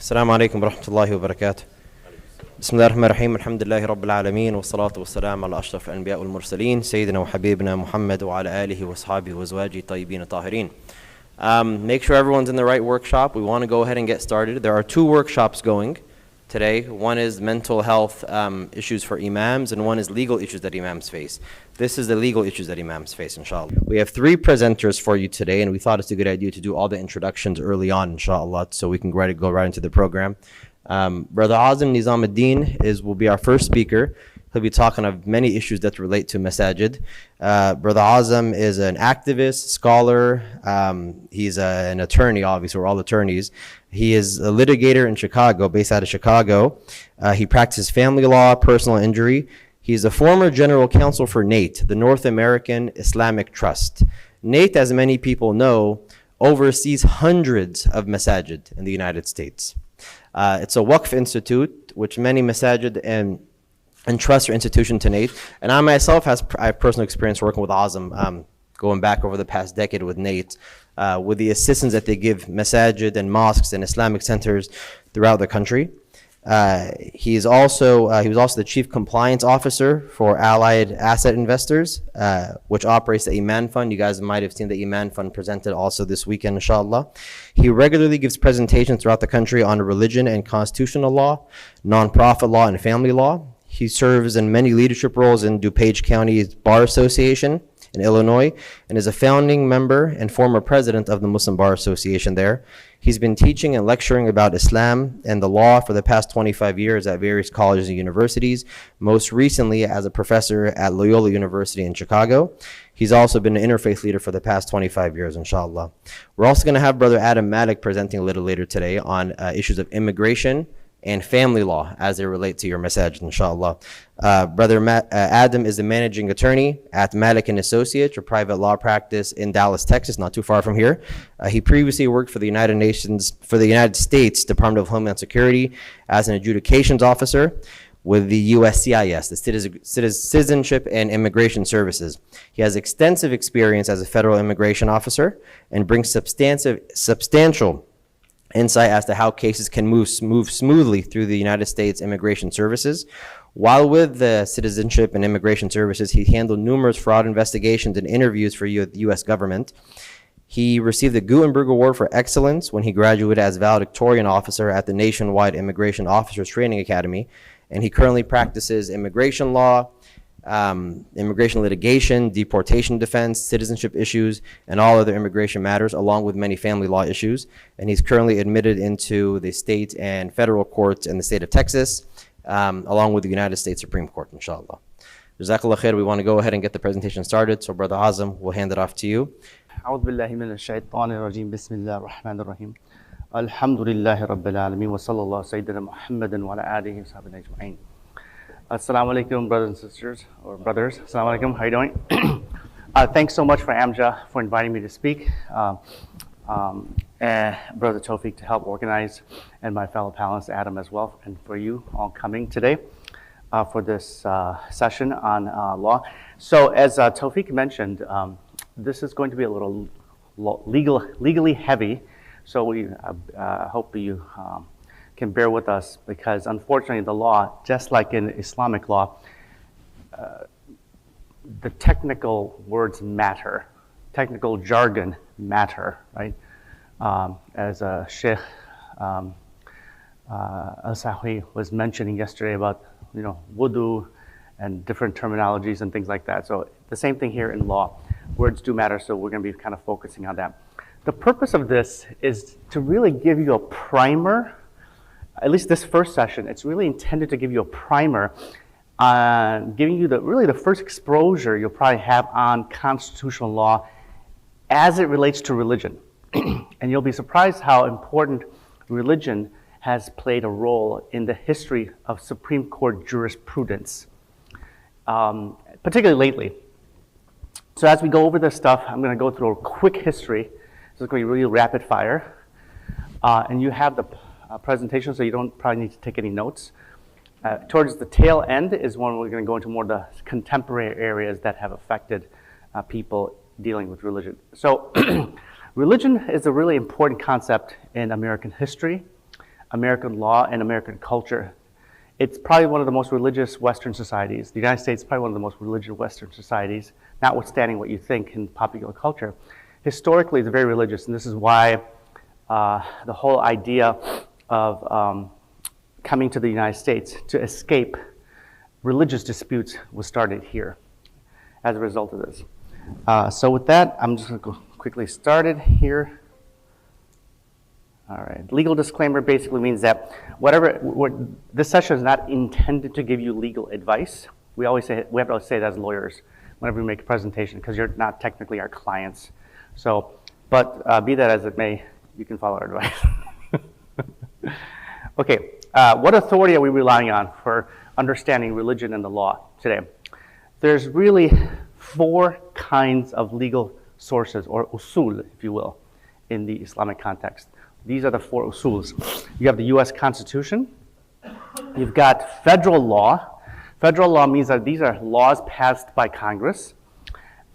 السلام عليكم ورحمة الله وبركاته. بسم الله الرحمن الرحيم. الحمد لله رب العالمين والصلاة والسلام على أشرف الأنبياء والمرسلين سيدنا وحبيبنا محمد وعلى آله وأصحابه وأزواجه الطيبين الطاهرين. Make sure everyone's in the right workshop. We want to go ahead and get started. There are two workshops going today. One is mental health issues for Imams, and one is legal issues that Imams face. This is the legal issues that Imams face, inshallah. We have three presenters for you today, and we thought it's a good idea to do all the introductions early on, inshallah, so we can go right into the program. Brother AZAM NIZAMUDDIN will be our first speaker. He'll be talking of many issues that relate to masajid. Brother AZAM is an activist, scholar. He's an attorney, obviously, we're all attorneys. He is a litigator in Chicago, based out of Chicago. He practices family law, personal injury. He's a former general counsel for NATE, the North American Islamic Trust. NATE, as many people know, oversees hundreds of masajid in the United States. It's a Waqf institute, which many masajid and trusts are institution to NATE. And I myself I have personal experience working with AZAM, going back over the past decade with NATE, with the assistance that they give masajid and mosques and Islamic centers throughout the country. He was also the chief compliance officer for Allied Asset Investors, which operates the Iman Fund. You guys might have seen the Iman Fund presented also this weekend, inshallah. He regularly gives presentations throughout the country on religion and constitutional law, nonprofit law, and family law. He serves in many leadership roles in DuPage County Bar Association in Illinois, and is a founding member and former president of the Muslim Bar Association there. He's been teaching and lecturing about Islam and the law for the past 25 years at various colleges and universities, most recently as a professor at Loyola University in Chicago. He's also been an interfaith leader for the past 25 years, inshallah. We're also going to have Brother MALIK presenting a little later today on issues of immigration and family law as they relate to your masajid, inshallah. Brother Adam is the managing attorney at Malik & Associates, a private law practice in Dallas, Texas, not too far from here. He previously worked for the United States Department of Homeland Security as an adjudications officer with the USCIS, the Citizenship and Immigration Services. He has extensive experience as a federal immigration officer and brings substantial insight as to how cases can move smoothly through the United States Immigration Services. While with the Citizenship and Immigration Services, he handled numerous fraud investigations and interviews for the U.S. government. He received the Gutenberg Award for Excellence when he graduated as valedictorian officer at the Nationwide Immigration Officers Training Academy, and he currently practices immigration law, immigration litigation, deportation defense, citizenship issues, and all other immigration matters, along with many family law issues. And he's currently admitted into the state and federal courts in the state of Texas, along with the United States Supreme Court, inshallah. Jazakallah khair. We want to go ahead and get the presentation started. So Brother AZAM, we'll hand it off to you. أعوذ بالله من الشيطان الرجيم بسم الله الرحمن الرحيم الحمد لله رب العالمين وصلى الله سيدنا محمد وعلى آله وصحبه أجمعين. Assalamu alaikum, brothers and sisters, or brothers. Assalamu alaikum, how are you doing? Thanks so much for AMJA for inviting me to speak, and Brother TAWFIQ to help organize, and my fellow panelists, Adam as well, and for you all coming today for this session on law. So as TAWFIQ mentioned, this is going to be a little legally heavy, so we hope you can bear with us, because unfortunately the law, just like in Islamic law, the technical words matter, technical jargon matter, right? As Sheikh Al-Sahi was mentioning yesterday about, wudu and different terminologies and things like that. So the same thing here in law, words do matter, so we're going to be kind of focusing on that. The purpose of this is to really give you a primer. At least this first session, it's really intended to give you a primer on giving you the first exposure you'll probably have on constitutional law as it relates to religion. And you'll be surprised how important religion has played a role in the history of Supreme Court jurisprudence, particularly lately. So as we go over this stuff, I'm going to go through a quick history. This is going to be really rapid fire. And you have the presentation, so you don't probably need to take any notes. Towards the tail end is when we're going to go into more of the contemporary areas that have affected people dealing with religion. So religion is a really important concept in American history. American law and American culture. It's probably one of the most religious Western societies. The United States is probably one of the most religious Western societies, notwithstanding what you think in popular culture. Historically, it's very religious, and this is why the whole idea of coming to the United States to escape religious disputes was started here as a result of this. So with that, I'm just going to go quickly started here. All right, legal disclaimer basically means that this session is not intended to give you legal advice. We have to say that as lawyers whenever we make a presentation, because you're not technically our clients. So, but be that as it may, you can follow our advice. Okay, what authority are we relying on for understanding religion and the law today? There's really 4 kinds of legal sources, or usul, if you will, in the Islamic context. These are the 4 usuls. You have the US Constitution. You've got federal law. Federal law means that these are laws passed by Congress.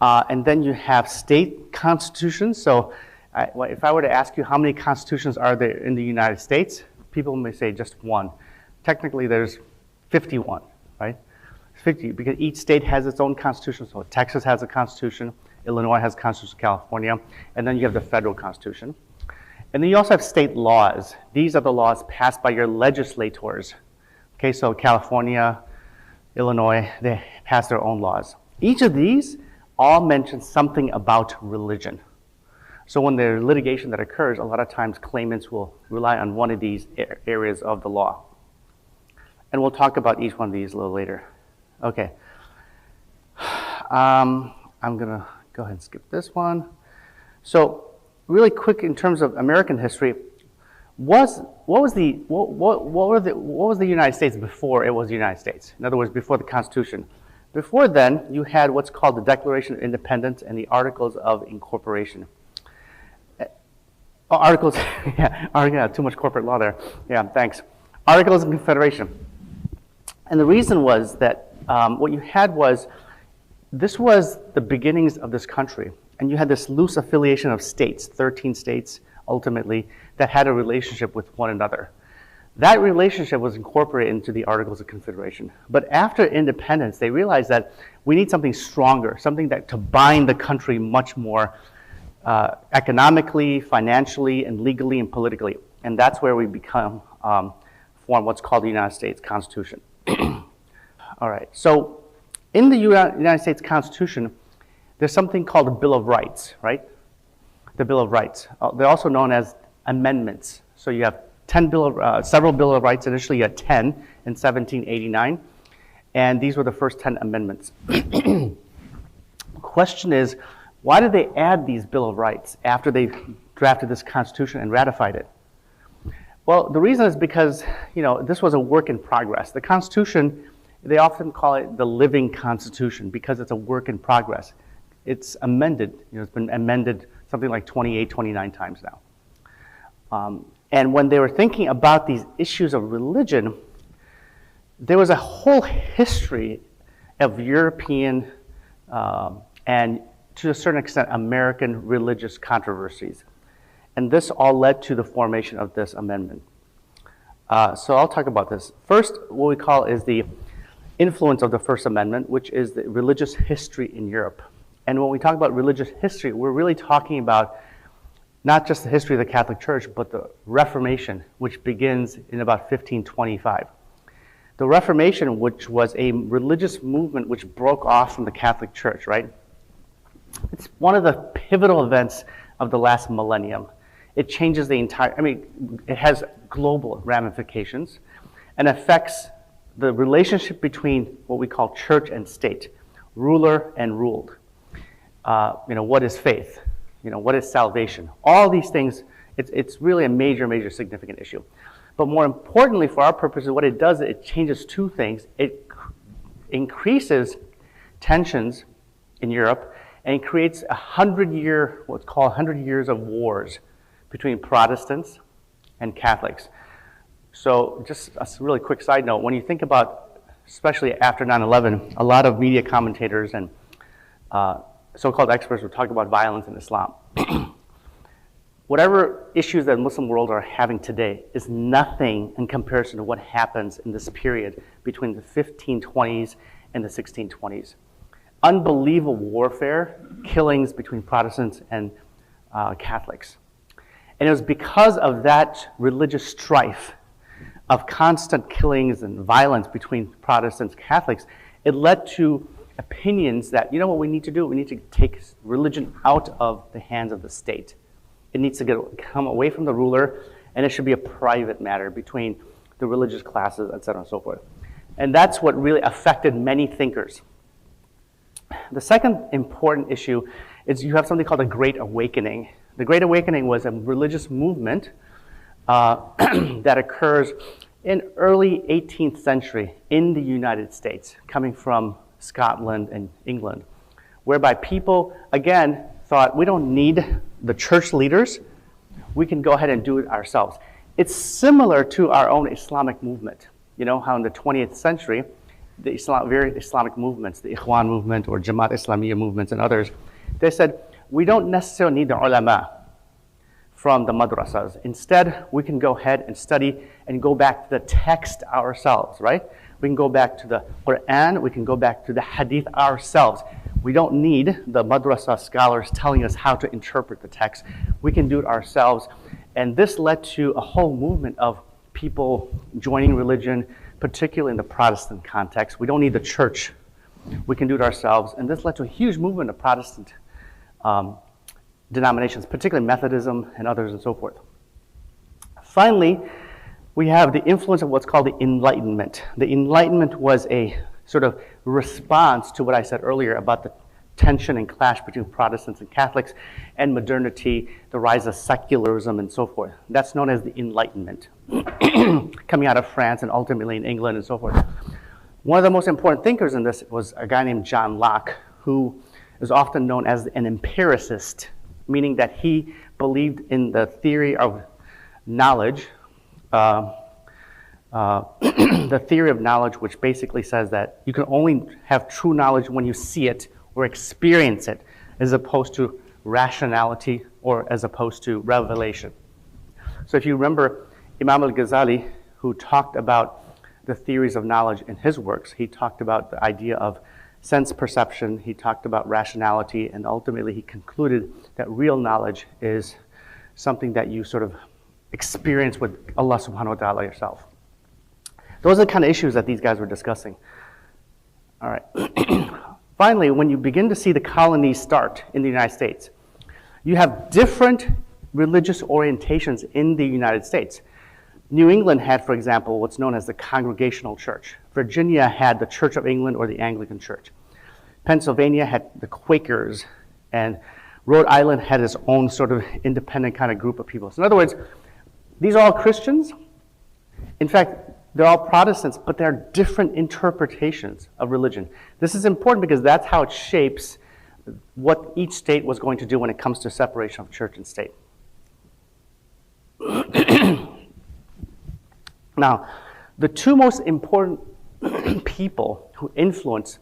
And then you have state constitutions. So if I were to ask you how many constitutions are there in the United States, people may say just 1. Technically, there's 51, right? 50, because each state has its own constitution. So Texas has a constitution, Illinois has a constitution, California, and then you have the federal constitution. And then you also have state laws. These are the laws passed by your legislators. Okay, so California, Illinois, they pass their own laws. Each of these all mention something about religion. So when there's litigation that occurs, a lot of times claimants will rely on one of these areas of the law. And we'll talk about each one of these a little later. Okay. I'm gonna go ahead and skip this one. So really quick in terms of American history, what was the United States before it was the United States? In other words, before the Constitution. Before then, you had what's called the Declaration of Independence and the Articles of Incorporation. Articles, yeah, too much corporate law there. Yeah, thanks. Articles of Confederation. And the reason was that what you had was, this was the beginnings of this country. And you had this loose affiliation of states, 13 states ultimately, that had a relationship with one another. That relationship was incorporated into the Articles of Confederation. But after independence, they realized that we need something stronger, something that to bind the country much more economically, financially, and legally and politically. And that's where we form what's called the United States Constitution. All right, so in the United States Constitution, there's something called the Bill of Rights, right? The Bill of Rights. They're also known as amendments. So you have several Bill of Rights. Initially, you had 10 in 1789, and these were the first 10 amendments. The question is, why did they add these Bill of Rights after they drafted this Constitution and ratified it? Well, the reason is because, this was a work in progress. The Constitution, they often call it the living Constitution because it's a work in progress. It's amended, it's been amended something like 28, 29 times now. And when they were thinking about these issues of religion, there was a whole history of European and to a certain extent American religious controversies. And this all led to the formation of this amendment. So I'll talk about this. First, what we call is the influence of the First Amendment, which is the religious history in Europe. And when we talk about religious history, we're really talking about not just the history of the Catholic Church, but the Reformation, which begins in about 1525. The Reformation, which was a religious movement which broke off from the Catholic Church, right? It's one of the pivotal events of the last millennium. It changes the entire, it has global ramifications and affects the relationship between what we call church and state, ruler and ruled. What is faith? What is salvation? All these things, it's really a major, major significant issue. But more importantly for our purposes, what it does, it changes 2 things. It increases tensions in Europe and it creates what's called 100 years of wars between Protestants and Catholics. So just a really quick side note, when you think about, especially after 9/11, a lot of media commentators and so-called experts will talk about violence in Islam. whatever issues that the Muslim world are having today is nothing in comparison to what happens in this period between the 1520s and the 1620s. Unbelievable warfare, killings between Protestants and Catholics. And it was because of that religious strife, of constant killings and violence between Protestants and Catholics, it led to opinions that, you know what we need to do? We need to take religion out of the hands of the state. It needs to come away from the ruler, and it should be a private matter between the religious classes, et cetera, and so forth. And that's what really affected many thinkers. The second important issue is you have something called the Great Awakening. The Great Awakening was a religious movement that occurs in early 18th century in the United States, coming from Scotland and England, whereby people, again, thought we don't need the church leaders, we can go ahead and do it ourselves. It's similar to our own Islamic movement. You know how in the 20th century, the various Islamic movements, the Ikhwan movement or Jamaat Islamiyya movements and others, they said, we don't necessarily need the ulama from the madrasas. Instead, we can go ahead and study and go back to the text ourselves, right? We can go back to the Quran, we can go back to the hadith ourselves. We don't need the madrasa scholars telling us how to interpret the text. We can do it ourselves. And this led to a whole movement of people joining religion, particularly in the Protestant context. We don't need the church. We can do it ourselves. And this led to a huge movement of Protestant denominations, particularly Methodism and others and so forth. Finally, we have the influence of what's called the Enlightenment. The Enlightenment was a sort of response to what I said earlier about the tension and clash between Protestants and Catholics and modernity, the rise of secularism and so forth. That's known as the Enlightenment, coming out of France and ultimately in England and so forth. One of the most important thinkers in this was a guy named John Locke, who is often known as an empiricist, meaning that he believed in the theory of knowledge, the theory of knowledge, which basically says that you can only have true knowledge when you see it or experience it, as opposed to rationality or as opposed to revelation. So if you remember Imam al-Ghazali, who talked about the theories of knowledge in his works, he talked about the idea of sense perception, he talked about rationality, and ultimately he concluded that real knowledge is something that you sort of experience with Allah subhanahu wa ta'ala yourself. Those are the kind of issues that these guys were discussing. All right. Finally, when you begin to see the colonies start in the United States, you have different religious orientations in the United States. New England had, for example, what's known as the Congregational Church. Virginia had the Church of England or the Anglican Church. Pennsylvania had the Quakers, and Rhode Island had its own sort of independent kind of group of people. So in other words, these are all Christians. In fact, they're all Protestants, but there are different interpretations of religion. This is important because that's how it shapes what each state was going to do when it comes to separation of church and state. Now, the two most important people who influenced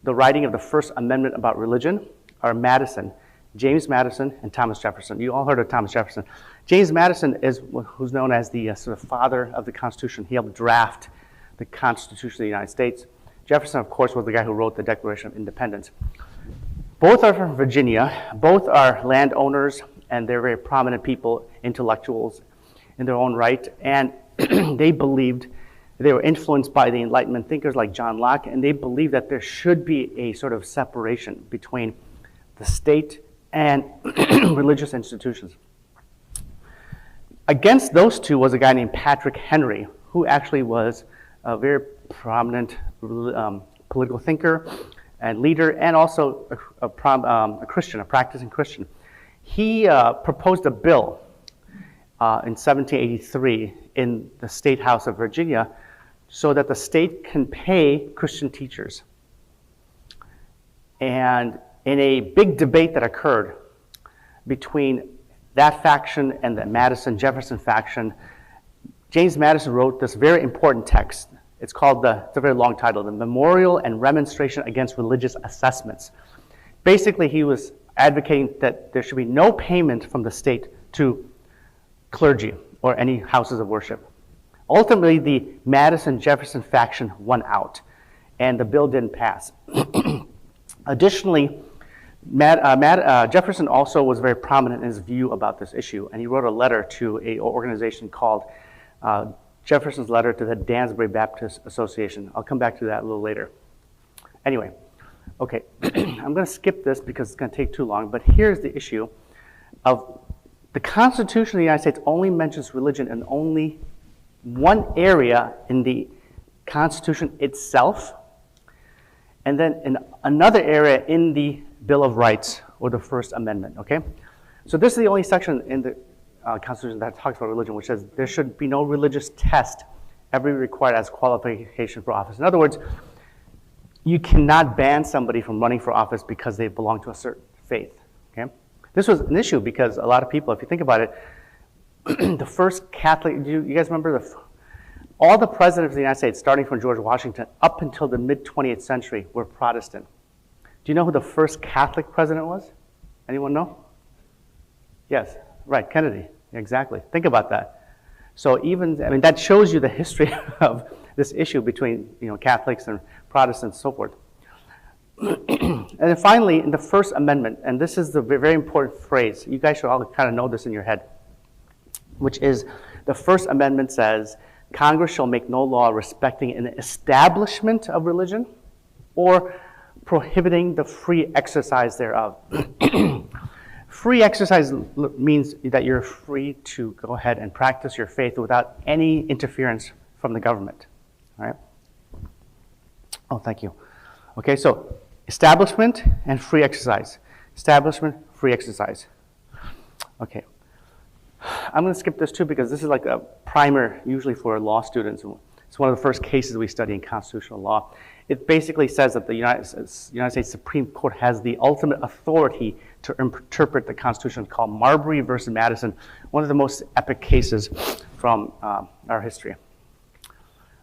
the writing of the First Amendment about religion are James Madison, and Thomas Jefferson. You all heard of Thomas Jefferson. James Madison is who's known as the sort of father of the Constitution. He helped draft the Constitution of the United States. Jefferson, of course, was the guy who wrote the Declaration of Independence. Both are from Virginia. Both are landowners, and they're very prominent people, intellectuals in their own right. And they believed, they were influenced by the Enlightenment thinkers like John Locke, and they believed that there should be a sort of separation between the state and religious institutions. Against those two was a guy named Patrick Henry, who actually was a very prominent political thinker and leader, and also a Christian, a practicing Christian. He proposed a bill in 1783 in the State House of Virginia so that the state can pay Christian teachers. And in a big debate that occurred between that faction and the Madison-Jefferson faction, James Madison wrote this very important text. It's called it's a very long title, The Memorial and Remonstration Against Religious Assessments. Basically, he was advocating that there should be no payment from the state to clergy or any houses of worship. Ultimately, the Madison-Jefferson faction won out, and the bill didn't pass. Additionally, Jefferson also was very prominent in his view about this issue, and he wrote a letter to an organization called Jefferson's Letter to the Dansbury Baptist Association. I'll come back to that a little later. Anyway, okay, I'm going to skip this because it's going to take too long, but here's the issue of the Constitution of the United States only mentions religion in only one area in the Constitution itself, and then in another area in the Bill of Rights or the First Amendment, okay? So this is the only section in the Constitution that talks about religion, which says there should be no religious test ever required as qualification for office. In other words, you cannot ban somebody from running for office because they belong to a certain faith, okay? This was an issue because a lot of people, if you think about it, the first Catholic, you guys remember all the presidents of the United States, starting from George Washington up until the mid-20th century, were Protestant. Do you know who the first Catholic president was? Anyone know? Yes, right, Kennedy, exactly. Think about that. So even, I mean, that shows you the history of this issue between, Catholics and Protestants and so forth. And then finally, in the First Amendment, and this is the very important phrase, you guys should all kind of know this in your head, which is the First Amendment says, Congress shall make no law respecting an establishment of religion or prohibiting the free exercise thereof. Free exercise means that you're free to go ahead and practice your faith without any interference from the government, all right? Oh, thank you. Okay, so establishment and free exercise. Establishment, free exercise. Okay. I'm going to skip this too because this is like a primer usually for law students. It's one of the first cases we study in constitutional law. It basically says that the United States Supreme Court has the ultimate authority to interpret the Constitution, called Marbury versus Madison, one of the most epic cases from our history.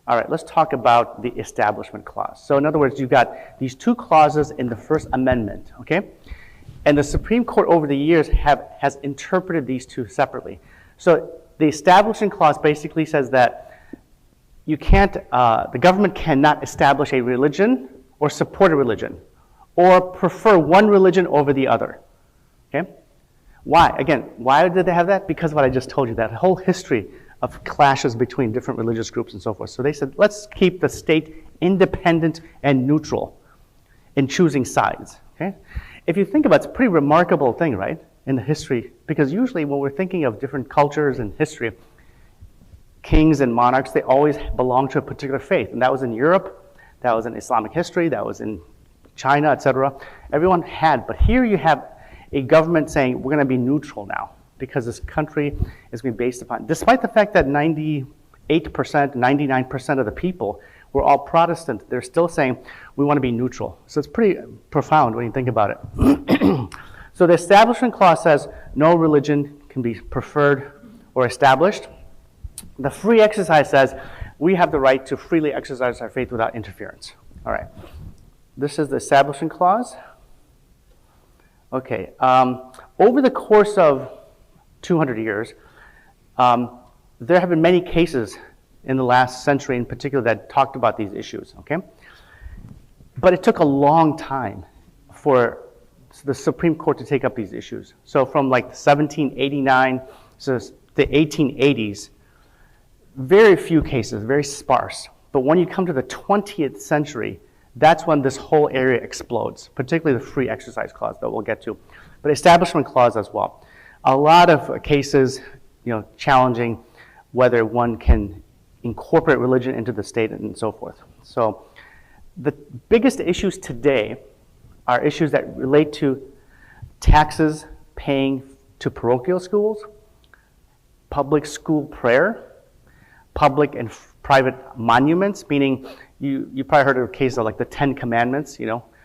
All right, let's talk about the Establishment Clause. So in other words, you've got these two clauses in the First Amendment, okay? And the Supreme Court over the years has interpreted these two separately. So the Establishment Clause basically says that you can't, the government cannot establish a religion or support a religion or prefer one religion over the other, okay? Why? Again, why did they have that? Because of what I just told you, that whole history of clashes between different religious groups and so forth. So they said, let's keep the state independent and neutral in choosing sides, okay? If you think about it, it's a pretty remarkable thing, right, in the history, because usually when we're thinking of different cultures and history, kings and monarchs, they always belong to a particular faith, and that was in Europe, that was in Islamic history, that was in China, etc. Everyone had, but here you have a government saying, we're going to be neutral now, because this country is going to be based upon, despite the fact that 98%, 99% of the people were all Protestant, they're still saying, we want to be neutral. So it's pretty profound when you think about it. So the Establishment Clause says no religion can be preferred or established. The free exercise says we have the right to freely exercise our faith without interference. All right. This is the Establishment Clause. Okay. Over the course of 200 years, there have been many cases in the last century in particular that talked about these issues, okay? But it took a long time for the Supreme Court to take up these issues. So from like 1789 to the 1880s, very few cases, very sparse. But when you come to the 20th century, that's when this whole area explodes, particularly the Free Exercise Clause that we'll get to, but Establishment Clause as well. A lot of cases, challenging whether one can incorporate religion into the state and so forth. So the biggest issues today are issues that relate to taxes paying to parochial schools, public school prayer, public and private monuments, meaning you probably heard of a case of like the 10 Commandments,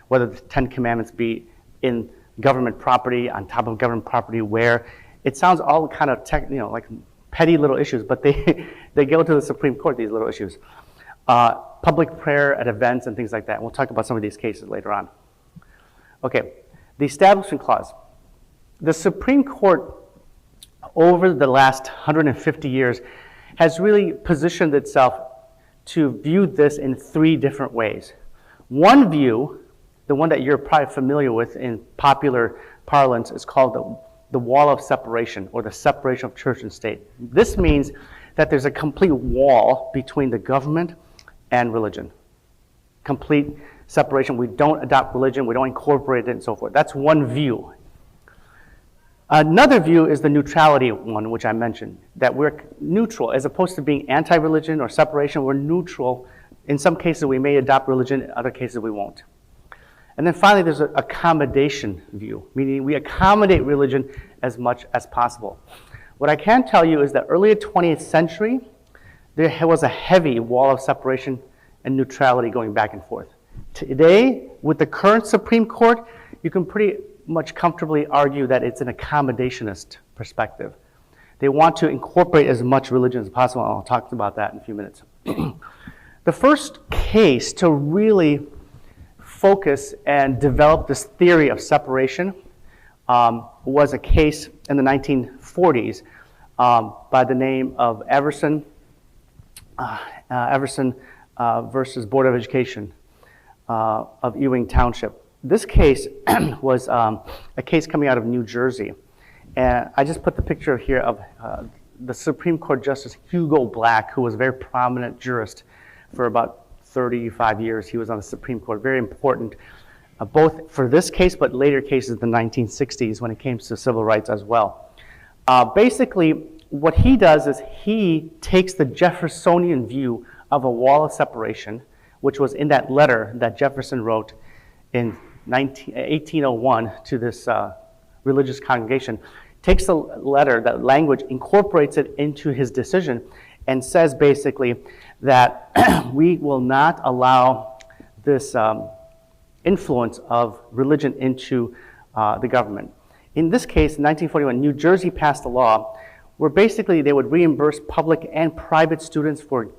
whether the 10 Commandments be in government property, on top of government property, where it sounds all kind of like petty little issues, but they go to the Supreme Court, these little issues. Public prayer at events and things like that. We'll talk about some of these cases later on. Okay, the Establishment Clause. The Supreme Court over the last 150 years, has really positioned itself to view this in three different ways. One view, the one that you're probably familiar with in popular parlance, is called the wall of separation, or the separation of church and state. This means that there's a complete wall between the government and religion. Complete separation. We don't adopt religion, we don't incorporate it, and so forth. That's one view. Another view is the neutrality one, which I mentioned, that we're neutral. As opposed to being anti-religion or separation, we're neutral. In some cases, we may adopt religion, in other cases, we won't. And then finally, there's an accommodation view, meaning we accommodate religion as much as possible. What I can tell you is that early 20th century, there was a heavy wall of separation and neutrality going back and forth. Today, with the current Supreme Court, you can pretty much comfortably argue that it's an accommodationist perspective. They want to incorporate as much religion as possible, and I'll talk about that in a few minutes. The first case to really focus and develop this theory of separation was a case in the 1940s by the name of Everson versus Board of Education of Ewing Township. This case was a case coming out of New Jersey. And I just put the picture here of the Supreme Court Justice Hugo Black, who was a very prominent jurist for about 35 years. He was on the Supreme Court, very important, both for this case, but later cases in the 1960s when it came to civil rights as well. Basically, what he does is he takes the Jeffersonian view of a wall of separation, which was in that letter that Jefferson wrote in 1801 to this religious congregation, takes the letter, that language, incorporates it into his decision, and says basically that we will not allow this influence of religion into the government. In this case, in 1941, New Jersey passed a law where basically they would reimburse public and private students for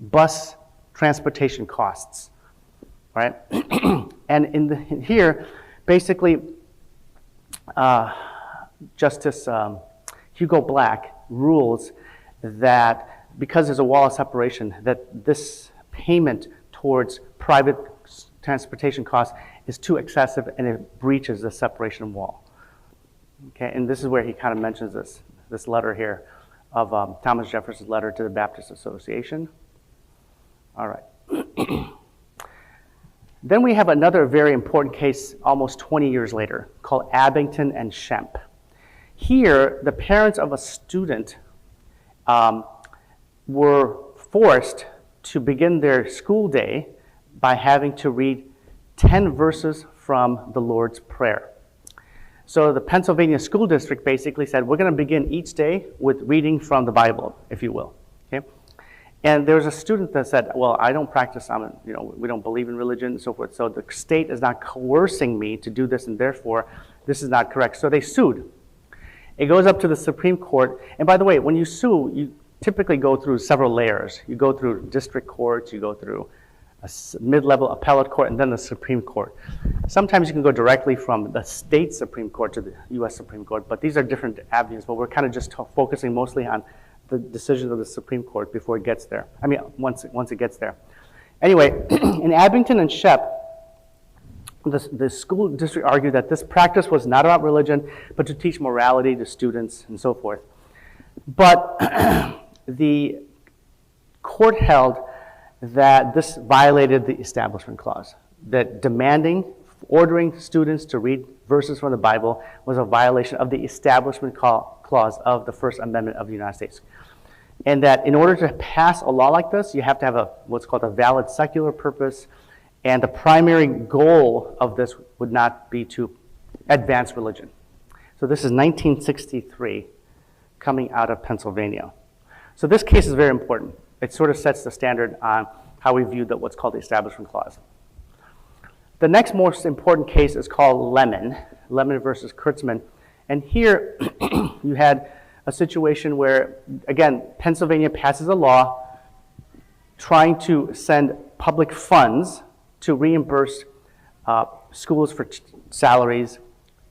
bus transportation costs, right? And here, basically, Justice Hugo Black rules that because there's a wall of separation, that this payment towards private transportation costs is too excessive and it breaches the separation wall. Okay, and this is where he kind of mentions this letter here of Thomas Jefferson's letter to the Baptist Association. All right. Then we have another very important case almost 20 years later called Abington and Shemp. Here, the parents of a student were forced to begin their school day by having to read 10 verses from the Lord's Prayer. So the Pennsylvania School District basically said, we're going to begin each day with reading from the Bible, if you will. Okay? And there was a student that said, well, I don't practice, we don't believe in religion and so forth, so the state is not coercing me to do this, and therefore, this is not correct. So they sued. It goes up to the Supreme Court, and by the way, when you sue, you typically go through several layers. You go through district courts, you go through a mid-level appellate court, and then the Supreme Court. Sometimes you can go directly from the state Supreme Court to the U.S. Supreme Court, but these are different avenues, but we're kind of just focusing mostly on the decisions of the Supreme Court before it gets there. I mean, once it gets there. Anyway, in Abington and Shep, the school district argued that this practice was not about religion, but to teach morality to students and so forth. But the court held that this violated the Establishment Clause, that ordering students to read verses from the Bible was a violation of the Establishment Clause of the First Amendment of the United States. And that in order to pass a law like this, you have to have what's called a valid secular purpose, and the primary goal of this would not be to advance religion. So this is 1963 coming out of Pennsylvania. So this case is very important. It sort of sets the standard on how we view what's called the Establishment Clause. The next most important case is called Lemon versus Kurtzman. And here you had a situation where, again, Pennsylvania passes a law trying to send public funds to reimburse schools for salaries,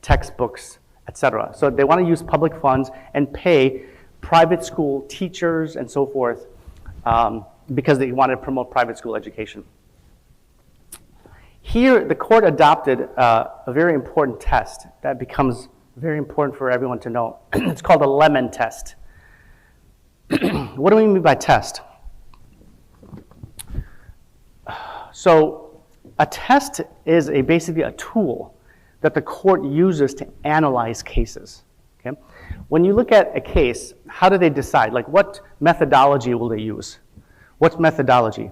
textbooks, etc. So they want to use public funds and pay private school teachers and so forth because they want to promote private school education. Here, the court adopted a very important test that becomes very important for everyone to know. It's called the lemon test. What do we mean by test? So a test is basically a tool that the court uses to analyze cases. Okay? When you look at a case, how do they decide? Like, what methodology will they use? What's methodology?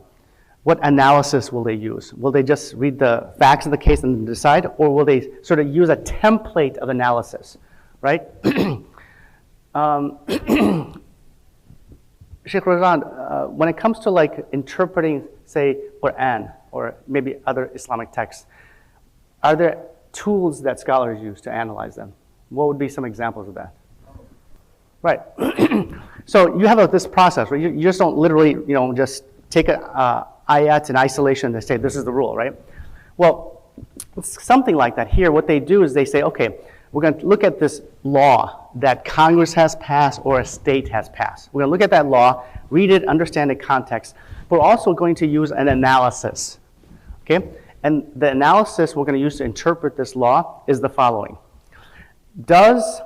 What analysis will they use? Will they just read the facts of the case and decide, or will they sort of use a template of analysis, right? Sheikh Razan, when it comes to like interpreting, say, Quran or maybe other Islamic texts, are there tools that scholars use to analyze them? What would be some examples of that? Right. So you have this process, right? You just don't literally, just take a ayat in isolation and say, this is the rule, right? Well, it's something like that. Here, what they do is they say, okay, we're going to look at this law that Congress has passed or a state has passed. We're going to look at that law, read it, understand the context. We're also going to use an analysis, okay? And the analysis we're going to use to interpret this law is the following. Does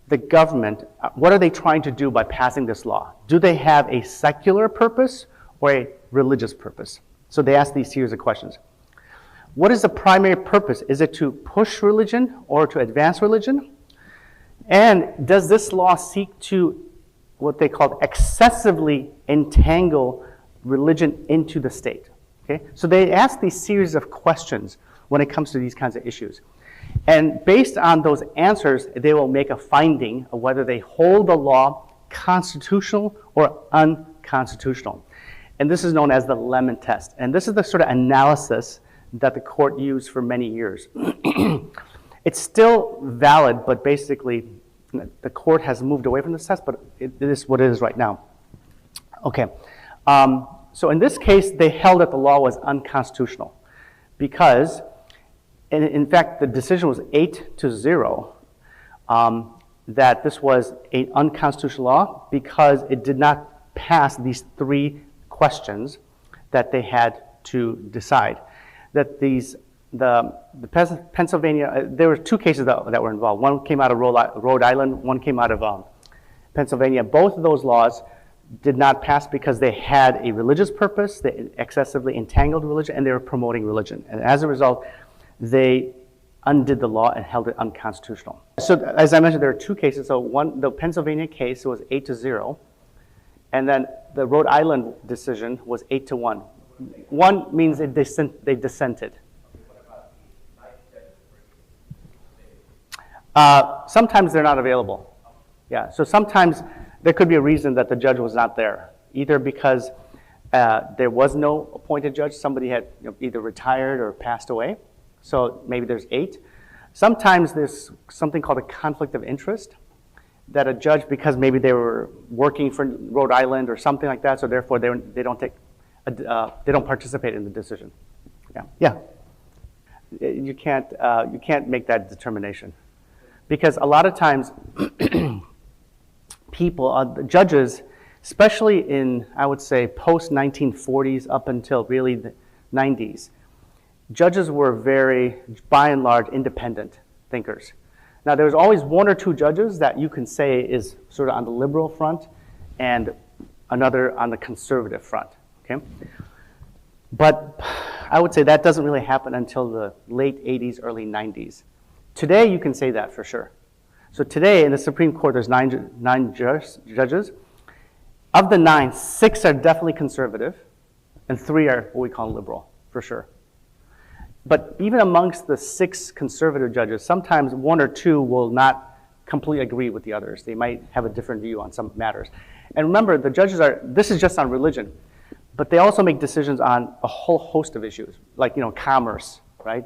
the government, what are they trying to do by passing this law? Do they have a secular purpose or a religious purpose? So they ask these series of questions. What is the primary purpose? Is it to push religion or to advance religion? And does this law seek to, what they call excessively entangle religion into the state? Okay? So they ask these series of questions when it comes to these kinds of issues. And based on those answers, they will make a finding of whether they hold the law constitutional or unconstitutional. And this is known as the lemon test. And this is the sort of analysis that the court used for many years. It's still valid, but basically the court has moved away from this test, but it is what it is right now. Okay, so in this case, they held that the law was unconstitutional because, and in fact, the decision was 8-0, that this was an unconstitutional law because it did not pass these three questions that they had to decide. That the Pennsylvania, there were two cases that were involved. One came out of Rhode Island, one came out of Pennsylvania. Both of those laws did not pass because they had a religious purpose, they excessively entangled religion, and they were promoting religion. And as a result, they undid the law and held it unconstitutional. So as I mentioned, there are two cases. So the Pennsylvania case was 8-0, and then the Rhode Island decision was 8-1. One means they dissented. Sometimes they're not available. Yeah, so sometimes there could be a reason that the judge was not there, either because there was no appointed judge, somebody had either retired or passed away, so maybe there's 8. Sometimes there's something called a conflict of interest, that a judge, because maybe they were working for Rhode Island or something like that, so therefore they don't participate in the decision. Yeah. You can't make that determination, because a lot of times the judges, especially in, I would say, post-1940s up until really the 90s, judges were very, by and large, independent thinkers. Now, there's always one or two judges that you can say is sort of on the liberal front and another on the conservative front, okay? But I would say that doesn't really happen until the late 80s, early 90s. Today, you can say that for sure. So today, in the Supreme Court, there's nine judges. Of the 9, 6 are definitely conservative, and 3 are what we call liberal, for sure. But even amongst the 6 conservative judges, sometimes 1 or 2 will not completely agree with the others. They might have a different view on some matters. And remember, the judges this is just on religion, but they also make decisions on a whole host of issues, like commerce, right?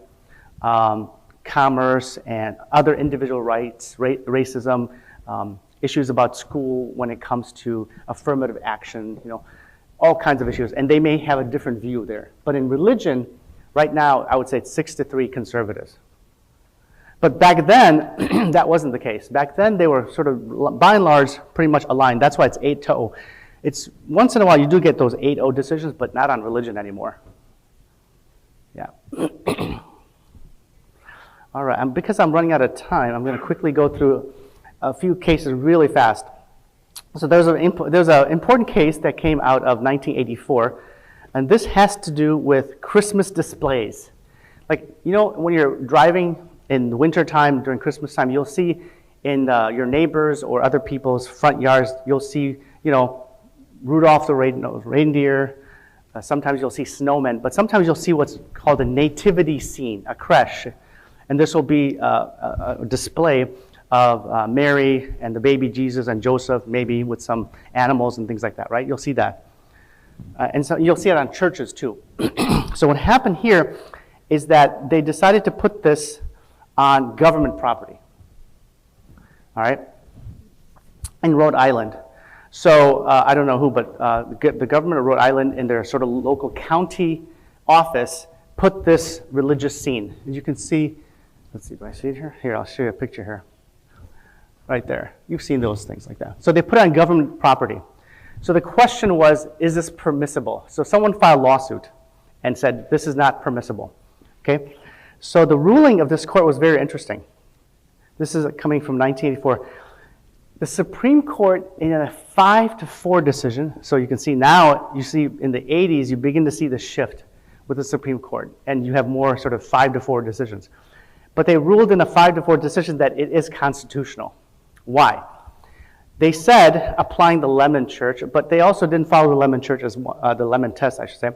Commerce and other individual rights, racism, issues about school when it comes to affirmative action, all kinds of issues. And they may have a different view there. But in religion, right now, I would say it's 6-3 conservatives. But back then, that wasn't the case. Back then, they were sort of, by and large, pretty much aligned. That's why it's 8-0. It's once in a while you do get those 8-0 decisions, but not on religion anymore. Yeah. All right, and because I'm running out of time, I'm going to quickly go through a few cases really fast. So there's an important case that came out of 1984, and this has to do with Christmas displays. Like, you know, when you're driving in the wintertime, during Christmas time, you'll see in your neighbors or other people's front yards, you'll see, you know, Rudolph the Red-Nosed Reindeer. Sometimes you'll see snowmen, but sometimes you'll see what's called a nativity scene, a creche. And this will be a display of Mary and the baby Jesus and Joseph, maybe with some animals and things like that, right? You'll see that. And so you'll see it on churches too. So what happened here is that they decided to put this on government property, all right, in Rhode Island. So I don't know who, but the government of Rhode Island in their sort of local county office put this religious scene. As you can see, let's see, do I see it here? Here, I'll show you a picture here. Right there. You've seen those things like that. So they put it on government property. So the question was, is this permissible? So someone filed a lawsuit and said, this is not permissible. Okay? So the ruling of this court was very interesting. This is coming from 1984. The Supreme Court, in a 5-4 decision, so you can see now, you see in the 80s, you begin to see the shift with the Supreme Court, and you have more sort of 5-4 decisions. But they ruled in a 5-4 decision that it is constitutional. Why? They said, applying the Lemon Church, but they also didn't follow the Lemon Church as the Lemon Test, I should say.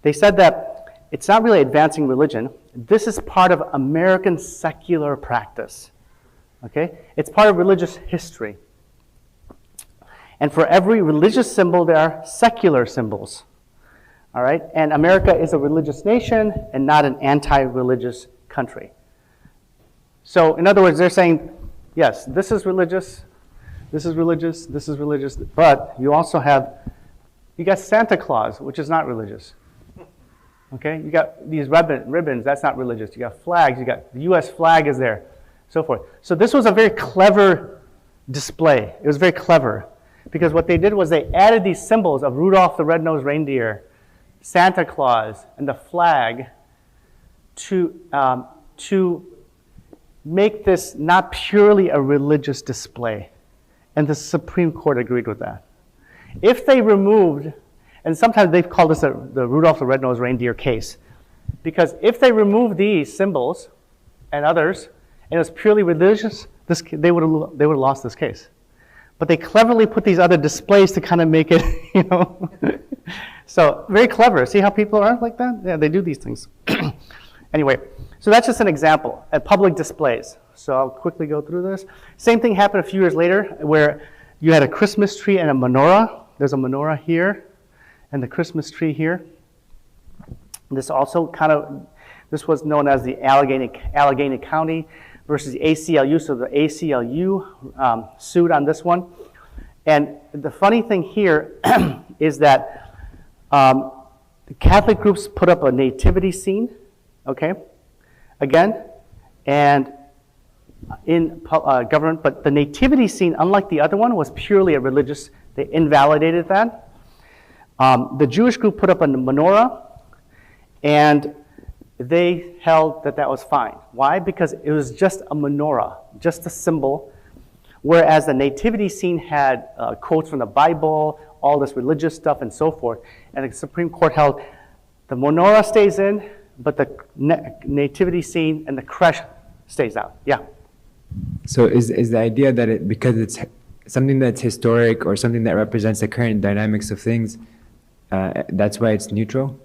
They said that it's not really advancing religion. This is part of American secular practice. Okay? It's part of religious history. And for every religious symbol, there are secular symbols. All right? And America is a religious nation and not an anti-religious country. So, in other words, they're saying, yes, this is religious, this is religious, this is religious, but you also have, you got Santa Claus, which is not religious. Okay? You got these ribbons, that's not religious. You got flags, you got the U.S. flag is there, so forth. So this was a very clever display. It was very clever. Because what they did was they added these symbols of Rudolph the Red-Nosed Reindeer, Santa Claus, and the flag to make this not purely a religious display. And the Supreme Court agreed with that. If they removed, and sometimes they've called this the Rudolph the Red-Nosed Reindeer case, because if they removed these symbols and others, and it was purely religious, they would have lost this case. But they cleverly put these other displays to kind of make it, you know. So very clever. See how people are like that? Yeah, they do these things. Anyway, so that's just an example at public displays. So I'll quickly go through this. Same thing happened a few years later where you had a Christmas tree and a menorah. There's a menorah here and the Christmas tree here. This also this was known as the Allegheny County versus the ACLU. So the ACLU sued on this one. And the funny thing here is that the Catholic groups put up a nativity scene, okay, again, and in government, but the nativity scene, unlike the other one, was purely a religious, they invalidated that. The Jewish group put up a menorah, and they held that that was fine. Why? Because it was just a menorah, just a symbol, whereas the nativity scene had quotes from the Bible, all this religious stuff and so forth, and the Supreme Court held the menorah stays in, but the nativity scene and the creche stays out. Yeah. So is the idea that because it's something that's historic or something that represents the current dynamics of things, that's why it's neutral?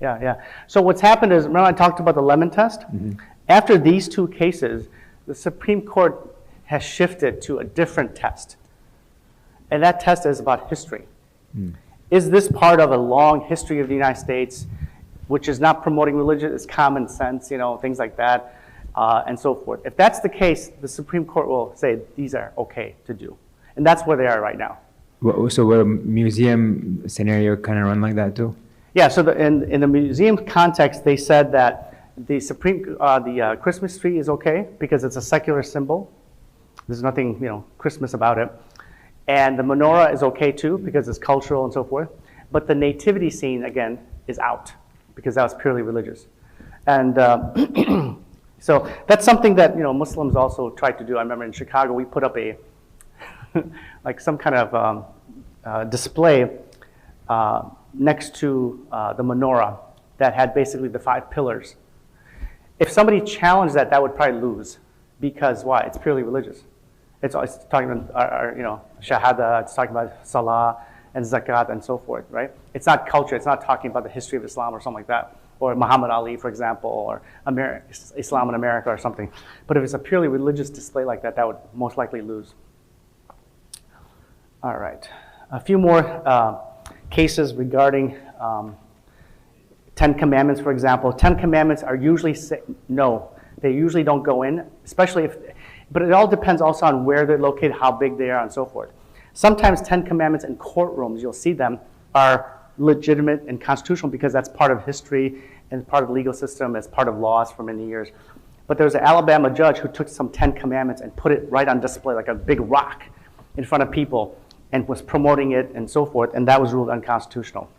Yeah, yeah. So what's happened is, remember I talked about the Lemon Test? Mm-hmm. After these two cases, the Supreme Court has shifted to a different test. And that test is about history. Mm. Is this part of a long history of the United States, which is not promoting religion, it's common sense, you know, things like that, and so forth. If that's the case, the Supreme Court will say these are okay to do. And that's where they are right now. So will a museum scenario kind of run like that too? Yeah, so in the museum context, they said that the Christmas tree is okay because it's a secular symbol. There's nothing, Christmas about it. And the menorah is okay too because it's cultural and so forth. But the nativity scene, again, is out because that was purely religious. And so that's something that, Muslims also tried to do. I remember in Chicago, we put up a, like some kind of display next to the menorah that had basically the 5 pillars. If somebody challenged that, that would probably lose because why? It's purely religious. It's talking about shahada, it's talking about salah and zakat and so forth, right? It's not culture, it's not talking about the history of Islam or something like that, or Muhammad Ali, for example, or Islam in America or something. But if it's a purely religious display like that, that would most likely lose. All right, a few more cases regarding 10 Commandments, for example. 10 Commandments are usually no, they usually don't go in, especially if, but it all depends also on where they're located, how big they are, and so forth. Sometimes 10 Commandments in courtrooms, you'll see them, are legitimate and constitutional because that's part of history and part of the legal system, as part of laws for many years. But there was an Alabama judge who took some 10 Commandments and put it right on display, like a big rock in front of people, and was promoting it and so forth, and that was ruled unconstitutional.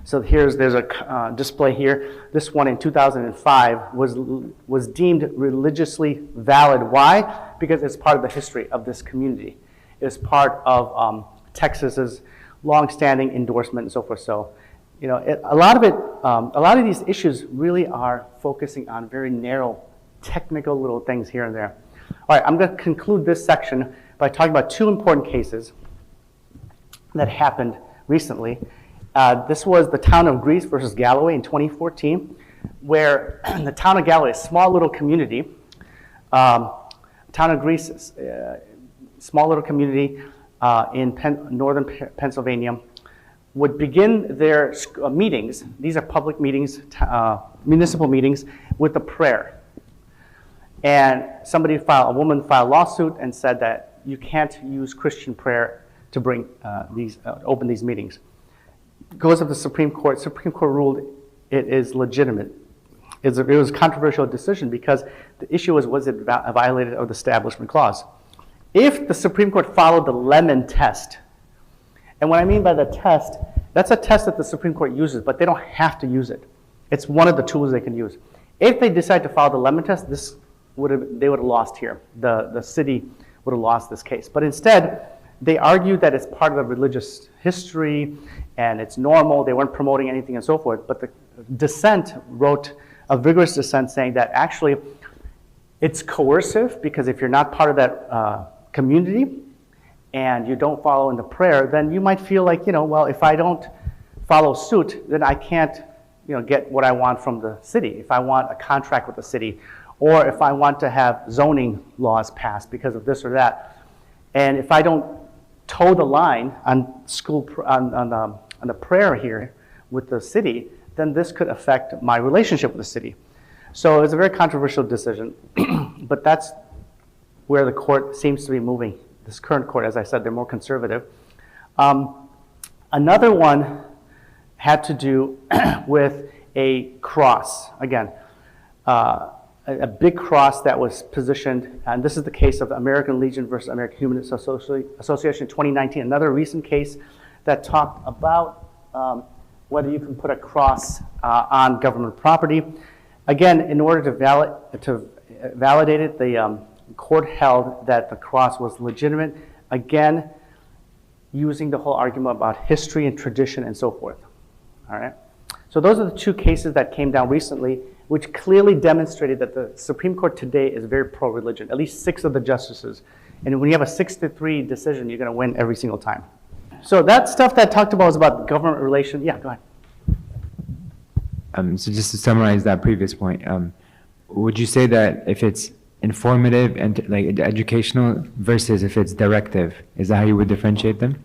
So there's a display here. This one in 2005 was deemed religiously valid. Why? Because it's part of the history of this community. It's part of Texas's long-standing endorsement and so forth. So, a lot of these issues really are focusing on very narrow, technical little things here and there. All right, I'm going to conclude this section by talking about 2 important cases that happened recently. This was the town of Greece versus Galloway in 2014, where the town of Galloway, a small little community, town of Greece, small little community in northern Pennsylvania, would begin their meetings, these are public meetings, municipal meetings, with a prayer. And a woman filed a lawsuit and said that you can't use Christian prayer to bring open these meetings. Goes to the Supreme Court. Supreme Court ruled it is legitimate. It was a controversial decision because the issue was it violated of the Establishment Clause. If the Supreme Court followed the Lemon test, and what I mean by the test, that's a test that the Supreme Court uses, but they don't have to use it. It's one of the tools they can use. If they decide to follow the Lemon test, they would have lost here. The city would have lost this case. But instead, they argued that it's part of the religious history and it's normal. They weren't promoting anything and so forth. But the dissent wrote a vigorous dissent saying that actually it's coercive because if you're not part of that community and you don't follow in the prayer, then you might feel like, well, if I don't follow suit, then I can't, get what I want from the city. If I want a contract with the city, or if I want to have zoning laws passed because of this or that, and if I don't toe the line on the prayer here with the city, then this could affect my relationship with the city. So it's a very controversial decision, but that's where the court seems to be moving. This current court, as I said, they're more conservative. Another one had to do with a cross. Again, a big cross that was positioned, and this is the case of American Legion versus American Humanist Association 2019, another recent case that talked about whether you can put a cross on government property. Again, in order to validate it, the court held that the cross was legitimate, again, using the whole argument about history and tradition and so forth. All right. So those are the 2 cases that came down recently, which clearly demonstrated that the Supreme Court today is very pro-religion, at least 6 of the justices. And when you have a 6-3 decision, you're going to win every single time. So that stuff that talked about was about government relations. Yeah, go ahead. So just to summarize that previous point, would you say that if it's informative and like educational versus if it's directive, is that how you would differentiate them?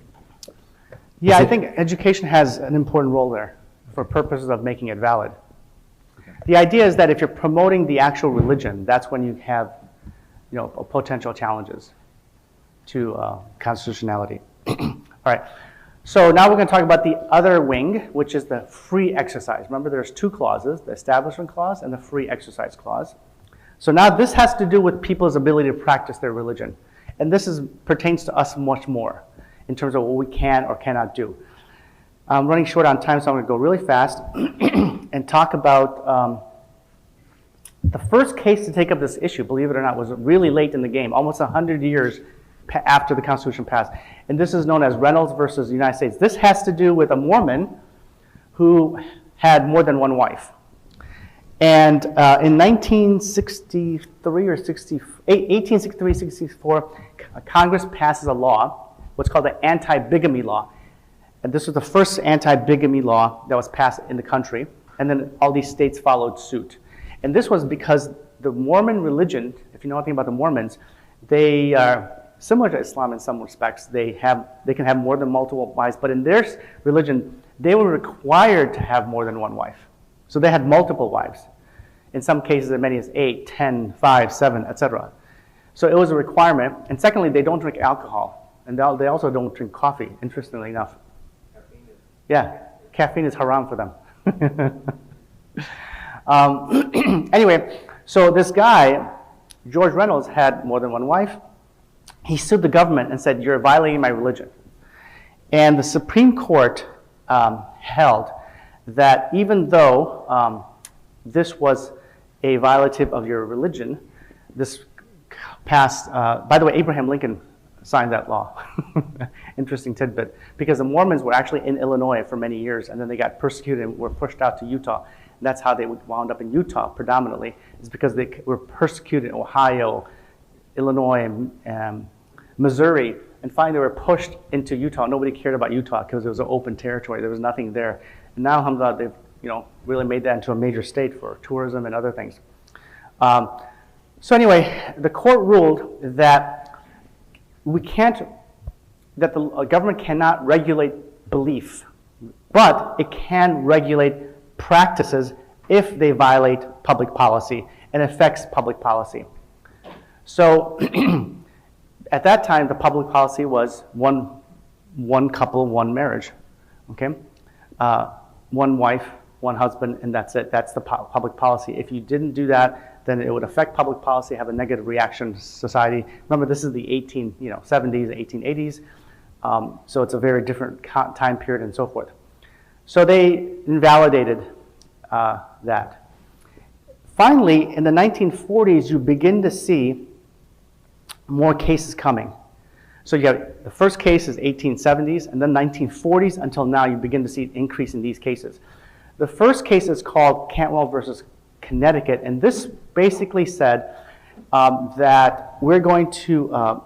Yeah, I think education has an important role there for purposes of making it valid. Okay. The idea is that if you're promoting the actual religion, that's when you have, potential challenges to constitutionality. All right. So now we're going to talk about the other wing, which is the free exercise. Remember, there's two clauses, the Establishment Clause and the Free Exercise Clause. So now this has to do with people's ability to practice their religion. And this pertains to us much more in terms of what we can or cannot do. I'm running short on time, so I'm going to go really fast and talk about the first case to take up this issue, believe it or not, was really late in the game, almost 100 years after the Constitution passed. And this is known as Reynolds versus the United States. This has to do with a Mormon who had more than one wife. And in 1863, 64, Congress passes a law, what's called the anti-bigamy law. And this was the first anti-bigamy law that was passed in the country. And then all these states followed suit. And this was because the Mormon religion, if you know anything about the Mormons, they are similar to Islam in some respects. They can have more than multiple wives, but in their religion, they were required to have more than one wife. So they had multiple wives. In some cases, as many as 8, 10, 5, 7, etc. So it was a requirement. And secondly, they don't drink alcohol. And they also don't drink coffee, interestingly enough. Yeah, caffeine is haram for them. Anyway, so this guy, George Reynolds, had more than one wife. He sued the government and said, "You're violating my religion." And the Supreme Court held that even though this was a violative of your religion, this passed, by the way, Abraham Lincoln signed that law. Interesting tidbit, because the Mormons were actually in Illinois for many years, and then they got persecuted and were pushed out to Utah. And that's how they wound up in Utah predominantly, is because they were persecuted in Ohio, Illinois, and Missouri, and finally they were pushed into Utah. Nobody cared about Utah because it was an open territory. There was nothing there. And now, alhamdulillah, they've really made that into a major state for tourism and other things. So anyway, the court ruled that that the government cannot regulate belief, but it can regulate practices if they violate public policy and affects public policy. So at that time, the public policy was one couple, one marriage, okay? One wife, one husband, and that's it. That's the public policy. If you didn't do that, then it would affect public policy, have a negative reaction to society. Remember, this is the 1870s, 1880s, so it's a very different time period and so forth. So they invalidated that. Finally, in the 1940s, you begin to see more cases coming. So you have the first case is 1870s, and then 1940s until now, you begin to see an increase in these cases. The first case is called Cantwell versus Connecticut, and this basically said that we're going to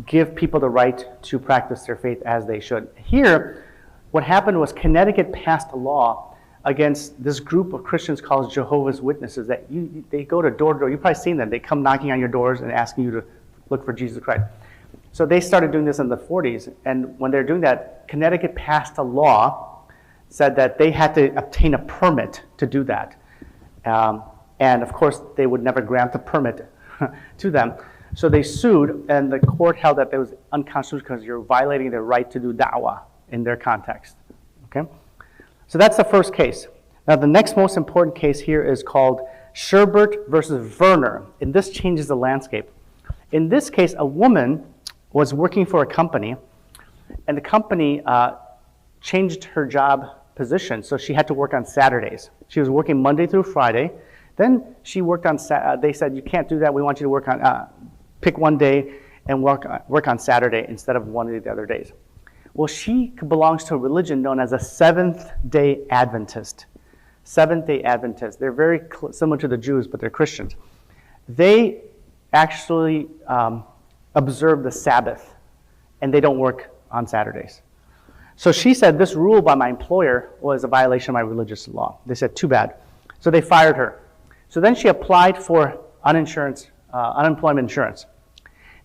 give people the right to practice their faith as they should. Here, what happened was Connecticut passed a law against this group of Christians called Jehovah's Witnesses that they go to door to door. You've probably seen them. They come knocking on your doors and asking you to look for Jesus Christ. So they started doing this in the 40s, and when they're doing that, Connecticut passed a law, said that they had to obtain a permit to do that. And of course, they would never grant the permit to them. So they sued, and the court held that it was unconstitutional because you're violating their right to do da'wah in their context. Okay? So that's the first case. Now, the next most important case here is called Sherbert versus Werner, and this changes the landscape. In this case, a woman was working for a company, and the company changed her job position, so she had to work on Saturdays. She was working Monday through Friday. Then she worked on, they said, you can't do that. We want you to work on, pick one day and work on Saturday instead of one of the other days. Well, she belongs to a religion known as a Seventh-day Adventist. Seventh-day Adventists. They're very similar to the Jews, but they're Christians. They actually observe the Sabbath, and they don't work on Saturdays. So she said this rule by my employer was a violation of my religious law. They said, too bad. So they fired her. So then she applied for unemployment insurance.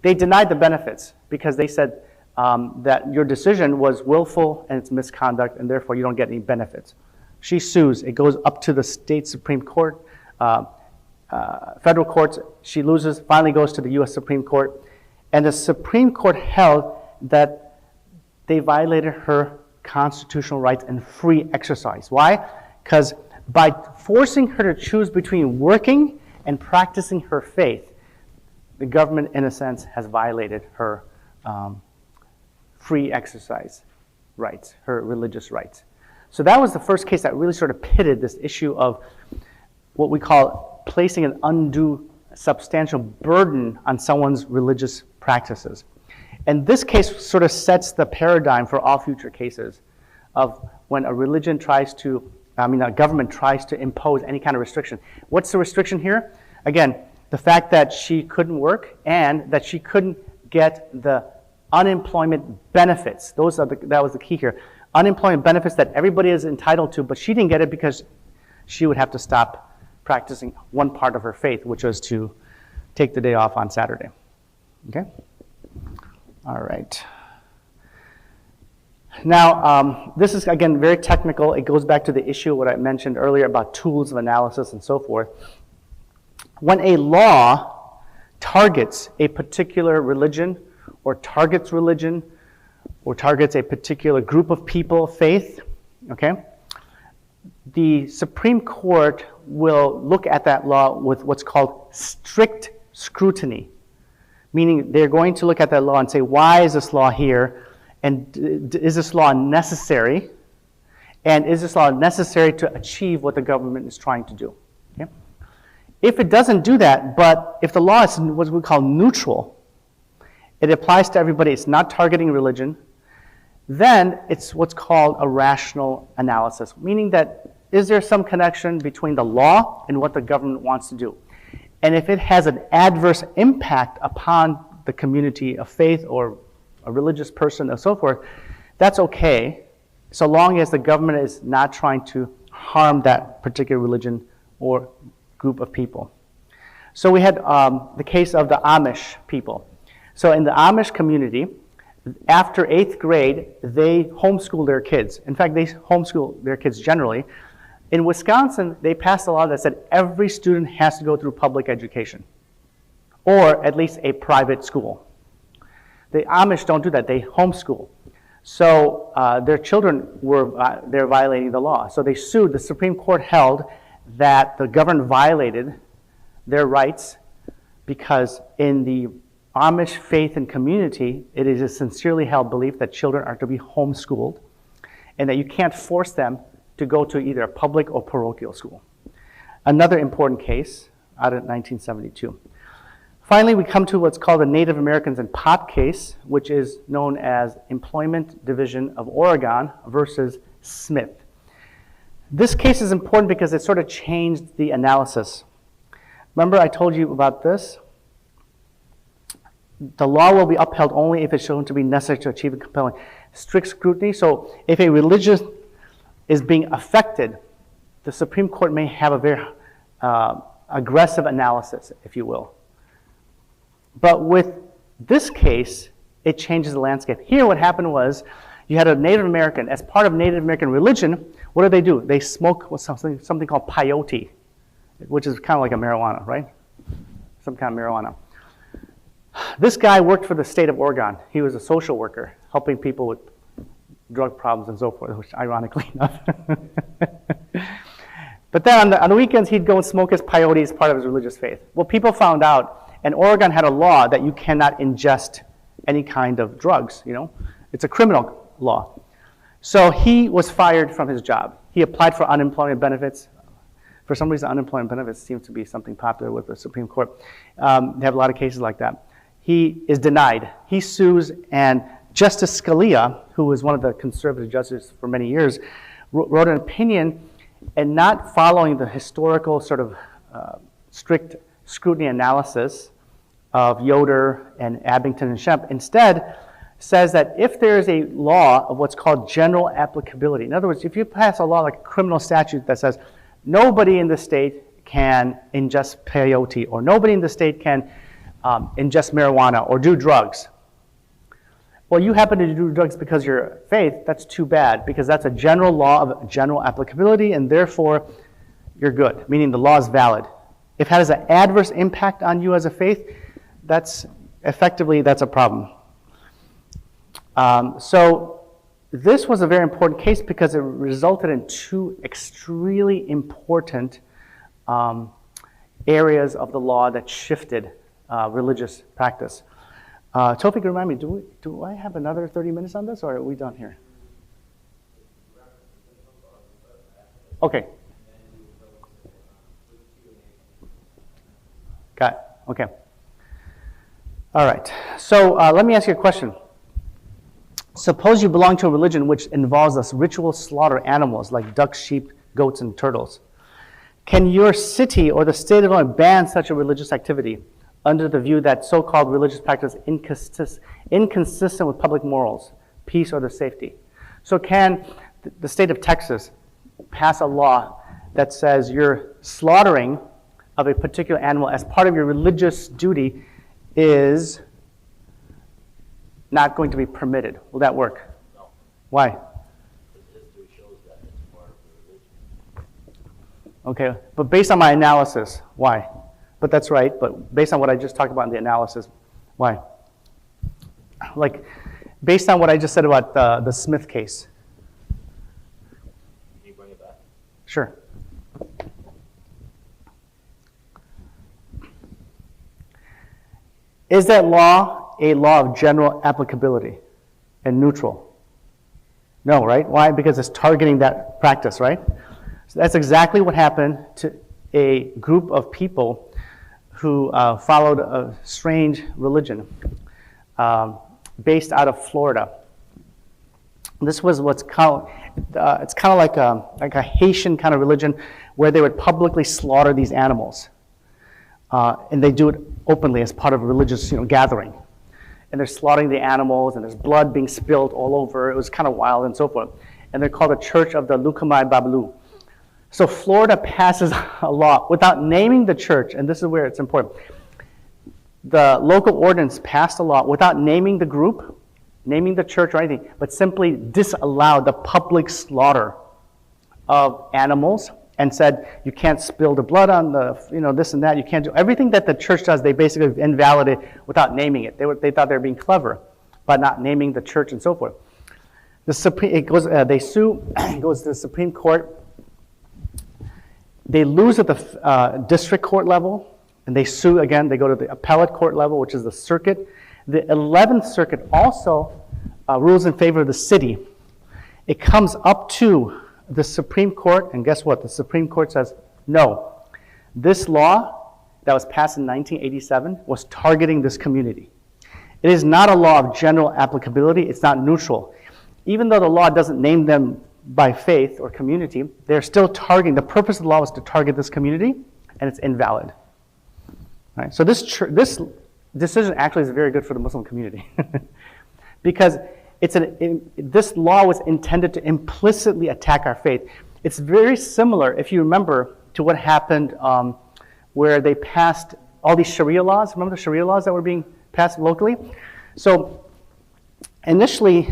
They denied the benefits because they said that your decision was willful and it's misconduct, and therefore you don't get any benefits. She sues. It goes up to the state Supreme Court, federal courts. She loses, finally goes to the U.S. Supreme Court. And the Supreme Court held that they violated her constitutional rights and free exercise. Why? Because by forcing her to choose between working and practicing her faith, the government, in a sense, has violated her free exercise rights, her religious rights. So that was the first case that really sort of pitted this issue of what we call placing an undue substantial burden on someone's religious practices. And this case sort of sets the paradigm for all future cases of when a religion tries to, a government tries to impose any kind of restriction. What's the restriction here? Again, the fact that she couldn't work and that she couldn't get the unemployment benefits. That was the key here. Unemployment benefits that everybody is entitled to, but she didn't get it because she would have to stop practicing one part of her faith, which was to take the day off on Saturday. Okay? All right. Now, this is, again, very technical. It goes back to the issue, what I mentioned earlier about tools of analysis and so forth. When a law targets a particular religion or targets religion or targets a particular group of people, faith, okay, the Supreme Court will look at that law with what's called strict scrutiny, meaning they're going to look at that law and say, why is this law here? And is this law necessary? And is this law necessary to achieve what the government is trying to do? Okay? If it doesn't do that, but if the law is what we call neutral, it applies to everybody, it's not targeting religion, then it's what's called a rational analysis, meaning that is there some connection between the law and what the government wants to do? And if it has an adverse impact upon the community of faith or a religious person and so forth, that's okay, so long as the government is not trying to harm that particular religion or group of people. So we had the case of the Amish people. So in the Amish community, after 8th grade, they homeschool their kids. In fact, they homeschool their kids generally. In Wisconsin, they passed a law that said every student has to go through public education, or at least a private school. The Amish don't do that, they homeschool. So their children they're violating the law. So they sued. The Supreme Court held that the government violated their rights because in the Amish faith and community, it is a sincerely held belief that children are to be homeschooled and that you can't force them to go to either a public or parochial school. Another important case out of 1972. Finally, we come to what's called the Native Americans and Pot case, which is known as Employment Division of Oregon versus Smith. This case is important because it sort of changed the analysis. Remember I told you about this? The law will be upheld only if it's shown to be necessary to achieve a compelling strict scrutiny. So if a religion is being affected, the Supreme Court may have a very aggressive analysis, if you will. But with this case, it changes the landscape. Here what happened was you had a Native American. As part of Native American religion, what do? They smoke something called peyote, which is kind of like a marijuana, right? Some kind of marijuana. This guy worked for the state of Oregon. He was a social worker, helping people with drug problems and so forth, which ironically enough. But then on the weekends, he'd go and smoke his peyote as part of his religious faith. Well, people found out, and Oregon had a law that you cannot ingest any kind of drugs, you know? It's a criminal law. So he was fired from his job. He applied for unemployment benefits. For some reason, unemployment benefits seems to be something popular with the Supreme Court. They have a lot of cases like that. He is denied. He sues, and Justice Scalia, who was one of the conservative judges for many years, wrote an opinion and not following the historical sort of strict scrutiny analysis of Yoder and Abington and Shemp. Instead, says that if there is a law of what's called general applicability, in other words, if you pass a law like a criminal statute that says nobody in the state can ingest peyote, or nobody in the state can ingest marijuana or do drugs. Well, you happen to do drugs because you're faith, that's too bad, because that's a general law of general applicability, and therefore you're good, meaning the law is valid. If it has an adverse impact on you as a faith, that's a problem. So this was a very important case because it resulted in two extremely important areas of the law that shifted religious practice. Tawfiq, remind me, do I have another 30 minutes on this, or are we done here? Okay. Got it. Okay. All right. So let me ask you a question. Suppose you belong to a religion which involves us ritual slaughter animals like ducks, sheep, goats, and turtles. Can your city or the state of Illinois ban such a religious activity under the view that so-called religious practice is inconsistent with public morals, peace, or their safety? So can the state of Texas pass a law that says your slaughtering of a particular animal as part of your religious duty is not going to be permitted? Will that work? No. Why? Because history shows that it's part of the religion. Okay, but based on my analysis, why? But that's right, but based on what I just talked about in the analysis, why? Like, based on what I just said about the Smith case. Can you bring it back? Sure. Is that law a law of general applicability and neutral? No, right? Why? Because it's targeting that practice, right? So that's exactly what happened to a group of people who followed a strange religion based out of Florida. This was what's called, it's kind of like a Haitian kind of religion where they would publicly slaughter these animals. And they do it openly as part of a religious gathering. And they're slaughtering the animals, and there's blood being spilled all over. It was kind of wild and so forth. And they're called the Church of the Lukamai Babalu. So Florida passes a law without naming the church, and this is where it's important. The local ordinance passed a law without naming the group, naming the church or anything, but simply disallowed the public slaughter of animals and said, you can't spill the blood on the, this and that. You can't do everything that the church does. They basically invalidated without naming it. They thought they were being clever by not naming the church and so forth. They sue, it goes to the Supreme Court. They lose at the district court level, and they sue again. They go to the appellate court level, which is the circuit. The 11th Circuit also rules in favor of the city. It comes up to the Supreme Court, and guess what? The Supreme Court says, no, this law that was passed in 1987 was targeting this community. It is not a law of general applicability. It's not neutral. Even though the law doesn't name them by faith or community, they're still targeting. The purpose of the law was to target this community, and it's invalid. All right, so this decision actually is very good for the Muslim community because this law was intended to implicitly attack our faith. It's very similar, if you remember, to what happened where they passed all these Sharia laws. Remember the Sharia laws that were being passed locally? So initially,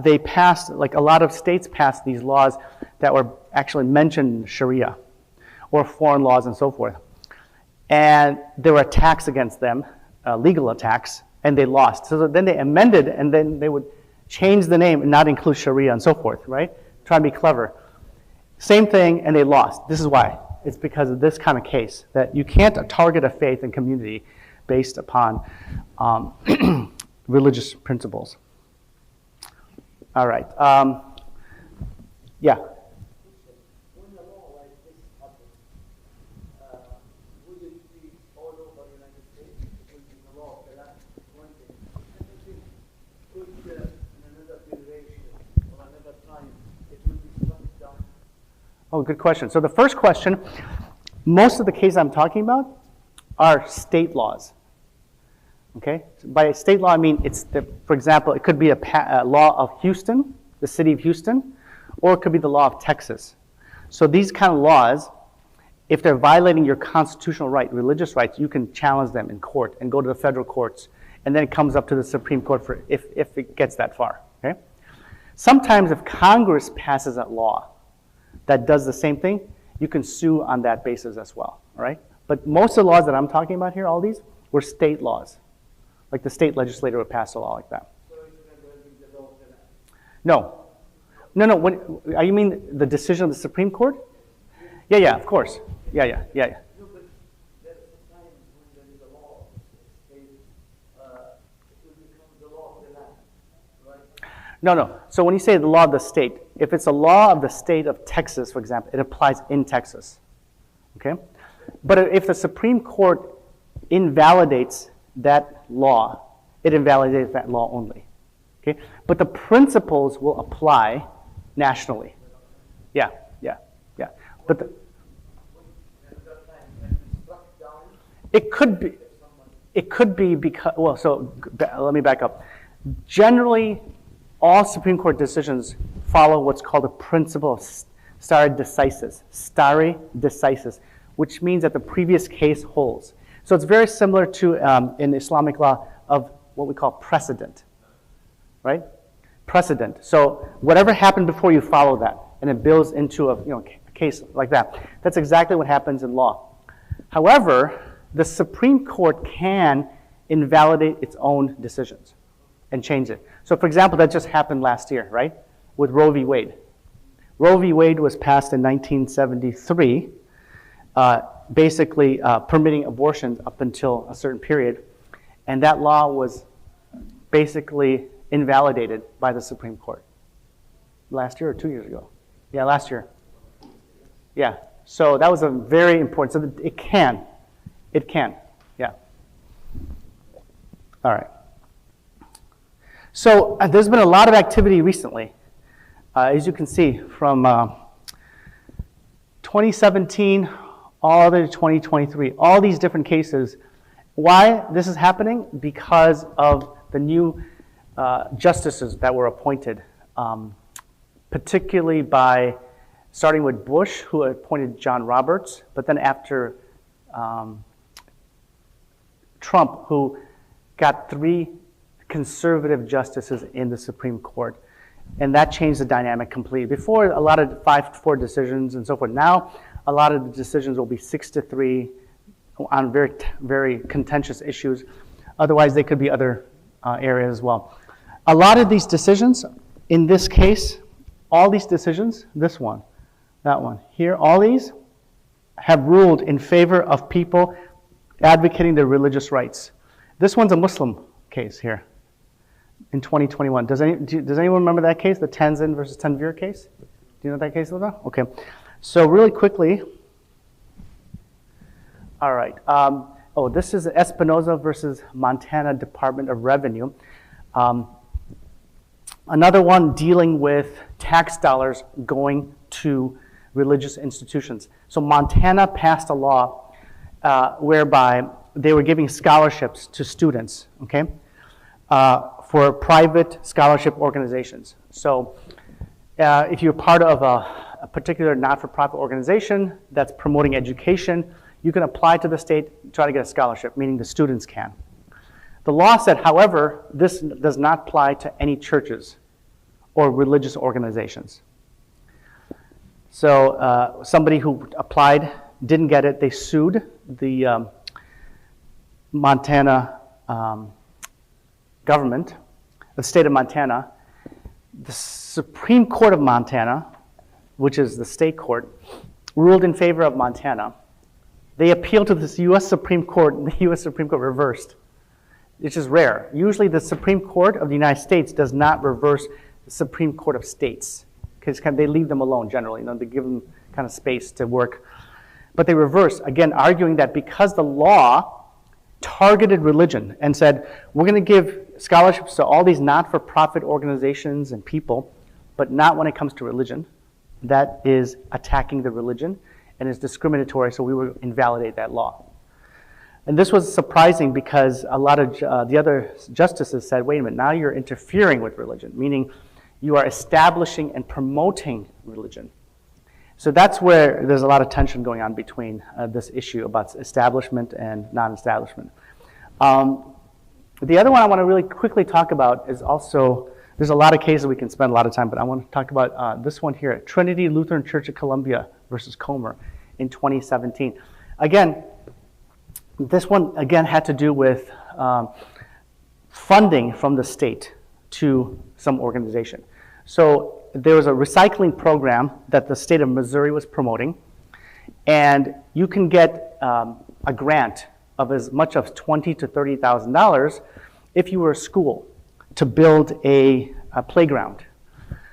they passed, like a lot of states passed these laws that were actually mentioned Sharia or foreign laws and so forth. And there were attacks against them, legal attacks, and they lost. So then they amended, and then they would change the name and not include Sharia and so forth, right? Try and be clever. Same thing, and they lost. This is why. It's because of this kind of case, that you can't target a faith and community based upon religious principles. All right. Yeah. When a law like this happens, would it be all over the United States? It would be the law of the last 20. Second thing, could in another generation or another time, it will be struck down? Oh, good question. So the first question, most of the cases I'm talking about are state laws. Okay? So by state law, I mean for example, it could be a law of Houston, the city of Houston, or it could be the law of Texas. So these kind of laws, if they're violating your constitutional right, religious rights, you can challenge them in court and go to the federal courts, and then it comes up to the Supreme Court for if it gets that far. Okay? Sometimes if Congress passes a law that does the same thing, you can sue on that basis as well. All right? But most of the laws that I'm talking about here, all these, were state laws. Like the state legislature would pass a law like that. So it will be the No. No. You mean the decision of the Supreme Court? Yeah, of course. Yeah. No, but there's a time when there is a law of the state, it will become the law of the land, right? No. So when you say the law of the state, if it's a law of the state of Texas, for example, it applies in Texas. Okay? But if the Supreme Court invalidates that law, it invalidates that law only. Okay? But the principles will apply nationally. Yeah. But it could be because, well, so let me back up. Generally, all Supreme Court decisions follow what's called a principle of stare decisis, which means that the previous case holds. So it's very similar to, in Islamic law, of what we call precedent, right? Precedent. So whatever happened before, you follow that, and it builds into a case like that. That's exactly what happens in law. However, the Supreme Court can invalidate its own decisions and change it. So for example, that just happened last year, right? With Roe v. Wade. Roe v. Wade was passed in 1973, basically permitting abortions up until a certain period. And that law was basically invalidated by the Supreme Court. Last year or 2 years ago? Yeah, last year. Yeah, so that was a very important, so it can, yeah. All right. So there's been a lot of activity recently, as you can see, from 2017 all the way to 2023, all these different cases. Why this is happening? Because of the new justices that were appointed, particularly by starting with Bush, who appointed John Roberts, but then after Trump, who got 3 conservative justices in the Supreme Court. And that changed the dynamic completely. Before, a lot of 5-4 decisions and so forth. Now, a lot of the decisions will be 6-3 on very, very contentious issues. Otherwise, they could be other areas as well. A lot of these decisions, in this case, all these decisions, this one, that one, here, all these have ruled in favor of people advocating their religious rights. This one's a Muslim case here in 2021. Does anyone remember that case, the Tanzin versus Tanvir case? Do you know what that case was about? Okay. So really quickly, all right. This is Espinoza versus Montana Department of Revenue. Another one dealing with tax dollars going to religious institutions. So Montana passed a law whereby they were giving scholarships to students, okay, for private scholarship organizations. So if you're part of a particular not-for-profit organization that's promoting education, you can apply to the state, try to get a scholarship, meaning the students can. The law said, however, this does not apply to any churches or religious organizations. So somebody who applied didn't get it. They sued the Montana government, the state of Montana. The Supreme Court of Montana, which is the state court, ruled in favor of Montana. They appealed to the U.S. Supreme Court, and the U.S. Supreme Court reversed, which is rare. Usually the Supreme Court of the United States does not reverse the Supreme Court of states, because they leave them alone generally. They give them kind of space to work. But they reverse, again, arguing that because the law targeted religion and said, we're going to give scholarships to all these not-for-profit organizations and people, but not when it comes to religion. That is attacking the religion and is discriminatory, so we will invalidate that law. And this was surprising because a lot of the other justices said, wait a minute, now you're interfering with religion, meaning you are establishing and promoting religion. So that's where there's a lot of tension going on between this issue about establishment and non-establishment. The other one I want to really quickly talk about is also, there's a lot of cases we can spend a lot of time, but I want to talk about this one here, Trinity Lutheran Church of Columbia versus Comer in 2017. Again, this one again had to do with funding from the state to some organization. So there was a recycling program that the state of Missouri was promoting, and you can get a grant of as much as $20,000 to $30,000 if you were a school to build a playground.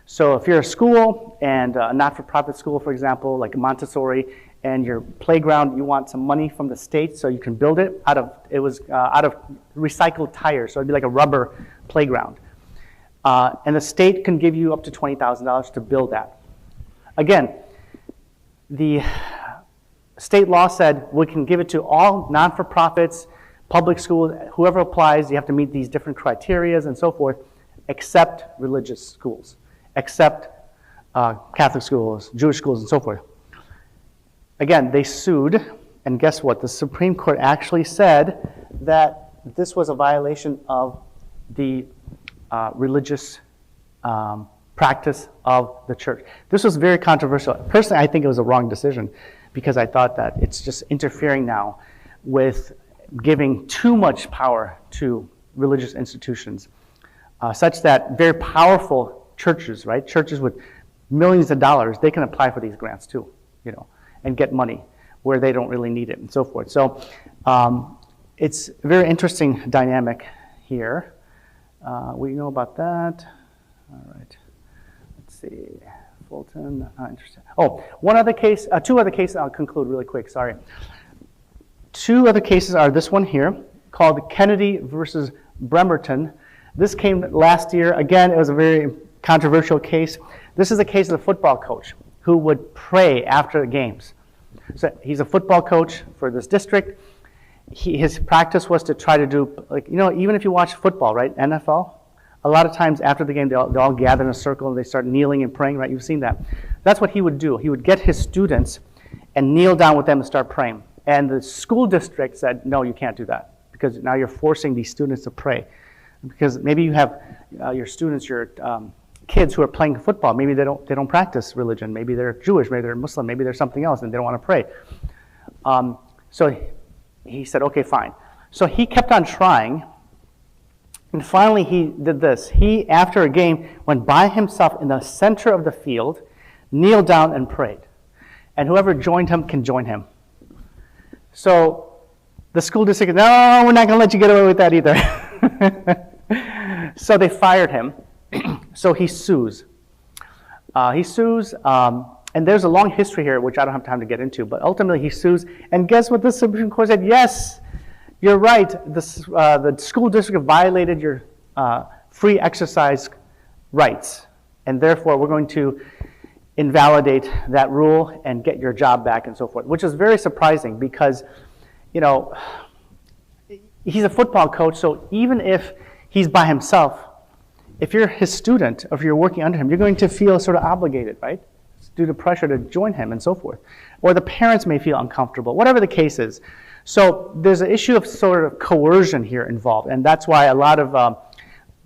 So if you're a school and a not-for-profit school, for example, like Montessori, and your playground, you want some money from the state so you can build it out of recycled tires, so it'd be like a rubber playground. And the state can give you up to $20,000 to build that. Again, the state law said we can give it to all non-for-profits, public schools, whoever applies, you have to meet these different criteria and so forth, except religious schools, except Catholic schools, Jewish schools, and so forth. Again, they sued, and guess what? The Supreme Court actually said that this was a violation of the religious practice of the church. This was very controversial. Personally, I think it was a wrong decision because I thought that it's just interfering now with giving too much power to religious institutions, such that very powerful churches, right? Churches with millions of dollars, they can apply for these grants too, and get money where they don't really need it and so forth. So it's a very interesting dynamic here. We know about that. All right. Let's see. Fulton. Interesting. Oh, two other cases. I'll conclude really quick. Sorry. Two other cases are this one here called Kennedy versus Bremerton. This came last year. Again, it was a very controversial case. This is a case of a football coach who would pray after the games. So he's a football coach for this district. His practice was to try to do, even if you watch football, right, NFL, a lot of times after the game, they all gather in a circle and they start kneeling and praying, right? You've seen that. That's what he would do. He would get his students and kneel down with them and start praying. And the school district said, no, you can't do that because now you're forcing these students to pray. Because maybe you have your students, your kids who are playing football, maybe they don't practice religion. Maybe they're Jewish, maybe they're Muslim, maybe they're something else, and they don't want to pray. So he said, okay, fine. So he kept on trying, and finally he did this. He, after a game, went by himself in the center of the field, kneeled down and prayed. And whoever joined him can join him. So the school district, no, we're not going to let you get away with that either. So they fired him. So he sues. And there's a long history here, which I don't have time to get into, but ultimately he sues. And guess what the Supreme Court said? Yes, you're right. The school district violated your free exercise rights. And therefore, we're going to invalidate that rule and get your job back and so forth, which is very surprising because, he's a football coach, so even if he's by himself, if you're his student or if you're working under him, you're going to feel sort of obligated, right? Due to pressure to join him and so forth. Or the parents may feel uncomfortable, whatever the case is. So there's an issue of sort of coercion here involved, and that's why a lot of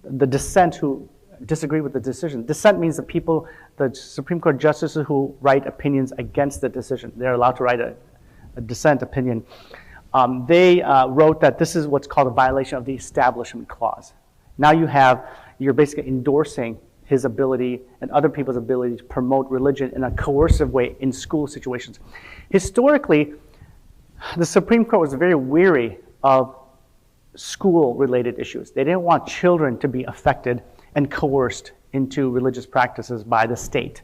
the dissent who disagree with the decision. Dissent means the Supreme Court justices who write opinions against the decision. They're allowed to write a dissent opinion. They wrote that this is what's called a violation of the Establishment Clause. Now you're basically endorsing his ability and other people's ability to promote religion in a coercive way in school situations. Historically, the Supreme Court was very weary of school-related issues. They didn't want children to be affected and coerced into religious practices by the state.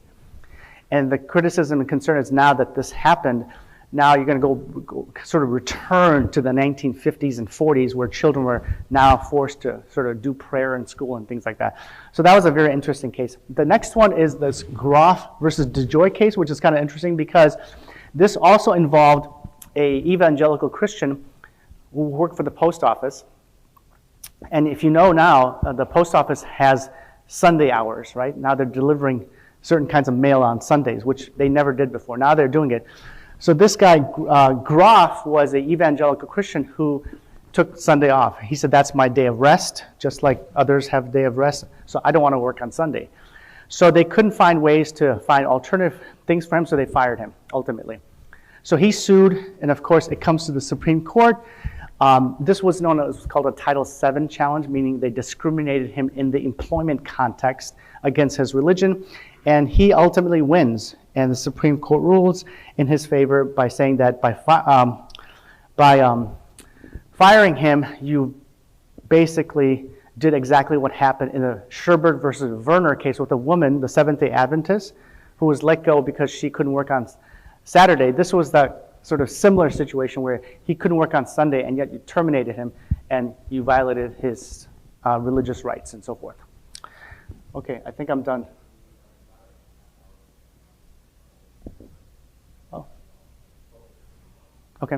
And the criticism and concern is now that this happened, now you're going to go sort of return to the 1950s and 40s where children were now forced to sort of do prayer in school and things like that. So that was a very interesting case. The next one is this Groff versus DeJoy case, which is kind of interesting because this also involved a evangelical Christian who worked for the post office. And if you know now, the post office has Sunday hours, right? Now they're delivering certain kinds of mail on Sundays, which they never did before. Now they're doing it. So this guy, Groff, was an evangelical Christian who took Sunday off. He said, that's my day of rest, just like others have a day of rest, so I don't want to work on Sunday. So they couldn't find ways to find alternative things for him, so they fired him, ultimately. So he sued, and of course, it comes to the Supreme Court. This was called a Title VII challenge, meaning they discriminated him in the employment context against his religion, and he ultimately wins. And the Supreme Court rules in his favor by saying that by firing him, you basically did exactly what happened in the Sherbert versus Werner case with a woman, the Seventh-day Adventist, who was let go because she couldn't work on Saturday. This was the sort of similar situation where he couldn't work on Sunday, and yet you terminated him and you violated his religious rights and so forth. Okay, I think I'm done. Oh. Okay.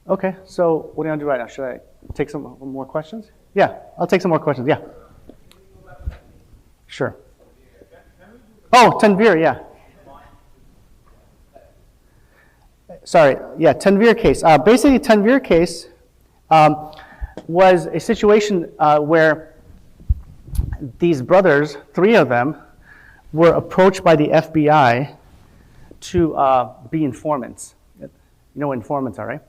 Okay, so what do you want to do right now? Should I take some more questions? Yeah, I'll take some more questions. Yeah. Sure. Oh, Tanvir, yeah. Sorry, yeah, Tanvir case. Basically, Tanvir case was a situation where these brothers, 3 of them, were approached by the FBI to be informants. You know what informants are, right?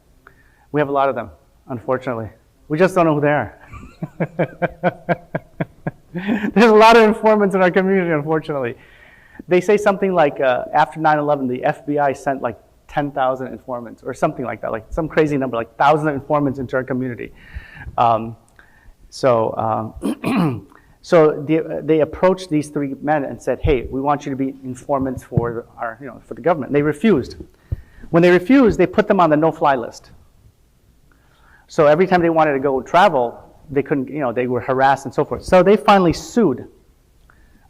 We have a lot of them, unfortunately. We just don't know who they are. There's a lot of informants in our community, unfortunately. They say something like, after 9/11, the FBI sent like 10,000 informants, or something like that, like some crazy number, like 1,000 informants into our community. So they approached these 3 men and said, "Hey, we want you to be informants for our, for the government." They refused. When they refused, they put them on the no-fly list. So every time they wanted to go travel, they couldn't, they were harassed and so forth. So they finally sued.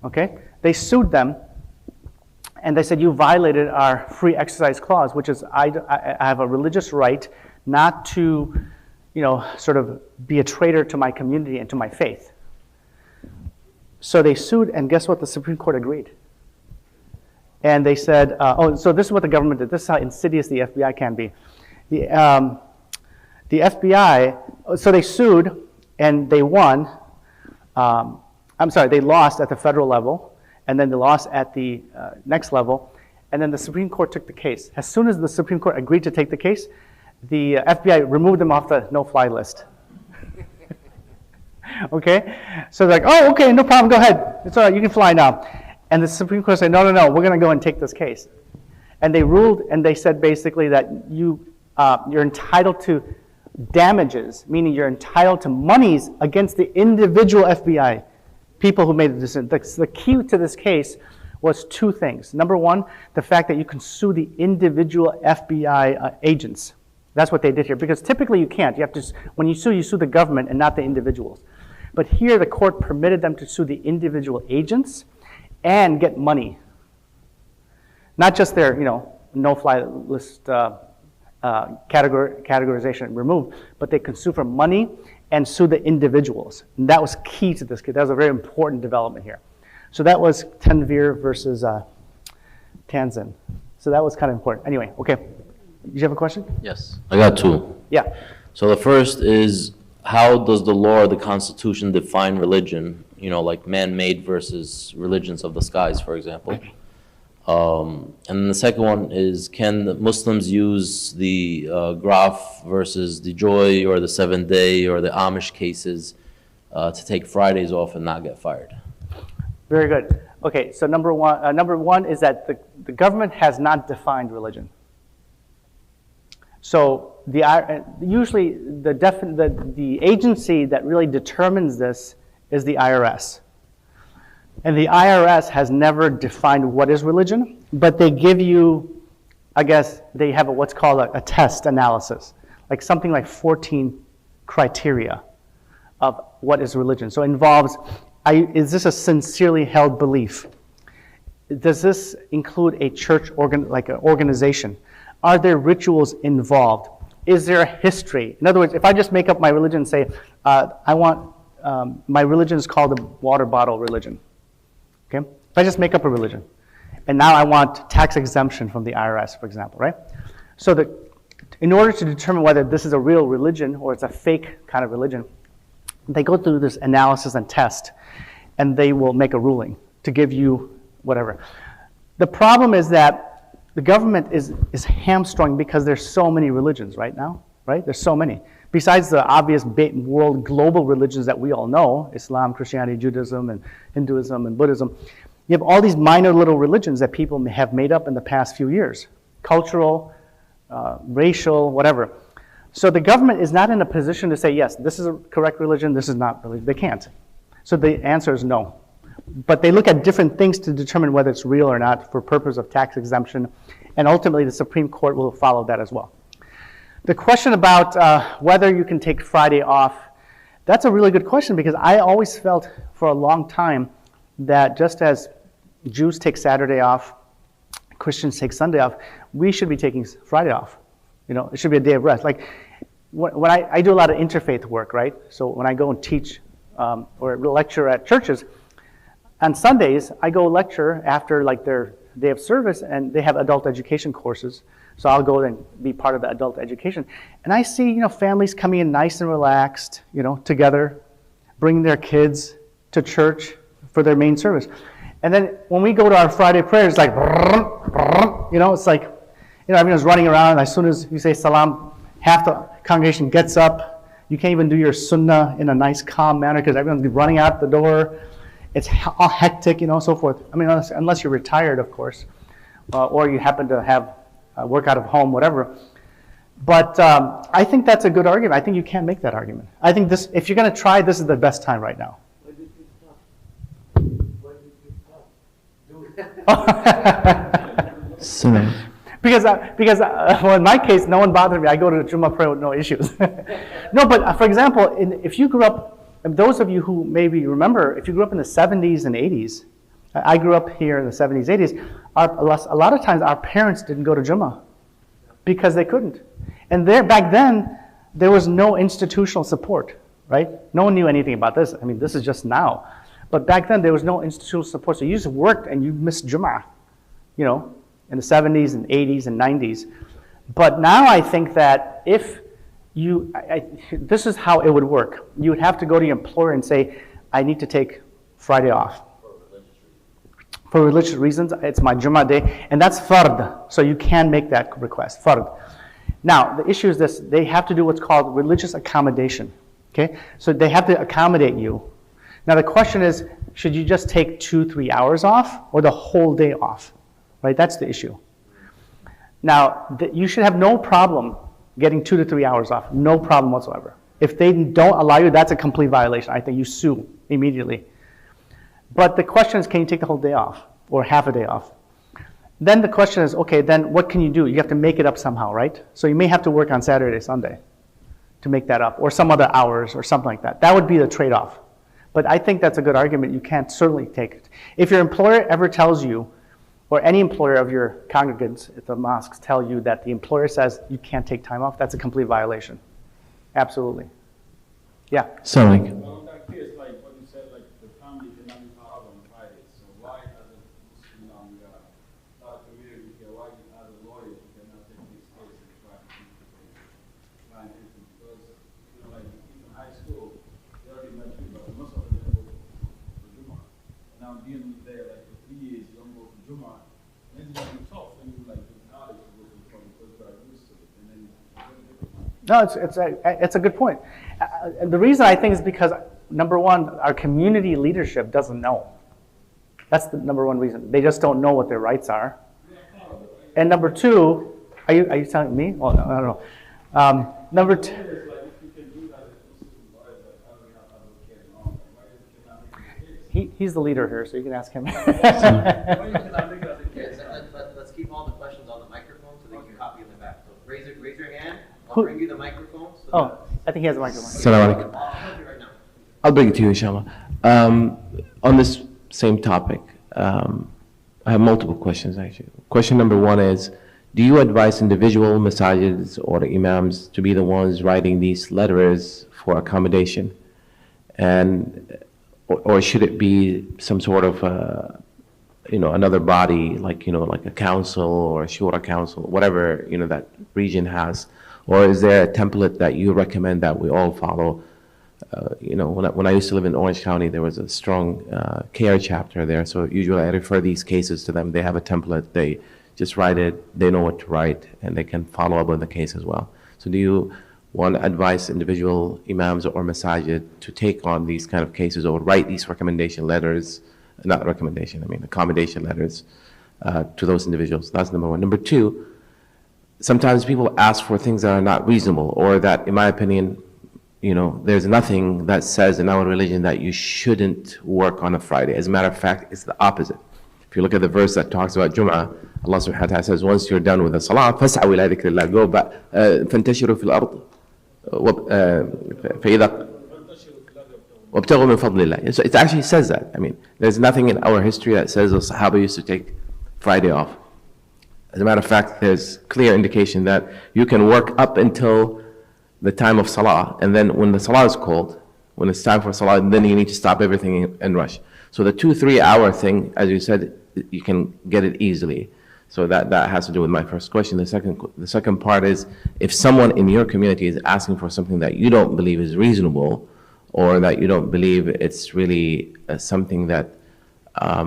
Okay, they sued them. And they said, "You violated our free exercise clause, which is I have a religious right not to, sort of be a traitor to my community and to my faith." So they sued, and guess what? The Supreme Court agreed. And they said, so this is what the government did. This is how insidious the FBI can be. The FBI, so they sued, and they won. They lost at the federal level. And then they lost at the next level, and then the Supreme Court took the case. As soon as the Supreme Court agreed to take the case, the FBI removed them off the no-fly list. Okay? So they're like, "Oh, okay, no problem, go ahead. It's all right, you can fly now." And the Supreme Court said, no, we're going to go and take this case. And they ruled, and they said basically that you're entitled to damages, meaning you're entitled to monies against the individual FBI people who made the decision. The key to this case was 2 things. Number one, the fact that you can sue the individual FBI agents. That's what they did here, because typically you can't. You have to, when you sue the government and not the individuals. But here the court permitted them to sue the individual agents and get money. Not just their, no-fly list categorization removed, but they can sue for money and sue the individuals. And that was key to this case. That was a very important development here. So that was Tanvir versus Tanzan. So that was kind of important. Anyway, okay. Did you have a question? Yes, I got 2. Yeah. So the first is, how does the law or the Constitution define religion? Like man-made versus religions of the skies, for example. And then the second one is, can the Muslims use the Graf versus the Joy or the 7th Day or the Amish cases to take Fridays off and not get fired? Very good. Okay, so number one is that the government has not defined religion. So usually the agency that really determines this is the IRS. And the IRS has never defined what is religion, but they give you, I guess, they have what's called a test analysis, like something like 14 criteria of what is religion. So it involves, is this a sincerely held belief? Does this include a church like an organization? Are there rituals involved? Is there a history? In other words, if I just make up my religion and say, my religion is called the water bottle religion. Okay? If I just make up a religion, and now I want tax exemption from the IRS, for example, right? So in order to determine whether this is a real religion or it's a fake kind of religion, they go through this analysis and test, and they will make a ruling to give you whatever. The problem is that the government is hamstrung because there's so many religions right now. right? There's so many. Besides the obvious world global religions that we all know, Islam, Christianity, Judaism, and Hinduism, and Buddhism, you have all these minor little religions that people have made up in the past few years. Cultural, racial, whatever. So the government is not in a position to say, yes, this is a correct religion, this is not religion. They can't. So the answer is no. But they look at different things to determine whether it's real or not for purpose of tax exemption. And ultimately, the Supreme Court will follow that as well. The question about whether you can take Friday off, that's a really good question, because I always felt for a long time that just as Jews take Saturday off, Christians take Sunday off, we should be taking Friday off. You know, it should be a day of rest. Like when I do a lot of interfaith work, right? So when I go and teach or lecture at churches, on Sundays, I go lecture after like their day of service, and they have adult education courses. So I'll go and be part of the adult education. And I see, you know, families coming in nice and relaxed, you know, together, bringing their kids to church for their main service. And then when we go to our Friday prayer, it's like, you know, it's like, you know, everyone's running around. As soon as you say salam, half the congregation gets up. You can't even do your sunnah in a nice, calm manner because everyone's running out the door. It's all hectic, you know, so forth. I mean, unless you're retired, of course, or you happen to have work out of home, whatever. But I think that's a good argument. I think you can't make that argument. I think this, if you're going to try, this is the best time right now. When did you stop? When did you stop? Do it. So, Because well, in my case, no one bothered me. I go to the Jummah prayer with no issues. No, but for example, if you grew up, those of you who maybe remember, if you grew up in the 70s and 80s, I grew up here in the 70s, 80s, a lot of times our parents didn't go to Jummah because they couldn't. And back then, there was no institutional support, right? No one knew anything about this. I mean, this is just now. But back then, there was no institutional support. So you just worked and you missed Jummah, you know, in the 70s and 80s and 90s. But now I think that if you, this is how it would work. You would have to go to your employer and say, I need to take Friday off. For religious reasons, it's my Jummah day, and that's fard. So you can make that request, fard. Now, the issue is this, they have to do what's called religious accommodation, okay? So they have to accommodate you. Now the question is, should you just take 2-3 hours off or the whole day off, right? That's the issue. Now, you should have no problem getting 2 to 3 hours off, no problem whatsoever. If they don't allow you, that's a complete violation. I think you sue immediately. But the question is, can you take the whole day off or half a day off? Then the question is, okay, then what can you do? You have to make it up somehow, right? So you may have to work on Saturday, Sunday to make that up, or some other hours or something like that. That would be the trade-off. But I think that's a good argument. You can't certainly take it. If your employer ever tells you, or any employer of your congregants at the mosques tell you that the employer says you can't take time off, that's a complete violation. Absolutely. Yeah. Assalamu alaikum. Well, in that case, like what you said, like the family cannot be part on Fridays. So why, as a Muslim community here, why as a lawyer you cannot take this case and try to find anything? Because you know, like in high school, they already met you, but most of them don't go to Jummah. And now being there like for 3 years, you don't go to Jummah. Then it's gonna be tough when you like in college to go to the Jummah because you are used to it, and then No, it's a good point. The reason I think is because, number one, our community leadership doesn't know. That's the number one reason. They just don't know what their rights are. And number two, are you telling me? Well, no, I don't know. Number two. He's the leader here, so you can ask him. Let's keep all the questions on the microphone so they can copy in the back. So raise your hand. I'll bring you the microphone. So I think he has a microphone. Assalamu alaikum. I'll help you right now. I'll bring it to you, inshallah. On this same topic, I have multiple questions, actually. Question number one is, do you advise individual masajids or the imams to be the ones writing these letters for accommodation? And, or should it be some sort of, another body, like a council or a shura council, whatever, that region has? Or is there a template that you recommend that we all follow? When I used to live in Orange County, there was a strong care chapter there. So usually I refer these cases to them. They have a template. They just write it. They know what to write, and they can follow up on the case as well. So do you want to advise individual imams or masajid to take on these kind of cases or write these recommendation letters, not recommendation, I mean accommodation letters to those individuals. That's number one. Number two, sometimes people ask for things that are not reasonable, or that, in my opinion, you know, there's nothing that says in our religion that you shouldn't work on a Friday. As a matter of fact, it's the opposite. If you look at the verse that talks about Jum'ah, Allah subhanahu wa ta'ala says, once you're done with the salah, فَاسْعَوْا إِلَىٰ ذِكْرِ اللَّهِ, go back, فَانْتَشِرُوا فِي الْأَرْضِ فَإِذَا وَابْتَغُوا مِنْ فَضْلِ اللَّهِ. So it actually says that. I mean, there's nothing in our history that says the Sahaba used to take Friday off. As a matter of fact, there's clear indication that you can work up until the time of salah, and then when the salah is called, when it's time for salah, then you need to stop everything and rush. So the 2-3 hour thing, as you said, you can get it easily. So that has to do with my first question. The second part is, if someone in your community is asking for something that you don't believe is reasonable, or that you don't believe it's really something that our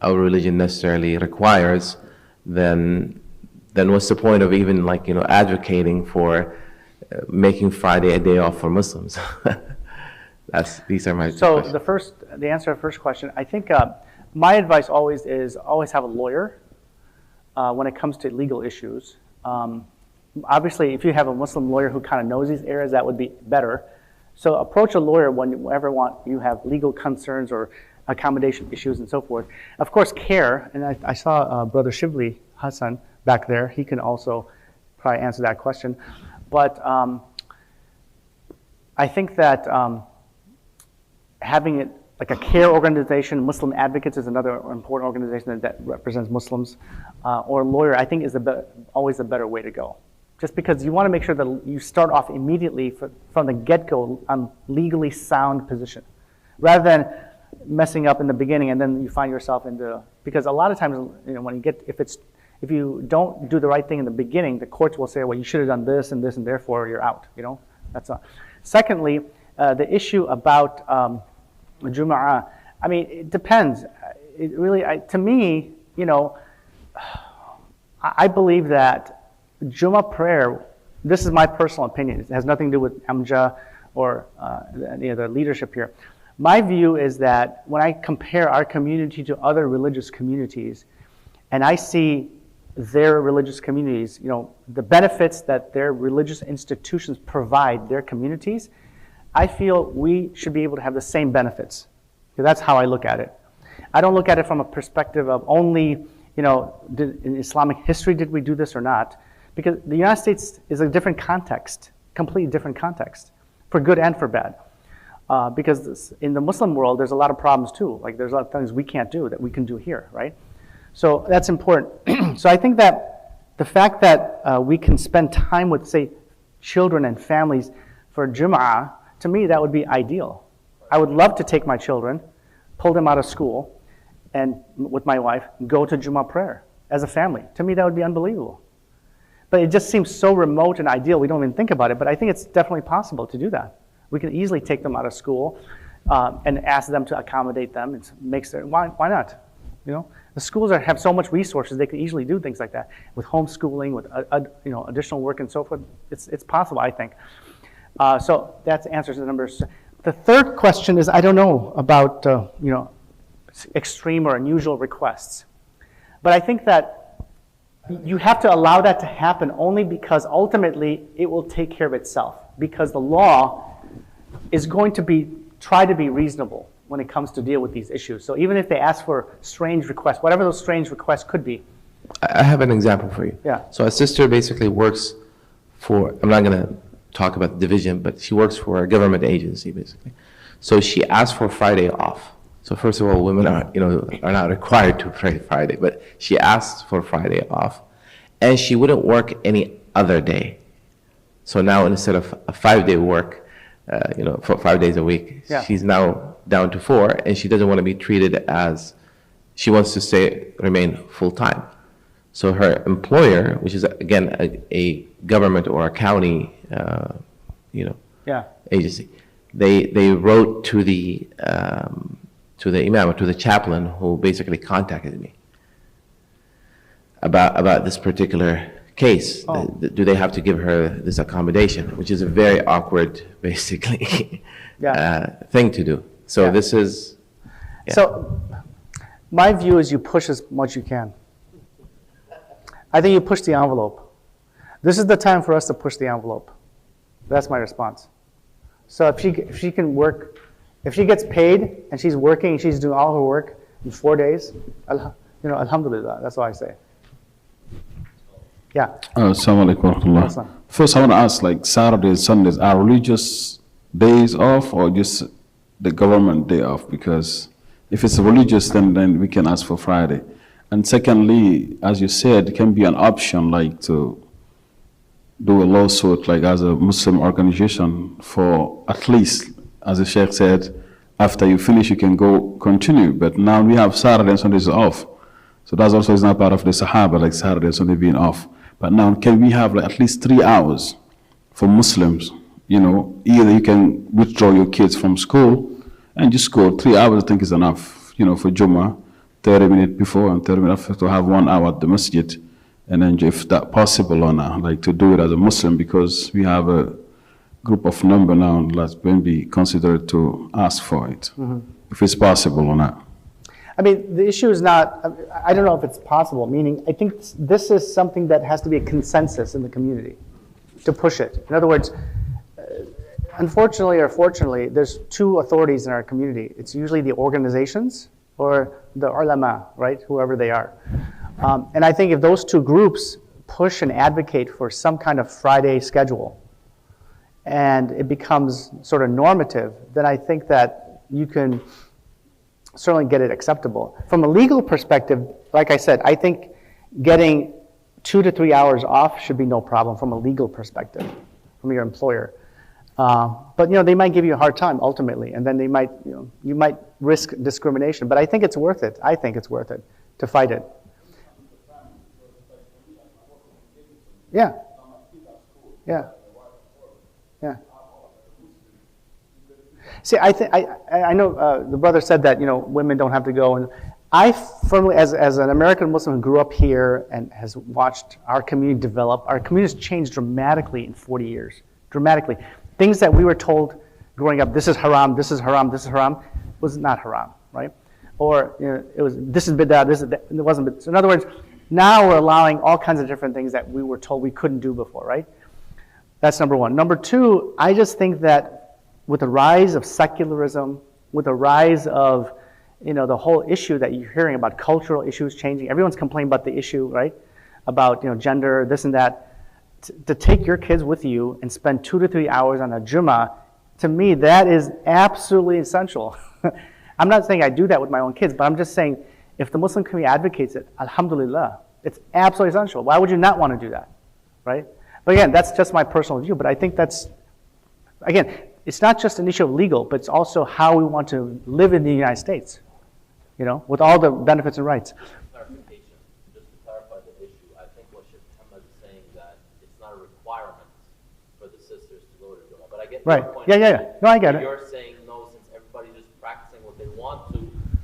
religion necessarily requires, then what's the point of even, like, you know, advocating for making Friday a day off for Muslims? These are my two So questions. the answer to the first question, I think my advice always is always have a lawyer when it comes to legal issues. Obviously, if you have a Muslim lawyer who kind of knows these areas, that would be better. So approach a lawyer whenever you have legal concerns or accommodation issues and so forth. Of course, care, and I saw Brother Shibli Hassan back there. He can also probably answer that question. But I think that having it like a care organization, Muslim Advocates is another important organization that represents Muslims, or a lawyer, I think is always a better way to go. Just because you want to make sure that you start off immediately from the get-go on legally sound position, rather than messing up in the beginning and then you find yourself because a lot of times, you know, when you get, if you don't do the right thing in the beginning, the courts will say, well, you should have done this and this, and therefore you're out, you know, that's all. Secondly, the issue about Jum'ah, I mean, it depends. It really, to me, you know, I believe that Jummah prayer, this is my personal opinion, it has nothing to do with AMJA or any other leadership here. My view is that when I compare our community to other religious communities, and I see their religious communities, you know, the benefits that their religious institutions provide their communities, I feel we should be able to have the same benefits. That's how I look at it. I don't look at it from a perspective of only, you know, in Islamic history did we do this or not? Because the United States is a different context, completely different context, for good and for bad. Because in the Muslim world, there's a lot of problems too. Like there's a lot of things we can't do that we can do here, right? So that's important. So I think that the fact that we can spend time with, say, children and families for Jum'ah, to me, that would be ideal. I would love to take my children, pull them out of school, and with my wife, go to Jum'ah prayer as a family. To me, that would be unbelievable. But it just seems so remote and ideal, we don't even think about it. But I think it's definitely possible to do that. We can easily take them out of school and ask them to accommodate them. It makes their, why not? You know, the schools have so much resources, they can easily do things like that. With homeschooling, with you know, additional work and so forth, it's possible, I think. So that answers the numbers. The third question is, I don't know about you know, extreme or unusual requests. But I think that you have to allow that to happen only because ultimately it will take care of itself. Because the law is going to try to be reasonable when it comes to deal with these issues. So even if they ask for strange requests, whatever those strange requests could be. I have an example for you. Yeah. So a sister basically works for, I'm not going to talk about the division, but she works for a government agency basically. So she asked for Friday off. So first of all, women are not required to pray Friday, but she asked for Friday off, and she wouldn't work any other day. So now instead of a 5-day work, for 5 days a week, yeah, she's now down to 4, and she doesn't want to be treated as, she wants to remain full-time. So her employer, which is again a government or a county, yeah, agency, they wrote to the imam or to the chaplain, who basically contacted me about this particular case, Oh. do they have to give her this accommodation, which is a very awkward, basically, thing to do. So Yeah. this is, So my view is you push as much you can. I think you push the envelope. This is the time for us to push the envelope. That's my response. So if she can work, if she gets paid and she's working and she's doing all her work in 4 days, alhamdulillah, that's all I say. Yeah. Assalamu alaikum wa rahmatullah. Assalaam. First, I want to ask, like Saturdays, Sundays, are religious days off or just the government day off? Because if it's religious, then we can ask for Friday. And secondly, as you said, it can be an option, like to do a lawsuit, like as a Muslim organization for at least, as the Sheikh said, after you finish, you can go continue. But now we have Saturday and Sundays off. So that's also is not part of the Sahaba, like Saturday and Sunday being off. But now can we have like at least 3 hours for Muslims? You know, either you can withdraw your kids from school and just go 3 hours, I think is enough, you know, for Jummah, 30 minutes before and 30 minutes after, to have 1 hour at the masjid. And then if that possible or not, like to do it as a Muslim, because we have a group of number now that's going to be considered to ask for it, if it's possible or not. I mean, the issue is not, I don't know if it's possible, meaning I think this is something that has to be a consensus in the community to push it. In other words, unfortunately or fortunately, there's 2 authorities in our community. It's usually the organizations or the ulama, right, whoever they are. And I think if those 2 groups push and advocate for some kind of Friday schedule and it becomes sort of normative, then I think that you can certainly get it acceptable. From a legal perspective, like I said, I think getting 2 to 3 hours off should be no problem from a legal perspective, from your employer. But they might give you a hard time ultimately, and then they might, you might risk discrimination. But I think it's worth it. I think it's worth it to fight it. Yeah. Yeah. Yeah. See, I know the brother said that women don't have to go, and I firmly, as an American Muslim who grew up here and has watched our community develop, our community has changed dramatically in 40 years. Dramatically, things that we were told growing up, this is haram, this is haram, this is haram, was not haram, right? Or it was this is bid'ah, this is that, it wasn't bid'ah. So in other words, now we're allowing all kinds of different things that we were told we couldn't do before, right? That's number one. Number two, I just think that with the rise of secularism, with the rise of the whole issue that you're hearing about cultural issues changing, everyone's complaining about the issue, right? About gender, this and that. To take your kids with you and spend 2 to 3 hours on a Jummah, to me that is absolutely essential. I'm not saying I do that with my own kids, but I'm just saying if the Muslim community advocates it, alhamdulillah, it's absolutely essential. Why would you not want to do that, right? But again, that's just my personal view, but I think that's, again, it's not just an issue of legal, but it's also how we want to live in the United States, with all the benefits and rights. Clarification, just to clarify the issue, I think what Sheikh Muhammad is saying that it's not a requirement for the sisters to go to Jummah, but I get Right. your point. Yeah. No, I get it. You're saying no, since everybody's just practicing what they want to,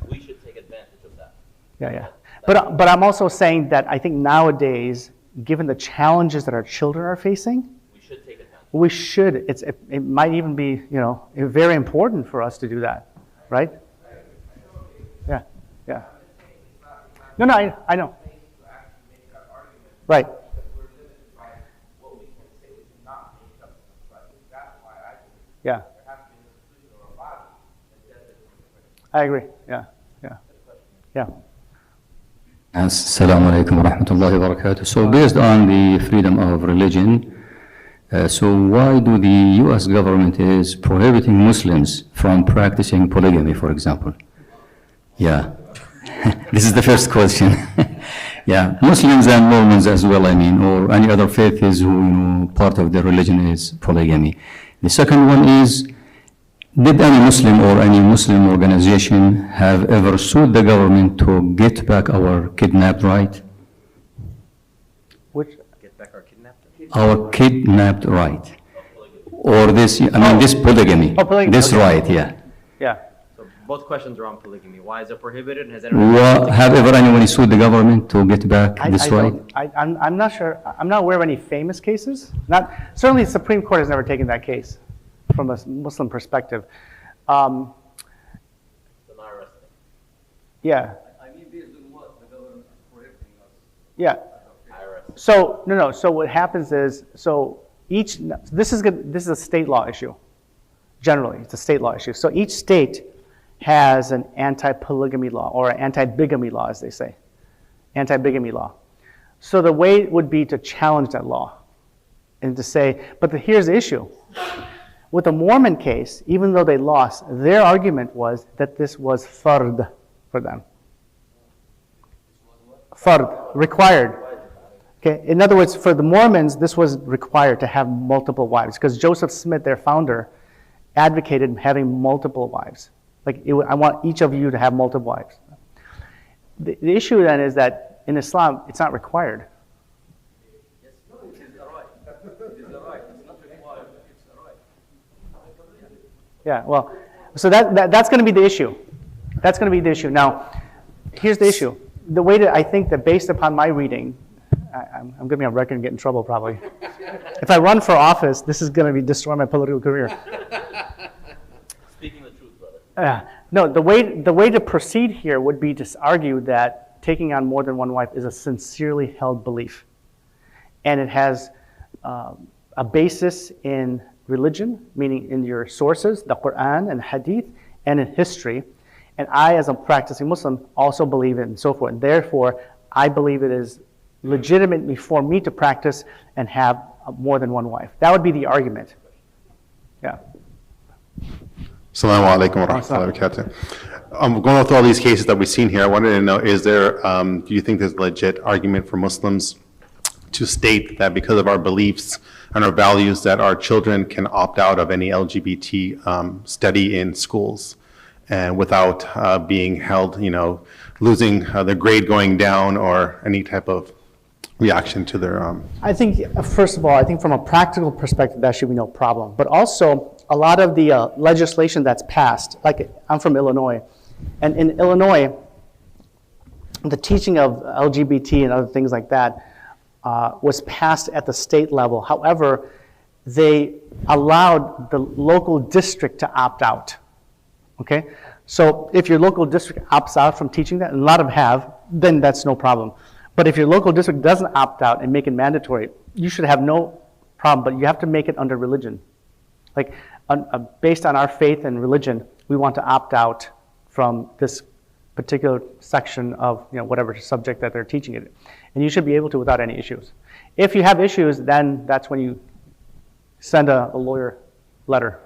we should take advantage of that. Yeah. But I'm also saying that I think nowadays, given the challenges that our children are facing, We should take advantage. we should. It might even be very important for us to do that, right? Yeah. No, I know. Right. Yeah. I agree. Yeah. Assalamu alaikum wa rahmatullahi wa barakatuh. So based on the freedom of religion, so why do the U.S. government is prohibiting Muslims from practicing polygamy, for example? Yeah. This is the first question. Yeah. Muslims and Mormons as well, or any other faith is who, part of their religion is polygamy. The second one is, did any Muslim or any Muslim organization have ever sued the government to get back our kidnapped right? Which? Get back our kidnapped? Our kidnapped right. Or this, this polygamy. Oh, polygamy, This okay. right, yeah. Yeah. both questions are on polygamy. Why is it prohibited, and has anyone... Have ever anyone sued the government to get back this right? I'm not sure. I'm not aware of any famous cases. Certainly, the Supreme Court has never taken that case from a Muslim perspective. Yeah. I mean, based on what the government is prohibiting us. Yeah. So no. So what happens is, this is a state law issue. Generally, it's a state law issue. So each state has an anti-polygamy law or an anti-bigamy law, as they say, anti-bigamy law. So the way would be to challenge that law and to say, but here's the issue. With the Mormon case, even though they lost, their argument was that this was fard for them. Fard, required. Okay. In other words, for the Mormons, this was required to have multiple wives because Joseph Smith, their founder, advocated having multiple wives. Like, I want each of you to have multiple wives. The issue then is that in Islam, it's not required. Yes, no, it is a right. It is a right. It's not required. It's a right. Yeah, well, so that's going to be the issue. That's going to be the issue. Now, here's the issue. The way that I think that based upon my reading, I'm going to be on record and get in trouble probably. If I run for office, this is going to be destroy my political career. Speaking the truth, brother. No, the way to proceed here would be to argue that taking on more than one wife is a sincerely held belief. And it has a basis in religion, meaning in your sources, the Quran and Hadith, and in history. And I, as a practicing Muslim, also believe it and so forth. And therefore, I believe it is legitimate for me to practice and have more than one wife. That would be the argument. Yeah. Assalamu alaikum wa rahmatullahi wa barakatuh. Going through all these cases that we've seen here, I wanted to know, is there, do you think there's a legit argument for Muslims to state that because of our beliefs and our values that our children can opt out of any LGBT study in schools and without being held, losing their grade going down or any type of reaction to their... I think, first of all, I think from a practical perspective, that should be no problem. But also, a lot of the legislation that's passed, like I'm from Illinois, and in Illinois, the teaching of LGBT and other things like that was passed at the state level. However, they allowed the local district to opt out. Okay? So if your local district opts out from teaching that, and a lot of them have, then that's no problem. But if your local district doesn't opt out and make it mandatory, you should have no problem, but you have to make it under religion. Like, based on our faith and religion, we want to opt out from this particular section of whatever subject that they're teaching it. And you should be able to without any issues. If you have issues, then that's when you send a lawyer letter.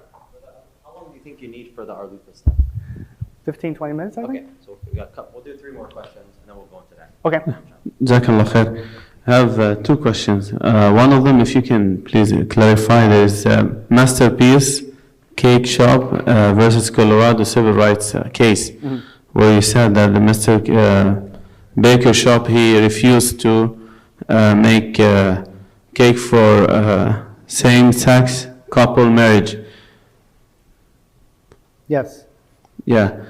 How long do you think you need for the Arlita stuff? 15, 20 minutes, I think? Okay, so we'll do 3 more questions, and then we'll go into that. Okay. Jazakallah khair. I have 2 questions. One of them, if you can please clarify, there's Masterpiece Cake Shop versus Colorado Civil Rights case, where you said that the Mr. Baker shop, he refused to make cake for same-sex couple marriage. Yes. Yeah.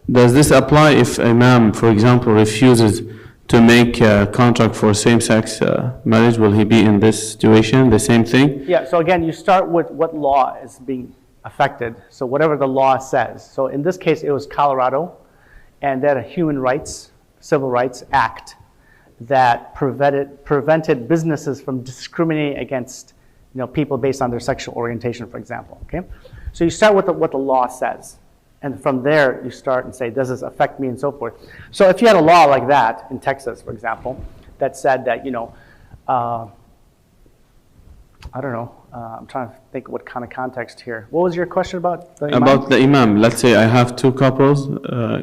Does this apply if Imam, for example, refuses to make a contract for same-sex marriage? Will he be in this situation, the same thing? Yeah, so again, you start with what law is being affected. So whatever the law says. So in this case, it was Colorado, and they had a Human Rights, Civil Rights Act that prevented businesses from discriminating against people based on their sexual orientation, for example. Okay, so you start with what the law says. And from there, you start and say, does this affect me and so forth. So if you had a law like that in Texas, for example, that said that, I don't know, I'm trying to think what kind of context here. What was your question about the imam? About the imam. Let's say I have 2 couples,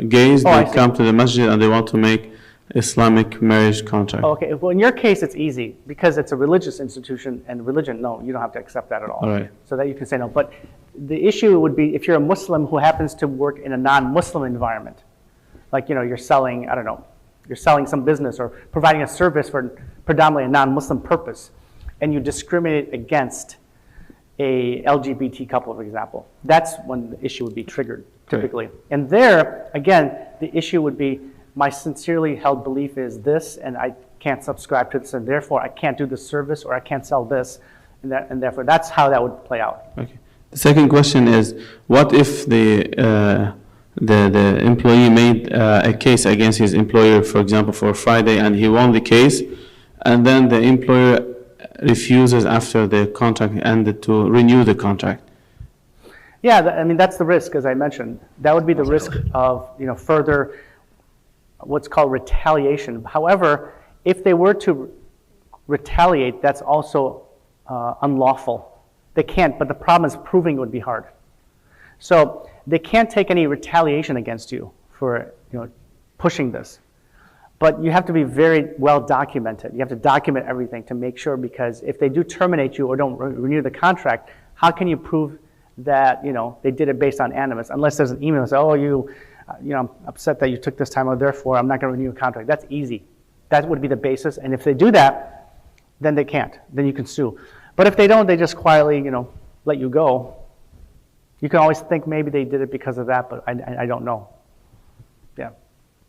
gays, they come to the masjid and they want to make Islamic marriage contract. Okay, well in your case it's easy because it's a religious institution and religion, no, you don't have to accept that at all. All right. So that you can say no. But the issue would be if you're a Muslim who happens to work in a non-Muslim environment, like you're selling, I don't know, you're selling some business or providing a service for predominantly a non-Muslim purpose, and you discriminate against a LGBT couple, for example. That's when the issue would be triggered, typically. And there, again, the issue would be, my sincerely held belief is this, and I can't subscribe to this, and therefore I can't do this service, or I can't sell this, and therefore that's how that would play out. Okay. The second question is, what if the employee made a case against his employer, for example, for Friday, and he won the case, and then the employer refuses after the contract ended to renew the contract? Yeah, I mean, that's the risk, as I mentioned. That would be the risk of, further what's called retaliation. However, if they were to retaliate, that's also unlawful. They can't, but the problem is proving it would be hard. So they can't take any retaliation against you for pushing this. But you have to be very well documented. You have to document everything to make sure, because if they do terminate you or don't renew the contract, how can you prove that they did it based on animus? Unless there's an email that says, oh, I'm upset that you took this time, or therefore I'm not going to renew a contract. That's easy. That would be the basis. And if they do that, then they can't. Then you can sue. But if they don't, they just quietly let you go. You can always think maybe they did it because of that, but I don't know. Yeah.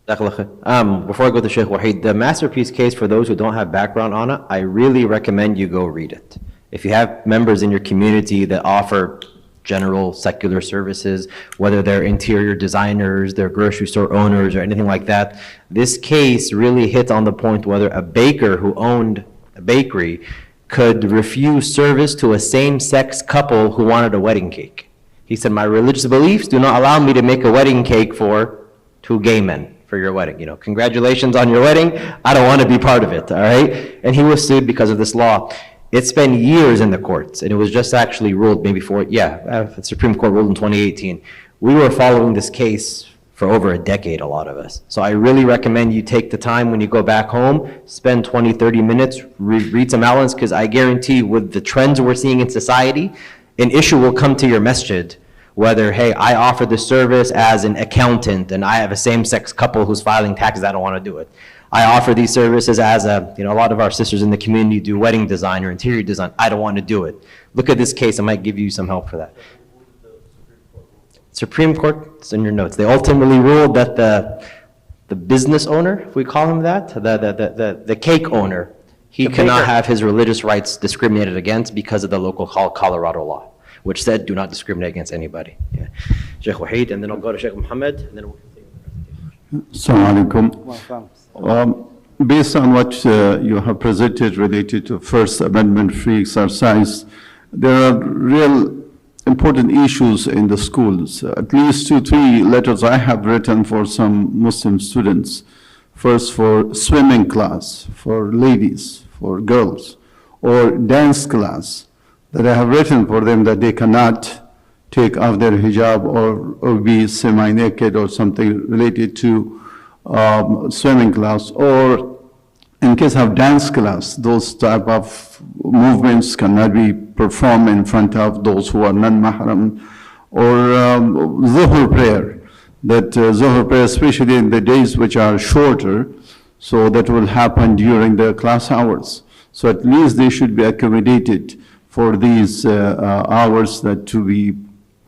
Before I go to Sheikh Wahid, the masterpiece case, for those who don't have background on it, I really recommend you go read it. If you have members in your community that offer general secular services, whether they're interior designers, they're grocery store owners, or anything like that, this case really hit on the point whether a baker who owned a bakery could refuse service to a same-sex couple who wanted a wedding cake. He said, my religious beliefs do not allow me to make a wedding cake for two gay men for your wedding. Congratulations on your wedding. I don't want to be part of it, all right? And he was sued because of this law. It's been years in the courts, and it was just actually ruled maybe the Supreme Court ruled in 2018. We were following this case for over a decade, a lot of us. So I really recommend you take the time when you go back home, spend 20, 30 minutes, read some outlines, because I guarantee with the trends we're seeing in society, an issue will come to your masjid, whether, hey, I offer this service as an accountant and I have a same-sex couple who's filing taxes, I don't want to do it. I offer these services as a lot of our sisters in the community do wedding design or interior design, I don't want to do it. Look at this case, I might give you some help for that. Supreme Court, it's in your notes. They ultimately ruled that the business owner, if we call him that, the cake owner, he cannot have his religious rights discriminated against because of the local Colorado law, which said do not discriminate against anybody. Yeah. Sheikh Wahid, and then I'll go to Sheikh Muhammad, and then we'll continue. Assalamu alaikum. Based on what you have presented related to First Amendment free exercise, there are real important issues in the schools. At least 2-3 letters I have written for some Muslim students. First, for swimming class, for ladies, for girls, or dance class, that I have written for them that they cannot take off their hijab or be semi-naked or something related to swimming class. Or in case of dance class, those type of movements cannot be performed in front of those who are non-mahram. Or Zuhr prayer, that Zuhr prayer, especially in the days which are shorter, so that will happen during the class hours. So at least they should be accommodated for these hours, that to be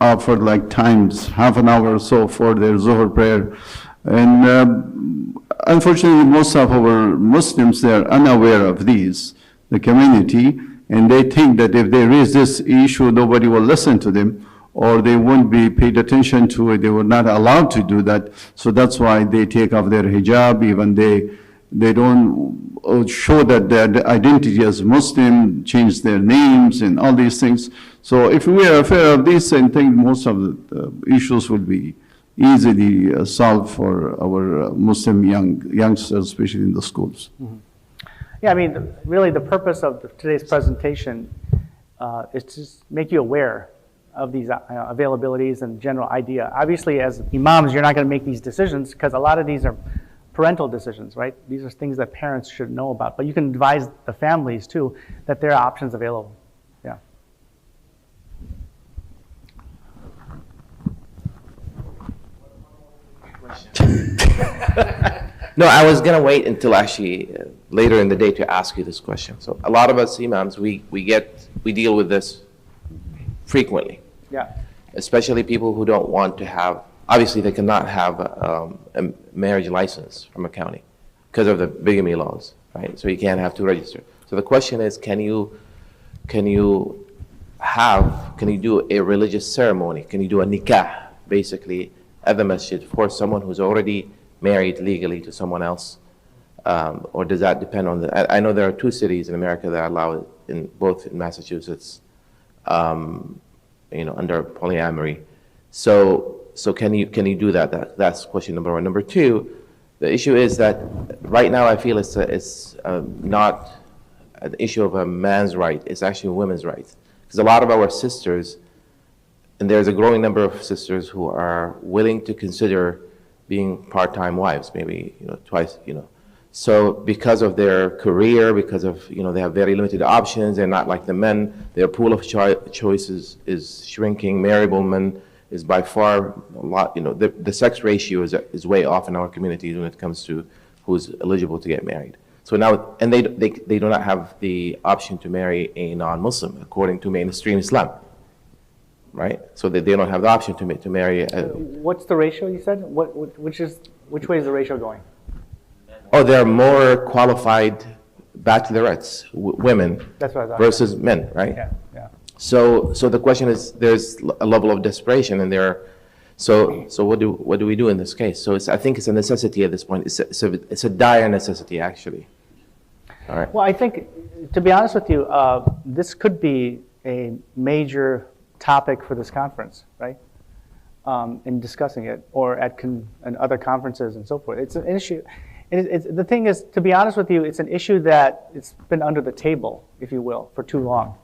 offered like times, half an hour or so for their Zuhr prayer. And unfortunately, most of our Muslims, they are unaware of these, the community, and they think that if they raise this issue, nobody will listen to them, or they won't be paid attention to it, they were not allowed to do that. So that's why they take off their hijab, even they don't show that their identity as Muslim, change their names and all these things. So if we are aware of this, I think most of the issues will be easily solved for our Muslim youngsters, especially in the schools. Mm-hmm. Yeah, I mean, really the purpose of today's presentation is to make you aware of these availabilities and general idea. Obviously, as Imams, you're not going to make these decisions because a lot of these are parental decisions, right? These are things that parents should know about, but you can advise the families too that there are options available. Yeah. No, I was going to wait until actually later in the day to ask you this question. So a lot of us Imams, we deal with this frequently, Yeah. especially people who don't want to have, obviously they cannot have a marriage license from a county because of the bigamy laws, right? So you can't have two registered. So the question is, can you do a religious ceremony? Can you do a nikah, basically, at the masjid for someone who's already married legally to someone else? Or does that depend on I know there are 2 cities in America that allow it, both in Massachusetts, under polyamory. So can you do that? That's question number 1. Number 2, the issue is that right now I feel it's not an issue of a man's right, it's actually a women's right. Because a lot of our sisters, and there's a growing number of sisters who are willing to consider being part-time wives, maybe twice, So because of their career, because of they have very limited options, they're not like the men. Their pool of choices is shrinking. Marriable men is by far a lot. The sex ratio is way off in our community when it comes to who's eligible to get married. So now, and they do not have the option to marry a non-Muslim according to mainstream Islam, right? So they don't have the option to marry. What's the ratio you said? Which way is the ratio going? Oh, they're more qualified bachelorettes, women, That's what I thought. versus men, right? Yeah, yeah. So the question is, there's a level of desperation in there. So what do we do in this case? So I think it's a necessity at this point. It's a dire necessity, actually. All right. Well, I think, to be honest with you, this could be a major topic for this conference, right? In discussing it, or at other conferences and so forth. It's an issue. The thing is, to be honest with you, it's an issue that it's been under the table, if you will, for too long.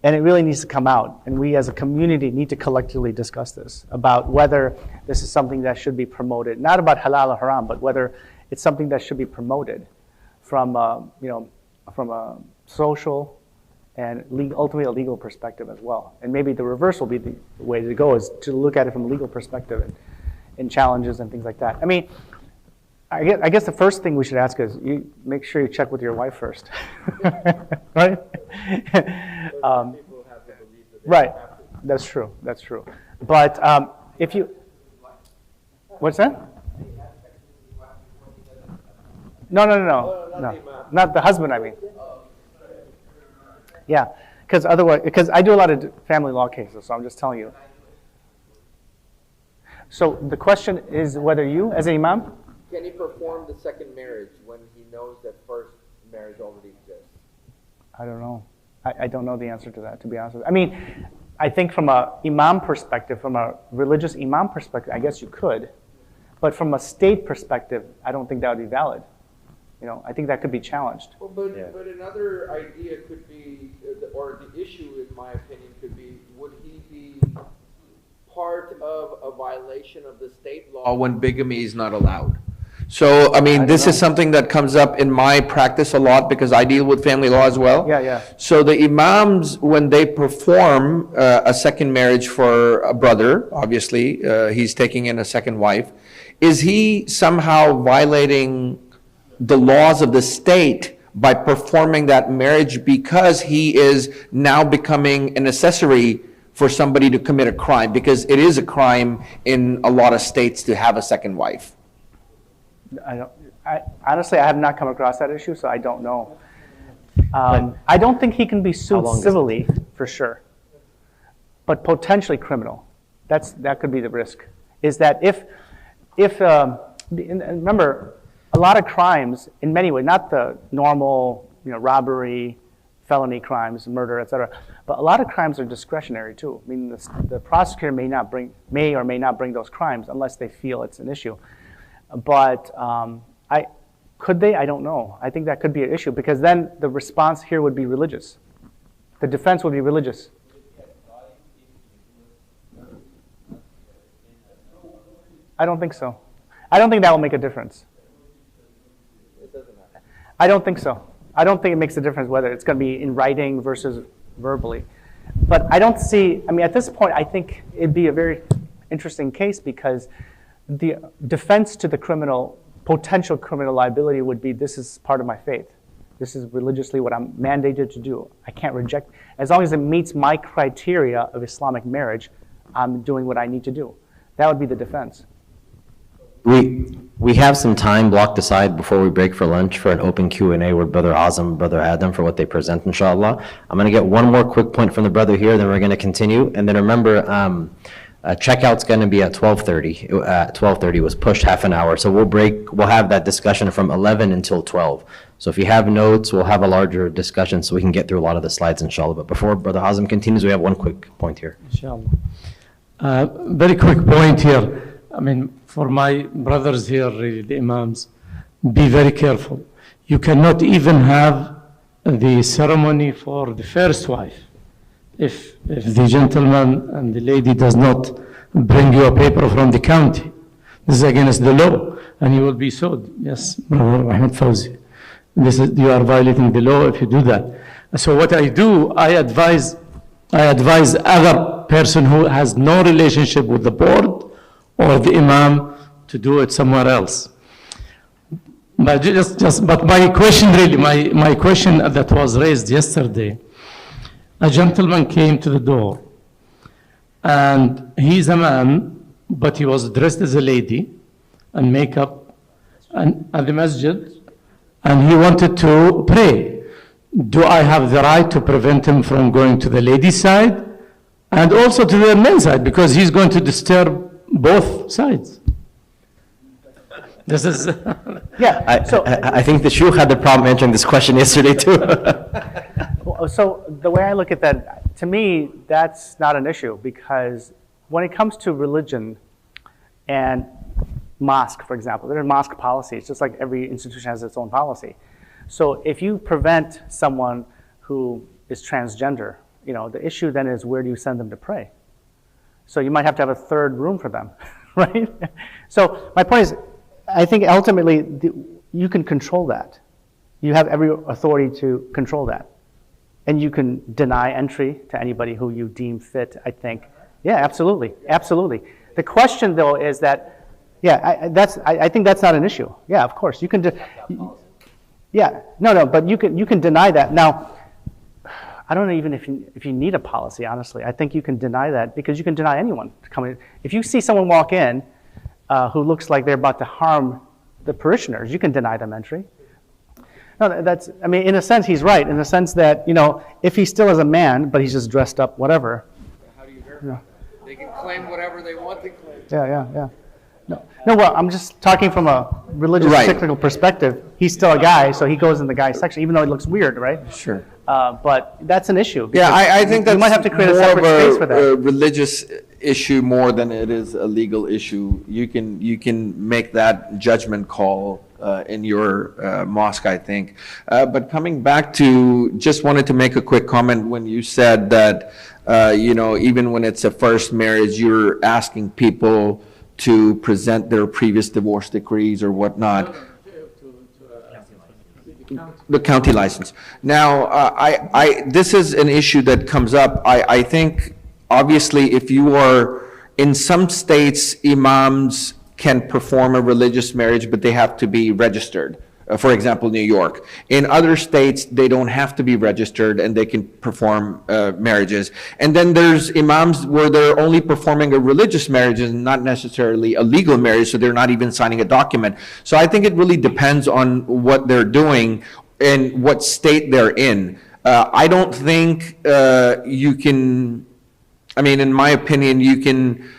And it really needs to come out. And we as a community need to collectively discuss this, about whether this is something that should be promoted, not about halal or haram, but whether it's something that should be promoted from from a social and ultimately a legal perspective as well. And maybe the reverse will be the way to go, is to look at it from a legal perspective and challenges and things like that. I mean, I guess the first thing we should ask is, you make sure you check with your wife first, right? Right, that's true, that's true. But if you, what's that? No, not the husband, I mean. Yeah, because I do a lot of family law cases, so I'm just telling you. So the question is whether you, as an imam, can he perform the second marriage when he knows that first marriage already exists? I don't know. I don't know the answer to that, to be honest with you. I mean, I think from a imam perspective, from a religious imam perspective, I guess you could. But from a state perspective, I don't think that would be valid. I think that could be challenged. Well, but another idea could be, or the issue, in my opinion, could be, would he be part of a violation of the state law when bigamy is not allowed? So, I mean, this is something that comes up in my practice a lot because I deal with family law as well. Yeah. So the imams, when they perform a second marriage for a brother, obviously, he's taking in a second wife, is he somehow violating the laws of the state by performing that marriage because he is now becoming an accessory for somebody to commit a crime? Because it is a crime in a lot of states to have a second wife. Honestly, I have not come across that issue, so I don't know. I don't think he can be sued civilly, for sure, but potentially criminal. That could be the risk. Is that if remember, a lot of crimes, in many ways, not the normal, robbery, felony crimes, murder, etc., but a lot of crimes are discretionary too. I mean, the prosecutor may or may not bring those crimes unless they feel it's an issue. But could they? I don't know. I think that could be an issue because then the response here would be religious. The defense would be religious. I don't think so. I don't think that will make a difference. I don't think so. I don't think it makes a difference whether it's going to be in writing versus verbally. But I don't see, at this point, I think it'd be a very interesting case because the defense to the potential criminal liability would be, this is part of my faith. This is religiously what I'm mandated to do. I can't reject, as long as it meets my criteria of Islamic marriage, I'm doing what I need to do. That would be the defense. We have some time blocked aside before we break for lunch for an open Q&A with Brother Azam and Brother Adam for what they present, inshallah. I'm going to get one more quick point from the brother here, then we're going to continue. And then remember, checkout's going to be at 12:30. 12:30 was pushed half an hour. So we'll have that discussion from 11 until 12. So if you have notes, we'll have a larger discussion so we can get through a lot of the slides, inshallah. But before Brother Azam continues, we have one quick point here. Inshallah. Very quick point here. I mean, for my brothers here, really, the Imams, be very careful. You cannot even have the ceremony for the first wife. If the gentleman and the lady does not bring you a paper from the county, this is against the law, and you will be sued. Yes, Brother Ahmed Fawzi. You are violating the law if you do that. So what I do, I advise other person who has no relationship with the board or the imam to do it somewhere else. But but my question really, my question that was raised yesterday, a gentleman came to the door and he's a man, but he was dressed as a lady and makeup and at the masjid, and he wanted to pray. Do I have the right to prevent him from going to the ladies' side and also to the men's side, because he's going to disturb both sides? This is Yeah. I think the Shuyukh had the problem answering this question yesterday too. So the way I look at that, to me, that's not an issue, because when it comes to religion and mosque, for example, there are mosque policies, just like every institution has its own policy. So if you prevent someone who is transgender, the issue then is, where do you send them to pray? So you might have to have a third room for them, right? So my point is, I think ultimately you can control that. You have every authority to control that. And you can deny entry to anybody who you deem fit, I think. Yeah, absolutely, absolutely. The question though is that, I think that's not an issue. Yeah, of course, you can but you can deny that. Now, I don't know even if you need a policy, honestly. I think you can deny that, because you can deny anyone to come in. If you see someone walk in who looks like they're about to harm the parishioners, you can deny them entry. No, in a sense, he's right, in the sense that, if he still is a man, but he's just dressed up, whatever. How do you verify? They can claim whatever they want to claim. Yeah. No, well, I'm just talking from a religious, cyclical perspective. He's still a guy, so he goes in the guy section, even though it looks weird, right? Sure. But that's an issue. Yeah, I think that you might have to create a separate space for that. A religious issue more than it is a legal issue. You can make that judgment call in your mosque, I think. But coming back to, just wanted to make a quick comment when you said that, even when it's a first marriage, you're asking people to present their previous divorce decrees or whatnot. The county license. Now, this is an issue that comes up. I think, obviously, if you are, in some states, imams can perform a religious marriage, but they have to be registered. For example, New York. In other states, they don't have to be registered and they can perform marriages. And then there's imams where they're only performing a religious marriage and not necessarily a legal marriage, so they're not even signing a document. So I think it really depends on what they're doing and what state they're in. I don't think you can, in my opinion, you can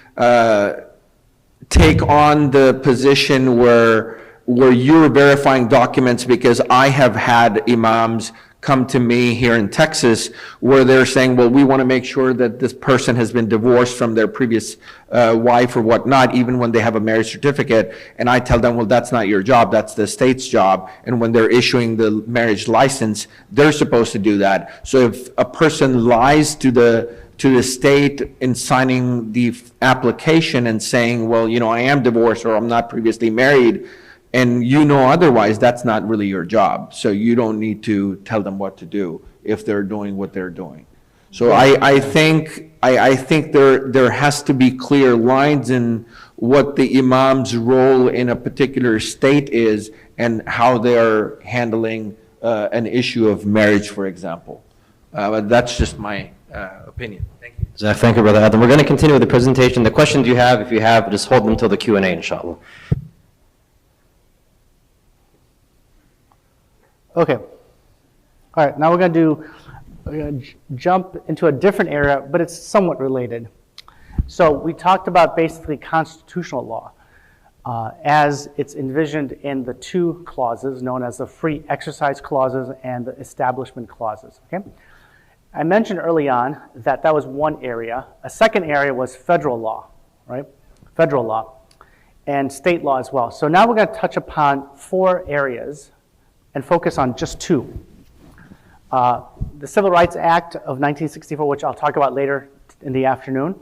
take on the position where you're verifying documents, because I have had imams come to me here in Texas where they're saying, well, we want to make sure that this person has been divorced from their previous wife or whatnot, even when they have a marriage certificate. And I tell them, well, that's not your job, that's the state's job. And when they're issuing the marriage license, they're supposed to do that. So if a person lies to the state in signing the application and saying, well, I am divorced or I'm not previously married, and otherwise, that's not really your job. So you don't need to tell them what to do if they're doing what they're doing. So I think there has to be clear lines in what the imam's role in a particular state is and how they're handling an issue of marriage, for example. But that's just my opinion. Thank you. Zach, thank you, Brother Adam. We're going to continue with the presentation. The questions you have, if you have, just hold them till the Q&A, inshallah. Okay. All right, now we're going to jump into a different area, but it's somewhat related. So we talked about basically constitutional law as it's envisioned in the two clauses known as the free exercise clauses and the establishment clauses. Okay? I mentioned early on that that was one area. A second area was federal law, right? Federal law and state law as well. So now we're going to touch upon 4 areas and focus on just 2. The Civil Rights Act of 1964, which I'll talk about later in the afternoon,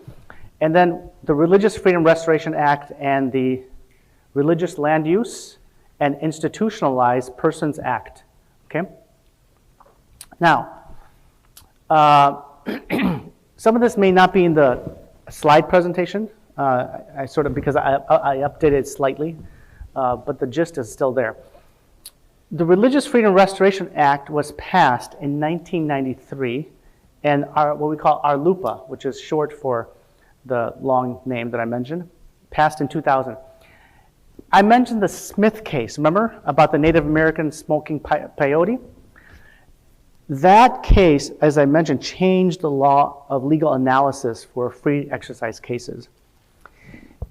and then the Religious Freedom Restoration Act and the Religious Land Use and Institutionalized Persons Act. Okay? Now, some of this may not be in the slide presentation, I sort of, because I updated it slightly, but the gist is still there. The Religious Freedom Restoration Act was passed in 1993, and what we call RLUPA, which is short for the long name that I mentioned, passed in 2000. I mentioned the Smith case, remember, about the Native American smoking peyote? That case, as I mentioned, changed the law of legal analysis for free exercise cases.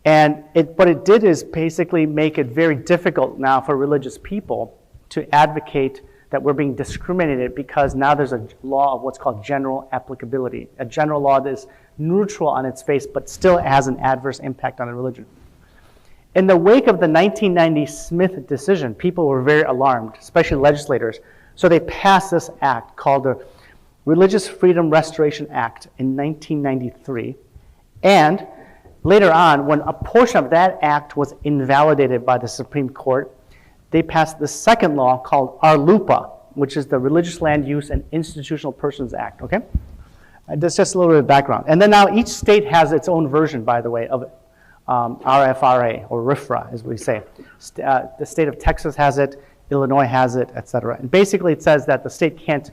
And what it did is basically make it very difficult now for religious people to advocate that we're being discriminated because now there's a law of what's called general applicability, a general law that is neutral on its face but still has an adverse impact on a religion. In the wake of the 1990 Smith decision, people were very alarmed, especially legislators. So they passed this act called the Religious Freedom Restoration Act in 1993. And later on, when a portion of that act was invalidated by the Supreme Court, they passed the second law called RLUPA, which is the Religious Land Use and Institutional Persons Act, okay? That's just a little bit of background. And then now each state has its own version, by the way, of RFRA, or RFRA, as we say. The state of Texas has it, Illinois has it, et cetera. And basically it says that the state can't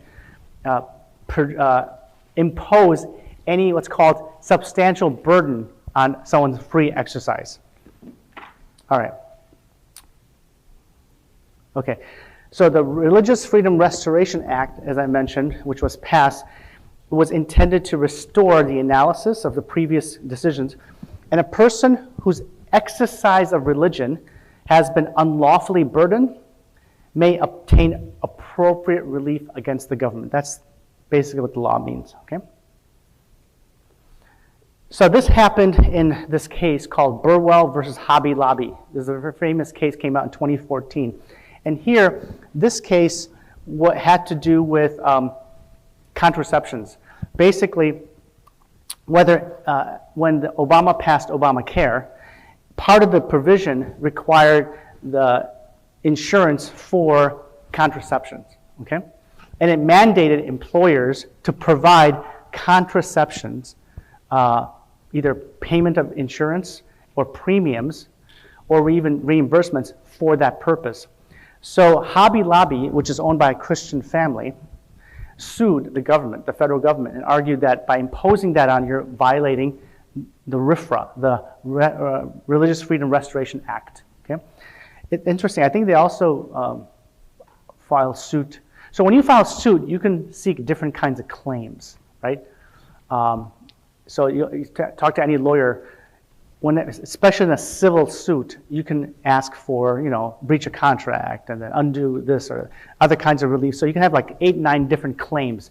impose any what's called substantial burden on someone's free exercise. All right. Okay, so the Religious Freedom Restoration Act, as I mentioned, which was passed, was intended to restore the analysis of the previous decisions, and a person whose exercise of religion has been unlawfully burdened may obtain appropriate relief against the government. That's basically what the law means, okay? So this happened in this case called Burwell versus Hobby Lobby. This is a very famous case, came out in 2014. And here, this case had to do with contraceptions. Basically, when Obama passed Obamacare, part of the provision required the insurance for contraceptions, okay? And it mandated employers to provide contraceptions, either payment of insurance or premiums, or even reimbursements for that purpose. So Hobby Lobby, which is owned by a Christian family, sued the government, the federal government, and argued that by imposing that on, you're violating the RFRA, the Religious Freedom Restoration Act. Okay, interesting. I think they also file suit. So when you file suit, you can seek different kinds of claims, right? So you talk to any lawyer. Especially in a civil suit, you can ask for, breach of contract and then undo this or other kinds of relief. So you can have like 8, 9 different claims.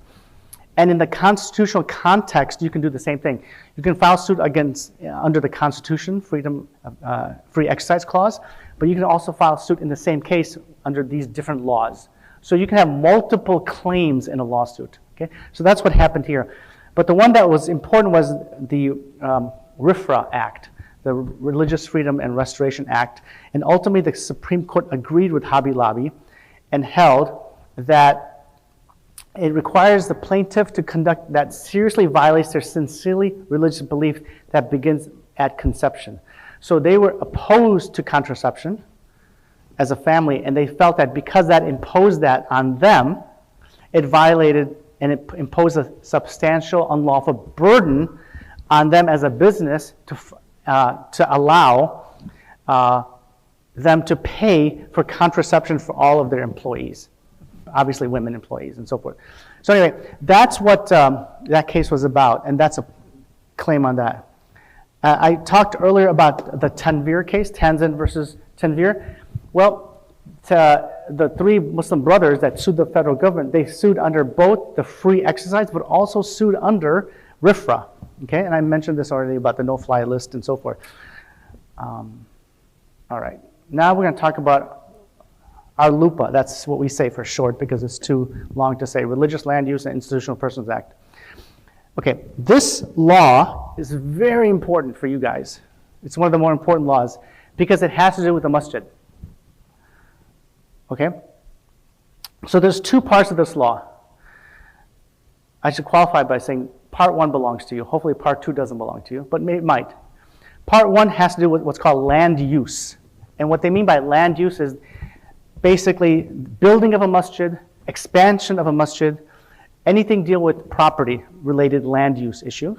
And in the constitutional context, you can do the same thing. You can file suit against under the Constitution, free exercise clause, but you can also file suit in the same case under these different laws. So you can have multiple claims in a lawsuit. Okay, so that's what happened here. But the one that was important was the RFRA Act, the Religious Freedom and Restoration Act, and ultimately the Supreme Court agreed with Hobby Lobby and held that it requires the plaintiff to conduct that seriously violates their sincerely religious belief that begins at conception. So they were opposed to contraception, as a family, and they felt that because that imposed that on them, it violated and it imposed a substantial unlawful burden on them as a business to allow them to pay for contraception for all of their employees, obviously women employees and so forth. So anyway, that's what that case was about, and that's a claim on that. I talked earlier about the Tanvir case, Tanzan versus Tanvir. Well, the three Muslim brothers that sued the federal government, they sued under both the free exercise, but also sued under RFRA. Okay, and I mentioned this already about the no-fly list and so forth. All right, now we're going to talk about our LUPA. That's what we say for short because it's too long to say. Religious Land Use and Institutional Persons Act. Okay, this law is very important for you guys. It's one of the more important laws because it has to do with the masjid. Okay? So there's two parts of this law. I should qualify by saying part one belongs to you. Hopefully part two doesn't belong to you, but it might. Part one has to do with what's called land use. And what they mean by land use is basically building of a masjid, expansion of a masjid, anything deal with property-related land use issue.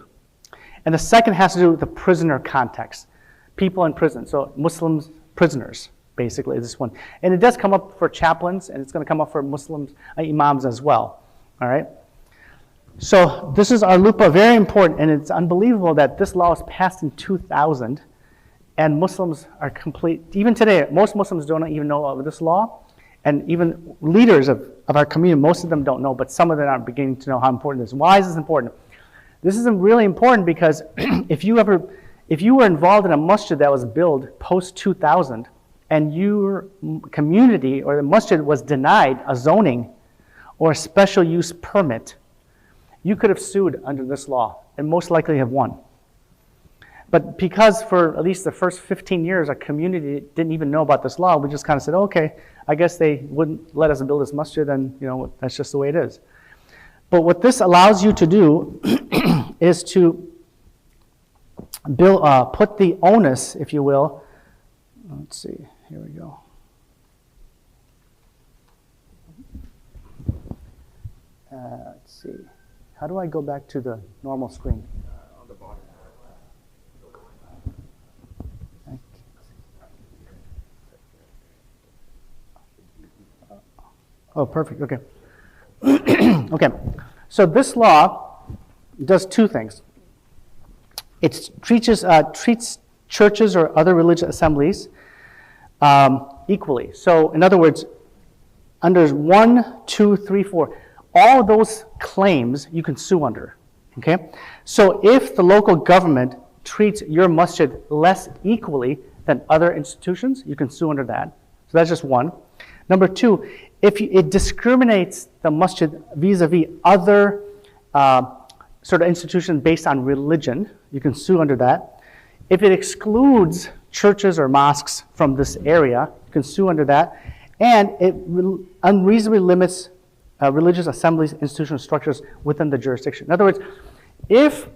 And the second has to do with the prisoner context. People in prison, so Muslims, prisoners, basically, is this one. And it does come up for chaplains, and it's going to come up for Muslims, Imams as well, all right? So this is our LUPA, very important, and it's unbelievable that this law was passed in 2000, and Muslims are complete, even today, most Muslims don't even know of this law, and even leaders of our community, most of them don't know, but some of them are beginning to know how important this is. Why is this important? This is really important because if you were involved in a masjid that was built post-2000, and your community or the masjid was denied a zoning or a special use permit, you could have sued under this law and most likely have won. But because for at least the first 15 years, our community didn't even know about this law, we just kind of said, okay, I guess they wouldn't let us build this masjid, and that's just the way it is. But what this allows you to do is to put the onus, if you will. Let's see, here we go. Let's see, how do I go back to the normal screen? On the bottom. Oh, perfect, okay. Okay, so this law does two things. It treats churches or other religious assemblies equally. So in other words, under 1, 2, 3, 4, all those claims you can sue under, okay? So if the local government treats your masjid less equally than other institutions, you can sue under that. So that's just one. Number two, if it discriminates the masjid vis-a-vis other sort of institutions based on religion, you can sue under that. If it excludes churches or mosques from this area, you can sue under that. And it unreasonably limits religious assemblies, institutional structures within the jurisdiction. In other words, if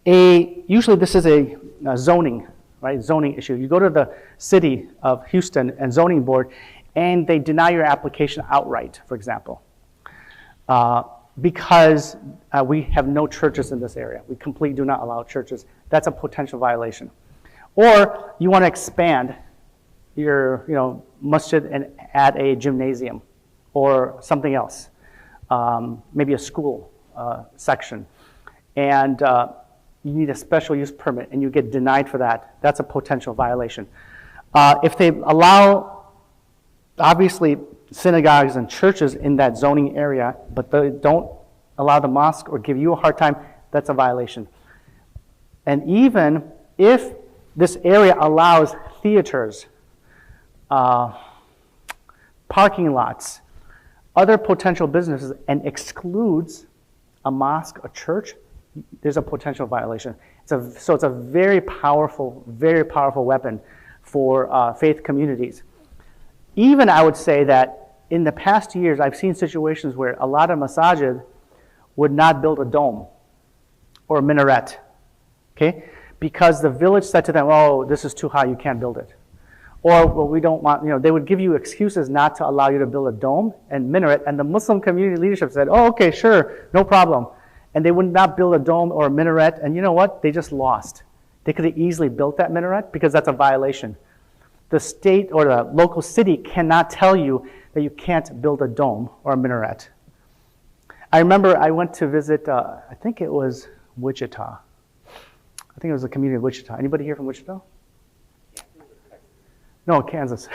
usually this is a zoning, right, zoning issue. You go to the city of Houston and zoning board, and they deny your application outright, for example, because we have no churches in this area. We completely do not allow churches. That's a potential violation. Or you want to expand your masjid and add a gymnasium or something else, maybe a school section, and you need a special use permit and you get denied for that. That's a potential violation. If they allow, obviously, synagogues and churches in that zoning area, but they don't allow the mosque or give you a hard time, that's a violation. And even if this area allows theaters, parking lots, other potential businesses, and excludes a mosque, a church, there's a potential violation. So it's a very powerful weapon for faith communities. Even I would say that in the past years, I've seen situations where a lot of masajid would not build a dome or a minaret, okay? Because the village said to them, oh, this is too high, you can't build it. Or, well, we don't want, they would give you excuses not to allow you to build a dome and minaret, and the Muslim community leadership said, oh, okay, sure, no problem. And they would not build a dome or a minaret, and you know what? They just lost. They could have easily built that minaret because that's a violation. The state or the local city cannot tell you that you can't build a dome or a minaret. I remember I went to visit, I think it was Wichita. I think it was the community of Wichita. Anybody here from Wichita? No, Kansas.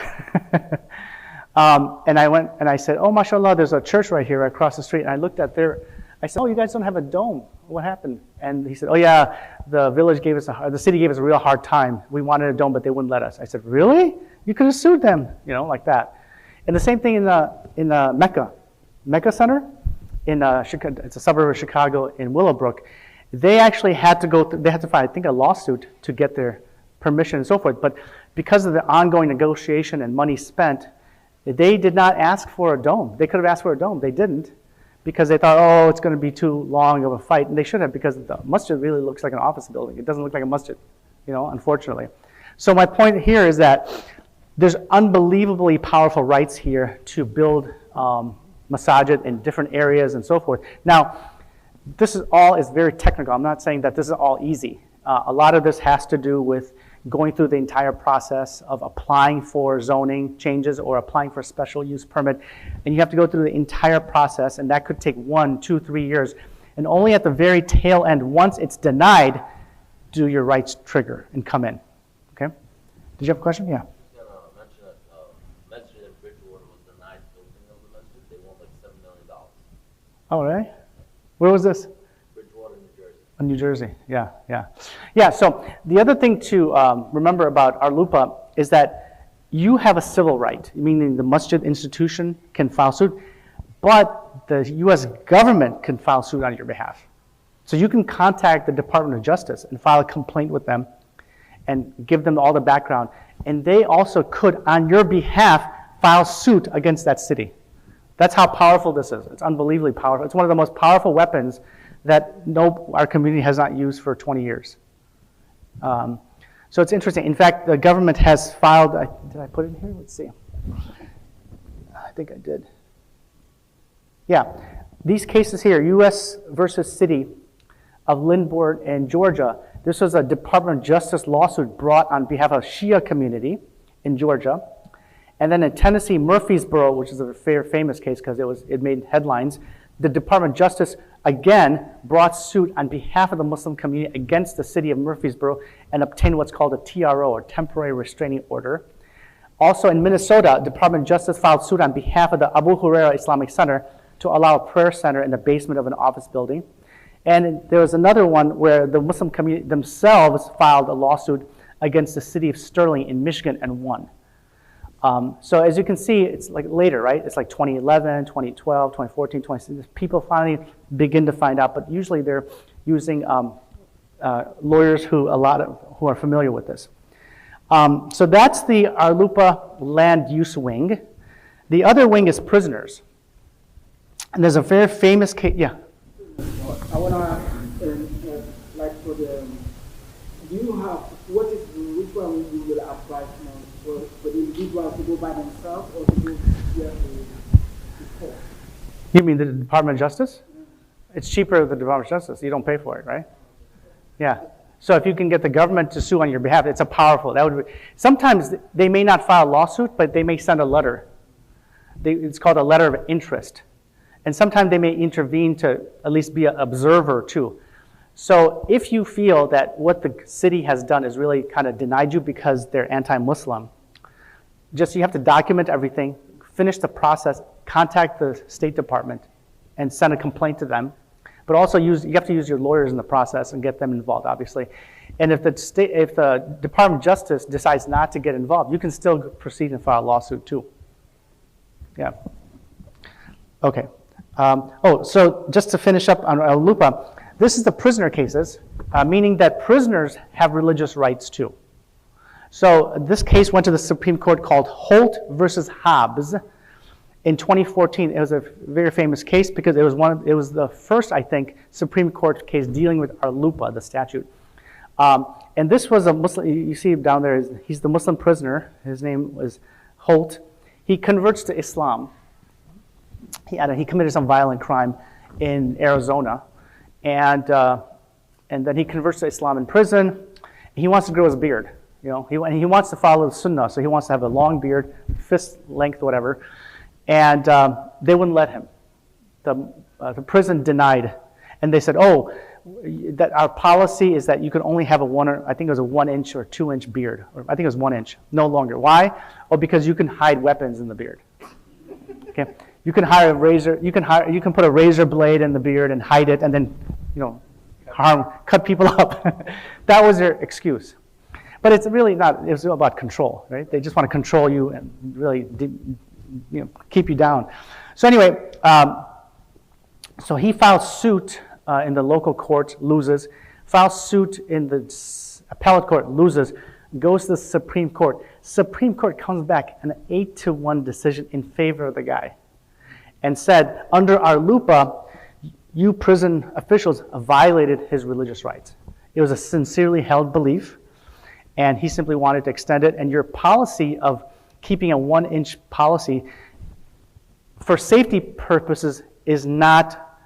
And I went and I said, oh, mashallah, there's a church right here, right across the street. And I looked at I said, oh, you guys don't have a dome. What happened? And he said, oh yeah, the city gave us a real hard time. We wanted a dome, but they wouldn't let us. I said, really? You could have sued them, like that. And the same thing in Mecca Center, Chicago, it's a suburb of Chicago in Willowbrook. They actually had to file, I think, a lawsuit to get their permission and so forth. But because of the ongoing negotiation and money spent, they did not ask for a dome. They could have asked for a dome. They didn't, because they thought, oh, it's going to be too long of a fight. And they should have, because the masjid really looks like an office building. It doesn't look like a masjid, unfortunately. So my point here is that there's unbelievably powerful rights here to build masajid in different areas and so forth. Now, this is very technical. I'm not saying that this is all easy. A lot of this has to do with going through the entire process of applying for zoning changes or applying for a special use permit. And you have to go through the entire process, and that could take 1, 2, 3 years. And only at the very tail end, once it's denied, do your rights trigger and come in. Okay? Did you have a question? Yeah. Oh, right? Where was this? Bridgewater, New Jersey. New Jersey, yeah. So the other thing to remember about Arlupa is that you have a civil right, meaning the masjid institution can file suit, but the U.S. government can file suit on your behalf. So you can contact the Department of Justice and file a complaint with them and give them all the background. And they also could, on your behalf, file suit against that city. That's how powerful this is. It's unbelievably powerful. It's one of the most powerful weapons that our community has not used for 20 years. So it's interesting. In fact, the government has filed, did I put it in here? Let's see. I think I did. Yeah, these cases here, U.S. versus City of Lynport and Georgia, this was a Department of Justice lawsuit brought on behalf of Shia community in Georgia. And then in Tennessee, Murfreesboro, which is a very famous case because it made headlines, the Department of Justice again brought suit on behalf of the Muslim community against the city of Murfreesboro and obtained what's called a TRO, or temporary restraining order. Also in Minnesota, Department of Justice filed suit on behalf of the Abu Huraira Islamic Center to allow a prayer center in the basement of an office building. And there was another one where the Muslim community themselves filed a lawsuit against the city of Sterling in Michigan and won. So as you can see, it's like later, right? It's like 2011, 2012, 2014, 2016. People finally begin to find out, but usually they're using lawyers who are familiar with this. So that's the Arlupa land use wing. The other wing is prisoners. And there's a very famous case, yeah. I want to ask, like for the, which one you will advise now? For the individuals to go by themselves or to go via the court? You mean the Department of Justice? It's cheaper with the Department of Justice. You don't pay for it, right? Yeah. So if you can get the government to sue on your behalf, it's sometimes they may not file a lawsuit, but they may send a letter. It's called a letter of interest. And sometimes they may intervene to at least be an observer too. So if you feel that what the city has done is really kind of denied you because they're anti-Muslim, you have to document everything, finish the process, contact the State Department, and send a complaint to them. But also you have to use your lawyers in the process and get them involved, obviously. And if the Department of Justice decides not to get involved, you can still proceed and file a lawsuit too. Yeah. Okay. So just to finish up on Arlupa, this is the prisoner cases, meaning that prisoners have religious rights too. So this case went to the Supreme Court called Holt versus Hobbs in 2014. It was a very famous case because it was the first, I think, Supreme Court case dealing with Arlupa, the statute. And this was a Muslim, you see him down there, he's the Muslim prisoner. His name was Holt. He converts to Islam. He committed some violent crime in Arizona. And then he converts to Islam in prison. He wants to grow his beard. He wants to follow the Sunnah, so he wants to have a long beard, fist length, whatever. And they wouldn't let him. The prison denied. And they said, that our policy is that you can only have I think it was a 1 inch or 2 inch beard. Or I think it was 1 inch, no longer. Why? Because you can hide weapons in the beard. Okay? You can hire a razor, you can put a razor blade in the beard and hide it and then, cut people up. That was their excuse. But it's really not, it's about control, right? They just want to control you and really, keep you down. So anyway, so he files suit in the local court, loses, files suit in the appellate court, loses, goes to the Supreme Court. Supreme Court comes back an 8-1 decision in favor of the guy and said, under our LUPA, you prison officials violated his religious rights. It was a sincerely held belief, and he simply wanted to extend it. And your policy of keeping a 1 inch policy for safety purposes is not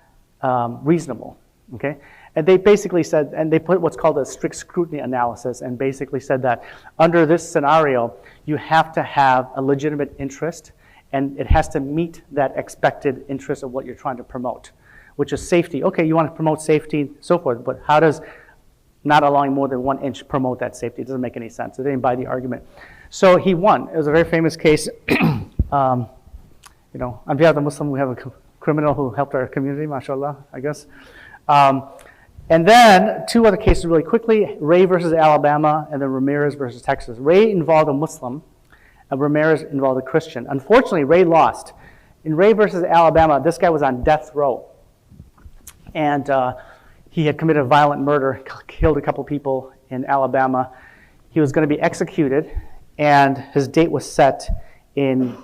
reasonable, okay? And they basically said, and they put what's called a strict scrutiny analysis, and basically said that under this scenario, you have to have a legitimate interest, and it has to meet that expected interest of what you're trying to promote, which is safety. Okay, you want to promote safety, so forth, but how does not allowing more than 1 inch promote that safety? It doesn't make any sense. They didn't buy the argument. So he won. It was a very famous case. On behalf of the Muslim, we have a criminal who helped our community, mashallah, I guess. And then 2 other cases really quickly, Ray versus Alabama and then Ramirez versus Texas. Ray involved a Muslim, and Ramirez involved a Christian. Unfortunately, Ray lost. In Ray versus Alabama, this guy was on death row. And he had committed a violent murder, killed a couple people in Alabama. He was going to be executed, and his date was set in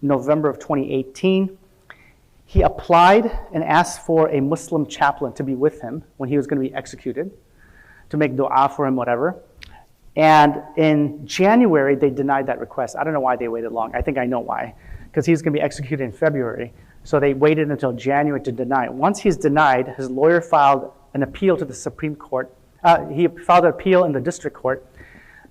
November of 2018. He applied and asked for a Muslim chaplain to be with him when he was going to be executed, to make dua for him, whatever. And in January, they denied that request. I don't know why they waited long. I think I know why, because he's going to be executed in February. So they waited until January to deny it. Once he's denied, his lawyer filed an appeal to the Supreme Court. He filed an appeal in the district court.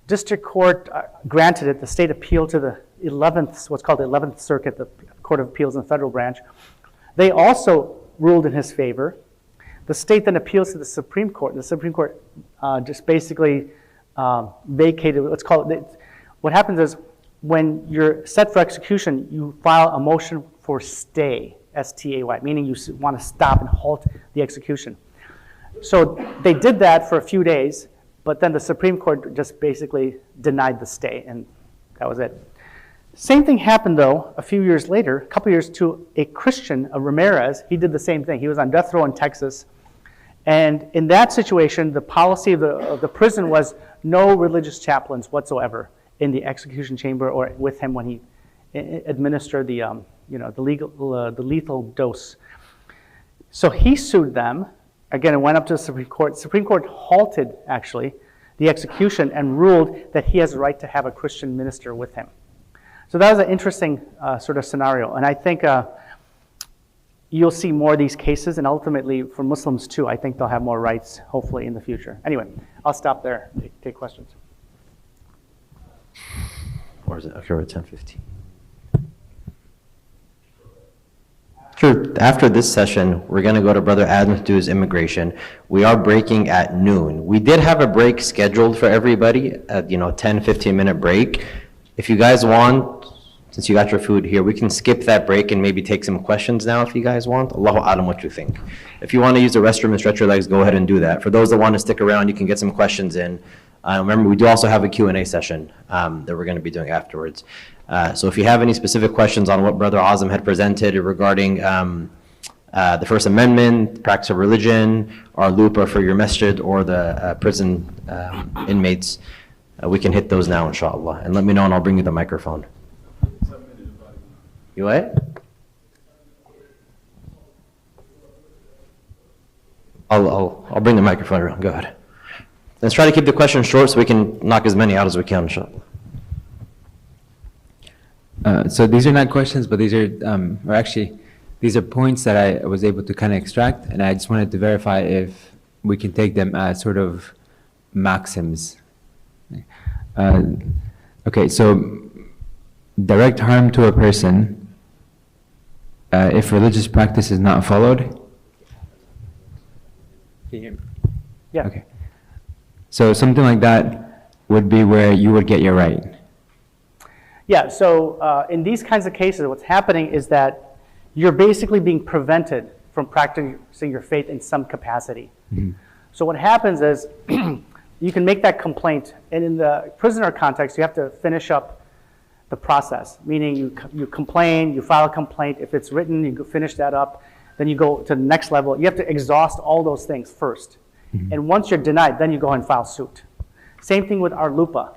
District court granted it. The state appealed to the 11th, what's called the 11th Circuit, the Court of Appeals in the federal branch. They also ruled in his favor. The state then appeals to the Supreme Court. The Supreme Court just basically vacated, let's call it, what happens is when you're set for execution, you file a motion for stay, S-T-A-Y, meaning you want to stop and halt the execution. So they did that for a few days, but then the Supreme Court just basically denied the stay, and that was it. Same thing happened, though, a few years later, a couple years, to a Christian, a Ramirez. He did the same thing. He was on death row in Texas. And in that situation, the policy of the prison was no religious chaplains whatsoever in the execution chamber or with him when he administered the lethal dose. So he sued them. Again, it went up to the Supreme Court. The Supreme Court halted, actually, the execution and ruled that he has a right to have a Christian minister with him. So that was an interesting sort of scenario. And I think you'll see more of these cases, and ultimately for Muslims too, I think they'll have more rights, hopefully, in the future. Anyway, I'll stop there, take questions. Or is it after 10:15? Sure. After this session, we're going to go to Brother Adam to do his immigration. We are breaking at noon. We did have a break scheduled for everybody at 10-15 minute break. If you guys want, since you got your food here, we can skip that break and maybe take some questions now if you guys want. Allahu Alam, what you think. If you want to use the restroom and stretch your legs, go ahead and do that. For those that want to stick around, you can get some questions in. Remember, we do also have a Q&A session that we're going to be doing afterwards. So if you have any specific questions on what Brother Azam had presented regarding the First Amendment, the practice of religion, or lupa for your masjid, or the prison inmates, we can hit those now, inshallah. And let me know and I'll bring you the microphone. You what? I'll bring the microphone around. Go ahead. Let's try to keep the questions short so we can knock as many out as we can, inshallah. So these are not questions, but these are, or actually, these are points that I was able to kind of extract, and I just wanted to verify if we can take them as sort of maxims. Okay, so direct harm to a person if religious practice is not followed. Can you hear me? Yeah. Okay. So something like that would be where you would get your right. Yeah, so in these kinds of cases, what's happening is that you're basically being prevented from practicing your faith in some capacity. Mm-hmm. So what happens is you can make that complaint, and in the prisoner context, you have to finish up the process, meaning you complain, you file a complaint. If it's written, you finish that up. Then you go to the next level. You have to exhaust all those things first. Mm-hmm. And once you're denied, then you go and file suit. Same thing with our LUPA.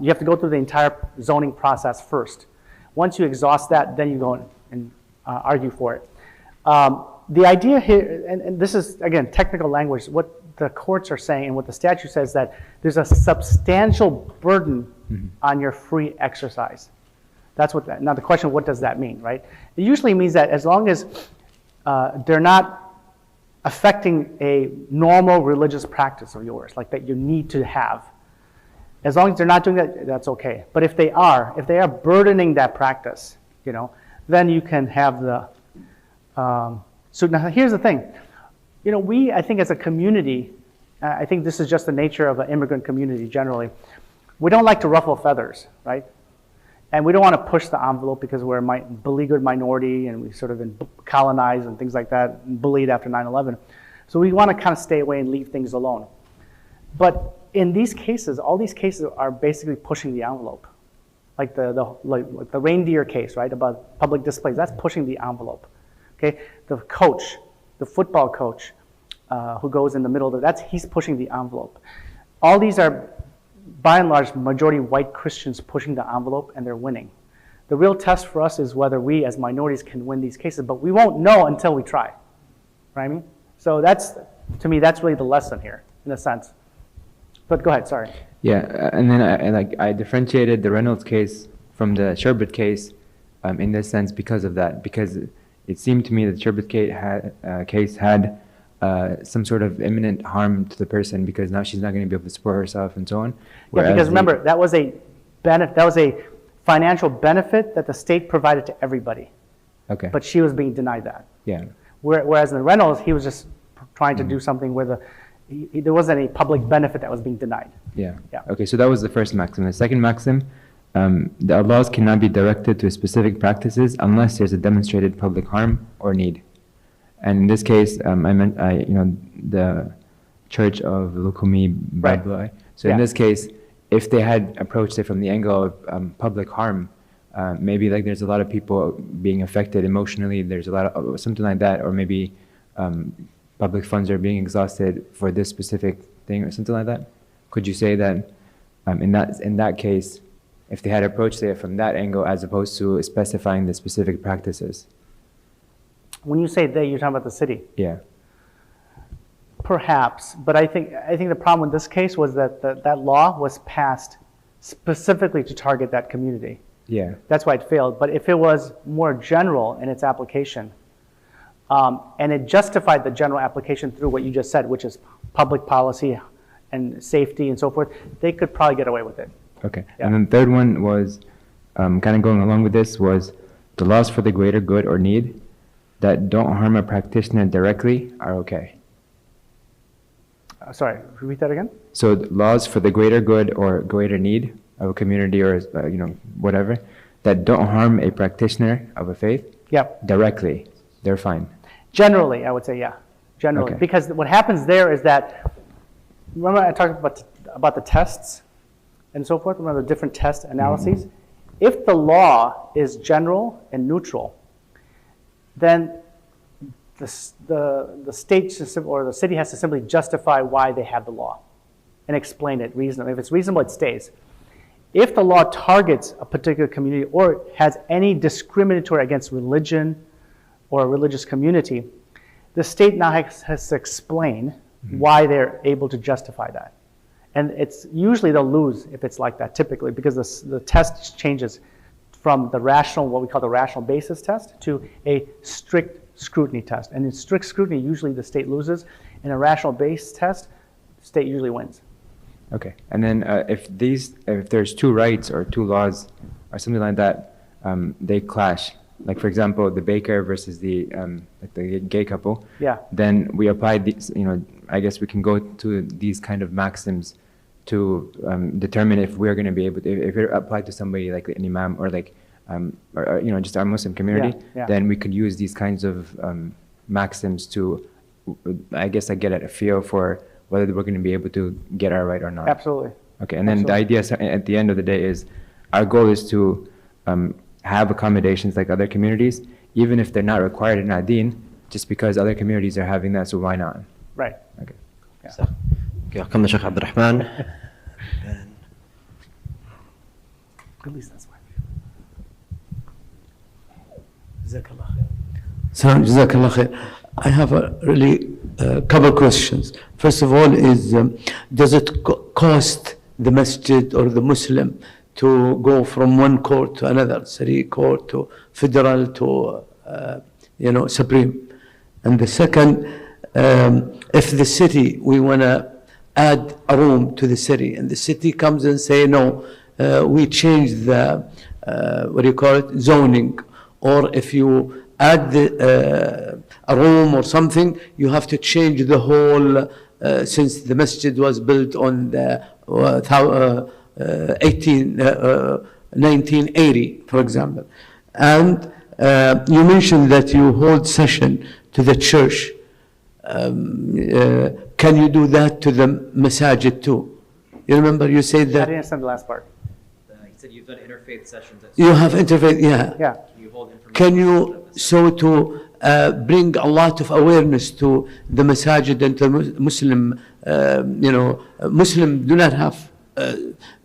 You have to go through the entire zoning process first. Once you exhaust that, then you go and argue for it. The idea here, and this is, again, technical language, what the courts are saying and what the statute says, that there's a substantial burden on your free exercise. That's what that, now the question, what does that mean, right? It usually means that as long as they're not affecting a normal religious practice of yours, like that you need to have, as long as they're not doing that, that's okay. But if they are burdening that practice, you know, then you can have the, so now here's the thing. You know, we, I think as a community, I think this is just the nature of an immigrant community generally, we don't like to ruffle feathers, right? And we don't want to push the envelope because we're a beleaguered minority and we've sort of been colonized and things like that, and bullied after 9/11. So we want to kind of stay away and leave things alone. But in these cases, all these cases are basically pushing the envelope. Like the reindeer case, right, about public displays, that's pushing the envelope. Okay, the coach, the football coach who goes in the middle of he's pushing the envelope. All these are, by and large, majority white Christians pushing the envelope, and they're winning. The real test for us is whether we as minorities can win these cases, but we won't know until we try, right? I mean, so that's, to me, that's really the lesson here, in a sense. But go ahead, sorry. Yeah, and then I differentiated the Reynolds case from the Sherbet case in this sense because of that, because it seemed to me that the Sherbet case had some sort of imminent harm to the person because now she's not going to be able to support herself and so on. Yeah, because remember, that was a financial benefit that the state provided to everybody. Okay. But she was being denied that. Yeah. Whereas in the Reynolds, he was just trying to do something where there wasn't any public benefit that was being denied. Yeah. Yeah. Okay, so that was the first maxim. The second maxim, the laws cannot be directed to specific practices unless there's a demonstrated public harm or need. And in this case, the Church of Lukumi Bible. Right. So in this case, if they had approached it from the angle of public harm, maybe like there's a lot of people being affected emotionally, there's a lot of something like that, or maybe public funds are being exhausted for this specific thing or something like that. Could you say that in that case, if they had approached it from that angle as opposed to specifying the specific practices? When you say they, you're talking about the city. Yeah. Perhaps, but I think the problem with this case was that that law was passed specifically to target that community. Yeah. That's why it failed. But if it was more general in its application, and it justified the general application through what you just said, which is public policy and safety and so forth, they could probably get away with it. Okay. Yeah. And then the third one was, kind of going along with this, was the laws for the greater good or need that don't harm a practitioner directly are okay. Sorry, repeat that again? So the laws for the greater good or greater need of a community or whatever that don't harm a practitioner of a faith directly, they're fine. Generally, I would say generally. Okay. Because what happens there is that, remember I talked about the tests and so forth, remember the different test analyses? Mm-hmm. If the law is general and neutral, then the state or the city has to simply justify why they have the law and explain it reasonably. If it's reasonable, it stays. If the law targets a particular community or has any discriminatory against religion or a religious community, the state now has to explain why they're able to justify that. And it's usually they'll lose if it's like that, typically, because the test changes from the rational, what we call the rational basis test, to a strict scrutiny test. And in strict scrutiny, usually the state loses. In a rational basis test, the state usually wins. Okay, and then if there's two rights or two laws or something like that, they clash. Like for example, the baker versus the gay couple. Yeah. Then we apply these. I guess we can go to these kind of maxims to determine if we're going to be able to, if it applied to somebody like an imam or like or just our Muslim community, then we could use these kinds of maxims to, I guess, I get a feel for whether we're going to be able to get our right or not. Absolutely. Okay, and then the idea at the end of the day is, our goal is to have accommodations like other communities, even if they're not required in our deen, just because other communities are having that, so why not? Right. Okay. Okay, welcome Sheikh Abdul Rahman. Jazakallah khair. I have a really couple questions. First of all is, does it cost the masjid or the Muslim to go from one court to another, city court to federal to, supreme? And the second, if the city, we want to add a room to the city, and the city comes and say, no, we change the, zoning, or if you add a room or something, you have to change the whole, since the masjid was built on the 1980, for example. And you mentioned that you hold session to the church. Can you do that to the masajid too? You remember you said that? I didn't understand the last part. You said you've done interfaith sessions. You have interfaith, yeah. Yeah. Can you, so to bring a lot of awareness to the masajid and to Muslim, Muslim do not have,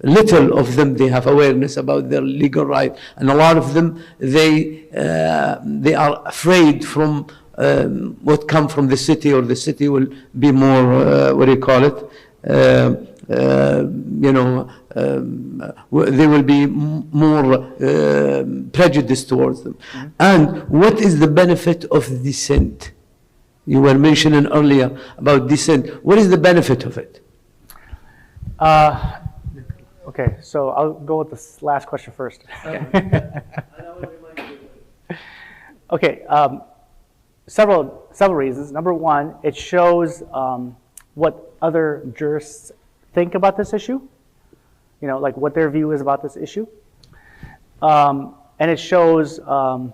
little of them, they have awareness about their legal right. And a lot of them, they are afraid from what come from the city, or the city will be more, they will be more prejudiced towards them. Mm-hmm. And what is the benefit of dissent? You were mentioning earlier about dissent. What is the benefit of it? Okay, so I'll go with this last question first. Okay, several reasons. Number one, it shows what other jurists think about this issue, like what their view is about this issue. And it shows, a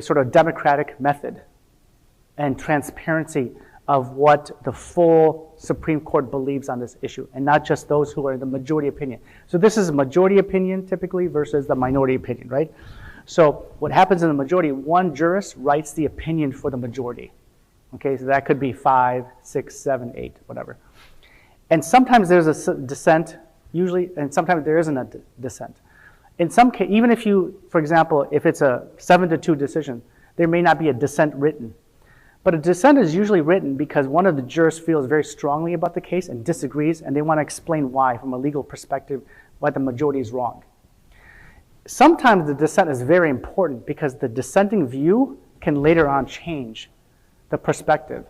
sort of democratic method and transparency of what the full Supreme Court believes on this issue, and not just those who are in the majority opinion. So this is a majority opinion typically versus the minority opinion, right? So what happens in the majority, one jurist writes the opinion for the majority. Okay, so that could be 5, 6, 7, 8, whatever. And sometimes there's a dissent, usually, and sometimes there isn't a dissent. In some case, even if you, for example, if it's a 7-2 decision, there may not be a dissent written. But a dissent is usually written because one of the jurists feels very strongly about the case and disagrees, and they want to explain why, from a legal perspective, why the majority is wrong. Sometimes the dissent is very important because the dissenting view can later on change the perspective.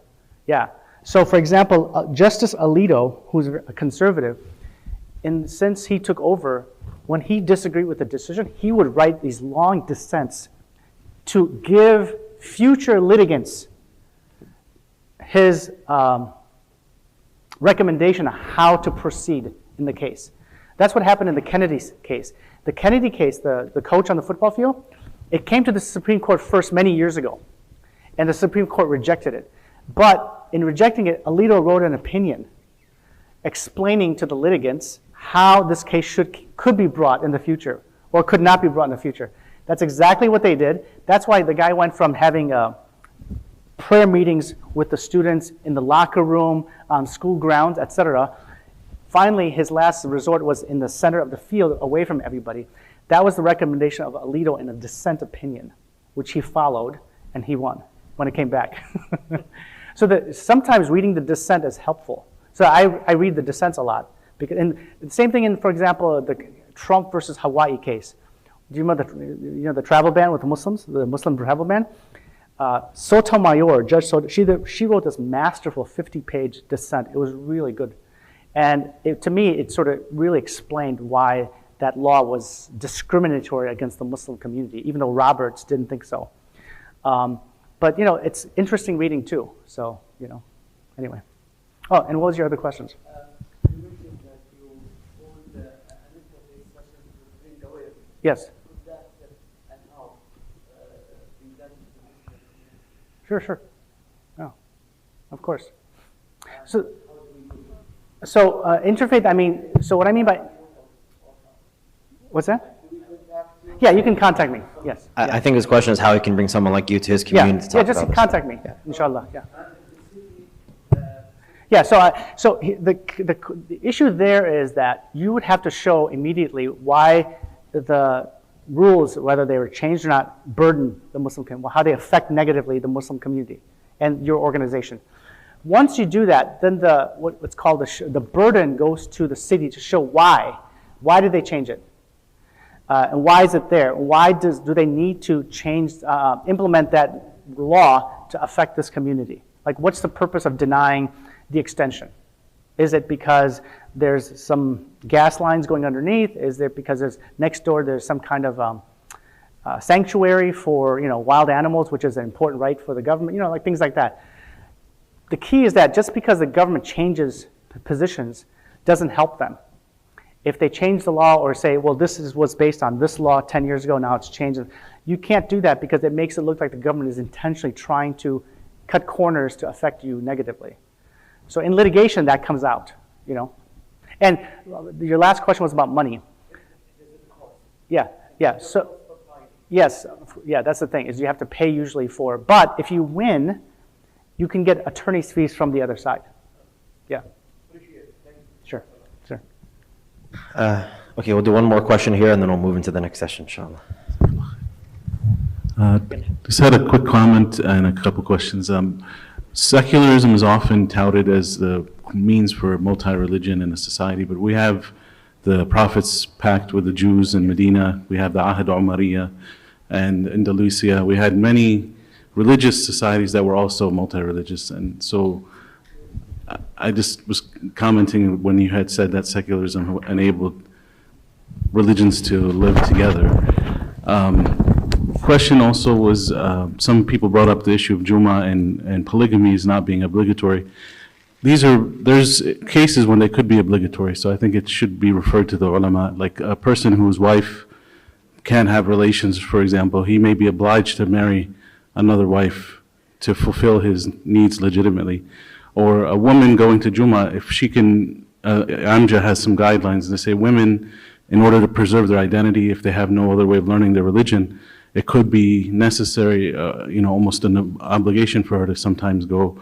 Yeah. So for example, Justice Alito, who's a conservative, since he took over, when he disagreed with the decision, he would write these long dissents to give future litigants his recommendation on how to proceed in the case. That's what happened in the Kennedy case. The Kennedy case, the coach on the football field, it came to the Supreme Court first many years ago, and the Supreme Court rejected it. But in rejecting it, Alito wrote an opinion explaining to the litigants how this case could be brought in the future, or could not be brought in the future. That's exactly what they did. That's why the guy went from having prayer meetings with the students in the locker room, on school grounds, etc. Finally, his last resort was in the center of the field, away from everybody. That was the recommendation of Alito in a dissent opinion, which he followed, and he won when it came back. So sometimes reading the dissent is helpful, So I read the dissents a lot. Because, and the same thing in, for example, the Trump versus Hawaii case. Do you remember the travel ban with the Muslims, the Muslim travel ban? Sotomayor, Judge Sotomayor, she wrote this masterful 50-page dissent. It was really good. And to me, it sort of really explained why that law was discriminatory against the Muslim community, even though Roberts didn't think so. But, it's interesting reading too. So, anyway. Oh, and what was your other questions? You mentioned that you hold an interfaith session between the lawyers. Yes. Could that and how be done to the Muslim? Sure. Oh, of course. So interfaith, so what I mean by, what's that? Yeah, you can contact me, yes. I think his question is how he can bring someone like you to his community to talk just about this. contact me, inshallah, yeah. Yeah, so the issue there is that you would have to show immediately why the rules, whether they were changed or not, burden the Muslim community, how they affect negatively the Muslim community and your organization. Once you do that, then what's called the burden goes to the city to show why. Why did they change it? And why is it there? Why do they need to implement that law to affect this community? Like, what's the purpose of denying the extension? Is it because there's some gas lines going underneath? Is it because next door there's some kind of sanctuary for wild animals, which is an important right for the government? Like things like that. The key is that just because the government changes positions doesn't help them. If they change the law or say, well, this was based on this law 10 years ago, now it's changed, you can't do that because it makes it look like the government is intentionally trying to cut corners to affect you negatively. So in litigation, that comes out, And your last question was about money. Yeah. So, yes, that's the thing, is you have to pay usually for, but if you win, you can get attorney's fees from the other side. Yeah. Sure. Okay, we'll do one more question here and then we'll move into the next session, inshallah. Just had a quick comment and a couple questions. Secularism is often touted as the means for multi-religion in a society, but we have the Prophet's pact with the Jews in Medina, we have the Ahad Umariya, and in Andalusia, we had many religious societies that were also multi-religious, and so I just was commenting when you had said that secularism enabled religions to live together. Question also was, some people brought up the issue of Juma and polygamy is not being obligatory. There's cases when they could be obligatory, so I think it should be referred to the ulama, like a person whose wife can't have relations, for example, he may be obliged to marry another wife to fulfill his needs legitimately. Or a woman going to Juma, if she can, AMJA has some guidelines, they say women, in order to preserve their identity, if they have no other way of learning their religion, it could be necessary, almost an obligation for her to sometimes go.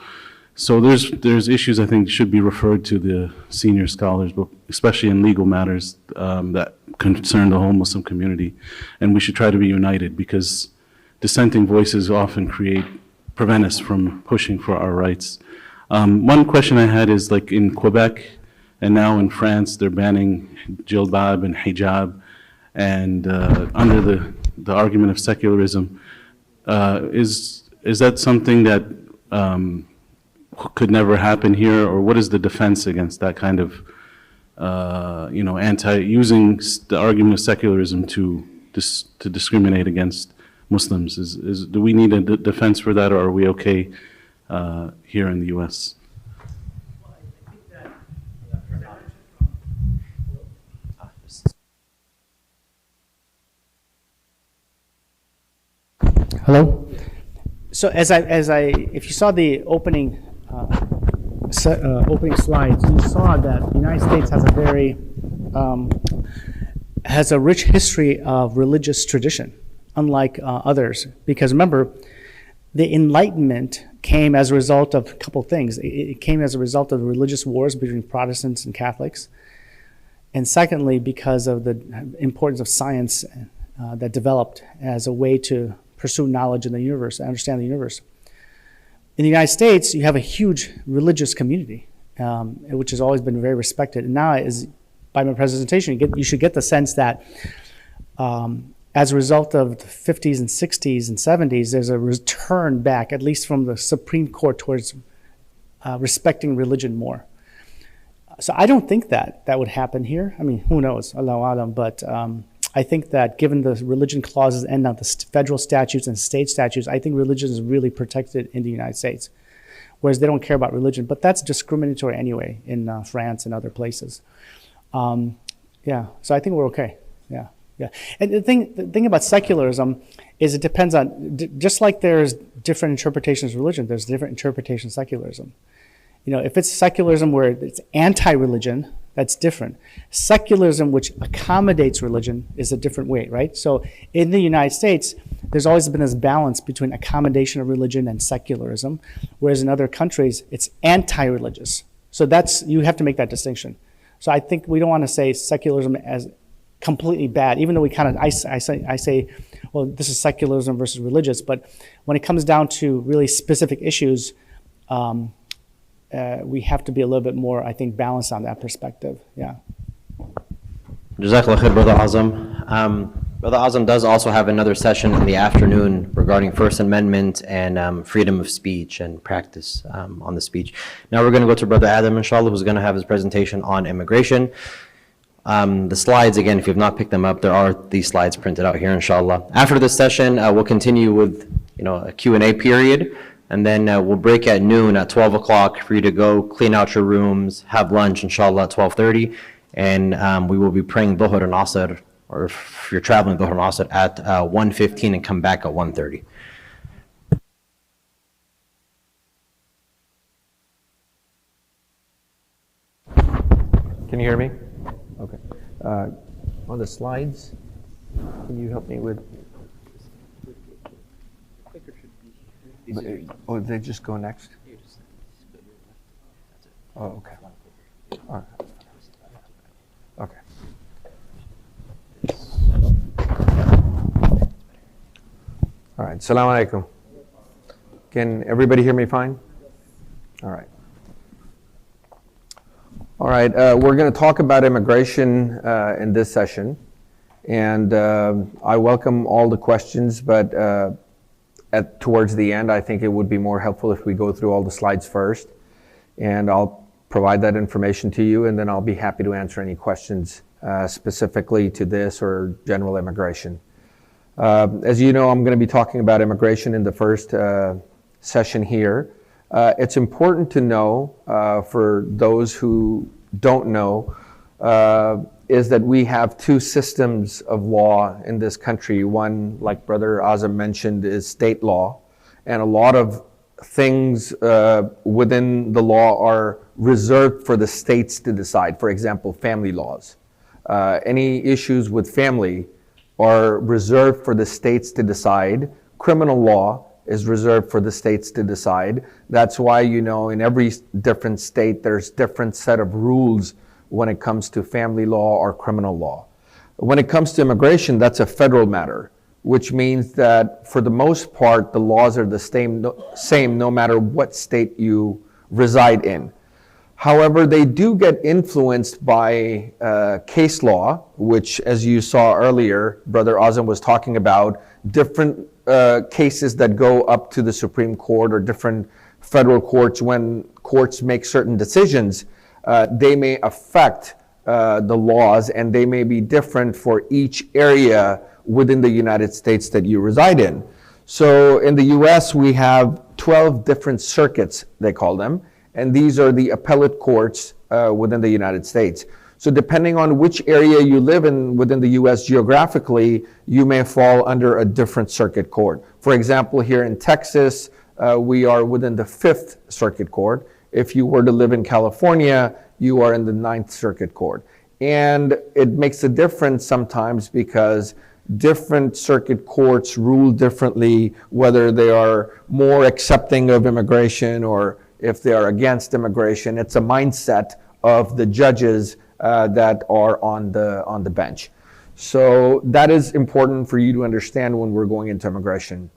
So there's issues I think should be referred to the senior scholars, but especially in legal matters that concern the whole Muslim community. And we should try to be united because dissenting voices often prevent us from pushing for our rights. One question I had is, like in Quebec and now in France, they're banning jilbab and hijab, and under the argument of secularism, is that something that could never happen here, or what is the defense against that kind of, using the argument of secularism to discriminate against Muslims? Do we need a defense for that, or are we okay here in the U.S.? Hello. So if you saw the opening slides, you saw that the United States has a rich history of religious tradition, unlike others. Because remember, the Enlightenment came as a result of a couple things. It came as a result of the religious wars between Protestants and Catholics, and secondly, because of the importance of science that developed as a way to pursue knowledge in the universe, understand the universe. In the United States, you have a huge religious community, which has always been very respected. And now, by my presentation, you should get the sense that as a result of the 50s and 60s and 70s, there's a return back, at least from the Supreme Court, towards respecting religion more. So I don't think that would happen here. I mean, who knows, Allahu Alam, but I think that given the religion clauses and now the federal statutes and state statutes, I think religion is really protected in the United States, whereas they don't care about religion. But that's discriminatory anyway in France and other places. Yeah, so I think we're okay. Yeah. And the thing about secularism is it depends on, just like there's different interpretations of religion, there's different interpretations of secularism. You know, if it's secularism where it's anti-religion, that's different. Secularism which accommodates religion is a different way, right? So in the United States, there's always been this balance between accommodation of religion and secularism, whereas in other countries, it's anti-religious. So you have to make that distinction. So I think we don't want to say secularism as completely bad, even though I say, well, this is secularism versus religious, but when it comes down to really specific issues, we have to be a little bit more, I think, balanced on that perspective. Yeah. Jazakallah khair, Brother Azam. Brother Azam does also have another session in the afternoon regarding First Amendment and freedom of speech and practice on the speech. Now we're going to go to Brother Adam, inshallah, who's going to have his presentation on immigration. The slides, again, if you've not picked them up, there are these slides printed out here, inshallah. After this session, we'll continue with a Q&A period, and then we'll break at noon at 12 o'clock for you to go clean out your rooms, have lunch, inshallah, at 12:30, and we will be praying Dhuhr and Asr, or if you're traveling Dhuhr and Asr, at 1:15 and come back at 1:30. Can you hear me? Okay. On the slides, can you help me with? Oh, they just go next? Oh, okay. All right. Okay. All right. Assalamu alaikum. Can everybody hear me fine? All right. All right, we're going to talk about immigration in this session, and I welcome all the questions, but towards the end, I think it would be more helpful if we go through all the slides first, and I'll provide that information to you, and then I'll be happy to answer any questions specifically to this or general immigration. As you know, I'm going to be talking about immigration in the first session here. It's important to know, for those who don't know, is that we have two systems of law in this country. One, like Brother Azam mentioned, is state law, and a lot of things within the law are reserved for the states to decide. For example, family laws. Any issues with family are reserved for the states to decide. Criminal law is reserved for the states to decide. That's why, in every different state, there's different set of rules when it comes to family law or criminal law. When it comes to immigration, that's a federal matter, which means that for the most part, the laws are the same no matter what state you reside in. However, they do get influenced by case law, which, as you saw earlier, Brother Azam was talking about, different cases that go up to the Supreme Court or different federal courts. When courts make certain decisions, they may affect the laws, and they may be different for each area within the United States that you reside in. So in the US, we have 12 different circuits, they call them, and these are the appellate courts within the United States. So depending on which area you live in within the US geographically, you may fall under a different circuit court. For example, here in Texas, we are within the 5th Circuit Court. If you were to live in California, you are in the 9th Circuit Court. And it makes a difference sometimes because different circuit courts rule differently, whether they are more accepting of immigration or if they are against immigration. It's a mindset of the judges that are on the bench. So that is important for you to understand when we're going into immigration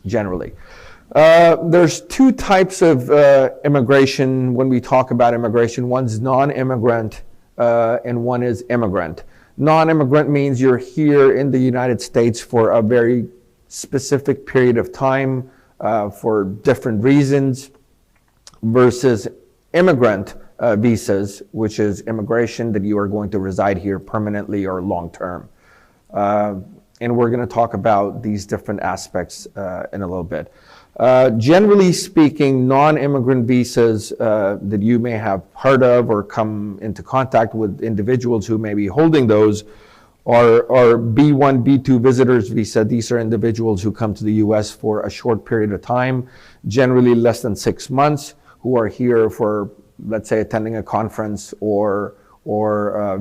generally. There's two types of immigration when we talk about immigration. One's non-immigrant and one is immigrant. Non-immigrant means you're here in the United States for a very specific period of time for different reasons, versus immigrant visas, which is immigration that you are going to reside here permanently or long-term. And we're going to talk about these different aspects in a little bit. Generally speaking, non-immigrant visas that you may have heard of or come into contact with individuals who may be holding those are B1, B2 visitors visa. These are individuals who come to the US for a short period of time, generally less than 6 months, who are here for, let's say, attending a conference or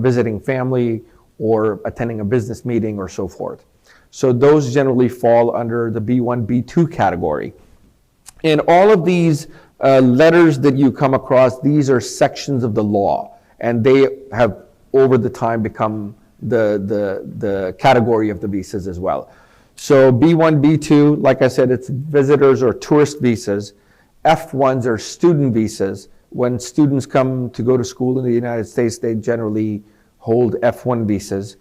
visiting family or attending a business meeting or so forth. So those generally fall under the B1, B2 category. And all of these letters that you come across, these are sections of the law, and they have over the time become the category of the visas as well. So B1, B2, like I said, it's visitors or tourist visas. F1s are student visas. When students come to go to school in the United States, they generally hold F1 visas.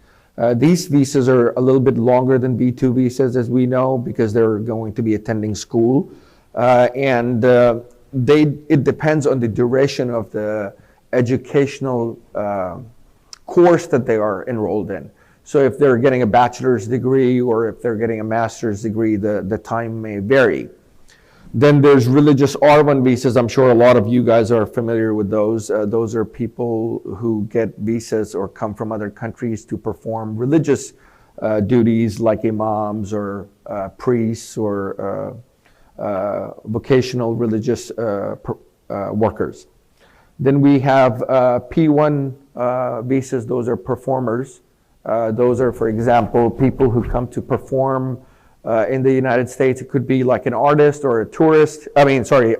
These visas are a little bit longer than B2 visas, as we know, because they're going to be attending school. It depends on the duration of the educational course that they are enrolled in. So if they're getting a bachelor's degree or if they're getting a master's degree, the time may vary. Then there's religious R1 visas. I'm sure a lot of you guys are familiar with those. Those are people who get visas or come from other countries to perform religious duties like imams or priests or vocational religious workers. Then we have P1 visas. Those are performers. Those are, for example, people who come to perform in the United States. It could be like an artist or a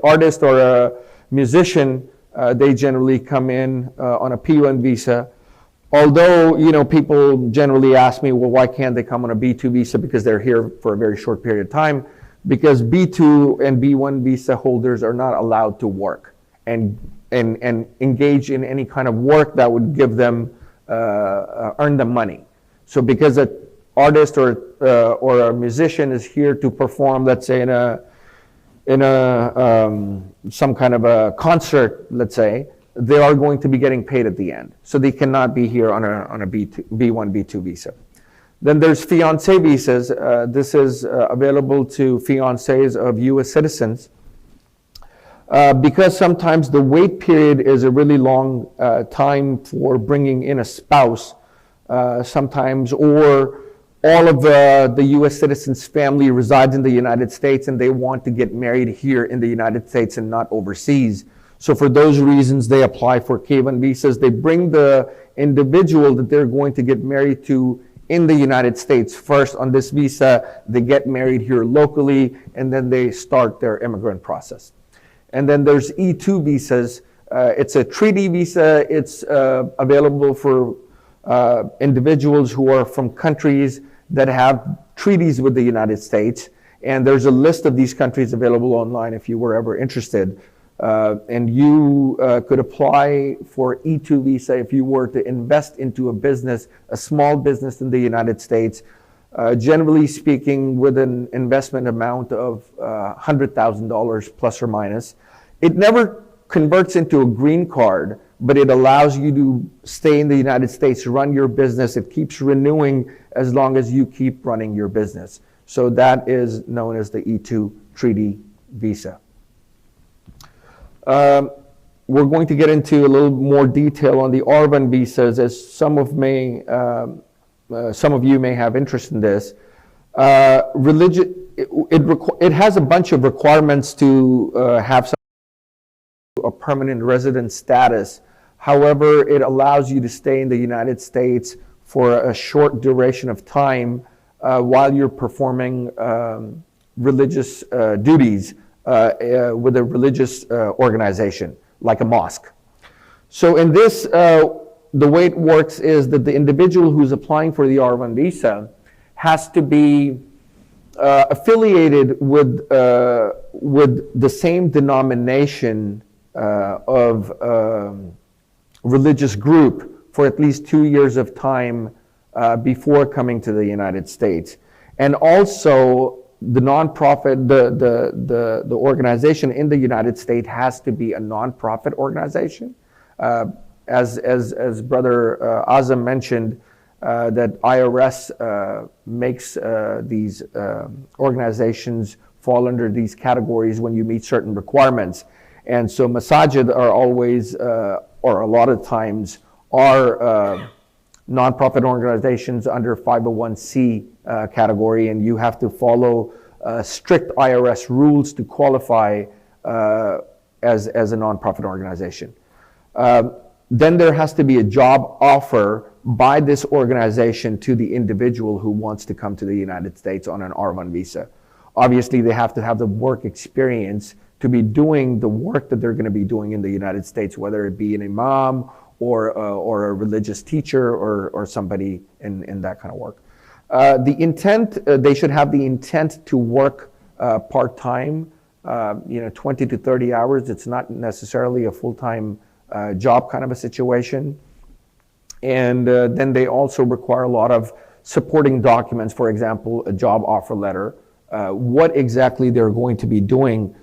artist or a musician. They generally come in on a P1 visa. Although, people generally ask me, well, why can't they come on a B2 visa? Because they're here for a very short period of time. Because B2 and B1 visa holders are not allowed to work and engage in any kind of work that would give them, earn them money. So because an artist or a musician is here to perform, let's say in some kind of a concert, let's say, they are going to be getting paid at the end. So they cannot be here on a B1, B2 visa. Then there's fiancé visas. This is available to fiancés of US citizens. Because sometimes the wait period is a really long time for bringing in a spouse, sometimes, or all of the US citizens' family resides in the United States and they want to get married here in the United States and not overseas. So for those reasons, they apply for K1 visas. They bring the individual that they're going to get married to in the United States first on this visa. They get married here locally, and then they start their immigrant process. And then there's E2 visas. It's a treaty visa. It's available for individuals who are from countries that have treaties with the United States. And there's a list of these countries available online if you were ever interested. And you could apply for E2 visa if you were to invest into a business, a small business in the United States, generally speaking with an investment amount of $100,000 plus or minus. It never converts into a green card, but it allows you to stay in the United States, run your business. It keeps renewing as long as you keep running your business. So that is known as the E2 treaty visa. We're going to get into a little more detail on the R1 visas, as some of you may have interest in this. It has a bunch of requirements to have a permanent resident status. However, it allows you to stay in the United States for a short duration of time while you're performing religious duties with a religious organization, like a mosque. So in this, the way it works is that the individual who's applying for the R1 visa has to be affiliated with with the same denomination of religious group for at least 2 years of time before coming to the United States. And also, the nonprofit, the organization in the United States has to be a nonprofit organization. As Brother AZAM mentioned, that IRS makes these organizations fall under these categories when you meet certain requirements. And so masajid are always, or a lot of times, are nonprofit organizations under 501c category, and you have to follow strict IRS rules to qualify as a nonprofit organization. Then there has to be a job offer by this organization to the individual who wants to come to the United States on an R1 visa. Obviously, they have to have the work experience to be doing the work that they're going to be doing in the United States, whether it be an imam or a religious teacher or somebody in that kind of work. The intent, they should have the intent to work part-time, 20 to 30 hours. It's not necessarily a full-time job kind of a situation. And then they also require a lot of supporting documents, for example, a job offer letter, what exactly they're going to be doing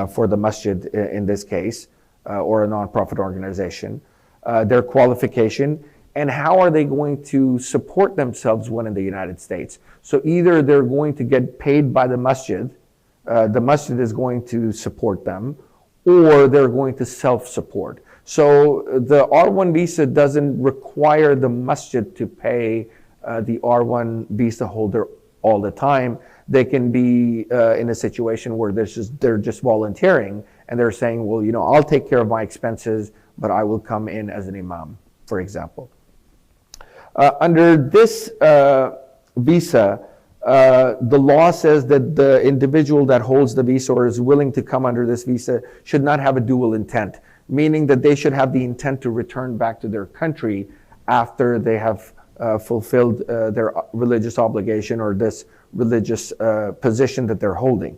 for the masjid in this case, or a nonprofit organization, their qualification, and how are they going to support themselves when in the United States. So either they're going to get paid by the masjid is going to support them, or they're going to self-support. So the R1 visa doesn't require the masjid to pay the R1 visa holder all the time. They can be in a situation where they're just volunteering and they're saying, well, I'll take care of my expenses, but I will come in as an imam, for example. Under this visa, the law says that the individual that holds the visa or is willing to come under this visa should not have a dual intent, meaning that they should have the intent to return back to their country after they have fulfilled their religious obligation or this religious position that they're holding.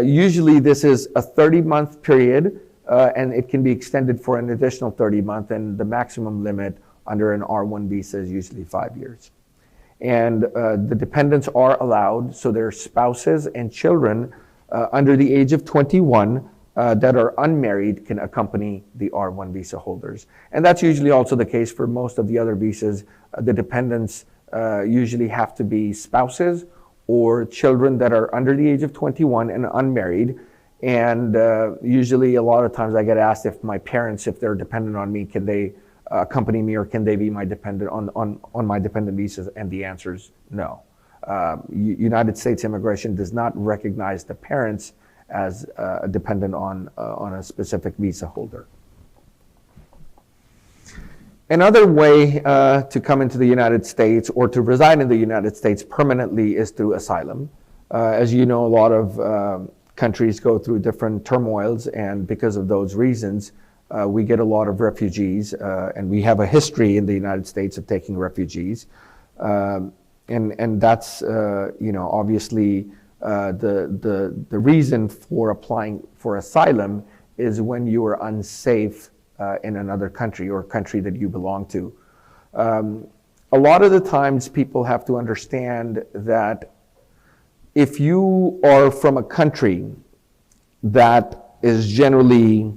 Usually this is a 30-month period, and it can be extended for an additional 30 months, and the maximum limit under an R1 visa is usually 5 years. And the dependents are allowed, so their spouses and children under the age of 21 that are unmarried can accompany the R1 visa holders. And that's usually also the case for most of the other visas. The dependents usually have to be spouses or children that are under the age of 21 and unmarried. And usually a lot of times I get asked if my parents, if they're dependent on me, can they accompany me or can they be my dependent on my dependent visas? And the answer is no. United States immigration does not recognize the parents as dependent on a specific visa holder. Another way to come into the United States or to reside in the United States permanently is through asylum. As you know, a lot of countries go through different turmoils, and because of those reasons, we get a lot of refugees, and we have a history in the United States of taking refugees. And that's, obviously the reason for applying for asylum is when you are unsafe in another country or country that you belong to. A lot of the times people have to understand that if you are from a country that is generally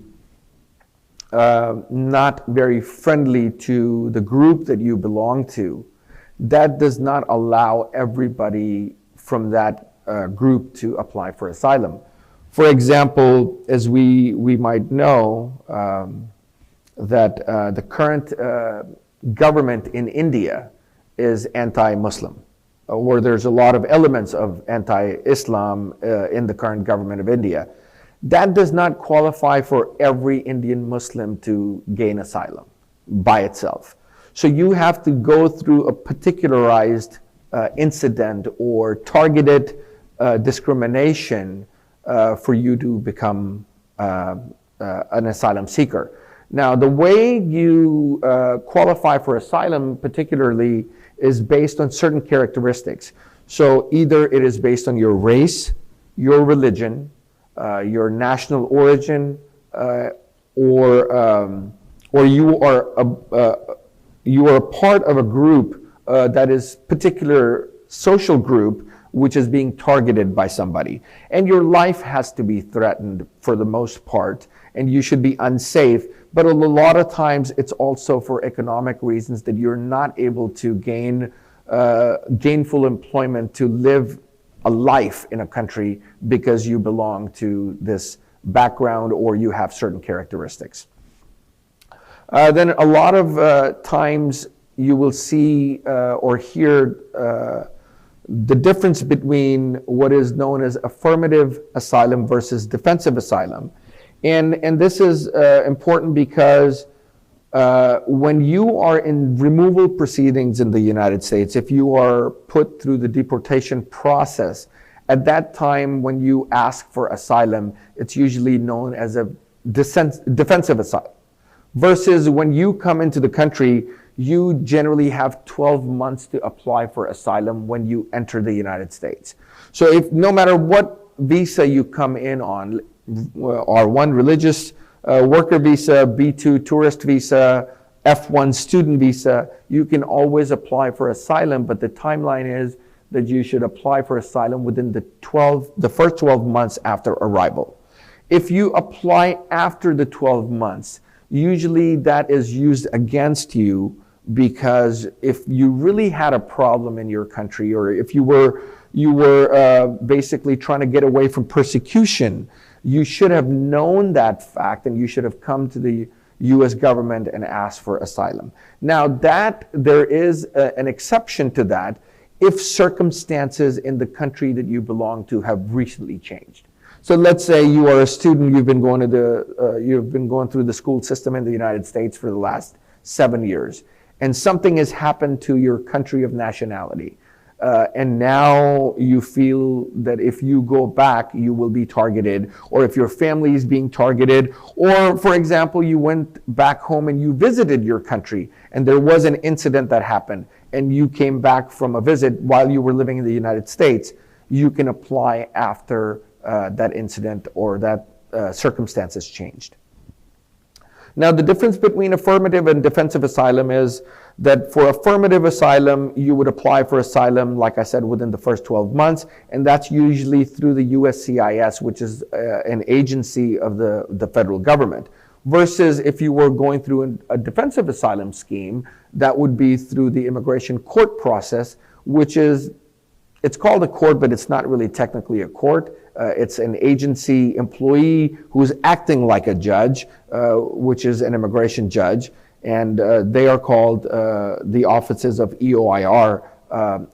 not very friendly to the group that you belong to, that does not allow everybody from that group to apply for asylum. For example, as we might know, that the current government in India is anti-Muslim, or there's a lot of elements of anti-Islam in the current government of India. That does not qualify for every Indian Muslim to gain asylum by itself. So you have to go through a particularized incident or targeted discrimination for you to become an asylum seeker. Now, the way you qualify for asylum particularly is based on certain characteristics. So either it is based on your race, your religion, your national origin, or you are a part of a group that is particular social group which is being targeted by somebody, and your life has to be threatened for the most part, and you should be unsafe. But a lot of times it's also for economic reasons that you're not able to gain gainful employment to live a life in a country because you belong to this background or you have certain characteristics. Then a lot of times you will see or hear the difference between what is known as affirmative asylum versus defensive asylum. And this is important because when you are in removal proceedings in the United States, if you are put through the deportation process, at that time when you ask for asylum, it's usually known as a defensive asylum. Versus when you come into the country, you generally have 12 months to apply for asylum when you enter the United States. So if no matter what visa you come in on, R1 religious worker visa, B2 tourist visa, F1 student visa, you can always apply for asylum, but the timeline is that you should apply for asylum within the first 12 months after arrival. If you apply after the 12 months, usually that is used against you, because if you really had a problem in your country, or if you were basically trying to get away from persecution, you should have known that fact and you should have come to the US government and asked for asylum. Now that there is an exception to that if circumstances in the country that you belong to have recently changed. So let's say you are a student, you've been going through the school system in the United States for the last 7 years, and something has happened to your country of nationality. And now you feel that if you go back, you will be targeted, or if your family is being targeted, or for example, you went back home and you visited your country and there was an incident that happened and you came back from a visit while you were living in the United States, you can apply after that incident or that circumstances changed. Now, the difference between affirmative and defensive asylum is that for affirmative asylum, you would apply for asylum, like I said, within the first 12 months, and that's usually through the USCIS, which is an agency of the federal government. Versus if you were going through a defensive asylum scheme, that would be through the immigration court process, which is, it's called a court, but it's not really technically a court. It's an agency employee who's acting like a judge, which is an immigration judge, and they are called the offices of EOIR,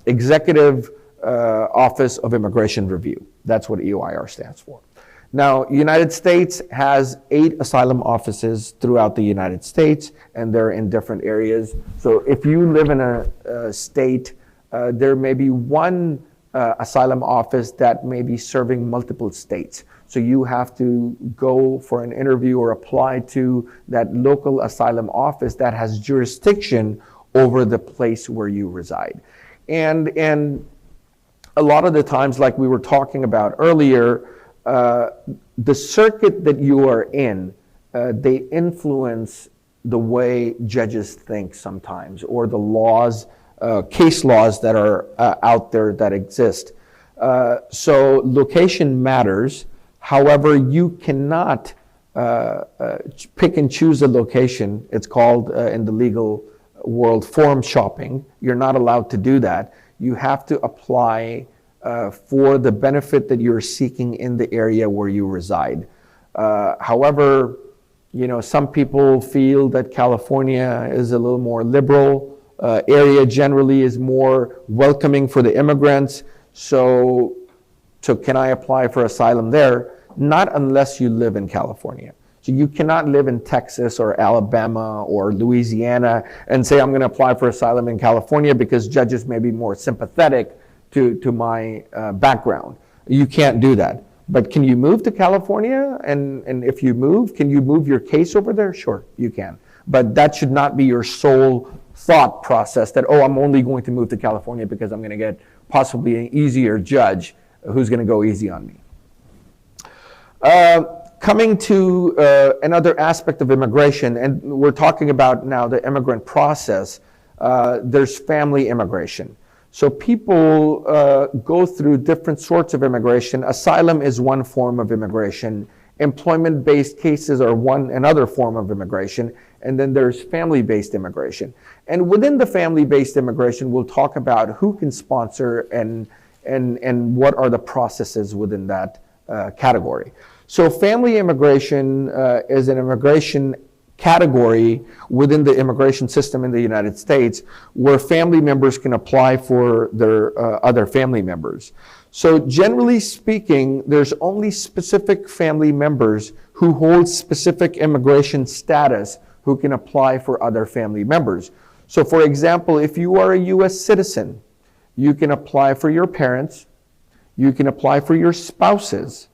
Executive Office of Immigration Review. That's what EOIR stands for. Now, United States has 8 asylum offices throughout the United States, and they're in different areas. So if you live in a state, there may be one asylum office that may be serving multiple states. So you have to go for an interview or apply to that local asylum office that has jurisdiction over the place where you reside. And a lot of the times, like we were talking about earlier, the circuit that you are in, they influence the way judges think sometimes, or the laws, case laws that are out there that exist. So location matters. However, you cannot pick and choose a location. It's called in the legal world forum shopping. You're not allowed to do that. You have to apply for the benefit that you're seeking in the area where you reside. However, you know, some people feel that California is a little more liberal. Area generally is more welcoming for the immigrants. So can I apply for asylum there? Not unless you live in California. So you cannot live in Texas or Alabama or Louisiana and say, I'm going to apply for asylum in California because judges may be more sympathetic to my background. You can't do that. But can you move to California? And if you move, can you move your case over there? Sure, you can. But that should not be your sole thought process that, oh, I'm only going to move to California because I'm going to get possibly an easier judge who's going to go easy on me. Coming to another aspect of immigration, and we're talking about now the immigrant process, there's family immigration. So people go through different sorts of immigration. Asylum is one form of immigration. Employment-based cases are another form of immigration. And then there's family-based immigration. And within the family-based immigration, we'll talk about who can sponsor and what are the processes within that category. So family immigration is an immigration category within the immigration system in the United States where family members can apply for their other family members. So generally speaking, there's only specific family members who hold specific immigration status who can apply for other family members. So for example, if you are a US citizen, you can apply for your parents, you can apply for your spouses,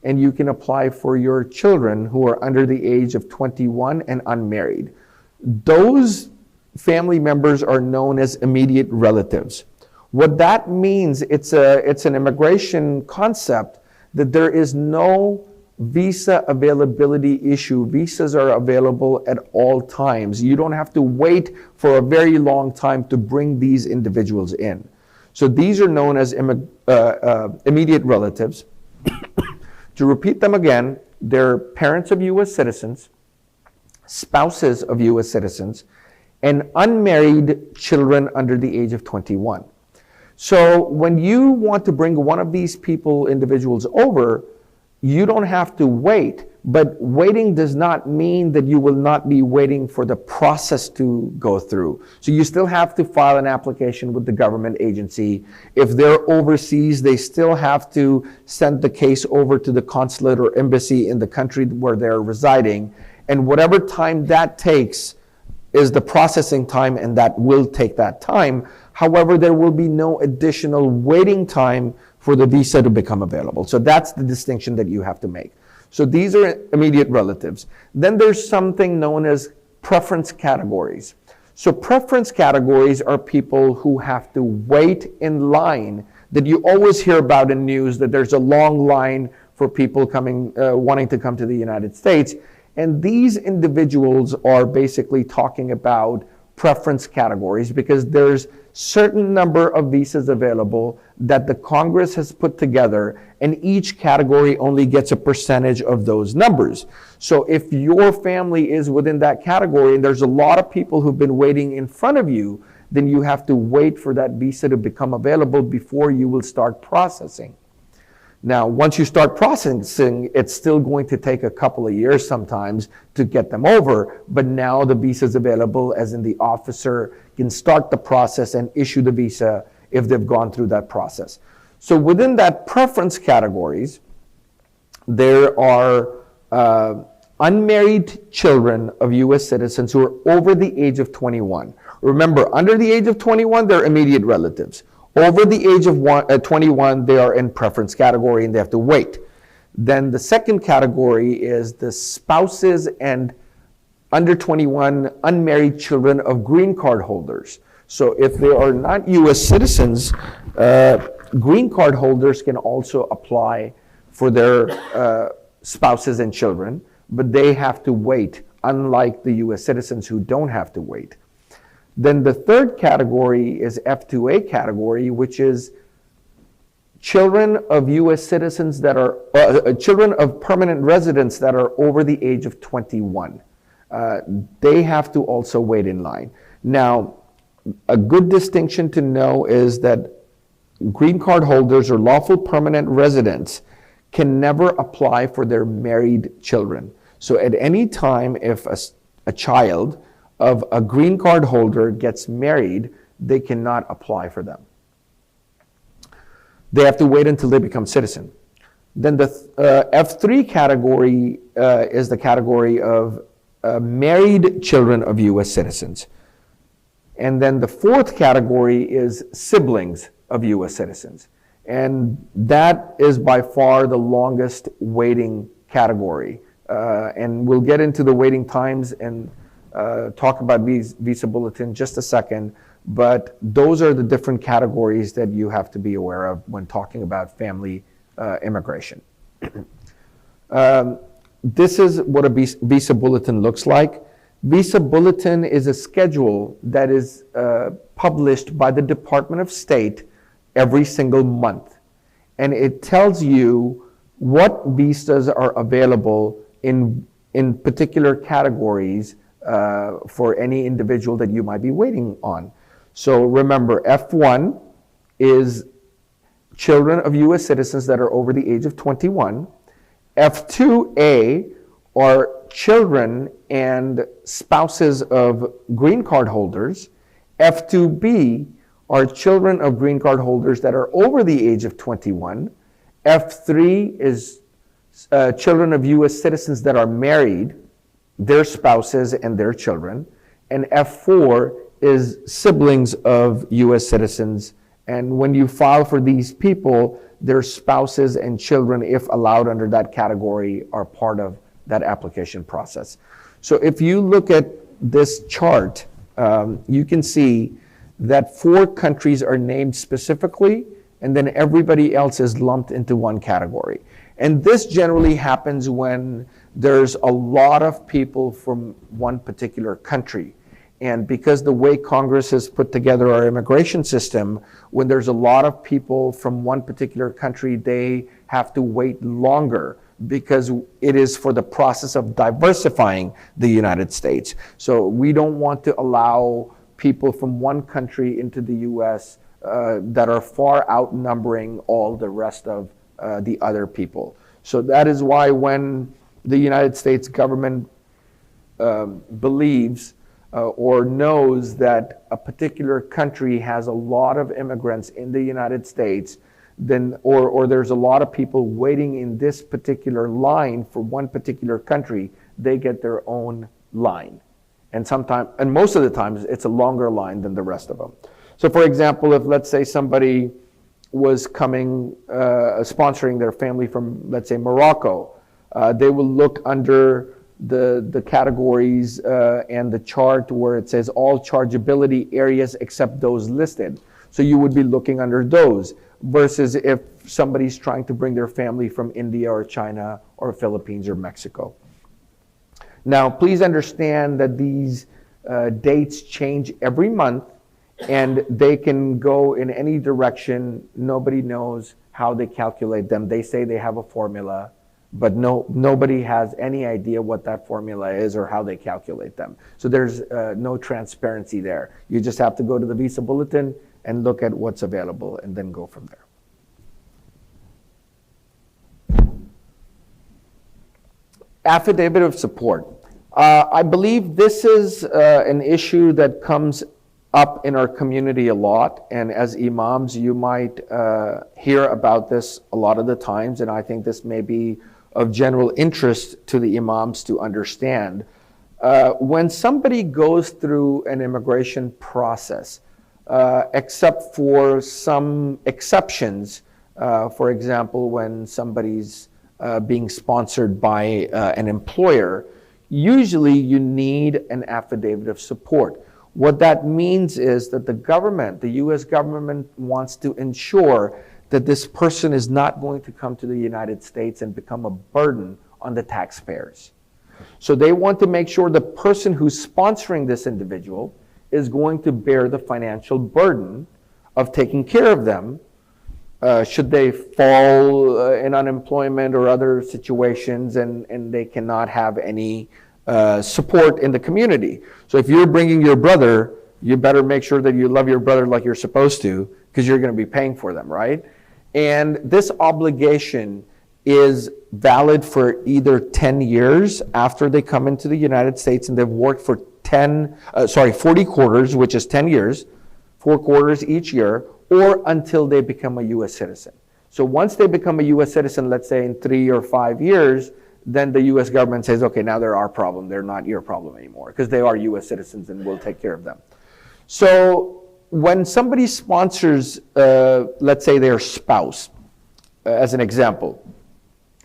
and you can apply for your children who are under the age of 21 and unmarried. Those family members are known as immediate relatives. What that means, it's an immigration concept that there is no visa availability issue. Visas are available at all times. You don't have to wait for a very long time to bring these individuals in. So these are known as immediate relatives. To repeat them again, they're parents of US citizens, spouses of US citizens, and unmarried children under the age of 21. So when you want to bring one of these individuals over, you don't have to wait, but waiting does not mean that you will not be waiting for the process to go through. So you still have to file an application with the government agency. If they're overseas, they still have to send the case over to the consulate or embassy in the country where they're residing. And whatever time that takes is the processing time, and that will take that time. However, there will be no additional waiting time for the visa to become available. So that's the distinction that you have to make. So these are immediate relatives. Then there's something known as preference categories. So preference categories are people who have to wait in line, that you always hear about in news, that there's a long line for people coming, wanting to come to the United States. And these individuals are basically talking about preference categories because there's certain number of visas available that the Congress has put together, and each category only gets a percentage of those numbers. So if your family is within that category and there's a lot of people who've been waiting in front of you, then you have to wait for that visa to become available before you will start processing. Now, once you start processing, it's still going to take a couple of years sometimes to get them over, but now the visa is available, as in the officer can start the process and issue the visa if they've gone through that process. So within that preference categories, there are unmarried children of US citizens who are over the age of 21. Remember, under the age of 21, they're immediate relatives. Over the age of 21, they are in preference category and they have to wait. Then the second category is the spouses and under 21 unmarried children of green card holders. So if they are not US citizens, green card holders can also apply for their spouses and children, but they have to wait, unlike the US citizens who don't have to wait. Then the third category is F2A category, which is children of US citizens that are, children of permanent residents that are over the age of 21. They have to also wait in line. Now, a good distinction to know is that green card holders or lawful permanent residents can never apply for their married children. So at any time, if a child of a green card holder gets married, they cannot apply for them. They have to wait until they become citizen. Then the F3 category is the category of married children of US citizens. And then the fourth category is siblings of US citizens. And that is by far the longest waiting category. And we'll get into the waiting times and talk about visa bulletin in just a second, but those are the different categories that you have to be aware of when talking about family immigration. This is what a visa bulletin looks like. Visa bulletin is a schedule that is published by the Department of State every single month. And it tells you what visas are available in particular categories for any individual that you might be waiting on. So remember, F1 is children of U.S. citizens that are over the age of 21. F2A are children and spouses of green card holders. F2B are children of green card holders that are over the age of 21. F3 is children of U.S. citizens that are married, their spouses and their children. And F4 is siblings of U.S. citizens. And when you file for these people, their spouses and children, if allowed under that category, are part of that application process. So if you look at this chart, you can see that 4 countries are named specifically, and then everybody else is lumped into one category. And this generally happens when there's a lot of people from one particular country. And because the way Congress has put together our immigration system, when there's a lot of people from one particular country, they have to wait longer because it is for the process of diversifying the United States. So we don't want to allow people from one country into the U.S. That are far outnumbering all the rest of the other people. So that is why when the United States government believes or knows that a particular country has a lot of immigrants in the United States, then or there's a lot of people waiting in this particular line for one particular country, they get their own line. And sometimes, and most of the times, it's a longer line than the rest of them. So for example, if let's say somebody was coming, sponsoring their family from, let's say, Morocco, they will look under the categories and the chart where it says all chargeability areas except those listed. So you would be looking under those, versus if somebody's trying to bring their family from India or China or Philippines or Mexico. Now, please understand that these dates change every month, and they can go in any direction. Nobody knows how they calculate them. They say they have a formula, but nobody has any idea what that formula is or how they calculate them. So there's no transparency there. You just have to go to the visa bulletin and look at what's available and then go from there. Affidavit of support. I believe this is an issue that comes up in our community a lot, and as imams you might hear about this a lot of the times, and I think this may be of general interest to the imams to understand. When somebody goes through an immigration process, except for some exceptions, for example, when somebody's being sponsored by an employer, usually you need an affidavit of support. What that means is that the government, the US government, wants to ensure that this person is not going to come to the United States and become a burden on the taxpayers. So they want to make sure the person who's sponsoring this individual is going to bear the financial burden of taking care of them should they fall in unemployment or other situations and they cannot have any support in the community. So if you're bringing your brother, you better make sure that you love your brother like you're supposed to, because you're going to be paying for them, right? And this obligation is valid for either 10 years after they come into the United States and they've worked for 40 quarters, which is 10 years, 4 quarters each year, or until they become a U.S. citizen. So once they become a U.S. citizen, let's say in 3 or 5 years, then the U.S. government says, okay, now they're our problem. They're not your problem anymore, because they are U.S. citizens and we'll take care of them. So when somebody sponsors, let's say their spouse, as an example,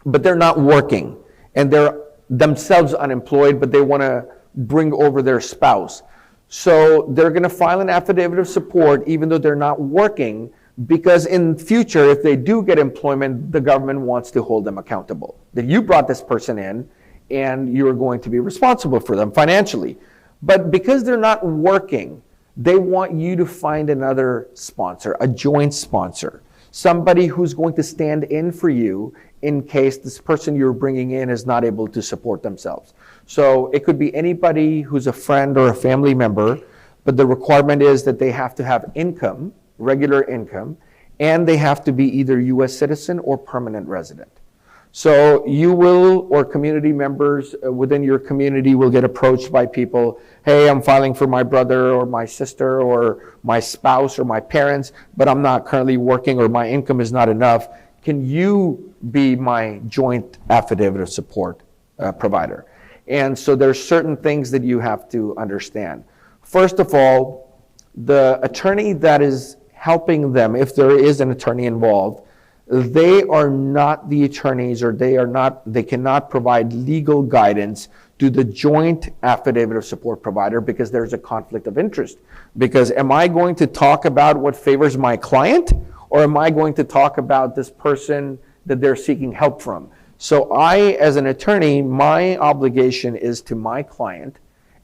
but they're not working and they're themselves unemployed, but they want to bring over their spouse. So they're going to file an affidavit of support even though they're not working, Because in future, if they do get employment, the government wants to hold them accountable. That you brought this person in and you're going to be responsible for them financially. But because they're not working, they want you to find another sponsor, a joint sponsor, somebody who's going to stand in for you in case this person you're bringing in is not able to support themselves. So it could be anybody who's a friend or a family member, but the requirement is that they have to have income, regular income, and they have to be either US citizen or permanent resident. So you will, or community members within your community will get approached by people, hey, I'm filing for my brother or my sister or my spouse or my parents, but I'm not currently working or my income is not enough. Can you be my joint affidavit of support provider? And so there's certain things that you have to understand. First of all, the attorney that is helping them, if there is an attorney involved, they are not the attorneys, or they cannot provide legal guidance to the joint affidavit of support provider, because there's a conflict of interest. Because am I going to talk about what favors my client, or am I going to talk about this person that they're seeking help from? So I, as an attorney, my obligation is to my client,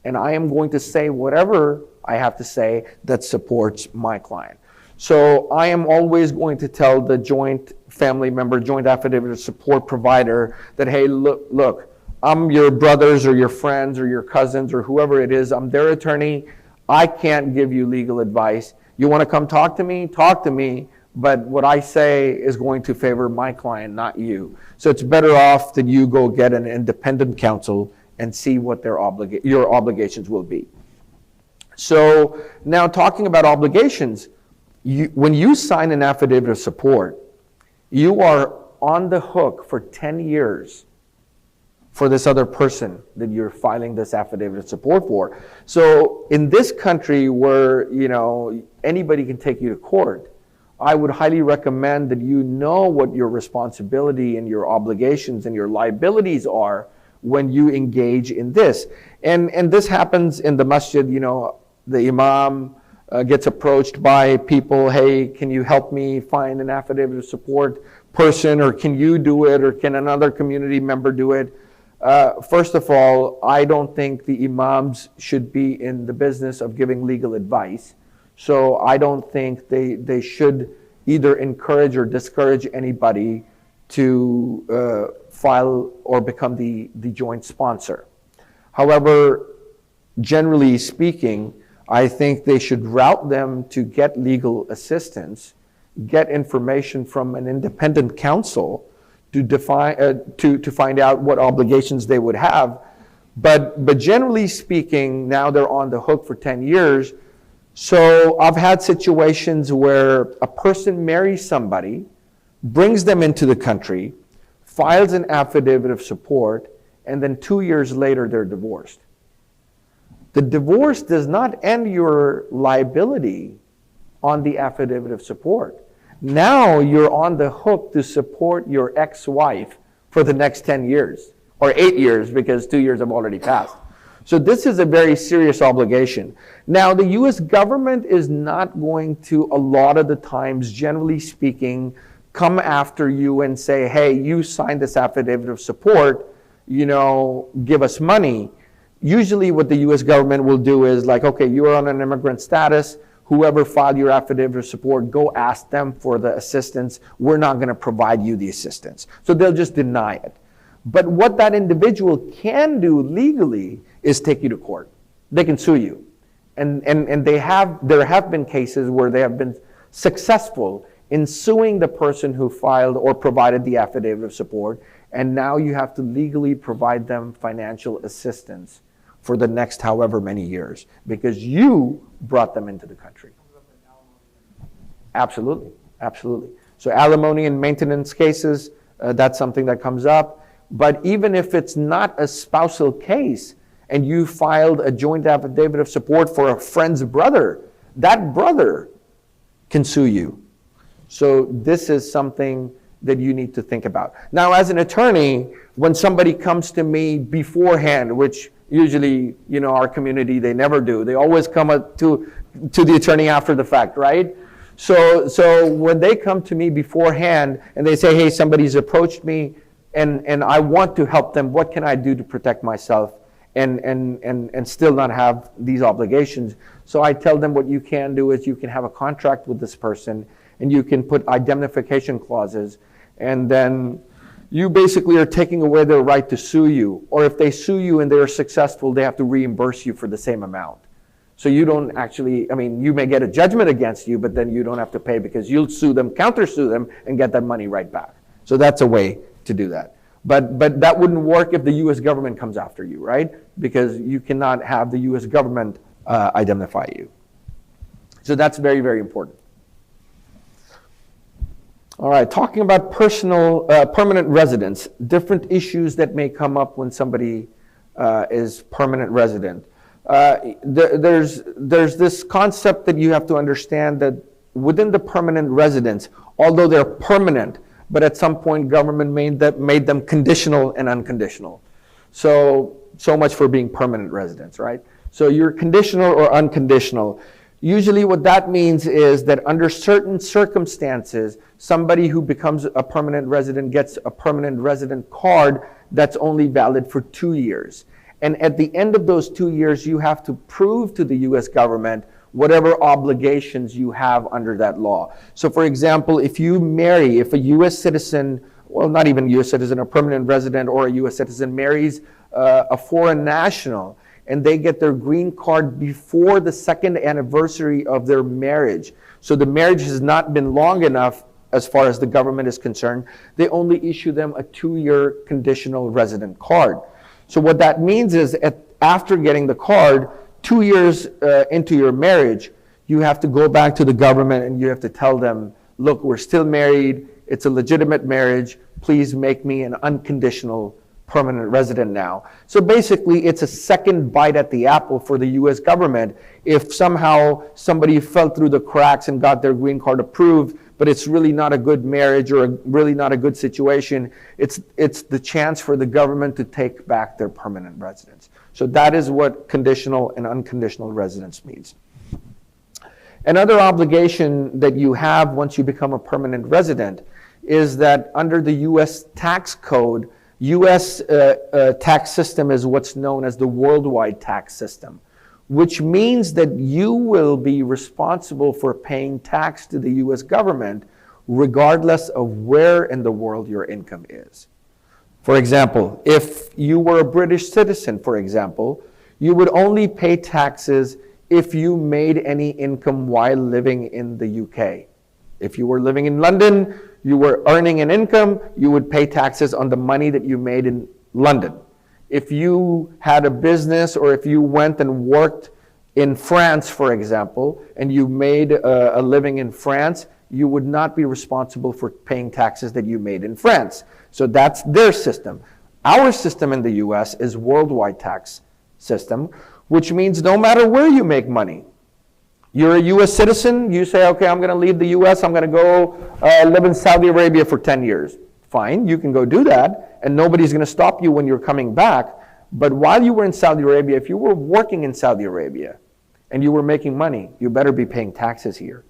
and I am going to say whatever I have to say that supports my client. So I am always going to tell the joint family member, joint affidavit of support provider that, hey, look, I'm your brothers or your friends or your cousins or whoever it is, I'm their attorney, I can't give you legal advice. You want to come talk to me, but what I say is going to favor my client, not you. So it's better off that you go get an independent counsel and see what your obligations will be. So now talking about obligations, when you sign an affidavit of support, you are on the hook for 10 years for this other person that you're filing this affidavit of support for. So in this country where, anybody can take you to court, I would highly recommend that you know what your responsibility and your obligations and your liabilities are when you engage in this. And this happens in the masjid, the imam gets approached by people, hey, can you help me find an affidavit of support person, or can you do it, or can another community member do it? First of all, I don't think the imams should be in the business of giving legal advice. So I don't think they should either encourage or discourage anybody to file or become the joint sponsor. However, generally speaking, I think they should route them to get legal assistance, get information from an independent counsel to find out what obligations they would have. But generally speaking, now they're on the hook for 10 years. So I've had situations where a person marries somebody, brings them into the country, files an affidavit of support, and then 2 years later they're divorced. The divorce does not end your liability on the affidavit of support. Now you're on the hook to support your ex-wife for the next 10 years, or 8 years, because 2 years have already passed. So this is a very serious obligation. Now the US government is not going to, a lot of the times, generally speaking, come after you and say, hey, you signed this affidavit of support, give us money. Usually what the US government will do is like, okay, you are on an immigrant status, whoever filed your affidavit of support, go ask them for the assistance. We're not going to provide you the assistance. So they'll just deny it. But what that individual can do legally is take you to court. They can sue you. And there have been cases where they have been successful in suing the person who filed or provided the affidavit of support, and now you have to legally provide them financial assistance for the next however many years, because you brought them into the country. Absolutely, absolutely. So alimony and maintenance cases, that's something that comes up. But even if it's not a spousal case and you filed a joint affidavit of support for a friend's brother, that brother can sue you. So this is something that you need to think about. Now, as an attorney, when somebody comes to me beforehand, which usually, our community, they never do. They always come up to the attorney after the fact, right? So when they come to me beforehand and they say, hey, somebody's approached me and I want to help them, what can I do to protect myself and still not have these obligations? So I tell them what you can do is you can have a contract with this person and you can put indemnification clauses, and then you basically are taking away their right to sue you. Or if they sue you and they're successful, they have to reimburse you for the same amount. So you don't actually, I mean, you may get a judgment against you, but then you don't have to pay because you'll sue them, counter-sue them, and get that money right back. So that's a way to do that. But that wouldn't work if the U.S. government comes after you, right? Because you cannot have the U.S. government indemnify you. So that's very, very important. All right, talking about permanent residence, different issues that may come up when somebody is permanent resident. There's this concept that you have to understand that within the permanent residence, although they're permanent, but at some point government made them conditional and unconditional. So much for being permanent residents, right? So you're conditional or unconditional. Usually what that means is that under certain circumstances, somebody who becomes a permanent resident gets a permanent resident card that's only valid for 2 years. And at the end of those 2 years, you have to prove to the U.S. government whatever obligations you have under that law. So for example, if a U.S. citizen, well, not even a U.S. citizen, a permanent resident or a U.S. citizen marries a foreign national, and they get their green card before the second anniversary of their marriage. So the marriage has not been long enough as far as the government is concerned. They only issue them a 2-year conditional resident card. So what that means is after getting the card, 2 years into your marriage, you have to go back to the government and you have to tell them, look, we're still married, it's a legitimate marriage, please make me an unconditional permanent resident now. So basically, it's a second bite at the apple for the U.S. government. If somehow somebody fell through the cracks and got their green card approved, but it's really not a good marriage or really not a good situation, it's the chance for the government to take back their permanent residence. So that is what conditional and unconditional residence means. Another obligation that you have once you become a permanent resident is that under the U.S. tax code, U.S. tax system is what's known as the worldwide tax system, which means that you will be responsible for paying tax to the U.S. government regardless of where in the world your income is. For example, if you were a British citizen, for example, you would only pay taxes if you made any income while living in the UK. If you were living in London, you were earning an income, you would pay taxes on the money that you made in London. If you had a business or if you went and worked in France, for example, and you made a living in France, you would not be responsible for paying taxes that you made in France. So that's their system. Our system in the US is worldwide tax system, which means no matter where you make money, you're a US citizen, you say, okay, I'm going to leave the US, I'm going to go live in Saudi Arabia for 10 years. Fine, you can go do that, and nobody's going to stop you when you're coming back. But while you were in Saudi Arabia, if you were working in Saudi Arabia and you were making money, you better be paying taxes here.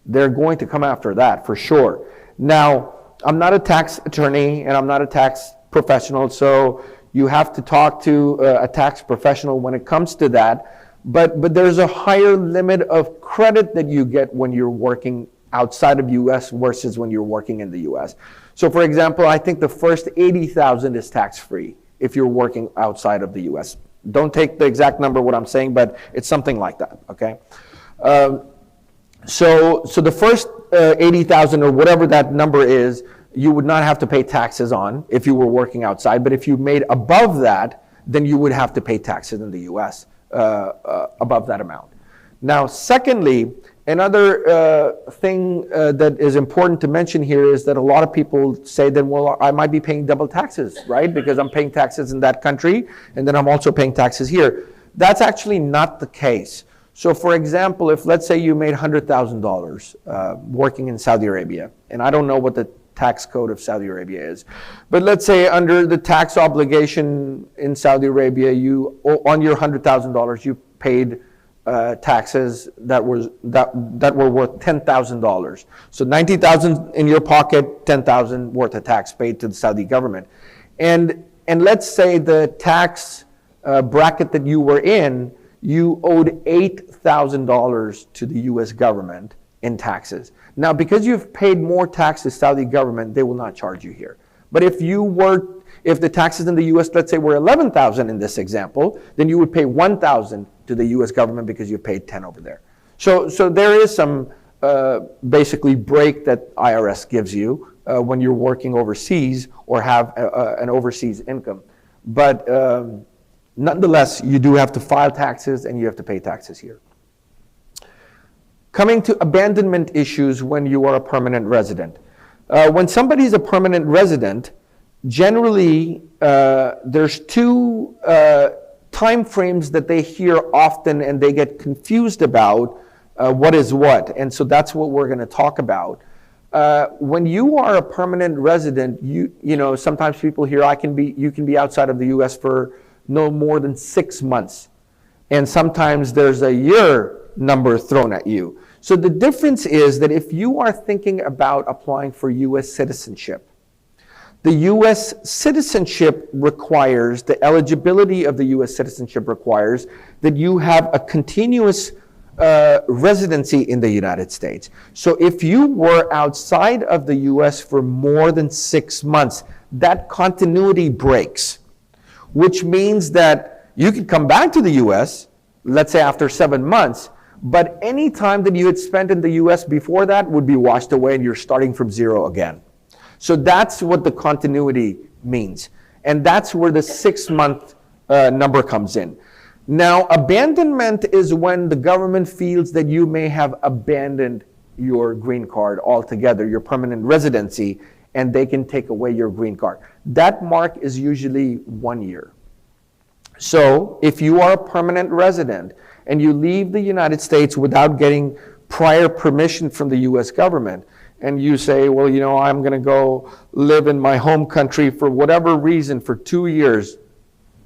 They're going to come after that for sure. Now, I'm not a tax attorney and I'm not a tax professional, so you have to talk to a tax professional when it comes to that. But there's a higher limit of credit that you get when you're working outside of US versus when you're working in the US. So for example, I think the first $80,000 is tax-free if you're working outside of the US. Don't take the exact number what I'm saying, but it's something like that, okay? So the first 80,000 or whatever that number is, you would not have to pay taxes on if you were working outside. But if you made above that, then you would have to pay taxes in the US above that amount. Now, secondly, another thing that is important to mention here is that a lot of people say that, well, I might be paying double taxes, right? Because I'm paying taxes in that country, and then I'm also paying taxes here. That's actually not the case. So for example, if let's say you made $100,000 working in Saudi Arabia, and I don't know what the tax code of Saudi Arabia is, but let's say under the tax obligation in Saudi Arabia, on your $100,000, you paid taxes that were worth $10,000. So $90,000 in your pocket, $10,000 worth of tax paid to the Saudi government. And let's say the tax bracket that you were in, you owed $8,000 to the US government in taxes. Now, because you've paid more tax to Saudi government, they will not charge you here. But if the taxes in the US, let's say, were $11,000 in this example, then you would pay $1,000 to the US government because you paid 10 over there. So there is some basically break that IRS gives you when you're working overseas or have an overseas income. But nonetheless, you do have to file taxes and you have to pay taxes here. Coming to abandonment issues when you are a permanent resident. When somebody is a permanent resident, generally there's two time frames that they hear often and they get confused about what is what. And so that's what we're going to talk about. When you are a permanent resident, you know, sometimes people hear you can be outside of the US for no more than 6 months. And sometimes there's a year number thrown at you. So the difference is that if you are thinking about applying for US citizenship, the US citizenship requires, the eligibility of the US citizenship requires that you have a continuous residency in the United States. So if you were outside of the US for more than 6 months, that continuity breaks, which means that you could come back to the US, let's say after 7 months, but any time that you had spent in the US before that would be washed away and you're starting from zero again. So that's what the continuity means. And that's where the 6-month number comes in. Now, abandonment is when the government feels that you may have abandoned your green card altogether, your permanent residency, and they can take away your green card. That mark is usually 1 year. So if you are a permanent resident and you leave the United States without getting prior permission from the US government, and you say, well, you know, I'm going to go live in my home country for whatever reason for 2 years,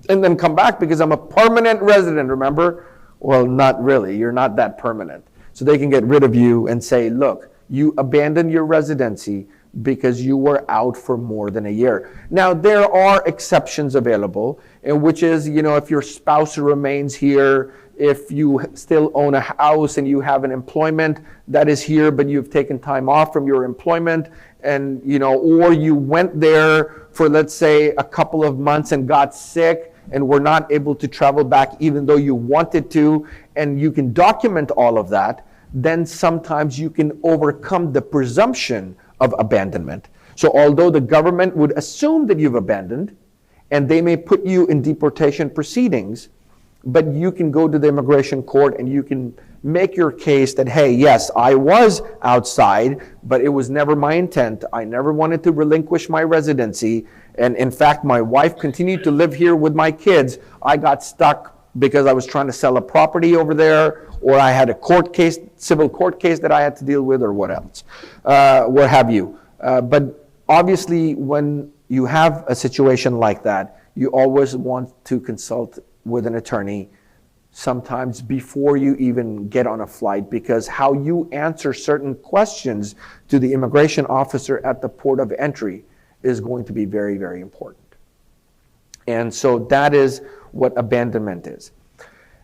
and then come back because I'm a permanent resident, remember? Well, not really. You're not that permanent. So they can get rid of you and say, look, you abandoned your residency because you were out for more than a year. Now, there are exceptions available, and which is, you know, if your spouse remains here, if you still own a house and you have an employment that is here, but you've taken time off from your employment, and, you know, or you went there for, let's say, a couple of months and got sick and were not able to travel back even though you wanted to, and you can document all of that, then sometimes you can overcome the presumption of abandonment. So although the government would assume that you've abandoned, and they may put you in deportation proceedings, but you can go to the immigration court and you can make your case that, hey, yes, I was outside, but it was never my intent. I never wanted to relinquish my residency. And in fact, my wife continued to live here with my kids. I got stuck because I was trying to sell a property over there, or I had a court case, civil court case that I had to deal with, or what else, what have you. But obviously, when you have a situation like that, you always want to consult with an attorney sometimes before you even get on a flight, because how you answer certain questions to the immigration officer at the port of entry is going to be very, very important. And so that is what abandonment is.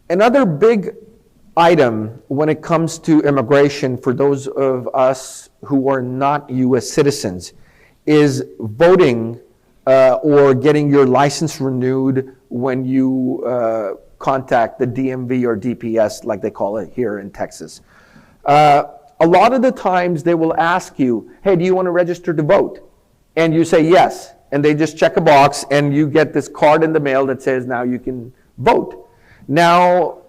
Another big item when it comes to immigration for those of us who are not US citizens is voting or getting your license renewed when you contact the DMV or DPS, like they call it here in Texas. A lot of the times they will ask you, hey, do you want to register to vote? And you say yes, and they just check a box and you get this card in the mail that says now you can vote. Now,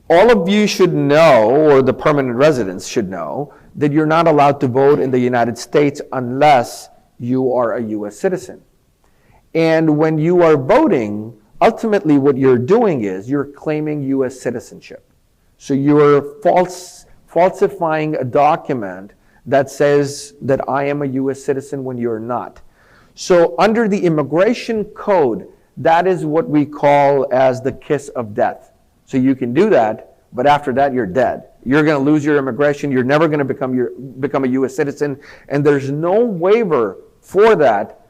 all of you should know, or the permanent residents should know, that you're not allowed to vote in the United States unless you are a US citizen. And when you are voting, ultimately what you're doing is you're claiming US citizenship. So you're falsifying a document that says that I am a US citizen when you're not. So under the immigration code, that is what we call as the kiss of death. So you can do that but after that, you're dead. You're going to lose your immigration. You're never going to become a U.S. citizen. And there's no waiver for that,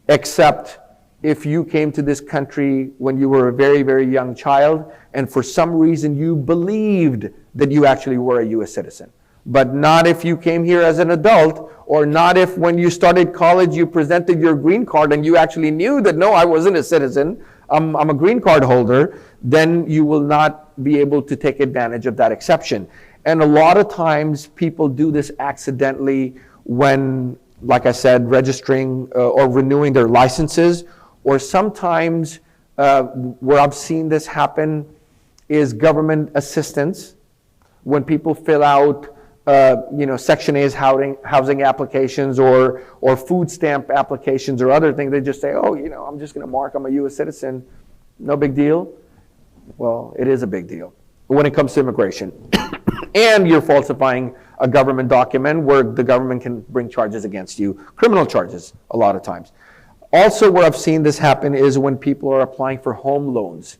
except if you came to this country when you were a very, very young child, and for some reason you believed that you actually were a U.S. citizen. But not if you came here as an adult, or not if when you started college you presented your green card and you actually knew that, no, I wasn't a citizen, I'm a green card holder, then you will not be able to take advantage of that exception. And a lot of times people do this accidentally when, like I said, registering or renewing their licenses, or sometimes where I've seen this happen is government assistance. When people fill out Section 8 housing applications or food stamp applications or other things, they just say, oh, I'm just going to mark I'm a U.S. citizen. No big deal. Well, it is a big deal when it comes to immigration. And you're falsifying a government document where the government can bring charges against you, criminal charges a lot of times. Also, where I've seen this happen is when people are applying for home loans.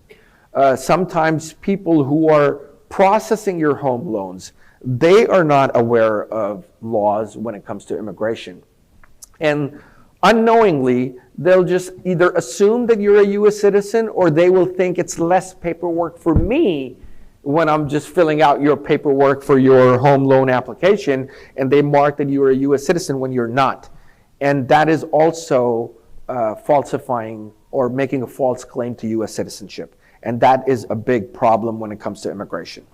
Sometimes people who are processing your home loans, they are not aware of laws when it comes to immigration. And unknowingly, they'll just either assume that you're a U.S. citizen, or they will think it's less paperwork for me when I'm just filling out your paperwork for your home loan application, and they mark that you're a U.S. citizen when you're not. And that is also falsifying or making a false claim to U.S. citizenship. And that is a big problem when it comes to immigration.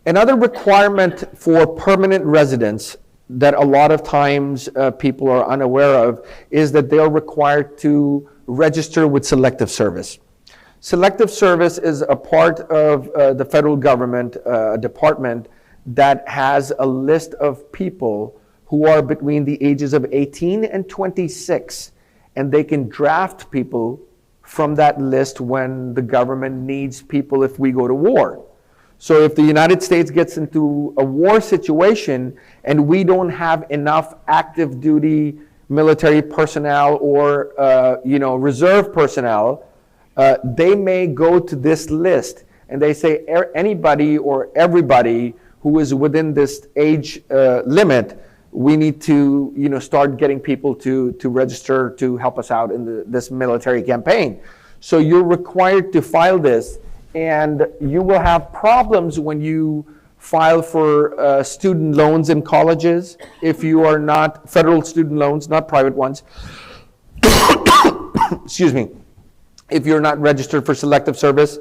Another requirement for permanent residents that a lot of times people are unaware of is that they are required to register with Selective Service. Selective Service is a part of the federal government department that has a list of people who are between the ages of 18 and 26, and they can draft people from that list when the government needs people if we go to war. So if the United States gets into a war situation and we don't have enough active duty military personnel or reserve personnel, they may go to this list and they say anybody or everybody who is within this age limit, we need to start getting people to register to help us out in this military campaign. So you're required to file this. And you will have problems when you file for student loans in colleges if you are not federal student loans, not private ones. Excuse me. If you're not registered for Selective Service,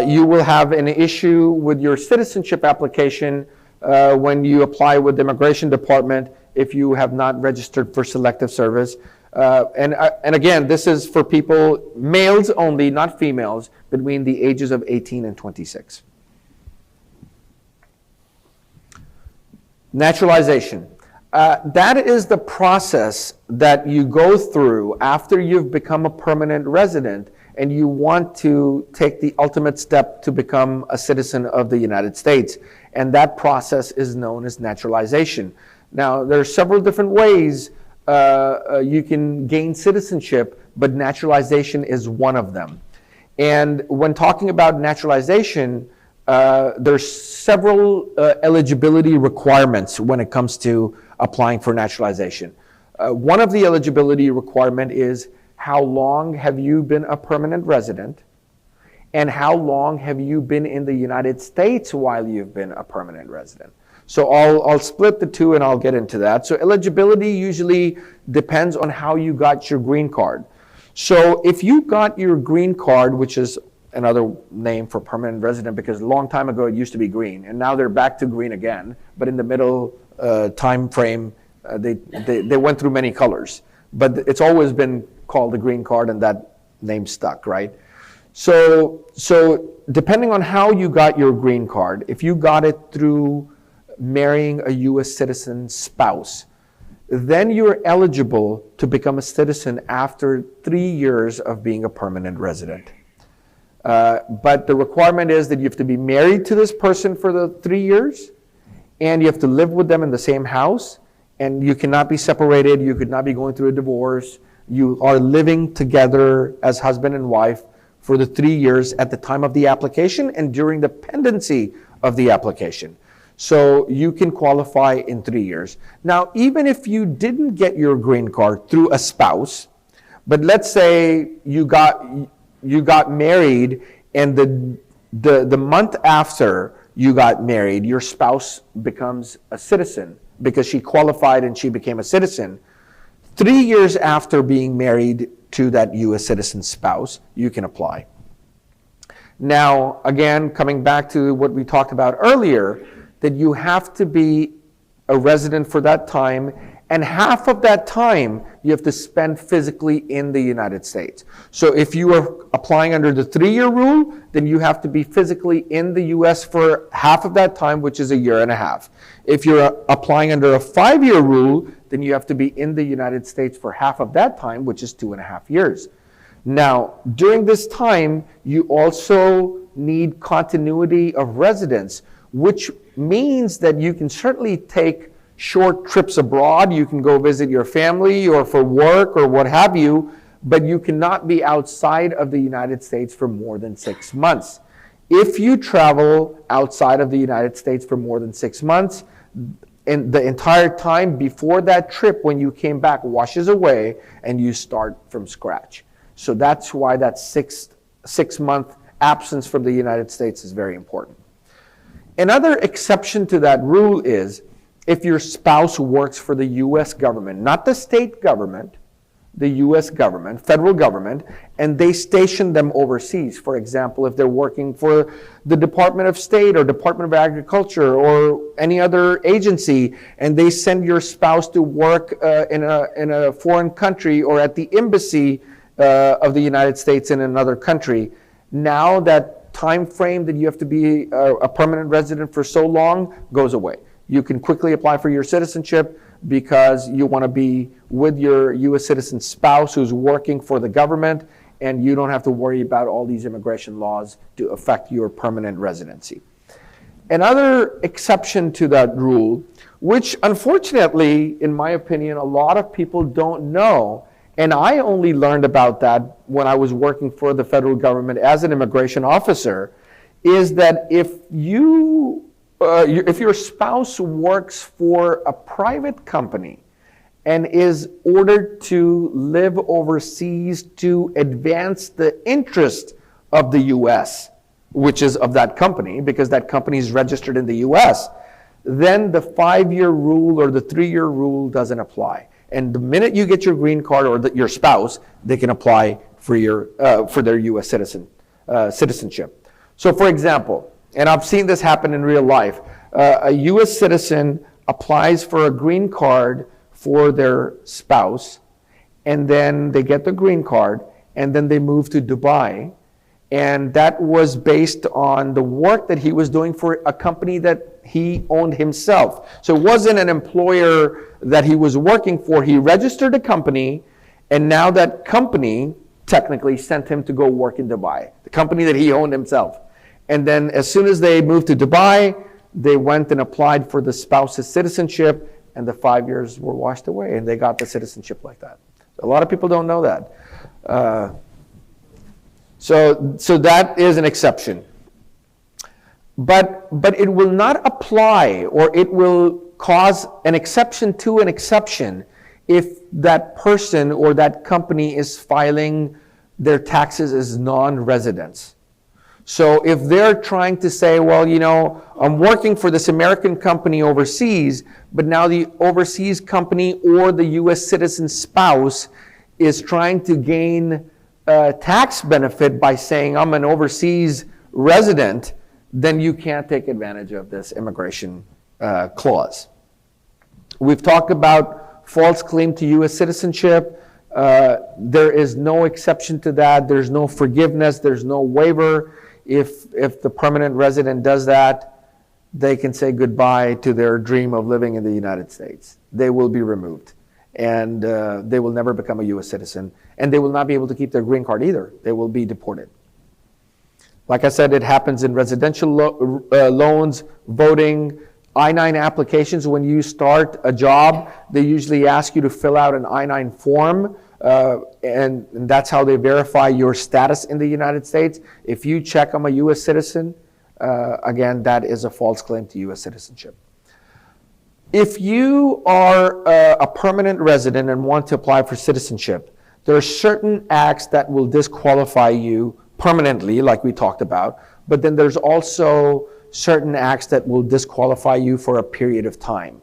you will have an issue with your citizenship application when you apply with the Immigration Department if you have not registered for Selective Service. And again, this is for people, males only, not females, between the ages of 18 and 26. Naturalization. That is the process that you go through after you've become a permanent resident and you want to take the ultimate step to become a citizen of the United States. And that process is known as naturalization. Now, there are several different ways you can gain citizenship, but naturalization is one of them. And when talking about naturalization, there's several eligibility requirements when it comes to applying for naturalization. One of the eligibility requirement is how long have you been a permanent resident, and how long have you been in the United States while you've been a permanent resident. So I'll split the two and I'll get into that. So eligibility usually depends on how you got your green card. So if you got your green card, which is another name for permanent resident, because a long time ago it used to be green, and now they're back to green again, but in the middle time frame, they went through many colors. But it's always been called the green card, and that name stuck, right? So depending on how you got your green card, if you got it through marrying a U.S. citizen spouse, then you're eligible to become a citizen after 3 years of being a permanent resident. But the requirement is that you have to be married to this person for the 3 years, and you have to live with them in the same house, and you cannot be separated, you could not be going through a divorce. You are living together as husband and wife for the 3 years at the time of the application and during the pendency of the application. So you can qualify in 3 years. Now, even if you didn't get your green card through a spouse, but let's say you got married and the month after you got married, your spouse becomes a citizen because she qualified and she became a citizen. 3 years after being married to that U.S. citizen spouse, you can apply. Now, again, coming back to what we talked about earlier, that you have to be a resident for that time, and half of that time you have to spend physically in the United States. So if you are applying under the 3-year rule, then you have to be physically in the US for half of that time, which is a year and a half. If you're applying under a 5-year rule, then you have to be in the United States for half of that time, which is 2.5 years. Now, during this time, you also need continuity of residence, which means that you can certainly take short trips abroad. You can go visit your family or for work or what have you, but you cannot be outside of the United States for more than 6 months. If you travel outside of the United States for more than 6 months, and the entire time before that trip when you came back washes away and you start from scratch. So that's why that six-month absence from the United States is very important. Another exception to that rule is if your spouse works for the U.S. government, not the state government, the U.S. government, federal government, and they station them overseas. For example, if they're working for the Department of State or Department of Agriculture or any other agency, and they send your spouse to work in a foreign country or at the embassy of the United States in another country, now that time frame that you have to be a permanent resident for so long goes away. You can quickly apply for your citizenship because you want to be with your U.S. citizen spouse who's working for the government, and you don't have to worry about all these immigration laws to affect your permanent residency. Another exception to that rule, which unfortunately, in my opinion, a lot of people don't know, and I only learned about that when I was working for the federal government as an immigration officer, is that if your spouse works for a private company and is ordered to live overseas to advance the interest of the U.S., which is of that company, because that company is registered in the U.S., then the 5-year rule or the 3-year rule doesn't apply. And the minute you get your green card or your spouse, they can apply for their U.S. citizenship. So for example, and I've seen this happen in real life, a U.S. citizen applies for a green card for their spouse, and then they get the green card, and then they move to Dubai, and that was based on the work that he was doing for a company that he owned himself. So it wasn't an employer that he was working for. He registered a company, and now that company technically sent him to go work in Dubai, the company that he owned himself. And then as soon as they moved to Dubai, they went and applied for the spouse's citizenship, and the 5 years were washed away, and they got the citizenship like that. A lot of people don't know that. So that is an exception. But it will not apply, or it will cause an exception to an exception if that person or that company is filing their taxes as non-residents. So if they're trying to say, well, you know, I'm working for this American company overseas, but now the overseas company or the U.S. citizen spouse is trying to gain tax benefit by saying I'm an overseas resident, then you can't take advantage of this immigration clause. We've talked about false claim to U.S. citizenship. There is no exception to that. There's no forgiveness. There's no waiver. If the permanent resident does that, they can say goodbye to their dream of living in the United States. They will be removed, and they will never become a U.S. citizen, and they will not be able to keep their green card either. They will be deported. Like I said, it happens in residential loans, voting, I-9 applications. When you start a job, they usually ask you to fill out an I-9 form And that's how they verify your status in the United States. If you check I'm a U.S. citizen, again, that is a false claim to U.S. citizenship. If you are a permanent resident and want to apply for citizenship, there are certain acts that will disqualify you permanently, like we talked about, but then there's also certain acts that will disqualify you for a period of time.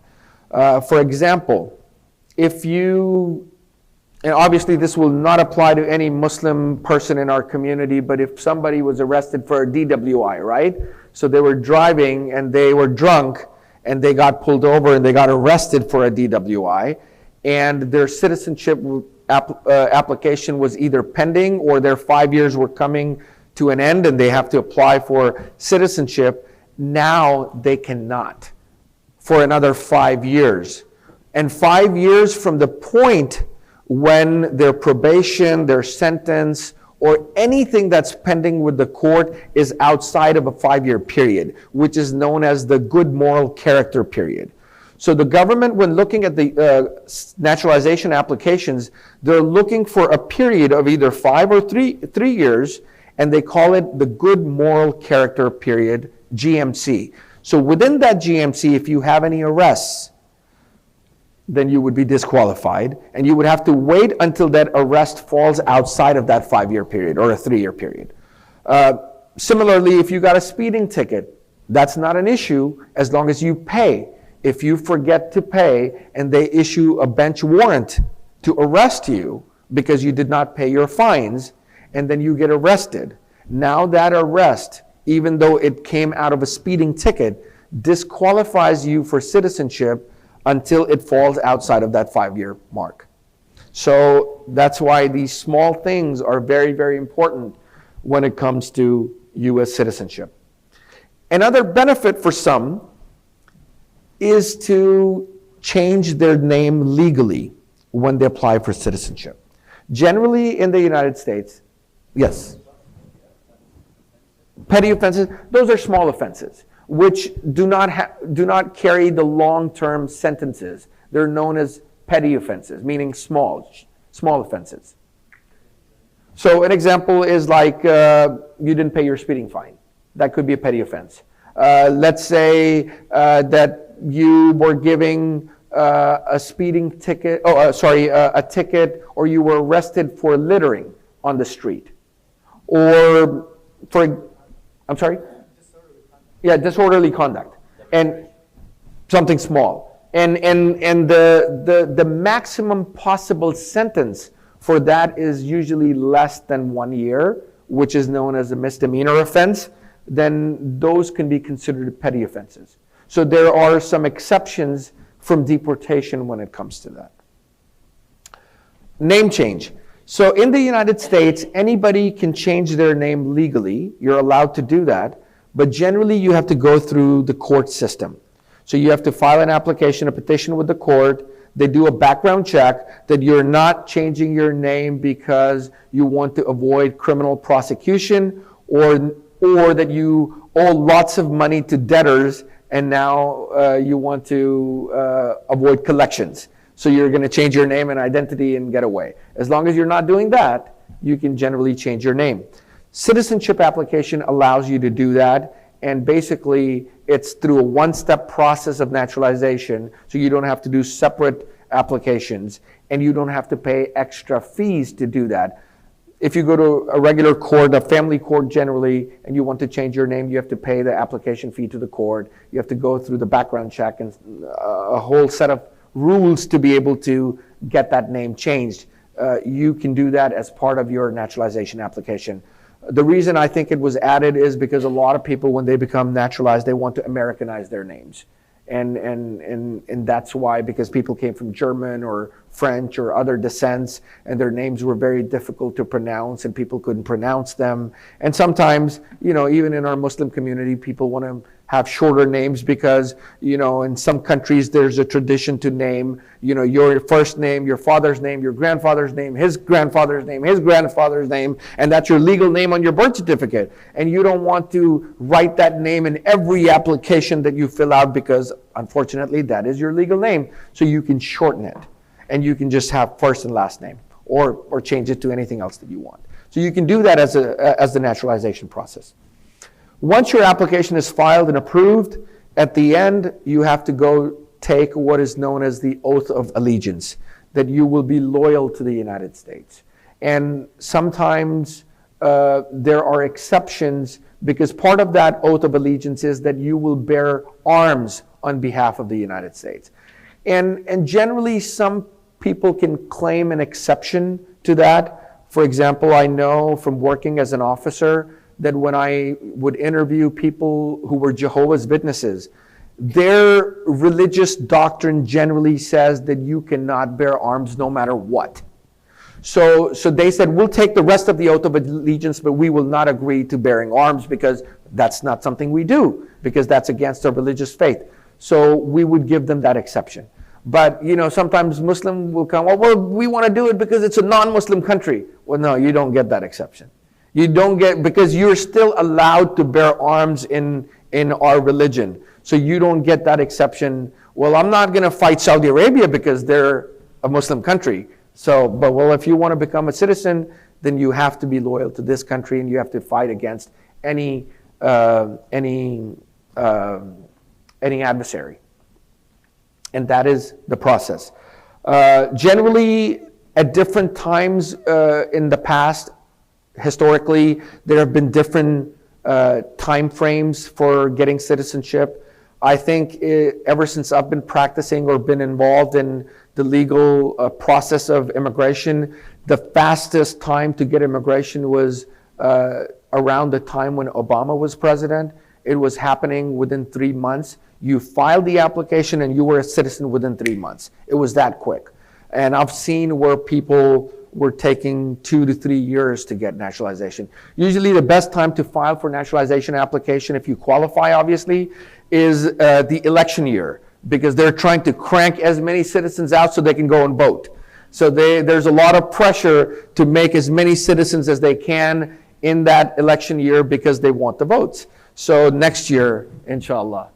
For example, if you, and obviously this will not apply to any Muslim person in our community, but if somebody was arrested for a DWI, right? So they were driving and they were drunk and they got pulled over and they got arrested for a DWI, and their citizenship application was either pending or their 5 years were coming to an end and they have to apply for citizenship. Now they cannot for another 5 years. And 5 years from the point when their probation, their sentence, or anything that's pending with the court is outside of a 5-year period, which is known as the good moral character period. So the government, when looking at the naturalization applications, they're looking for a period of either 5 or 3 years, and they call it the good moral character period, GMC. So within that GMC, if you have any arrests, then you would be disqualified, and you would have to wait until that arrest falls outside of that 5-year period or a 3-year period. Similarly, if you got a speeding ticket, that's not an issue as long as you pay. If you forget to pay and they issue a bench warrant to arrest you because you did not pay your fines, and then you get arrested, now that arrest, even though it came out of a speeding ticket, disqualifies you for citizenship until it falls outside of that 5-year mark. So that's why these small things are very, very important when it comes to U.S. citizenship. Another benefit for some is to change their name legally when they apply for citizenship. Generally in the United States, yes. Petty offenses, those are small offenses, which do not carry the long-term sentences. They're known as petty offenses, meaning small offenses. So an example is like you didn't pay your speeding fine. That could be a petty offense. Let's say that you were giving a speeding ticket, a ticket, or you were arrested for littering on the street. Or for, I'm sorry? Yeah, disorderly conduct, and something small. And the maximum possible sentence for that is usually less than 1 year, which is known as a misdemeanor offense. Then those can be considered petty offenses. So there are some exceptions from deportation when it comes to that. Name change. So in the United States, anybody can change their name legally. You're allowed to do that. But generally, you have to go through the court system. So you have to file an application, a petition with the court. They do a background check that you're not changing your name because you want to avoid criminal prosecution, or that you owe lots of money to debtors and now you want to avoid collections. So you're going to change your name and identity and get away. As long as you're not doing that, you can generally change your name. Citizenship application allows you to do that, and basically it's through a one-step process of naturalization, so you don't have to do separate applications and you don't have to pay extra fees to do that. If you go to a regular court, a family court generally, and you want to change your name, you have to pay the application fee to the court. You have to go through the background check and a whole set of rules to be able to get that name changed. You can do that as part of your naturalization application. The reason I think it was added is because a lot of people, when they become naturalized, they want to Americanize their names. And that's why, because people came from German or French or other descents, and their names were very difficult to pronounce and people couldn't pronounce them. And sometimes, you know, even in our Muslim community, people want to have shorter names because, you know, in some countries there's a tradition to name, you know, your first name, your father's name, your grandfather's name, his grandfather's name, his grandfather's name, and that's your legal name on your birth certificate. And you don't want to write that name in every application that you fill out because, unfortunately, that is your legal name. So you can shorten it, and you can just have first and last name. or change it to anything else that you want. So you can do that as the naturalization process. Once your application is filed and approved, at the end, you have to go take what is known as the oath of allegiance, that you will be loyal to the United States. And sometimes there are exceptions, because part of that oath of allegiance is that you will bear arms on behalf of the United States. And generally, some people can claim an exception to that. For example, I know from working as an officer that when I would interview people who were Jehovah's Witnesses, their religious doctrine generally says that you cannot bear arms no matter what. So they said, we'll take the rest of the oath of allegiance, but we will not agree to bearing arms because that's not something we do, because that's against our religious faith. So we would give them that exception. But, you know, sometimes Muslim will come, well, we want to do it because it's a non-Muslim country. Well, no, you don't get that exception. You don't get, because you're still allowed to bear arms in our religion. So you don't get that exception. Well, I'm not going to fight Saudi Arabia because they're a Muslim country. So, but well, if you want to become a citizen, then you have to be loyal to this country and you have to fight against any adversary. And that is the process. Generally, at different times in the past, historically, there have been different time frames for getting citizenship. I think ever since I've been practicing or been involved in the legal process of immigration, the fastest time to get immigration was around the time when Obama was president. It was happening within 3 months. You filed the application and you were a citizen within 3 months. It was that quick. And I've seen where people were taking 2 to 3 years to get naturalization. Usually the best time to file for naturalization application, if you qualify obviously, is the election year, because they're trying to crank as many citizens out so they can go and vote. So there's a lot of pressure to make as many citizens as they can in that election year because they want the votes. So next year, inshallah.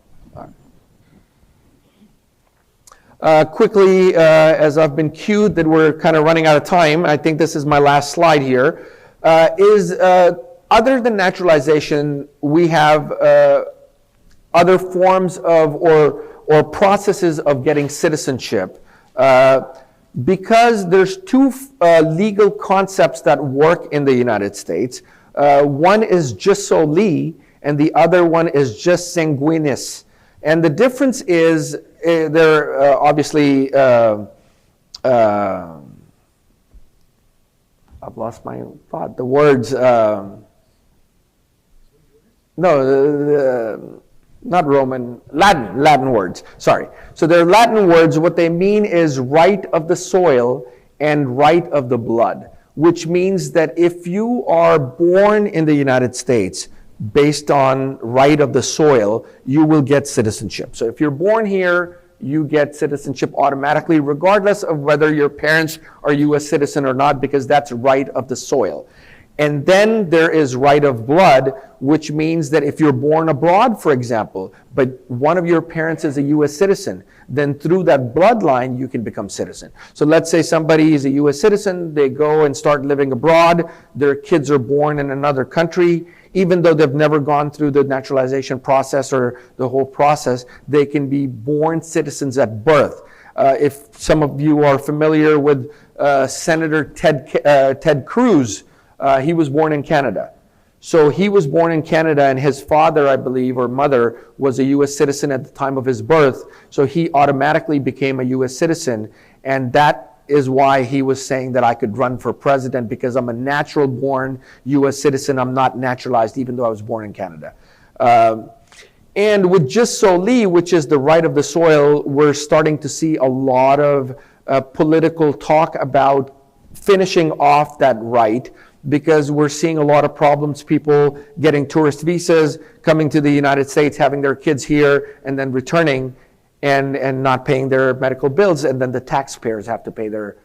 Quickly, as I've been cued that we're kind of running out of time, I think this is my last slide here, other than naturalization, we have other forms of or processes of getting citizenship. Because there's two legal concepts that work in the United States. One is jus soli, and the other one is jus sanguinis. And the difference is, they're obviously, I've lost my thought. The words, not Roman, Latin words, sorry. So they're Latin words. What they mean is right of the soil and right of the blood, which means that if you are born in the United States based on right of the soil, you will get citizenship. So if you're born here, you get citizenship automatically, regardless of whether your parents are U.S. citizen or not, because that's right of the soil. And then there is right of blood, which means that if you're born abroad, for example, but one of your parents is a U.S. citizen, then through that bloodline, you can become citizen. So let's say somebody is a U.S. citizen, they go and start living abroad, their kids are born in another country, even though they've never gone through the naturalization process or the whole process, they can be born citizens at birth. If some of you are familiar with Senator Ted Cruz, he was born in Canada. So he was born in Canada, and his father, I believe, or mother, was a U.S. citizen at the time of his birth. So he automatically became a U.S. citizen, and that is why he was saying that I could run for president, because I'm a natural born U.S. citizen. I'm not naturalized, even though I was born in Canada. And with jus soli, which is the right of the soil, we're starting to see a lot of political talk about finishing off that right, because we're seeing a lot of problems, people getting tourist visas, coming to the United States, having their kids here, and then returning and not paying their medical bills, and then the taxpayers have to pay their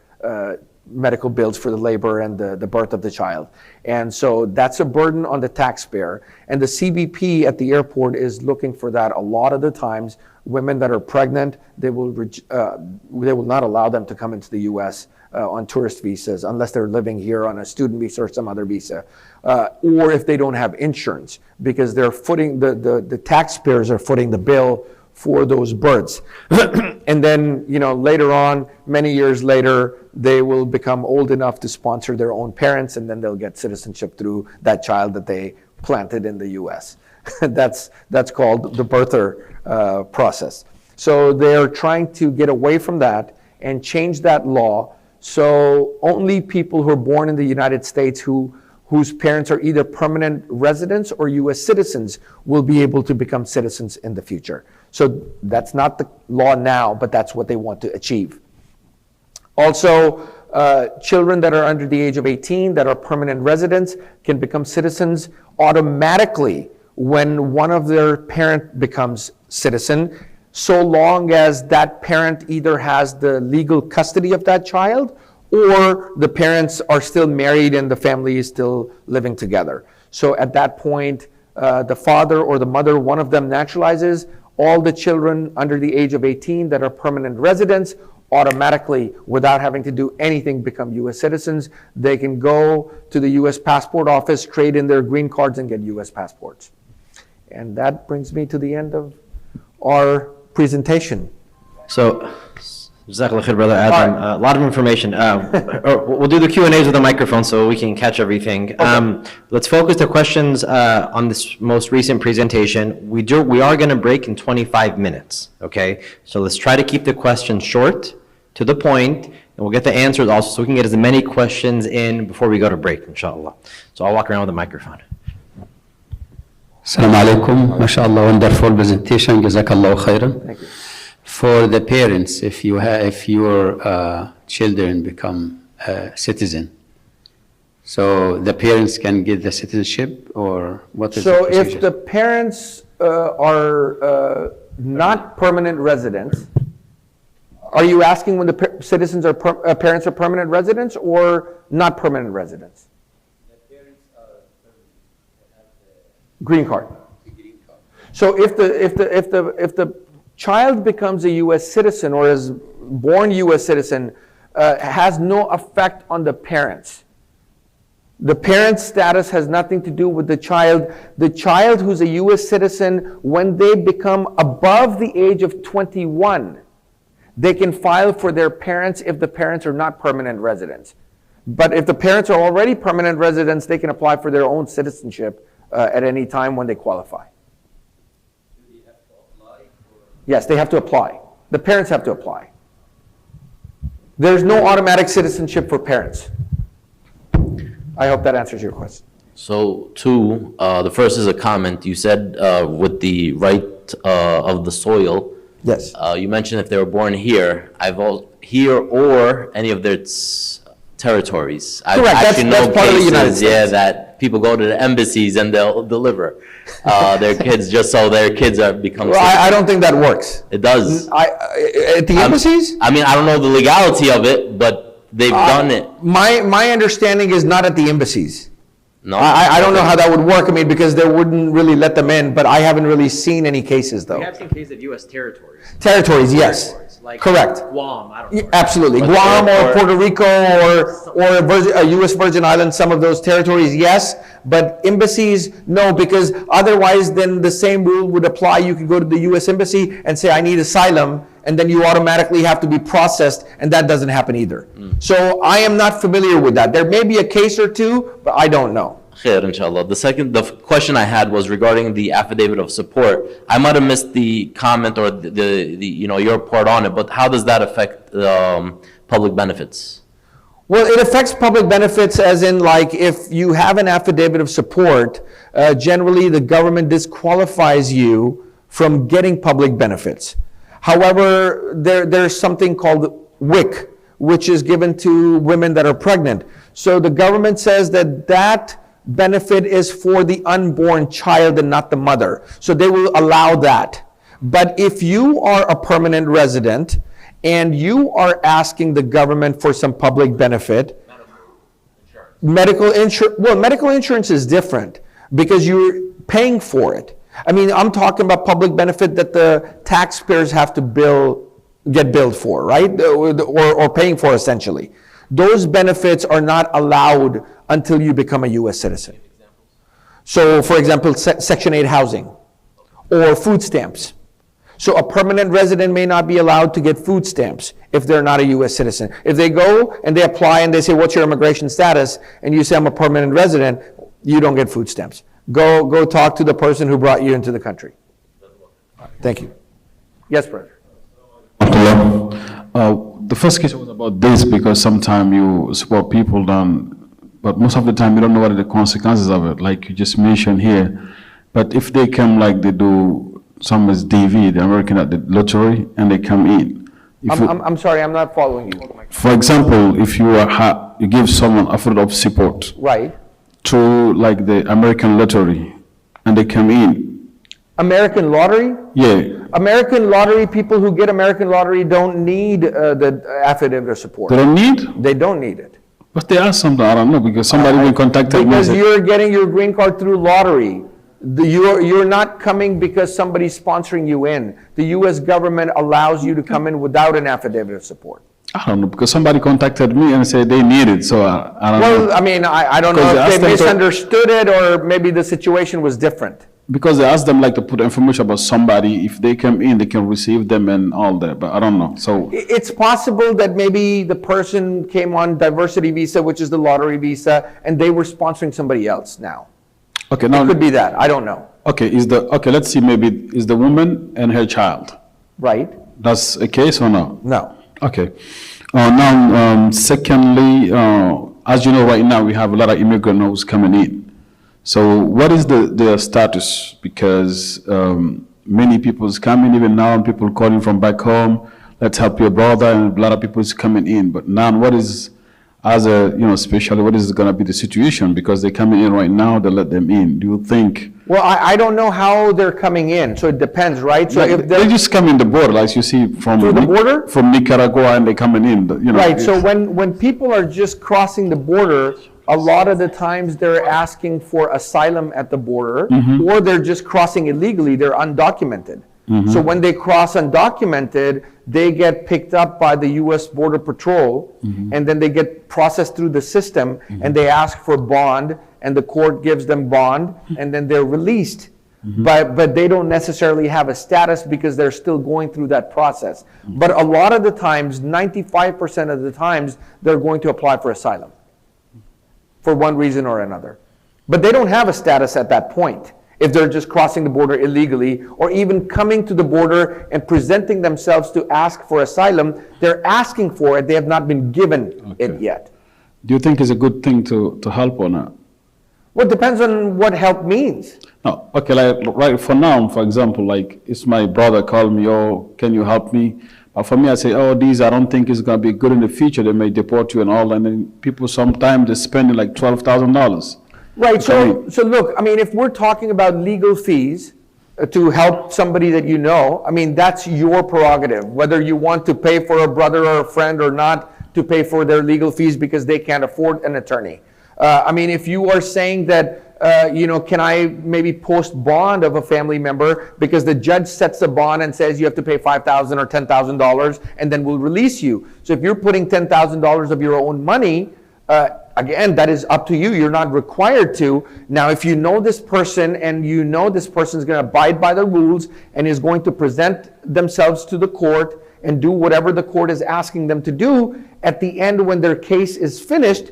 medical bills for the labor and the birth of the child. And so that's a burden on the taxpayer. And the CBP at the airport is looking for that a lot of the times. Women that are pregnant, they will not allow them to come into the U.S. on tourist visas, unless they're living here on a student visa or some other visa, or if they don't have insurance, because they're footing, the taxpayers are footing the bill for those births. And then, later on, many years later, they will become old enough to sponsor their own parents, and then they'll get citizenship through that child that they planted in the US. That's called the birther process. So they're trying to get away from that and change that law, so only people who are born in the United States whose parents are either permanent residents or US citizens will be able to become citizens in the future. So that's not the law now, but that's what they want to achieve. Also, children that are under the age of 18 that are permanent residents can become citizens automatically when one of their parent becomes citizen, so long as that parent either has the legal custody of that child or the parents are still married and the family is still living together. So at that point, the father or the mother, one of them naturalizes. All the children under the age of 18 that are permanent residents automatically, without having to do anything, become US citizens. They can go to the US passport office, trade in their green cards, and get US passports. And that brings me to the end of our presentation. So, Jazakallah khair, Brother Adam. A lot of information. We'll do the Q&As with the microphone so we can catch everything. Okay. Let's focus the questions on this most recent presentation. We are going to break in 25 minutes, okay? So let's try to keep the questions short, to the point, and we'll get the answers also so we can get as many questions in before we go to break, inshallah. So I'll walk around with the microphone. Assalamu alaikum. MashaAllah, wonderful presentation. Jazakallah khairan. Thank you. For the parents, if your children become citizen, so the parents can get the citizenship, or what is the So procedure? if the parents are not permanent residents, are you asking when the citizens are parents are permanent residents or not permanent residents? Green card. So if the child becomes a U.S. citizen or is born U.S. citizen, has no effect on the parents. The parent's status has nothing to do with the child. The child who's a U.S. citizen, when they become above the age of 21, they can file for their parents if the parents are not permanent residents. But if the parents are already permanent residents, they can apply for their own citizenship at any time when they qualify. Yes, they have to apply. The parents have to apply. There's no automatic citizenship for parents. I hope that answers your question. So two, the first is a comment. You said with the right of the soil. Yes. You mentioned if they were born here, here or any of their territories. Correct. That's part of the United States. Yeah, that people go to the embassies and they'll deliver their kids just so their kids become. Well, I don't think that works. It does. At the embassies? I mean, I don't know the legality of it, but they've done it. My understanding is not at the embassies. No. I don't know how that would work. I mean, because they wouldn't really let them in, but I haven't really seen any cases though. We have seen cases of U.S. territories. Territories, yes. Like correct. Guam, I don't know. Absolutely. Guam or Puerto Rico or a U.S. Virgin Islands, some of those territories, yes. But embassies, no, because otherwise then the same rule would apply. You could go to the U.S. Embassy and say, I need asylum, and then you automatically have to be processed, and that doesn't happen either. So I am not familiar with that. There may be a case or two, but I don't know. Khair, inshallah. The question I had was regarding the affidavit of support. I might have missed the comment or the your part on it, but how does that affect public benefits? Well, it affects public benefits as in, like, if you have an affidavit of support, generally the government disqualifies you from getting public benefits. However, there's something called WIC, which is given to women that are pregnant. So the government says that benefit is for the unborn child and not the mother. So they will allow that. But if you are a permanent resident and you are asking the government for some public benefit, medical insurance is different because you're paying for it. I mean, I'm talking about public benefit that the taxpayers have to get billed for, right? Or paying for essentially. those benefits are not allowed until you become a U.S. citizen. So, for example, Section 8 housing or food stamps. So a permanent resident may not be allowed to get food stamps if they're not a U.S. citizen. If they go and they apply and they say, what's your immigration status? And you say, I'm a permanent resident, you don't get food stamps. Go talk to the person who brought you into the country. Thank you. Yes, brother. The first case was about this because sometimes you support people but most of the time you don't know what are the consequences of it, like you just mentioned here. But if they come like they do, some is DV, the American at the lottery, and they come in. I'm sorry, I'm not following you. For example, if you you give someone a foot of support, right, through like the American lottery, and they come in. American lottery? Yeah. American lottery, people who get American lottery don't need the affidavit of support. They don't need? They don't need it. But they asked something, I don't know, because somebody will contact me. Because you're getting your green card through lottery. You're not coming because somebody's sponsoring you in. The U.S. government allows you to come in without an affidavit of support. I don't know, because somebody contacted me and said they need it, so I don't know. Well, I mean, I don't know if they misunderstood it or maybe the situation was different. Because they asked them like to put information about somebody, if they come in, they can receive them and all that, but I don't know, so. It's possible that maybe the person came on diversity visa, which is the lottery visa, and they were sponsoring somebody else now. Okay, now. It could be that, I don't know. Okay, let's see, maybe is the woman and her child. Right. That's a case or no? No. Okay. Now, secondly, as you know, right now, we have a lot of immigrants who's coming in. So what is their status? Because many people is coming, even now, people calling from back home, let's help your brother, and a lot of people is coming in. But now what is, especially what is going to be the situation? Because they're coming in right now, they let them in. Do you think? Well, I don't know how they're coming in, so it depends, right? So if they just come in the border, like you see from through the border? From Nicaragua, and they're coming in, Right, so when people are just crossing the border, a lot of the times they're asking for asylum at the border, or they're just crossing illegally, they're undocumented. So when they cross undocumented, they get picked up by the U.S. Border Patrol, and then they get processed through the system, and they ask for bond, and the court gives them bond, and then they're released. But they don't necessarily have a status because they're still going through that process. But a lot of the times, 95% of the times, they're going to apply for asylum for one reason or another. But they don't have a status at that point if they're just crossing the border illegally or even coming to the border and presenting themselves to ask for asylum. They're asking for it, they have not been given it yet. Do you think it's a good thing to help or not? Well, it depends on what help means. No, okay, like right for now, for example, like it's my brother called me, oh, can you help me? But for me, I say, oh, I don't think it's going to be good in the future. They may deport you and all, and then people sometimes they're spending like $12,000. Right, so look, I mean, if we're talking about legal fees to help somebody that you know, I mean, that's your prerogative, whether you want to pay for a brother or a friend or not to pay for their legal fees because they can't afford an attorney. I mean, if you are saying that, can I maybe post bond of a family member because the judge sets a bond and says you have to pay $5,000 or $10,000 and then we'll release you. So if you're putting $10,000 of your own money, again, that is up to you. You're not required to. Now, if you know this person and you know this person is going to abide by the rules and is going to present themselves to the court and do whatever the court is asking them to do, at the end when their case is finished,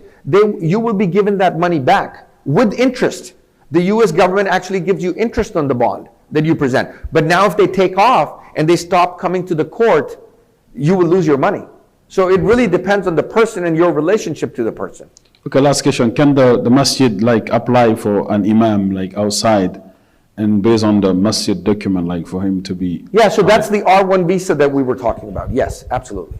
you will be given that money back with interest. The U.S. government actually gives you interest on the bond that you present. But now if they take off and they stop coming to the court, you will lose your money. So it really depends on the person and your relationship to the person. Okay, last question. Can the masjid like apply for an imam like outside and based on the masjid document like for him to be? Yeah, so that's the R1 visa that we were talking about. Yes, absolutely.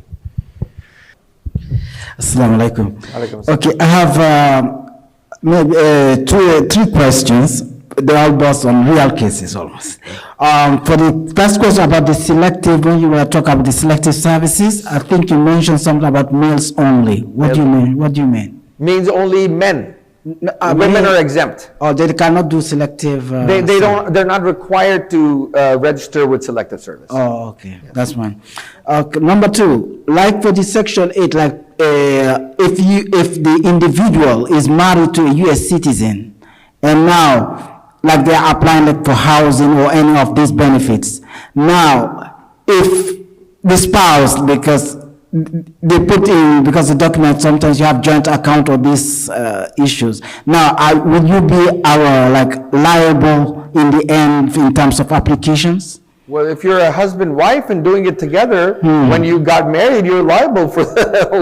Assalamu alaikum. Okay, I have maybe three questions. They're all based on real cases almost. For the first question about the selective, when you were talking about the selective services, I think you mentioned something about males only. What do you mean? What do you mean? Means only men. Women are exempt. Oh, they cannot do selective. They're not required to register with selective service. Oh, okay, that's fine. Number two, like for the Section 8, like if the individual is married to a U.S. citizen, and now, like they're applying like for housing or any of these benefits, now, if the spouse, because they put in, because the document, sometimes you have joint account or these issues. Now, would you be liable in the end in terms of applications? Well, if you're a husband-wife and doing it together, when you got married, you're liable for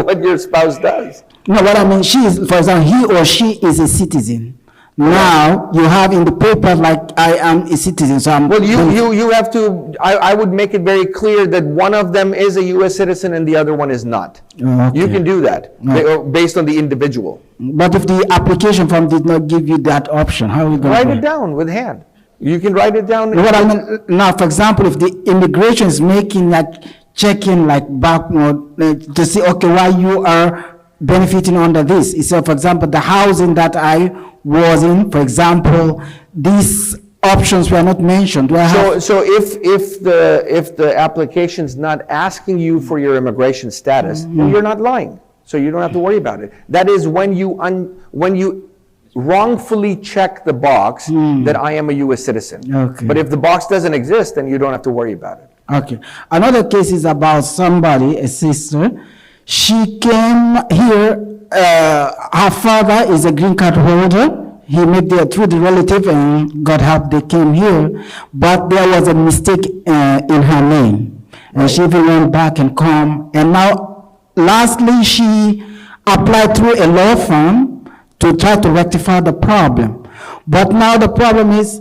what your spouse does. No, what I mean, for example, he or she is a citizen. Now, you have in the paper, like, I am a citizen, so I'm... Well, you have to, I would make it very clear that one of them is a U.S. citizen and the other one is not. Okay. You can do that, based on the individual. But if the application form did not give you that option, how are you going to... Write it down with hand. You can write it down. What I mean, now, for example, if the immigration is making, checking, back to see, okay, why you are benefiting under this. So, for example, the housing that I was in, for example, these options were not mentioned. So if the application's not asking you for your immigration status, then you're not lying. So you don't have to worry about it. That is when you wrongfully check the box that I am a U.S. citizen. Okay. But if the box doesn't exist, then you don't have to worry about it. Okay. Another case is about somebody, a sister. She came here, her father is a green card holder. He made there through the relative and God help they came here. But there was a mistake in her name. And she even went back and come. And now, lastly, she applied through a law firm to try to rectify the problem. But now the problem is,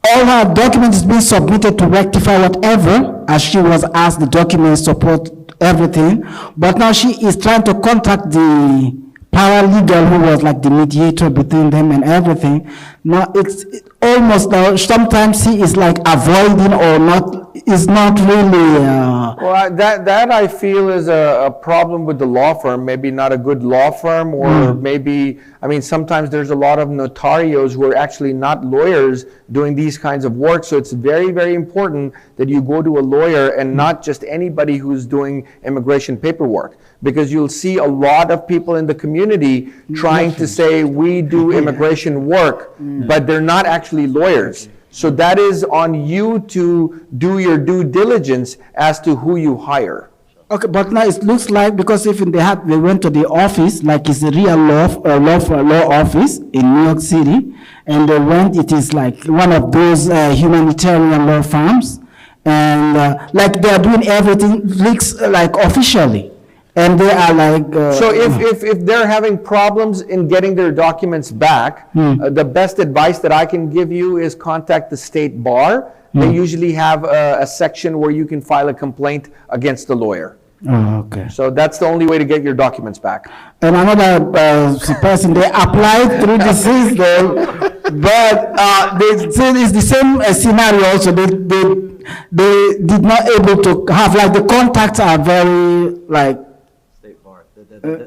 all her documents is being submitted to rectify whatever, as she was asked, the documents support everything. But now she is trying to contact the paralegal who was like the mediator between them and everything. Now it's almost, sometimes he is like avoiding or not, is not really... Well, that I feel is a problem with the law firm, maybe not a good law firm, or maybe, I mean, sometimes there's a lot of notarios who are actually not lawyers doing these kinds of work, so it's very, very important that you go to a lawyer and not just anybody who's doing immigration paperwork, because you'll see a lot of people in the community trying to say, we do immigration work, but they're not actually lawyers. So that is on you to do your due diligence as to who you hire. Okay, but now it looks like, because even they went to the office, like it's a real law office in New York City, and they went, it is like one of those humanitarian law firms, and like they're doing everything like officially. And they are like... so if they're having problems in getting their documents back, the best advice that I can give you is contact the state bar. They usually have a section where you can file a complaint against the lawyer. Oh, okay. So that's the only way to get your documents back. And another person, they applied through the system, but they said it's the same scenario also. They did not able to have, like, the contacts are very, like...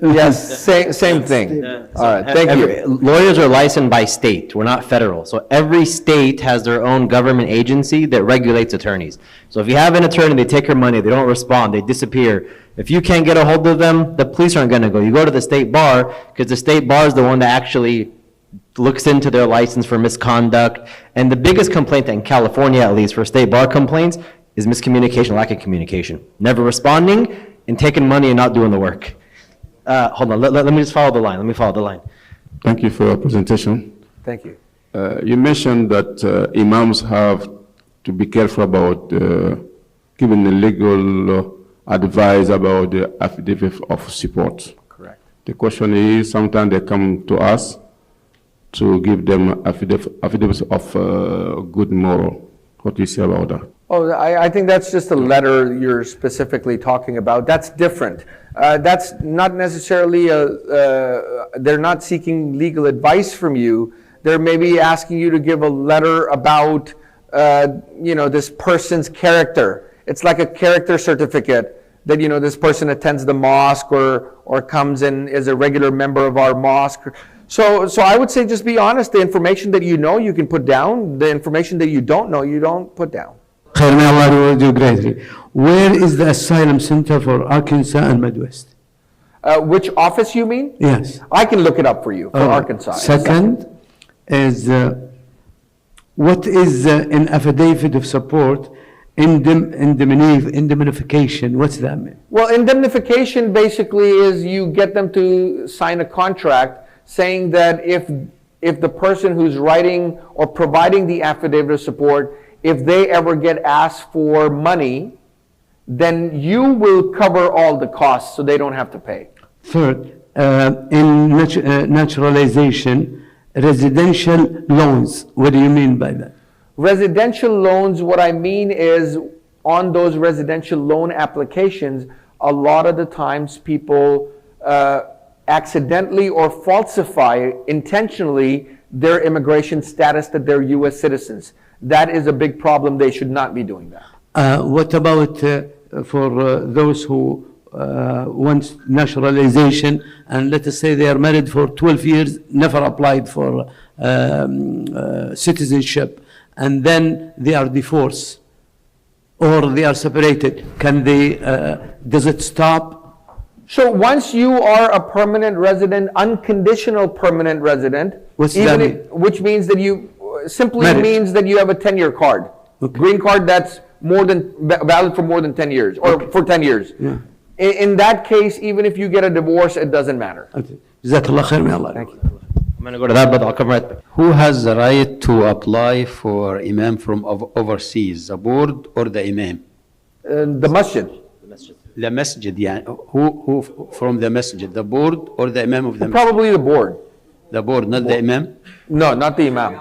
Yes, same thing. All right, thank you. Lawyers are licensed by state. We're not federal. So every state has their own government agency that regulates attorneys. So if you have an attorney, they take your money, they don't respond, they disappear. If you can't get a hold of them, the police aren't going to go. You go to the state bar, because the state bar is the one that actually looks into their license for misconduct. And the biggest complaint in California, at least for state bar complaints, is miscommunication, lack of communication. Never responding and taking money and not doing the work. Hold on, let me just follow the line. Let me follow the line. Thank you for your presentation. Thank you. You mentioned that Imams have to be careful about giving the legal advice about the affidavit of support. Correct. The question is, sometimes they come to us to give them affidavits of good moral. What do you say about that? Oh, I think that's just a letter you're specifically talking about. That's different. That's not necessarily they're not seeking legal advice from you. They're maybe asking you to give a letter about, this person's character. It's like a character certificate that, this person attends the mosque or comes in as a regular member of our mosque. So I would say just be honest. The information that you know, you can put down. The information that you don't know, you don't put down. Khair, may Allah reward you greatly. Where is the asylum center for Arkansas and Midwest? Which office you mean? Yes. I can look it up for you, for Arkansas. Second is, what is an affidavit of support, indemnification, what's that mean? Well, indemnification basically is you get them to sign a contract saying that if the person who's writing or providing the affidavit of support, if they ever get asked for money, then you will cover all the costs so they don't have to pay. Third, in naturalization, residential loans, what do you mean by that? Residential loans, what I mean is on those residential loan applications, a lot of the times people accidentally or falsify intentionally their immigration status that they're U.S. citizens. That is a big problem. They should not be doing that. What about for those who want naturalization, and let us say they are married for 12 years, never applied for citizenship, and then they are divorced or they are separated? Can they, does it stop? So once you are a permanent resident, unconditional permanent resident, What's that mean? Which means that you simply Marriage. means that you have a 10-year card. Green card that's valid for more than 10 years, or for 10 years. Yeah. In that case, even if you get a divorce, it doesn't matter. Jazakallah khair, may Allah. Thank you. I'm going to go to that, but I'll come right back. Who has the right to apply for imam from overseas, the board or the imam? The masjid. The masjid, yeah. Who from the masjid, the board or the imam of the masjid? Probably the board. The board, not the imam? No, not the imam.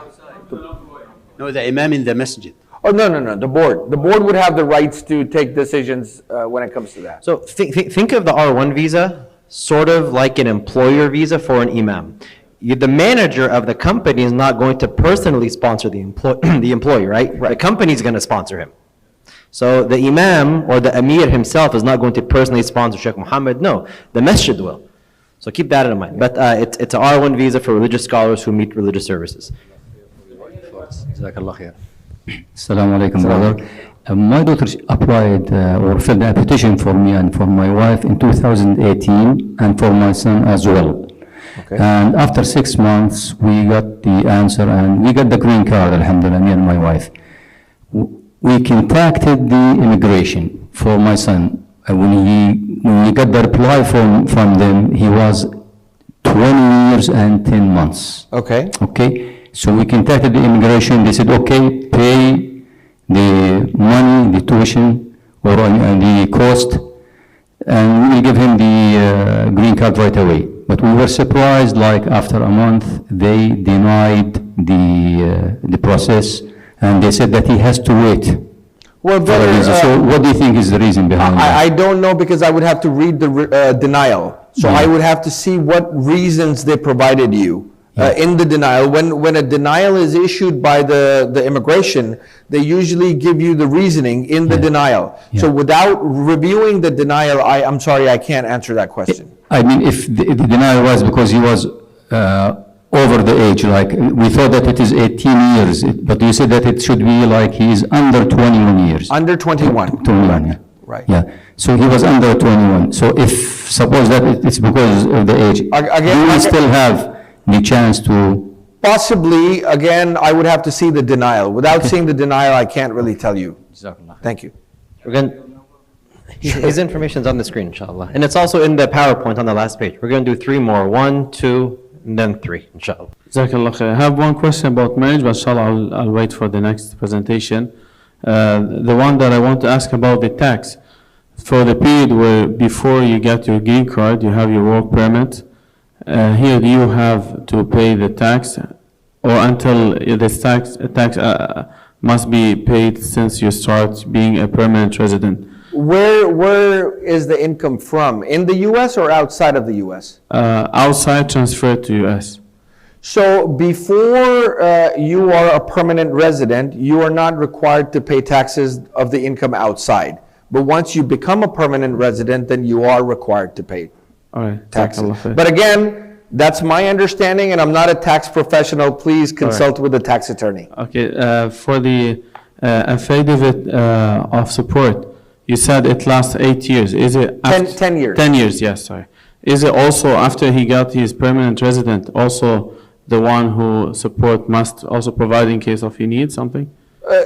No, the imam in the masjid. Oh, no, the board. The board would have the rights to take decisions when it comes to that. So think of the R1 visa sort of like an employer visa for an imam. The manager of the company is not going to personally sponsor the employee, right? The company is going to sponsor him. So the imam or the emir himself is not going to personally sponsor Sheikh Muhammad. No, the masjid will. So keep that in mind. But it's an R1 visa for religious scholars who meet religious services. Jazakallah khair. Assalamu alaikum, brother. My daughter applied or filled the application for me and for my wife in 2018 and for my son as well. Okay. And after 6 months, we got the answer and we got the green card, alhamdulillah, me and my wife. We contacted the immigration for my son. When he got the reply from them, he was 20 years and 10 months. Okay. Okay. So we contacted the immigration. They said, okay, pay the money, the tuition, or the cost, and we give him the green card right away. But we were surprised, like after a month, they denied the process, and they said that he has to wait. Well, brother, so what do you think is the reason behind that? I don't know, because I would have to read the denial. So I would have to see what reasons they provided you. In the denial, when a denial is issued by the immigration, they usually give you the reasoning in the denial. So without reviewing the denial, I'm sorry, I can't answer that question. I mean, if the denial was because he was over the age, like we thought that it is 18 years, but you said that it should be like he is under 21 years. Under 21. 21, yeah. Right. Yeah. So he was under 21. So if suppose that it's because of the age, Again, you will still have the chance to. Possibly, again, I would have to see the denial. Without seeing the denial, I can't really tell you. Thank you. His information is on the screen, inshallah. And it's also in the PowerPoint on the last page. We're going to do 3 more. 1, 2, and then 3, inshallah. Jazakallah khair. I have one question about marriage, but inshallah I'll wait for the next presentation. The one that I want to ask about the tax. For the period where before you get your green card, you have your work permit, here you have to pay the tax, or until this tax must be paid since you start being a permanent resident. Where is the income from? In the U.S. or outside of the U.S.? Outside, transferred to U.S. So before you are a permanent resident, you are not required to pay taxes of the income outside. But once you become a permanent resident, then you are required to pay taxes. But again, that's my understanding, and I'm not a tax professional. Please consult with a tax attorney. Okay, for the affidavit of support, you said it lasts 8 years. Is it 10 years. 10 years, yes, sorry. is it also after he got his permanent resident, also the one who support must also provide in case of he needs something?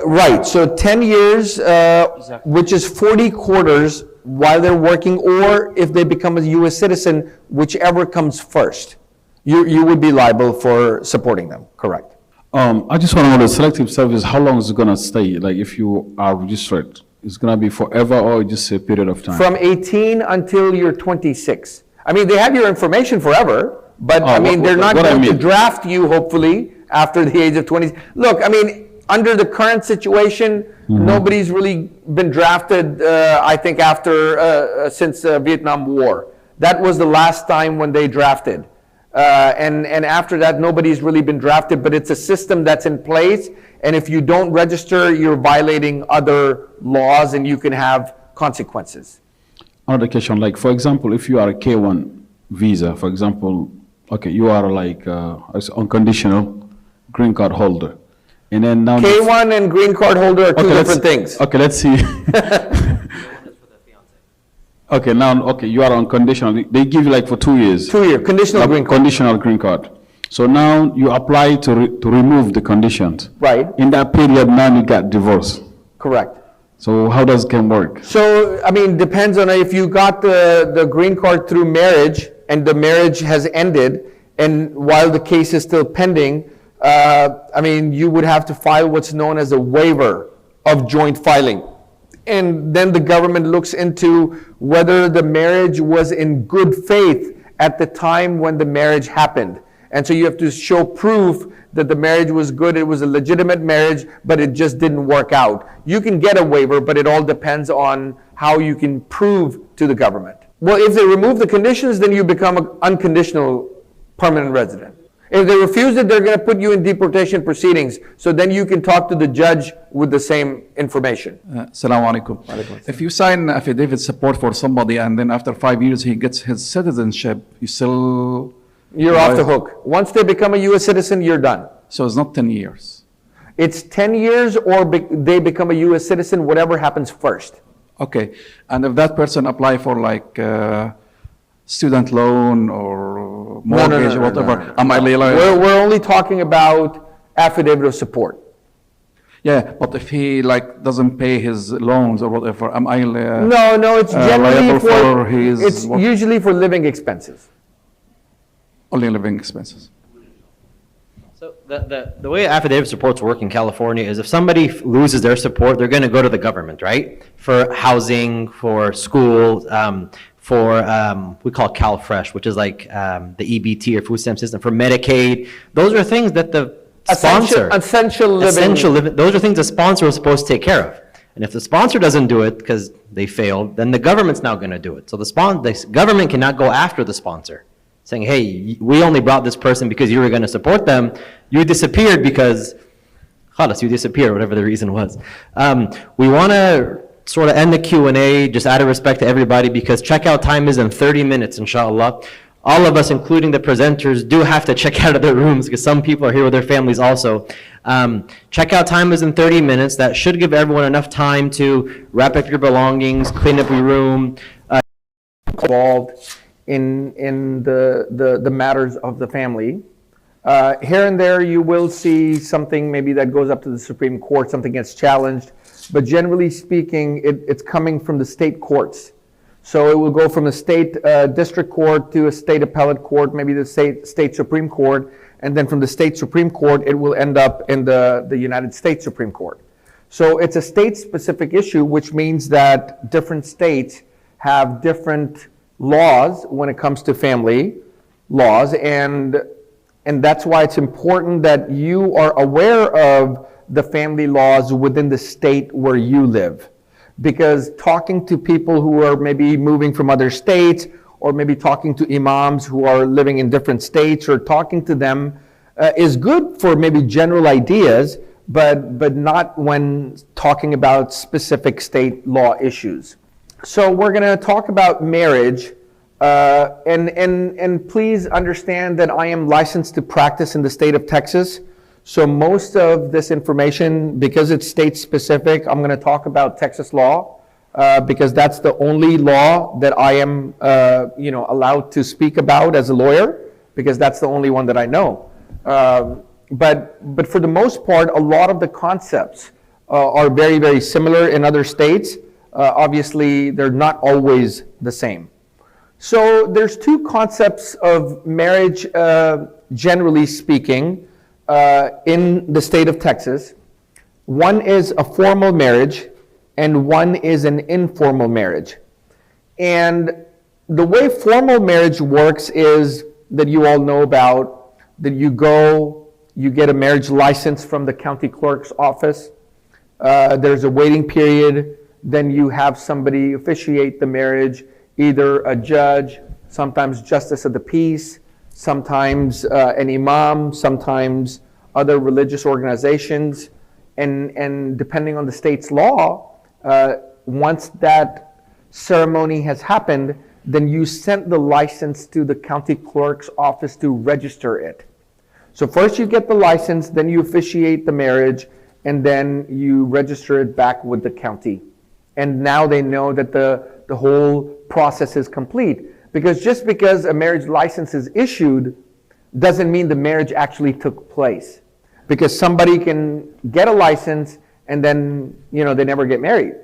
Right, so 10 years, which is 40 quarters while they're working, or if they become a U.S. citizen, whichever comes first. You would be liable for supporting them, correct? I just want to know the selective service, how long is it going to stay? Like if you are registered, it's going to be forever or just a period of time? From 18 until you're 26. I mean, they have your information forever, but I mean, they're not going to draft you, hopefully, after the age of 20. Look, I mean, under the current situation, nobody's really been drafted, I think, after, since Vietnam War. That was the last time when they drafted. And after that, nobody's really been drafted, but it's a system that's in place. And if you don't register, you're violating other laws and you can have consequences. Another question, like for example, if you are a K1 visa, for example, okay, you are like unconditional green card holder. And then now K1 and green card holder are two different things. Okay, let's see. Okay, now, okay, you are on conditional. They give you like for 2 years. 2 year, conditional green card. Conditional green card. So now you apply to remove the conditions. Right. In that period, now you got divorced. Correct. So how does it can work? So, I mean, depends on if you got the green card through marriage and the marriage has ended, and while the case is still pending, I mean, you would have to file what's known as a waiver of joint filing. And then the government looks into whether the marriage was in good faith at the time when the marriage happened. And so you have to show proof that the marriage was good, it was a legitimate marriage, but it just didn't work out. You can get a waiver, but it all depends on how you can prove to the government. Well, if they remove the conditions, then you become an unconditional permanent resident. If they refuse it, they're going to put you in deportation proceedings. So then you can talk to the judge with the same information. Assalamu alaikum. If you sign affidavit support for somebody and then after 5 years he gets his citizenship, you still... You're off the hook. Once they become a U.S. citizen, you're done. So it's not 10 years? It's 10 years or they become a U.S. citizen, whatever happens first. Okay. And if that person apply for like student loan or mortgage or whatever, am I liable? We're only talking about affidavit of support. Yeah, but if he like doesn't pay his loans or whatever, am I No, it's generally for his... It's usually for living expenses. Only living expenses. So the way affidavit supports work in California is if somebody loses their support, they're going to go to the government, right? For housing, for school, we call CalFresh, which is like the EBT or food stamp system, for Medicaid. Those are things that the sponsor, essential living, those are things the sponsor was supposed to take care of. And if the sponsor doesn't do it because they failed, then the government's now going to do it. So the government cannot go after the sponsor, saying, hey, we only brought this person because you were going to support them. You disappeared because, you disappeared, whatever the reason was. We want to sort of end the Q&A just out of respect to everybody because checkout time is in 30 minutes, inshallah. All of us, including the presenters, do have to check out of their rooms because some people are here with their families also. Checkout time is in 30 minutes. That should give everyone enough time to wrap up your belongings, clean up your room, involved in the matters of the family. Here and there you will see something maybe that goes up to the Supreme Court, something gets challenged, but generally speaking, it's coming from the state courts. So it will go from the state district court to a state appellate court, maybe the state Supreme Court, and then from the state Supreme Court, it will end up in the United States Supreme Court. So it's a state-specific issue, which means that different states have different laws when it comes to family laws, and that's why it's important that you are aware of the family laws within the state where you live. Because talking to people who are maybe moving from other states, or maybe talking to imams who are living in different states, or talking to them is good for maybe general ideas, but not when talking about specific state law issues. So we're going to talk about marriage, and please understand that I am licensed to practice in the state of Texas. So most of this information, because it's state specific, I'm going to talk about Texas law. because that's the only law that I am, allowed to speak about as a lawyer, because that's the only one that I know. But for the most part, a lot of the concepts are very, very similar in other states. Obviously, they're not always the same. So there's two concepts of marriage, generally speaking, in the state of Texas. One is a formal marriage, and one is an informal marriage. And the way formal marriage works is that you all know about, that you get a marriage license from the county clerk's office. There's a waiting period. Then you have somebody officiate the marriage, either a judge, sometimes justice of the peace, sometimes an imam, sometimes other religious organizations. And depending on the state's law, once that ceremony has happened, then you send the license to the county clerk's office to register it. So first you get the license, then you officiate the marriage, and then you register it back with the county. And now they know that the whole process is complete. Because just because a marriage license is issued doesn't mean the marriage actually took place. Because somebody can get a license and then, they never get married.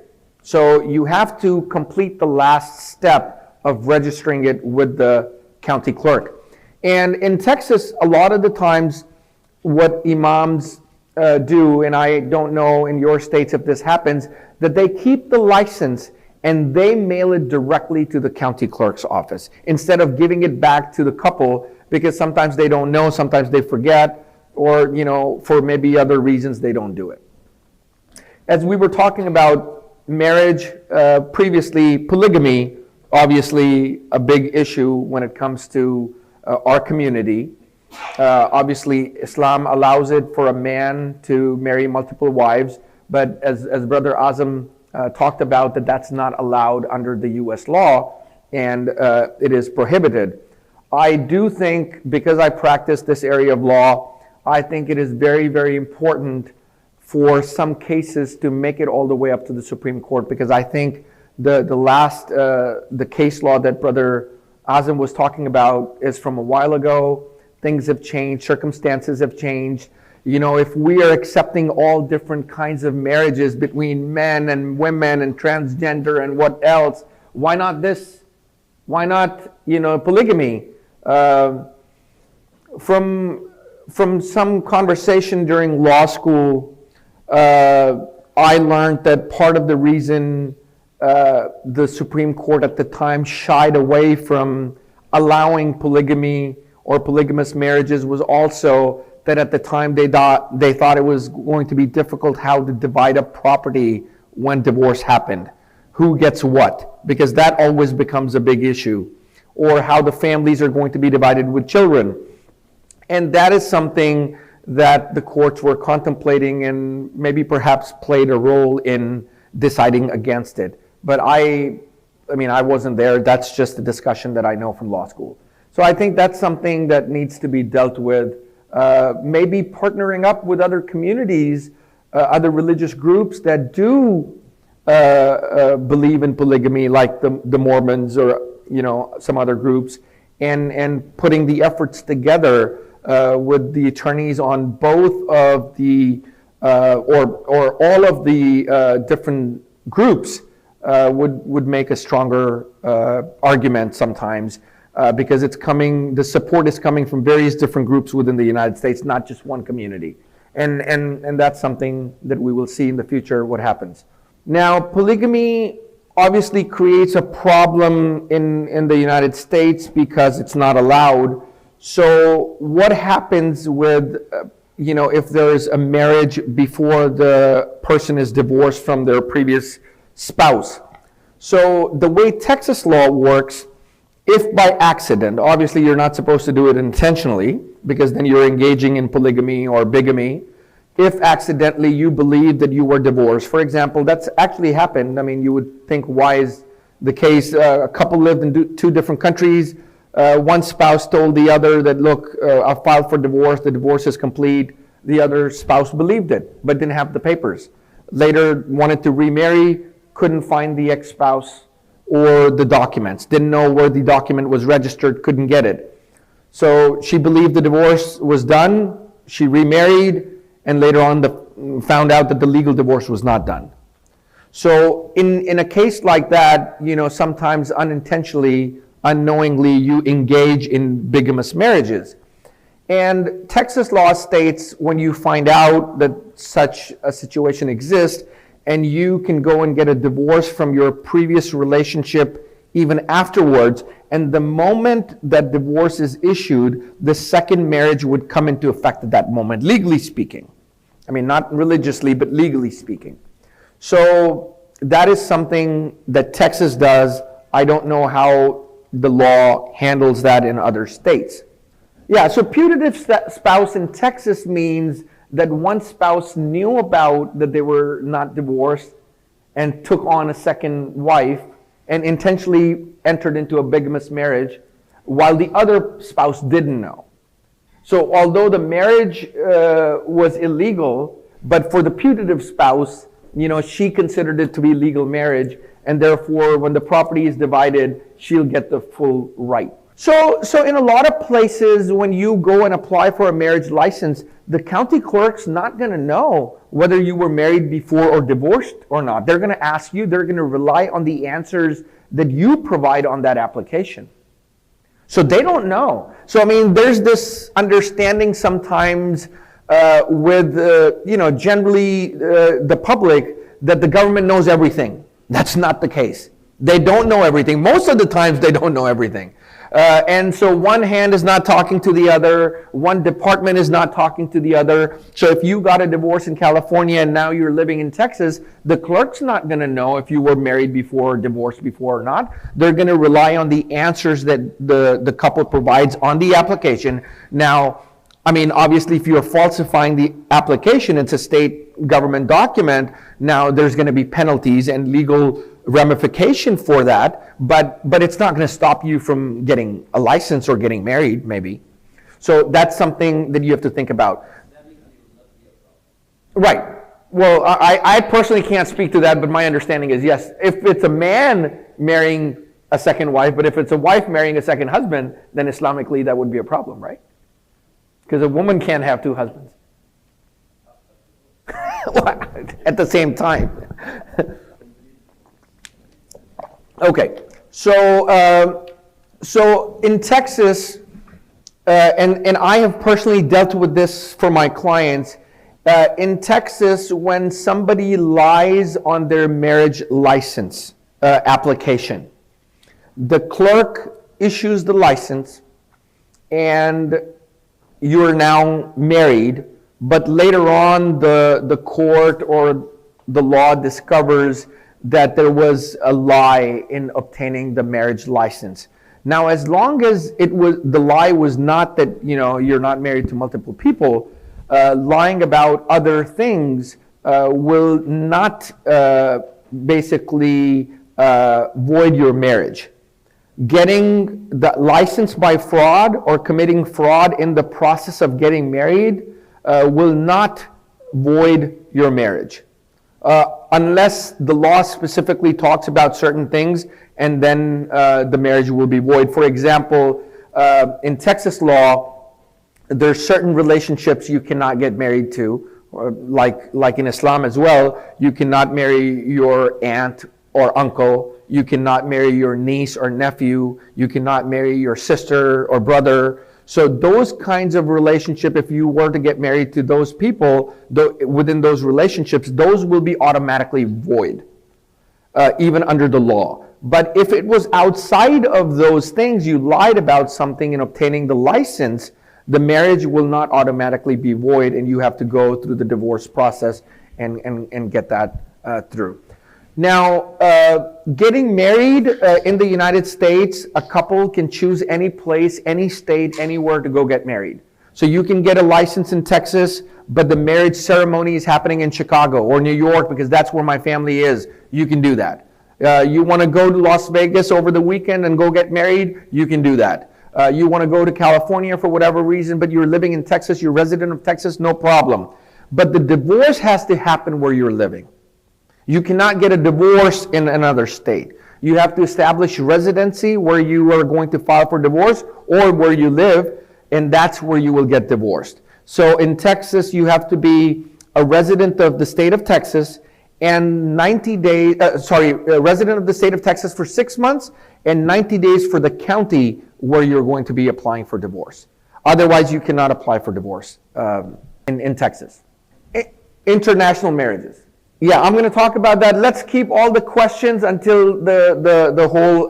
So you have to complete the last step of registering it with the county clerk. And in Texas, a lot of the times what imams do, and I don't know in your states if this happens, that they keep the license and they mail it directly to the county clerk's office instead of giving it back to the couple, because sometimes they don't know, sometimes they forget, or for maybe other reasons they don't do it. As we were talking about marriage previously, polygamy, obviously a big issue when it comes to our community. Obviously, Islam allows it for a man to marry multiple wives, but as Brother AZAM talked about, that's not allowed under the U.S. law, and it is prohibited. I do think, because I practice this area of law, I think it is very, very important for some cases to make it all the way up to the Supreme Court, because I think the case law that Brother AZAM was talking about is from a while ago. Things have changed, circumstances have changed. If we are accepting all different kinds of marriages between men and women and transgender and what else, why not this? Why not, polygamy? From some conversation during law school, I learned that part of the reason the Supreme Court at the time shied away from allowing polygamy or polygamous marriages was also that at the time they thought it was going to be difficult how to divide up property when divorce happened. Who gets what? Because that always becomes a big issue. Or how the families are going to be divided with children. And that is something that the courts were contemplating and maybe perhaps played a role in deciding against it. But I wasn't there. That's just a discussion that I know from law school. So I think that's something that needs to be dealt with. Maybe partnering up with other communities, other religious groups that do believe in polygamy, like the Mormons or some other groups, and putting the efforts together with the attorneys on both of the or all of the different groups would make a stronger argument sometimes, because the support is coming from various different groups within the United States, not just one community. And that's something that we will see in the future what happens. Now, polygamy obviously creates a problem in the United States because it's not allowed. So what happens with, if there's a marriage before the person is divorced from their previous spouse? So the way Texas law works, if by accident, obviously you're not supposed to do it intentionally, because then you're engaging in polygamy or bigamy. If accidentally you believe that you were divorced, for example, that's actually happened. You would think, why is the case? A couple lived in two different countries. One spouse told the other that, look, I filed for divorce, the divorce is complete. The other spouse believed it, but didn't have the papers. Later wanted to remarry, couldn't find the ex-spouse or the documents, didn't know where the document was registered, couldn't get it. So she believed the divorce was done, she remarried, and later on found out that the legal divorce was not done. So in a case like that, sometimes unintentionally, unknowingly, you engage in bigamous marriages. And Texas law states when you find out that such a situation exists, and you can go and get a divorce from your previous relationship even afterwards, and the moment that divorce is issued, the second marriage would come into effect at that moment, legally speaking. I mean, not religiously, but legally speaking. So that is something that Texas does. I don't know how the law handles that in other states. Yeah, so putative spouse in Texas means that one spouse knew about that they were not divorced and took on a second wife and intentionally entered into a bigamous marriage while the other spouse didn't know. So although the marriage was illegal, but for the putative spouse, she considered it to be legal marriage, and therefore when the property is divided, she'll get the full right. So in a lot of places, when you go and apply for a marriage license, the county clerk's not going to know whether you were married before or divorced or not. They're going to ask you, they're going to rely on the answers that you provide on that application. So they don't know. So, I mean, there's this understanding sometimes with, generally the public that the government knows everything. That's not the case. They don't know everything. Most of the times they don't know everything. And so one hand is not talking to the other, one department is not talking to the other. So if you got a divorce in California and now you're living in Texas, the clerk's not going to know if you were married before or divorced before or not. They're going to rely on the answers that the couple provides on the application. Now, I mean, obviously, if you're falsifying the application, it's a state government document, now there's going to be penalties and legal ramification for that, but it's not going to stop you from getting a license or getting married, maybe. So that's something that you have to think about. Right. Well, I personally can't speak to that, but my understanding is yes. If it's a man marrying a second wife, but if it's a wife marrying a second husband, then Islamically that would be a problem, right? Because a woman can't have two husbands at the same time. Okay, so in Texas, and I have personally dealt with this for my clients, in Texas, when somebody lies on their marriage license application, the clerk issues the license and you're now married, but later on the court or the law discovers that there was a lie in obtaining the marriage license. Now, as long as the lie was not that you're not married to multiple people, lying about other things will not basically void your marriage. Getting the license by fraud or committing fraud in the process of getting married will not void your marriage. Unless the law specifically talks about certain things, and then the marriage will be void. For example, in Texas law, there's certain relationships you cannot get married to, or like in Islam as well. You cannot marry your aunt or uncle. You cannot marry your niece or nephew. You cannot marry your sister or brother. So those kinds of relationship, if you were to get married to those people within those relationships, those will be automatically void, even under the law. But if it was outside of those things, you lied about something in obtaining the license, the marriage will not automatically be void, and you have to go through the divorce process and get that through. Now, getting married in the United States, a couple can choose any place, any state, anywhere to go get married. So you can get a license in Texas, but the marriage ceremony is happening in Chicago or New York because that's where my family is. You can do that. You want to go to Las Vegas over the weekend and go get married? You can do that. You want to go to California for whatever reason, but you're living in Texas, you're a resident of Texas, no problem. But the divorce has to happen where you're living. You cannot get a divorce in another state. You have to establish residency where you are going to file for divorce or where you live, and that's where you will get divorced. So in Texas, you have to be a resident of the state of Texas and 90 days, a resident of the state of Texas for 6 months and 90 days for the county where you're going to be applying for divorce. Otherwise, you cannot apply for divorce in Texas. International marriages. Yeah, I'm going to talk about that. Let's keep all the questions until the whole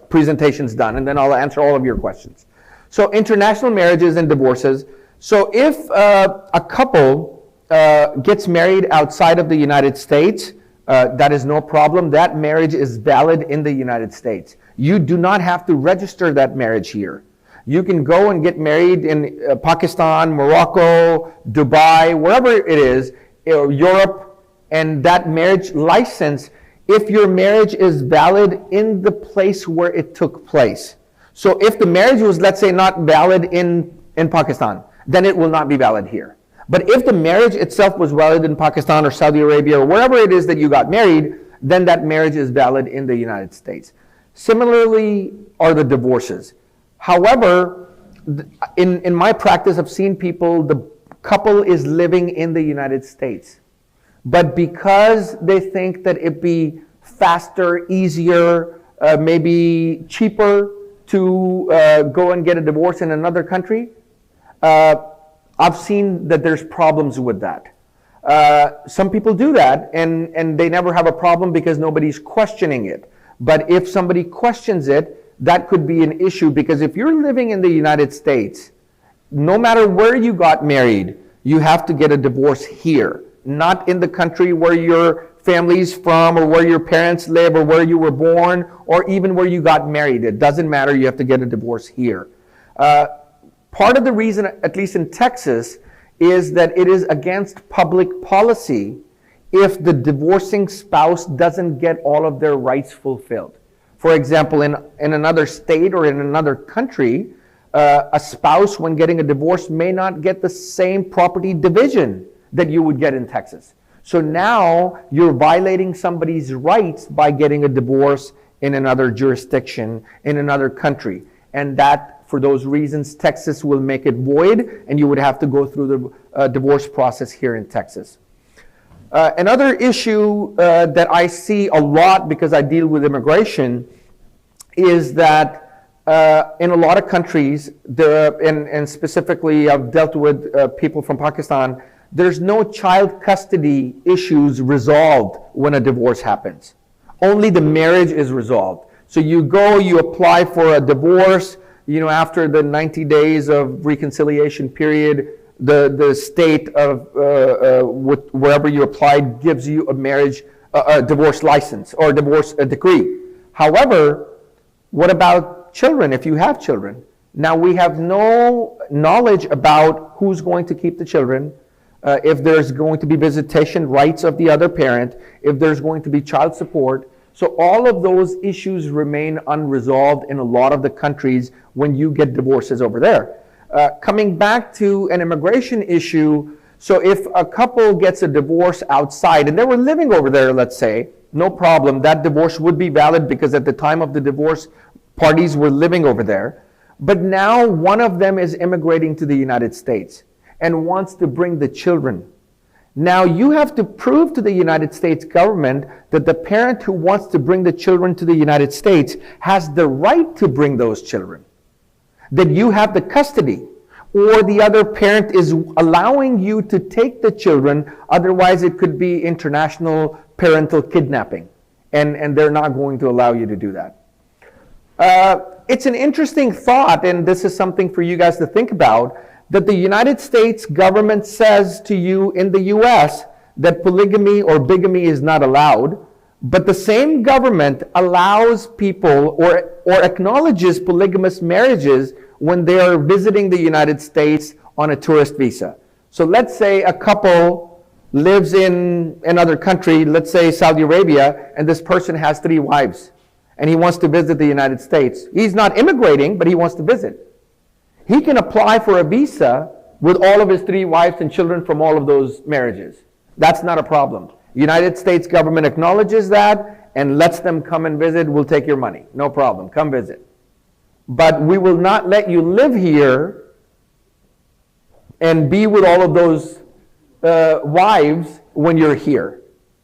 presentation's done, and then I'll answer all of your questions. So international marriages and divorces. So if a couple gets married outside of the United States, that is no problem. That marriage is valid in the United States. You do not have to register that marriage here. You can go and get married in Pakistan, Morocco, Dubai, wherever it is, Europe, and that marriage license, if your marriage is valid in the place where it took place. So if the marriage was, let's say, not valid in Pakistan, then it will not be valid here. But if the marriage itself was valid in Pakistan or Saudi Arabia or wherever it is that you got married, then that marriage is valid in the United States. Similarly are the divorces. However, in my practice, I've seen people, the couple is living in the United States. But because they think that it'd be faster, easier, maybe cheaper to go and get a divorce in another country, I've seen that there's problems with that. Some people do that and they never have a problem because nobody's questioning it. But if somebody questions it, that could be an issue, because if you're living in the United States, no matter where you got married, you have to get a divorce here, not in the country where your family's from or where your parents live or where you were born or even where you got married. It doesn't matter, you have to get a divorce here. Part of the reason, at least in Texas, is that it is against public policy if the divorcing spouse doesn't get all of their rights fulfilled. For example, in another state or in another country, a spouse, when getting a divorce, may not get the same property division that you would get in Texas. So now you're violating somebody's rights by getting a divorce in another jurisdiction, in another country. And that, for those reasons, Texas will make it void, and you would have to go through the divorce process here in Texas. Another issue that I see a lot because I deal with immigration is that in a lot of countries, and specifically I've dealt with people from Pakistan, there's no child custody issues resolved when a divorce happens. Only the marriage is resolved. So you go, you apply for a divorce, after the 90 days of reconciliation period, the state of wherever you applied gives you a divorce license or divorce decree. However, what about children if you have children? Now we have no knowledge about who's going to keep the children, if there's going to be visitation rights of the other parent, if there's going to be child support. So all of those issues remain unresolved in a lot of the countries when you get divorces over there. Coming back to an immigration issue, so if a couple gets a divorce outside and they were living over there, let's say, no problem, that divorce would be valid because at the time of the divorce, parties were living over there. But now one of them is immigrating to the United States and wants to bring the children. Now you have to prove to the United States government that the parent who wants to bring the children to the United States has the right to bring those children. That you have the custody, or the other parent is allowing you to take the children, otherwise it could be international parental kidnapping, and they're not going to allow you to do that. It's an interesting thought, and this is something for you guys to think about, that the United States government says to you in the US that polygamy or bigamy is not allowed, but the same government allows people or acknowledges polygamous marriages when they are visiting the United States on a tourist visa. So let's say a couple lives in another country, let's say Saudi Arabia, and this person has 3 wives, and he wants to visit the United States. He's not immigrating, but he wants to visit. He can apply for a visa with all of his 3 wives and children from all of those marriages. That's not a problem. United States government acknowledges that and lets them come and visit. We'll take your money. No problem. Come visit. But we will not let you live here and be with all of those wives when you're here.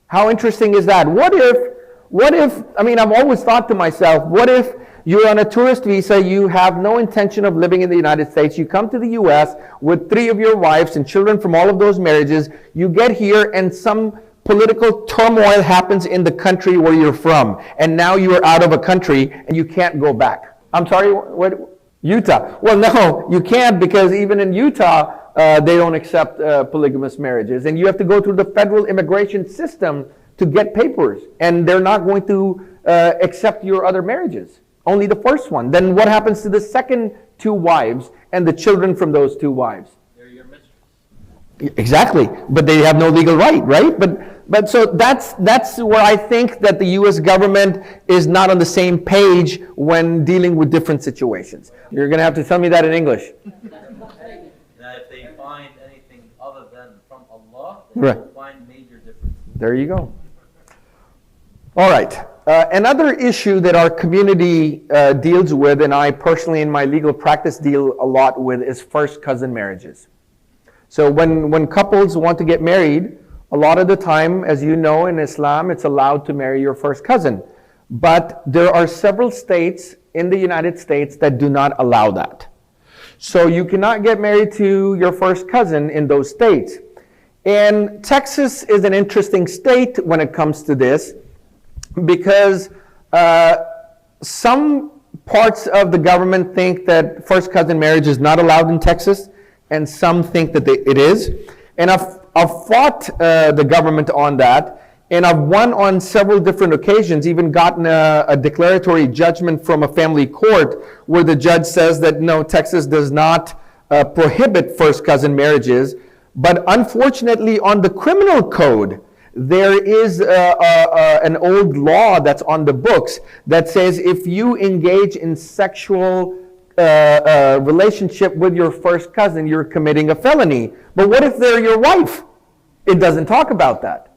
How interesting is that? What if, I mean, I've always thought to myself, what if you're on a tourist visa, you have no intention of living in the United States, you come to the US with 3 of your wives and children from all of those marriages, you get here and some political turmoil happens in the country where you're from, and now you're out of a country and you can't go back. I'm sorry, what? Utah. Well, no, you can't, because even in Utah, they don't accept polygamous marriages, and you have to go through the federal immigration system to get papers, and they're not going to accept your other marriages, only the first one. Then what happens to the second 2 wives and the children from those 2 wives? They're your mistress. Exactly, but they have no legal right, right? But so that's where I think that the U.S. government is not on the same page when dealing with different situations. You're going to have to tell me that in English. That if they find anything other than from Allah, Right. will find major differences. There you go. All right. Another issue that our community deals with, and I personally in my legal practice deal a lot with, is first cousin marriages. So when couples want to get married, a lot of the time, as you know, in Islam, it's allowed to marry your first cousin. But there are several states in the United States that do not allow that. So you cannot get married to your first cousin in those states. And Texas is an interesting state when it comes to this, because some parts of the government think that first cousin marriage is not allowed in Texas, and some think that it is. And I've fought the government on that, and I've won on several different occasions, even gotten a declaratory judgment from a family court where the judge says that no, Texas does not prohibit first cousin marriages. But unfortunately, on the criminal code, there is an old law that's on the books that says if you engage in sexual relationship with your first cousin, you're committing a felony. But what if they're your wife? It doesn't talk about that.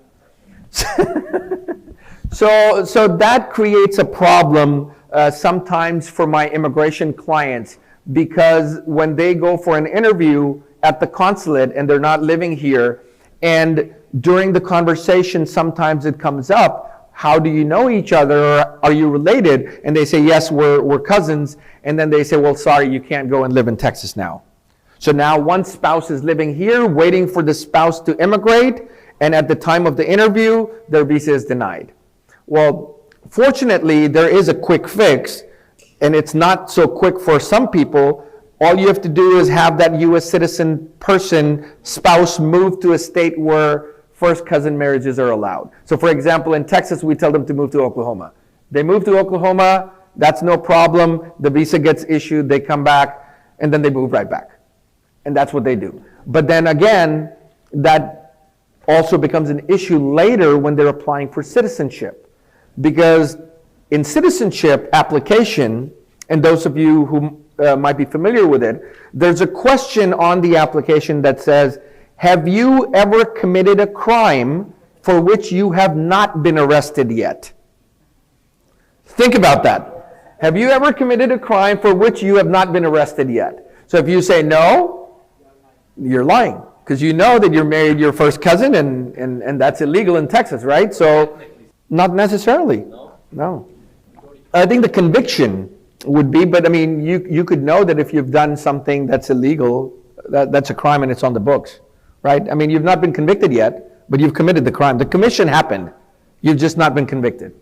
So that creates a problem sometimes for my immigration clients, because when they go for an interview at the consulate and they're not living here, and during the conversation sometimes it comes up, how do you know each other? Are you related? And they say, yes, we're cousins. And then they say, well, sorry, you can't go and live in Texas now. So now one spouse is living here, waiting for the spouse to immigrate, and at the time of the interview, their visa is denied. Well, fortunately, there is a quick fix, and it's not so quick for some people. All you have to do is have that U.S. citizen spouse move to a state where first cousin marriages are allowed. So for example, in Texas, we tell them to move to Oklahoma. They move to Oklahoma, that's no problem. The visa gets issued, they come back, and then they move right back. And that's what they do. But then again, that also becomes an issue later when they're applying for citizenship. Because in citizenship application, and those of you who might be familiar with it, there's a question on the application that says, have you ever committed a crime for which you have not been arrested yet? Think about that. Have you ever committed a crime for which you have not been arrested yet? So if you say no, you're lying, because you know that you're married your first cousin, and that's illegal in Texas, right? So not necessarily. No. I think the conviction would be, but I mean, you could know that if you've done something that's illegal, that's a crime and it's on the books, right? I mean, you've not been convicted yet, but you've committed the crime. The commission happened. You've just not been convicted.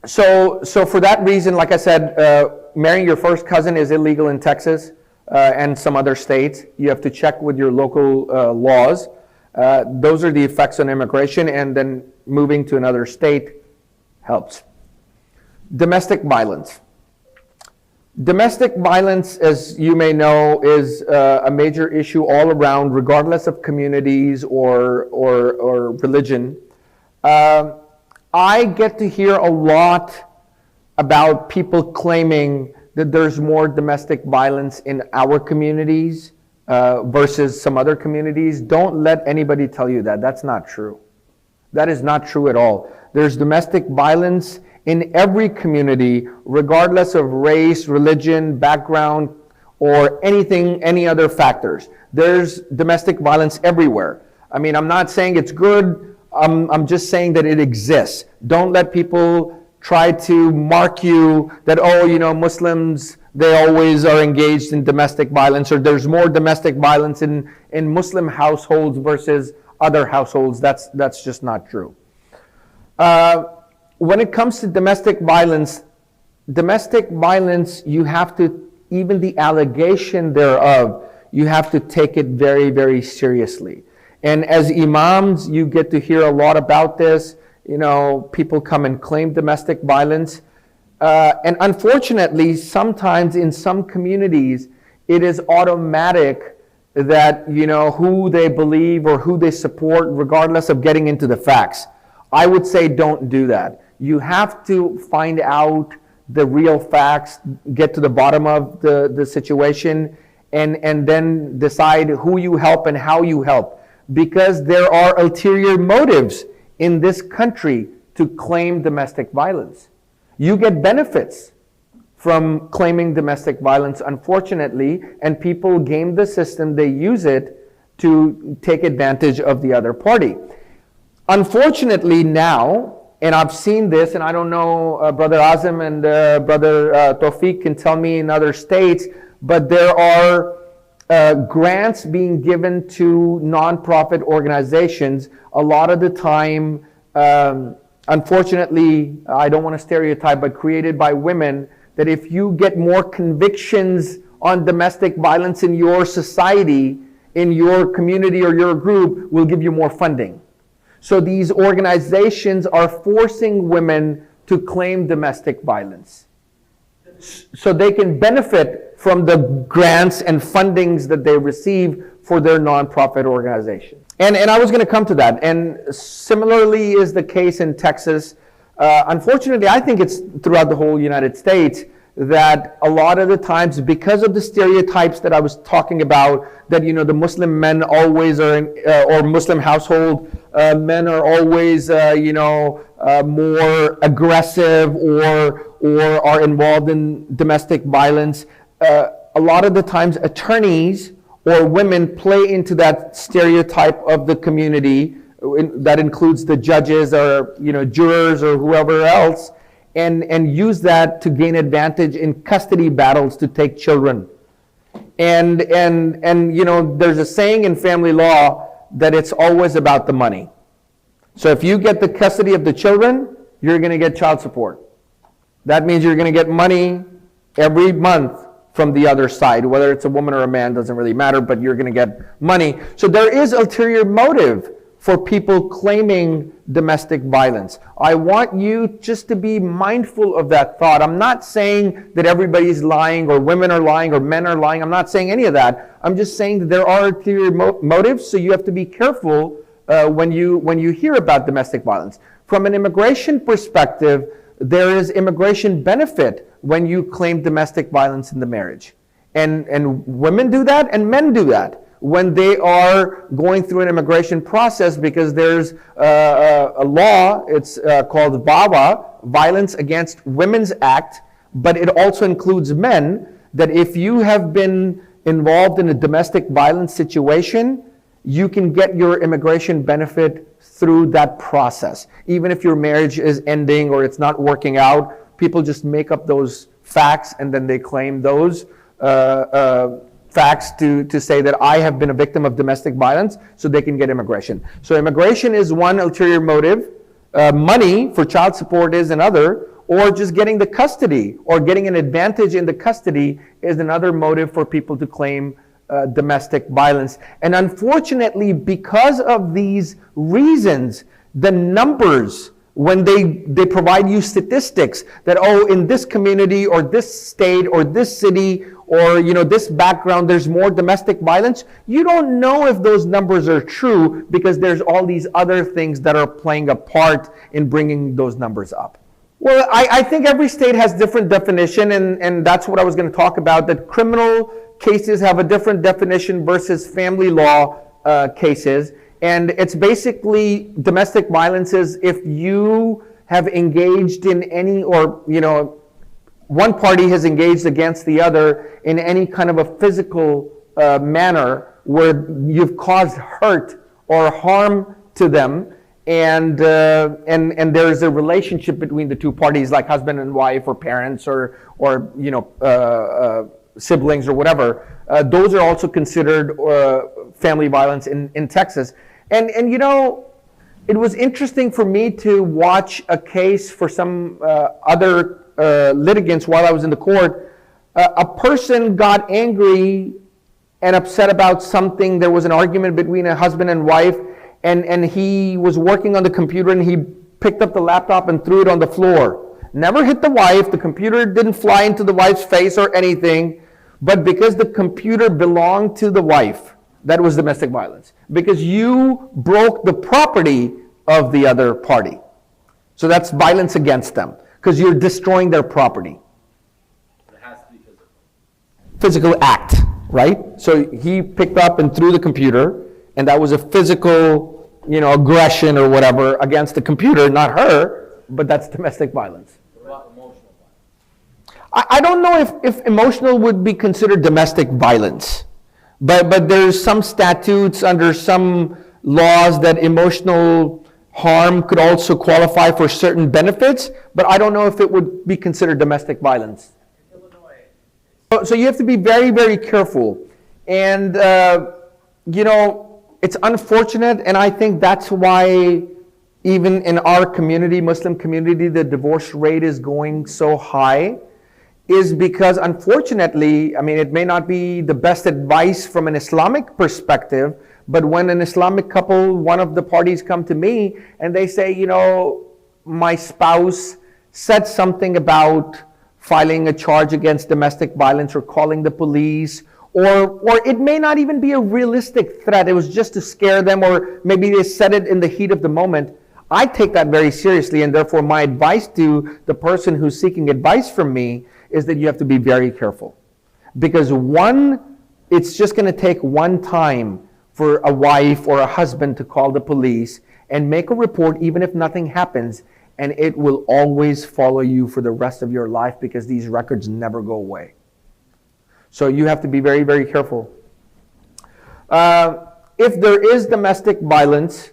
So for that reason, like I said, marrying your first cousin is illegal in Texas and some other states. You have to check with your local laws. Those are the effects on immigration, and then moving to another state helps. Domestic violence. Domestic violence, as you may know, is a major issue all around, regardless of communities or religion. I get to hear a lot about people claiming that there's more domestic violence in our communities versus some other communities. Don't let anybody tell you that. That's not true. That is not true at all. There's domestic violence in every community, regardless of race, religion, background, or anything, any other factors. There's domestic violence everywhere. I mean, I'm not saying it's good. I'm just saying that it exists. Don't let people try to mark you that, oh, you know, Muslims, they always are engaged in domestic violence, or there's more domestic violence in Muslim households versus other households. That's just not true. When it comes to domestic violence, you have to, even the allegation thereof, you have to take it very, very seriously. And as Imams, you get to hear a lot about this. You know, people come and claim domestic violence. And unfortunately, sometimes in some communities, it is automatic that, you know, who they believe or who they support, regardless of getting into the facts. I would say don't do that. You have to find out the real facts, get to the bottom of the situation, and then decide who you help and how you help. Because there are ulterior motives in this country to claim domestic violence. You get benefits from claiming domestic violence, unfortunately, and people game the system. They use it to take advantage of the other party. Unfortunately now, and I've seen this, and I don't know, Brother AZAM and Brother TAWFIQ can tell me in other states, but there are grants being given to nonprofit organizations. A lot of the time, unfortunately, I don't want to stereotype, but created by women, that if you get more convictions on domestic violence in your society, in your community or your group, we'll give you more funding. So these organizations are forcing women to claim domestic violence, so they can benefit from the grants and fundings that they receive for their nonprofit organization. And I was going to come to that. And similarly is the case in Texas. Unfortunately, I think it's throughout the whole United States, that a lot of the times, because of the stereotypes that I was talking about, that, you know, the Muslim men always are, or Muslim household men are always, you know, more aggressive or are involved in domestic violence. A lot of the times attorneys or women play into that stereotype of the community. That includes the judges or, you know, jurors or whoever else, and use that to gain advantage in custody battles to take children. And you know, there's a saying in family law that it's always about the money. So if you get the custody of the children, you're going to get child support. That means you're going to get money every month from the other side, whether it's a woman or a man, doesn't really matter, but you're going to get money. So there is ulterior motive for people claiming domestic violence. I want you just to be mindful of that thought. I'm not saying that everybody's lying, or women are lying, or men are lying. I'm not saying any of that. I'm just saying that there are ulterior motives, so you have to be careful when you hear about domestic violence. From an immigration perspective, there is immigration benefit when you claim domestic violence in the marriage. And women do that, and men do that when they are going through an immigration process, because there's a law, it's called VAWA, Violence Against Women's Act, but it also includes men, that if you have been involved in a domestic violence situation, you can get your immigration benefit through that process. Even if your marriage is ending or it's not working out, people just make up those facts and then they claim those facts to say that I have been a victim of domestic violence, so they can get immigration. So immigration is one ulterior motive. Money for child support is another, or just getting the custody or getting an advantage in the custody is another motive for people to claim domestic violence. And unfortunately, because of these reasons, the numbers, when they provide you statistics that, oh, in this community or this state or this city or, you know, this background, there's more domestic violence, you don't know if those numbers are true, because there's all these other things that are playing a part in bringing those numbers up. Well, I think every state has different definition, and that's what I was going to talk about, that criminal cases have a different definition versus family law cases. And it's basically domestic violence is if you have engaged in any, or, one party has engaged against the other in any kind of a physical manner where you've caused hurt or harm to them, and there's a relationship between the two parties, like husband and wife, or parents, or siblings, or whatever. Those are also considered family violence in Texas. And it was interesting for me to watch a case for some other litigants while I was in the court. A person got angry and upset about something. There was an argument between a husband and wife, and he was working on the computer, and he picked up the laptop and threw it on the floor. Never hit the wife. The computer didn't fly into the wife's face or anything, but because the computer belonged to the wife, that was domestic violence. Because you broke the property of the other party. So that's violence against them, because you're destroying their property. It has to be physical. Physical act, right? So he picked up and threw the computer, and that was a physical, aggression or whatever against the computer, not her, but that's domestic violence. What about emotional violence? I don't know if emotional would be considered domestic violence, but there's some statutes under some laws that emotional harm could also qualify for certain benefits, but I don't know if it would be considered domestic violence. So you have to be very, very careful. And, it's unfortunate, and I think that's why even in our community, Muslim community, the divorce rate is going so high, is because unfortunately, it may not be the best advice from an Islamic perspective, but when an Islamic couple, one of the parties come to me and they say, my spouse said something about filing a charge against domestic violence or calling the police, or it may not even be a realistic threat. It was just to scare them, or maybe they said it in the heat of the moment. I take that very seriously, and therefore my advice to the person who's seeking advice from me is that you have to be very careful. Because it's just going to take one time for a wife or a husband to call the police and make a report, even if nothing happens, and it will always follow you for the rest of your life, because these records never go away. So you have to be very, very careful. If there is domestic violence,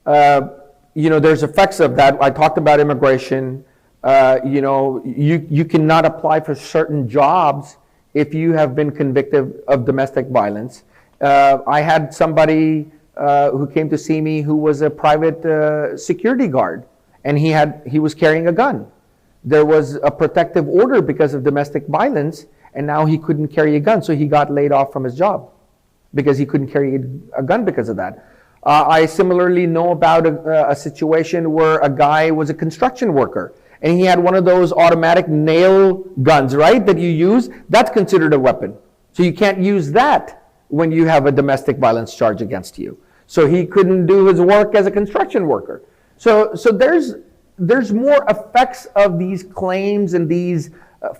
there's effects of that. I talked about immigration. You cannot apply for certain jobs if you have been convicted of domestic violence. I had somebody who came to see me who was a private security guard, and he was carrying a gun. There was a protective order because of domestic violence, and now he couldn't carry a gun, so he got laid off from his job because he couldn't carry a gun because of that. I similarly know about a situation where a guy was a construction worker, and he had one of those automatic nail guns, right, that you use. That's considered a weapon. So you can't use that when you have a domestic violence charge against you. So he couldn't do his work as a construction worker. So there's more effects of these claims and these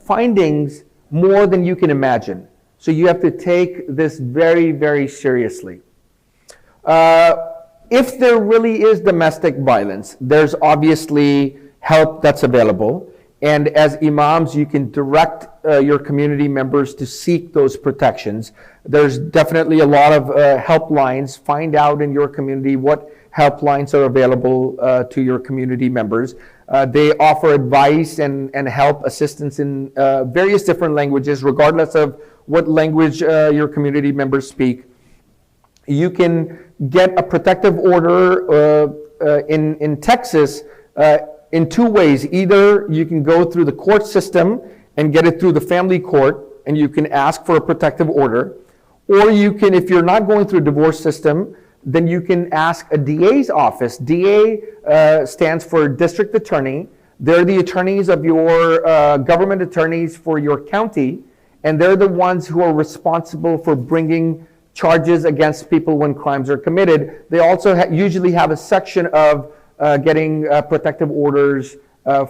findings more than you can imagine. So you have to take this very, very seriously. If there really is domestic violence, there's obviously help that's available. And as imams, you can direct your community members to seek those protections. There's definitely a lot of helplines. Find out in your community what helplines are available to your community members. They offer advice and help, assistance in various different languages, regardless of what language your community members speak. You can get a protective order in Texas in two ways. Either you can go through the court system and get it through the family court, and you can ask for a protective order. Or you can, if you're not going through a divorce system, then you can ask a DA's office. DA stands for District Attorney. They're the attorneys of your government attorneys for your county, and they're the ones who are responsible for bringing charges against people when crimes are committed. They also usually have a section of getting protective orders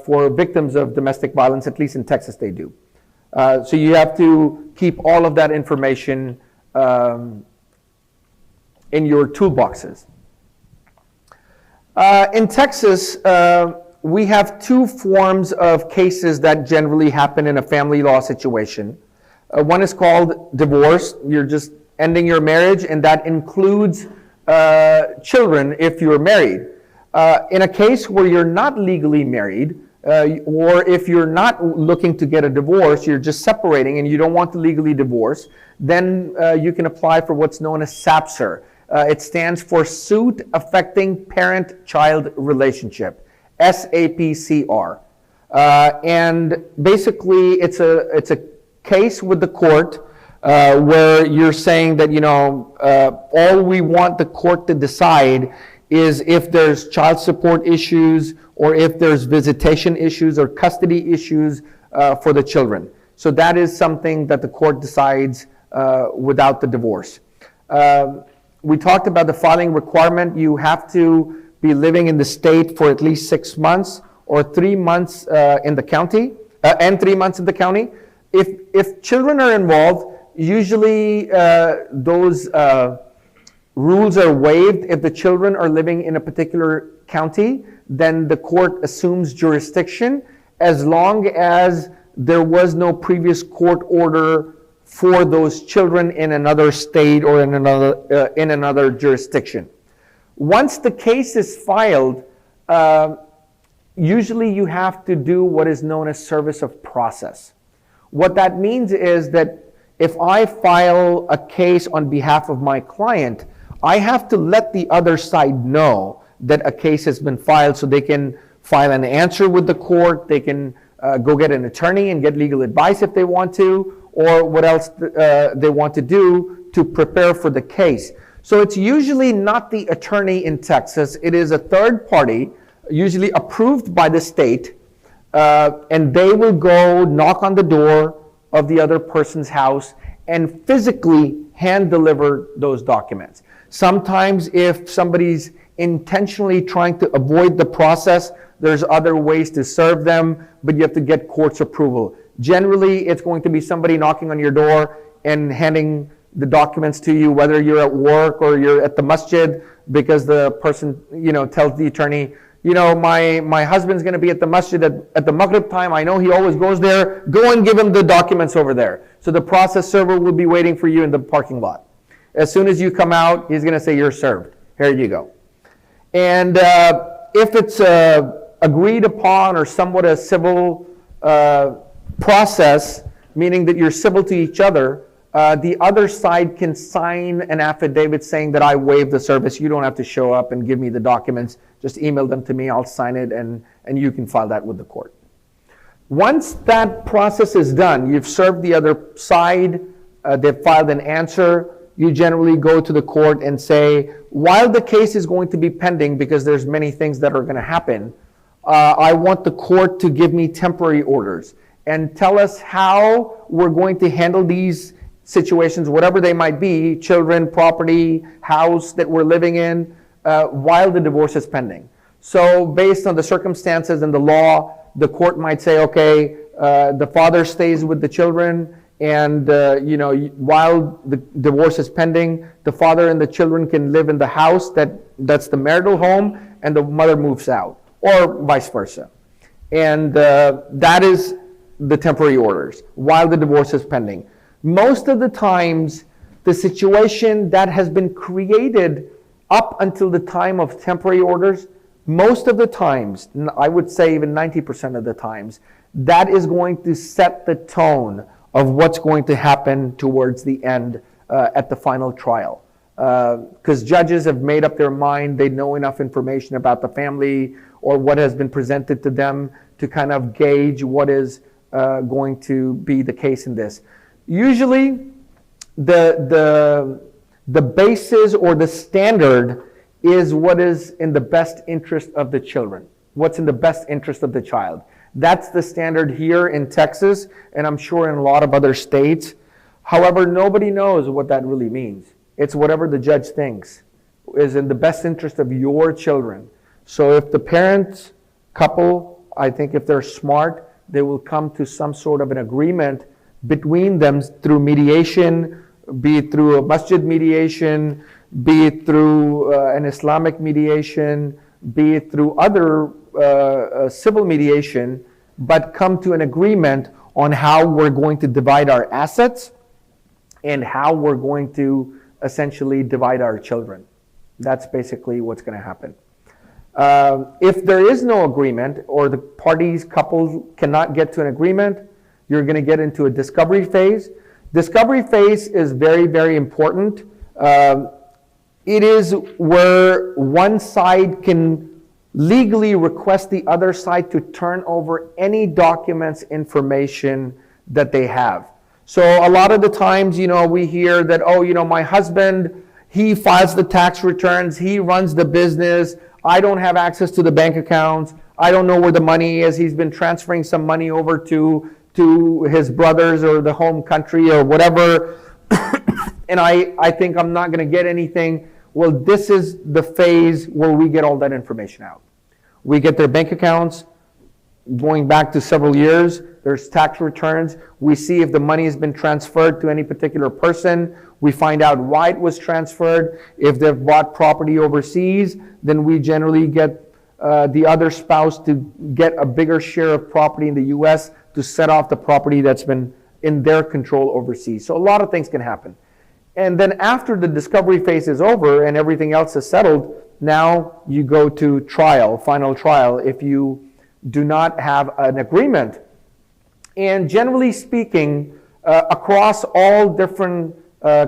for victims of domestic violence. At least in Texas they do. So you have to keep all of that information in your toolboxes. In Texas, we have two forms of cases that generally happen in a family law situation. One is called divorce. You're just ending your marriage, and that includes children if you're married. In a case where you're not legally married, or if you're not looking to get a divorce, you're just separating and you don't want to legally divorce, then you can apply for what's known as SAPSR. It stands for Suit Affecting Parent-Child Relationship, SAPCR. And basically, it's a case with the court where you're saying that, all we want the court to decide is if there's child support issues or if there's visitation issues or custody issues for the children. So that is something that the court decides without the divorce. We talked about the filing requirement. You have to be living in the state for at least 6 months or 3 months in the county, and 3 months in the county. If children are involved, usually those rules are waived. If the children are living in a particular county, then the court assumes jurisdiction as long as there was no previous court order for those children in another state or in another jurisdiction. Once the case is filed, usually you have to do what is known as service of process. What that means is that if I file a case on behalf of my client, I have to let the other side know that a case has been filed so they can file an answer with the court, they can go get an attorney and get legal advice if they want to, or what else they want to do to prepare for the case. So it's usually not the attorney in Texas, it is a third party, usually approved by the state, and they will go knock on the door of the other person's house and physically hand deliver those documents. Sometimes if somebody's intentionally trying to avoid the process, there's other ways to serve them, but you have to get court's approval. Generally, it's going to be somebody knocking on your door and handing the documents to you, whether you're at work or you're at the masjid, because the person, tells the attorney, my husband's going to be at the masjid at the Maghrib time. I know he always goes there. Go and give him the documents over there. So the process server will be waiting for you in the parking lot. As soon as you come out, he's going to say, you're served. Here you go. And if it's agreed upon or somewhat a civil process, meaning that you're civil to each other, the other side can sign an affidavit saying that I waive the service. You don't have to show up and give me the documents. Just email them to me. I'll sign it, and you can file that with the court. Once that process is done, you've served the other side, they've filed an answer, you generally go to the court and say, while the case is going to be pending, because there's many things that are going to happen, I want the court to give me temporary orders and tell us how we're going to handle these situations, whatever they might be, children, property, house that we're living in, while the divorce is pending. So based on the circumstances and the law, the court might say, okay, the father stays with the children, and while the divorce is pending, the father and the children can live in the house that's the marital home, and the mother moves out, or vice versa. And that is the temporary orders while the divorce is pending. Most of the times, the situation that has been created up until the time of temporary orders, most of the times, I would say even 90% of the times, that is going to set the tone of what's going to happen towards the end at the final trial. Because judges have made up their mind, they know enough information about the family or what has been presented to them to kind of gauge what is going to be the case in this. Usually, the basis or the standard is what is in the best interest of the children, what's in the best interest of the child. That's the standard here in Texas, and I'm sure in a lot of other states. However, nobody knows what that really means. It's whatever the judge thinks is in the best interest of your children. So if the parents, couple, I think if they're smart, they will come to some sort of an agreement between them through mediation, be it through a masjid mediation, be it through an Islamic mediation, be it through other civil mediation, but come to an agreement on how we're going to divide our assets and how we're going to essentially divide our children. That's basically what's going to happen. If there is no agreement, or the couples cannot get to an agreement, you're going to get into a discovery phase. Discovery phase is very, very important. It is where one side can legally request the other side to turn over any documents, information that they have. So a lot of the times, we hear that, my husband, he files the tax returns, he runs the business, I don't have access to the bank accounts, I don't know where the money is, he's been transferring some money over to his brothers or the home country or whatever, and I think I'm not going to get anything. Well, this is the phase where we get all that information out. We get their bank accounts going back to several years. There's tax returns. We see if the money has been transferred to any particular person. We find out why it was transferred. If they've bought property overseas, then we generally get the other spouse to get a bigger share of property in the U.S. to set off the property that's been in their control overseas. So a lot of things can happen. And then after the discovery phase is over and everything else is settled, now you go to trial, final trial, if you do not have an agreement. And generally speaking, across all different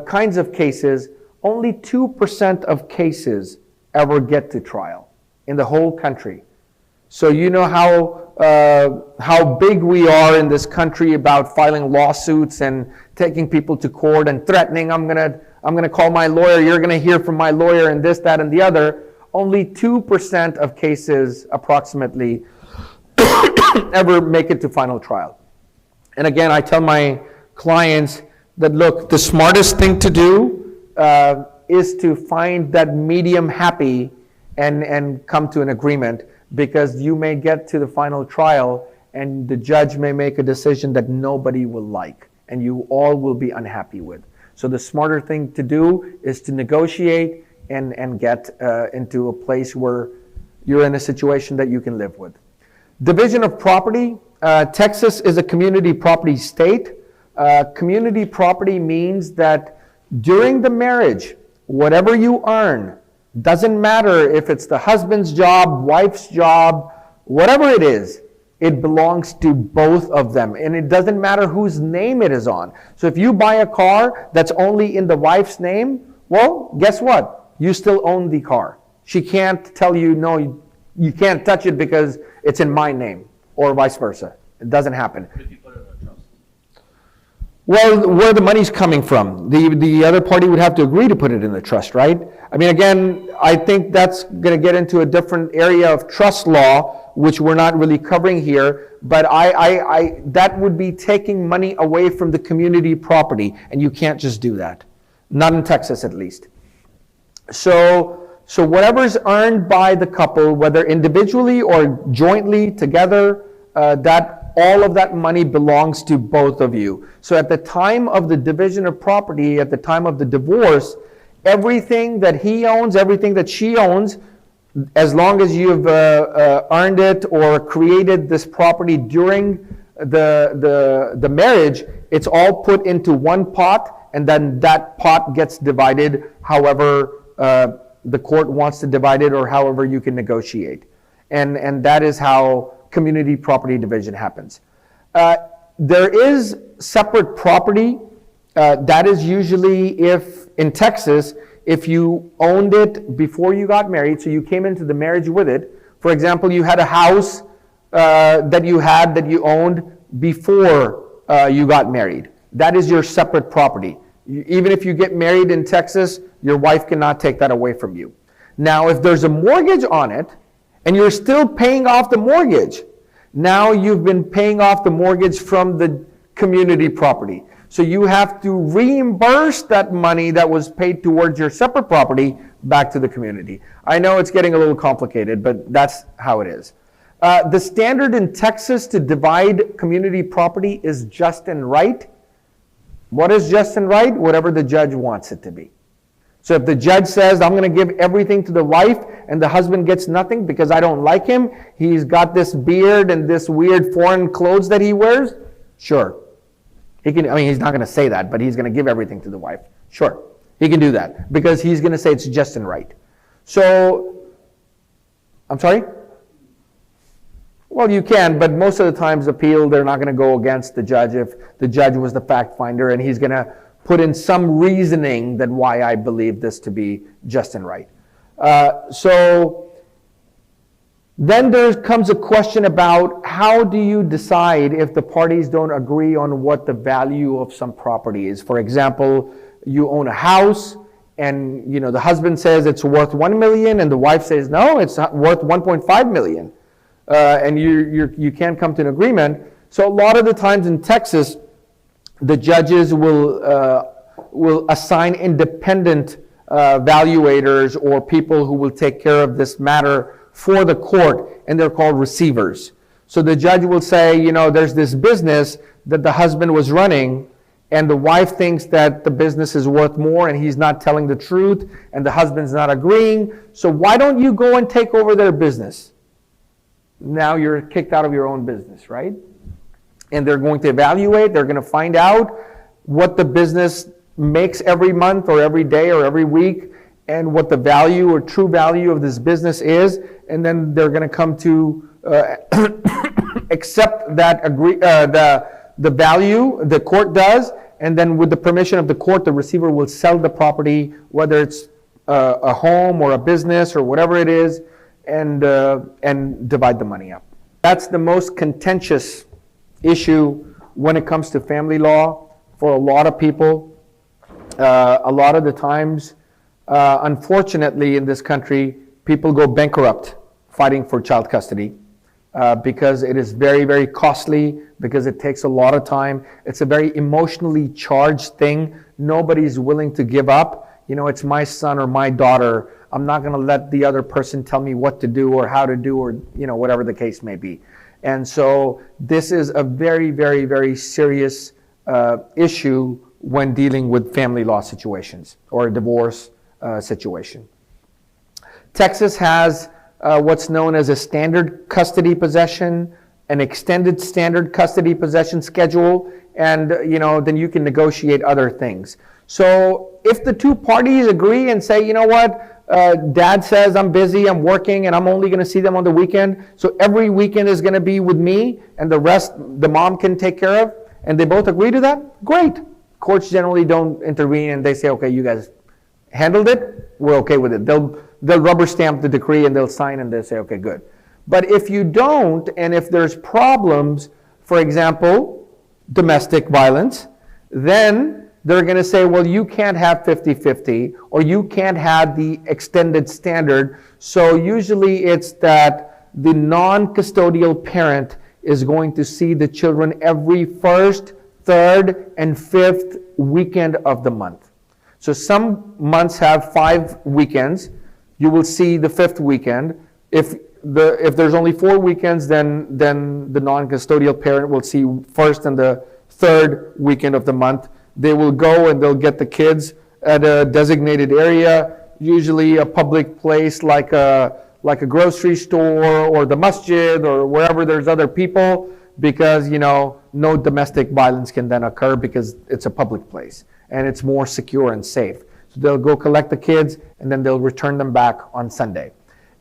kinds of cases, only 2% of cases ever get to trial in the whole country. So you know how big we are in this country about filing lawsuits and taking people to court and threatening, I'm gonna call my lawyer, you're gonna hear from my lawyer, and this, that, and the other. Only 2% of cases approximately ever make it to final trial. And again, I tell my clients that, look, the smartest thing to do is to find that medium happy and come to an agreement, because you may get to the final trial and the judge may make a decision that nobody will like and you all will be unhappy with. So the smarter thing to do is to negotiate and get into a place where you're in a situation that you can live with. Division of property. Texas is a community property state. Community property means that during the marriage, whatever you earn, doesn't matter if it's the husband's job, wife's job, whatever it is, it belongs to both of them. And it doesn't matter whose name it is on. So if you buy a car that's only in the wife's name, well, guess what? You still own the car. She can't tell you, no, you can't touch it because it's in my name, or vice versa. It doesn't happen. Well, where the money's coming from, the other party would have to agree to put it in the trust, right? I mean, again, I think that's going to get into a different area of trust law, which we're not really covering here. But that would be taking money away from the community property, and you can't just do that. Not in Texas, at least. So whatever's earned by the couple, whether individually or jointly together, all of that money belongs to both of you. So at the time of the division of property, at the time of the divorce, everything that he owns, everything that she owns, as long as you've earned it or created this property during the marriage, it's all put into one pot, and then that pot gets divided however the court wants to divide it or however you can negotiate. And that is how community property division happens. There is separate property. That is usually in Texas, if you owned it before you got married, so you came into the marriage with it. For example, you had a house that you owned before you got married. That is your separate property. Even if you get married in Texas, your wife cannot take that away from you. Now, if there's a mortgage on it, and you're still paying off the mortgage, now you've been paying off the mortgage from the community property. So you have to reimburse that money that was paid towards your separate property back to the community. I know it's getting a little complicated, but that's how it is. The standard in Texas to divide community property is just and right. What is just and right? Whatever the judge wants it to be. So if the judge says, I'm going to give everything to the wife and the husband gets nothing because I don't like him, he's got this beard and this weird foreign clothes that he wears, sure. He can, I mean, he's not going to say that, but he's going to give everything to the wife. Sure, he can do that because he's going to say it's just and right. So, I'm sorry? Well, you can, but most of the times appeal, they're not going to go against the judge if the judge was the fact finder and he's going to put in some reasoning that why I believe this to be just and right. So then there comes a question about how do you decide if the parties don't agree on what the value of some property is. For example, you own a house and the husband says it's worth 1 million and the wife says no, it's worth 1.5 million. And you can't come to an agreement. So a lot of the times in Texas, the judges will assign independent valuators or people who will take care of this matter for the court, and they're called receivers. So the judge will say, there's this business that the husband was running, and the wife thinks that the business is worth more, and he's not telling the truth, and the husband's not agreeing. So why don't you go and take over their business? Now you're kicked out of your own business, right? And they're going to evaluate, they're going to find out what the business makes every month or every day or every week and what the value or true value of this business is, and then they're going to come to accept that the value the court does, and then with the permission of the court, the receiver will sell the property, whether it's a home or a business or whatever it is, and divide the money up. That's the most contentious issue when it comes to family law for a lot of people. A lot of the times, unfortunately in this country, people go bankrupt fighting for child custody because it is very, very costly, because it takes a lot of time. It's a very emotionally charged thing. Nobody's willing to give up. It's my son or my daughter. I'm not going to let the other person tell me what to do or how to do or whatever the case may be. And so this is a very, very, very serious issue when dealing with family law situations or a divorce situation. Texas has what's known as a standard custody possession, an extended standard custody possession schedule, and then you can negotiate other things. So if the two parties agree and say, dad says I'm busy, I'm working, and I'm only going to see them on the weekend, so every weekend is going to be with me, and the rest the mom can take care of, and they both agree to that, great. Courts generally don't intervene, and they say, okay, you guys handled it, we're okay with it. They'll rubber stamp the decree, and they'll sign, and they'll say, okay, good. But if you don't, and if there's problems, for example, domestic violence, then they're going to say, well, you can't have 50-50, or you can't have the extended standard. So usually it's that the non-custodial parent is going to see the children every first, third, and fifth weekend of the month. So some months have 5 weekends. You will see the 5th weekend. If there's only 4 weekends, then the non-custodial parent will see 1st and the 3rd weekend of the month. They will go and they'll get the kids at a designated area, usually a public place like a grocery store or the masjid or wherever there's other people, because no domestic violence can then occur because it's a public place and it's more secure and safe. So they'll go collect the kids and then they'll return them back on Sunday.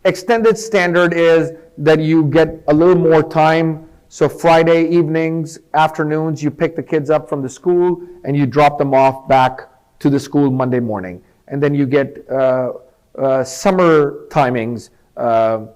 Extended standard is that you get a little more time. So Friday evenings, afternoons, you pick the kids up from the school and you drop them off back to the school Monday morning. And then you get summer timings, I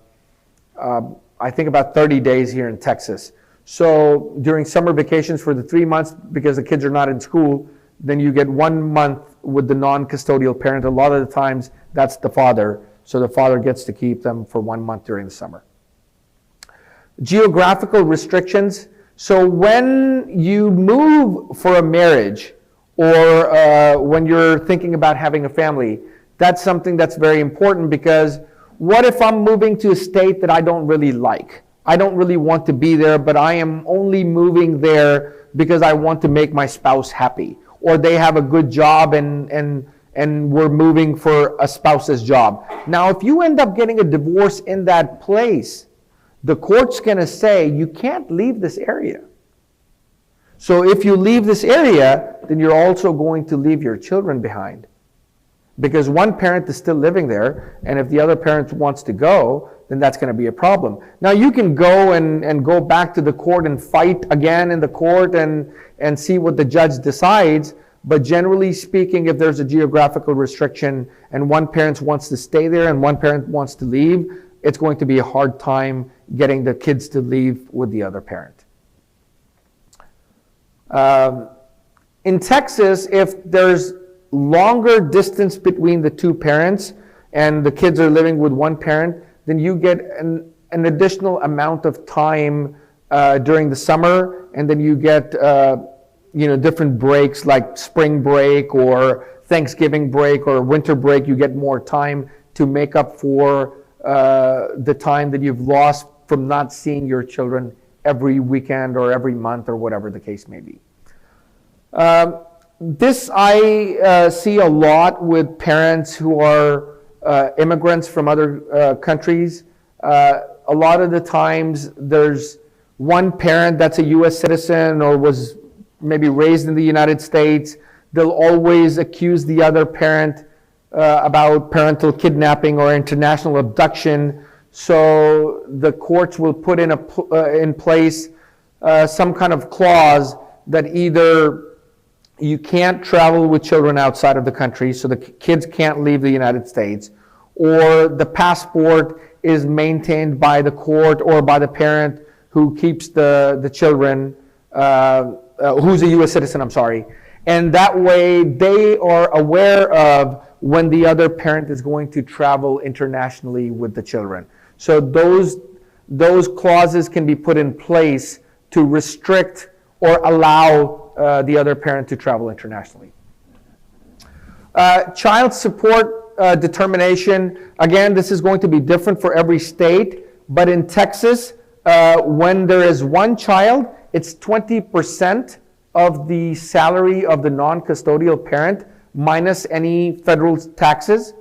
think about 30 days here in Texas. So during summer vacations for the 3 months, because the kids are not in school, then you get 1 month with the non-custodial parent. A lot of the times that's the father. So the father gets to keep them for 1 month during the summer. Geographical restrictions. So when you move for a marriage or when you're thinking about having a family, that's something that's very important, because what if I'm moving to a state that I don't really like? I don't really want to be there, but I am only moving there because I want to make my spouse happy. or they have a good job and we're moving for a spouse's job. Now, if you end up getting a divorce in that place, the court's going to say you can't leave this area. So if you leave this area, then you're also going to leave your children behind. Because one parent is still living there, and if the other parent wants to go, then that's going to be a problem. Now you can go and go back to the court and fight again in the court and see what the judge decides, but generally speaking, if there's a geographical restriction and one parent wants to stay there and one parent wants to leave, it's going to be a hard time getting the kids to leave with the other parent. In Texas, if there's longer distance between the two parents and the kids are living with one parent, then you get an additional amount of time during the summer, and then you get different breaks like spring break or Thanksgiving break or winter break. You get more time to make up for the time that you've lost from not seeing your children every weekend or every month or whatever the case may be. This I see a lot with parents who are immigrants from other countries. A lot of the times there's one parent that's a U.S. citizen or was maybe raised in the United States. They'll always accuse the other parent about parental kidnapping or international abduction. So the courts will put in place some kind of clause that either you can't travel with children outside of the country, so the kids can't leave the United States, or the passport is maintained by the court or by the parent who keeps the children, who's a U.S. citizen, I'm sorry. And that way they are aware of when the other parent is going to travel internationally with the children. So those clauses can be put in place to restrict or allow the other parent to travel internationally. Child support determination, again, this is going to be different for every state, but in Texas, when there is one child, it's 20% of the salary of the non-custodial parent minus any federal taxes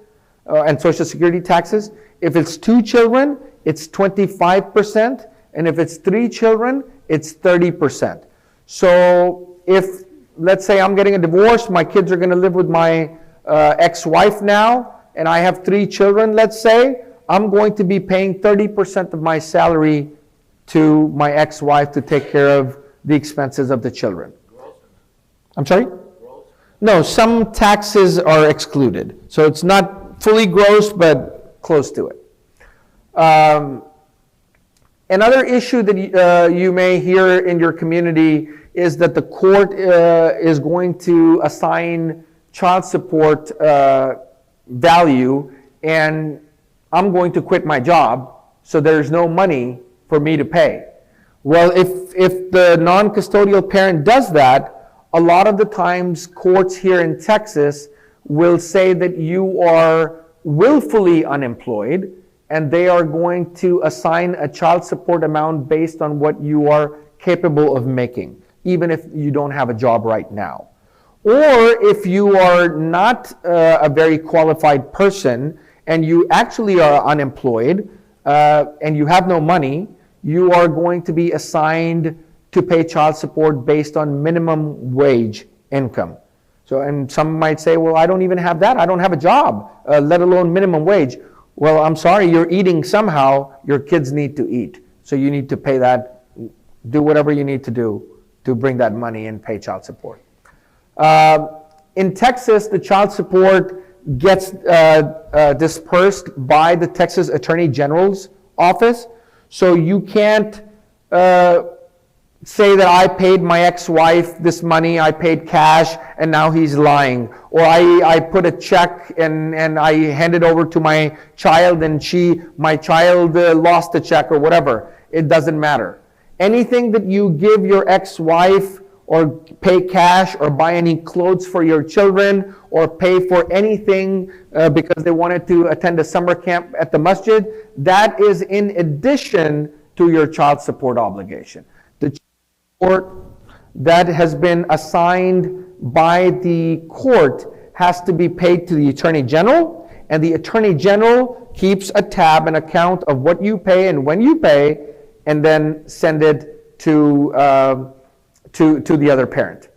and Social Security taxes. If it's 2 children, it's 25%, and if it's 3 children, it's 30%. So if, let's say I'm getting a divorce, my kids are going to live with my ex-wife now, and I have 3 children, let's say, I'm going to be paying 30% of my salary to my ex-wife to take care of the expenses of the children. I'm sorry? No, some taxes are excluded. So it's not fully gross, but close to it. Another issue that you may hear in your community is that the court is going to assign child support value, and I'm going to quit my job, so there's no money for me to pay. Well, if the non-custodial parent does that, a lot of the times courts here in Texas will say that you are willfully unemployed, and they are going to assign a child support amount based on what you are capable of making, even if you don't have a job right now. Or if you are not a very qualified person and you actually are unemployed and you have no money, you are going to be assigned to pay child support based on minimum wage income. So, and some might say, well, I don't even have that. I don't have a job, let alone minimum wage. Well, I'm sorry, you're eating somehow. Your kids need to eat. So you need to pay that, do whatever you need to do to bring that money and pay child support. In Texas, the child support gets dispersed by the Texas Attorney General's office. So you can't say that I paid my ex-wife this money, I paid cash, and now he's lying. Or I put a check and I hand it over to my child, and my child lost the check or whatever. It doesn't matter. Anything that you give your ex-wife or pay cash or buy any clothes for your children or pay for anything because they wanted to attend a summer camp at the masjid, that is in addition to your child support obligation. The child support that has been assigned by the court has to be paid to the Attorney General, and the Attorney General keeps a tab, an account of what you pay and when you pay, and then send it to the other parent.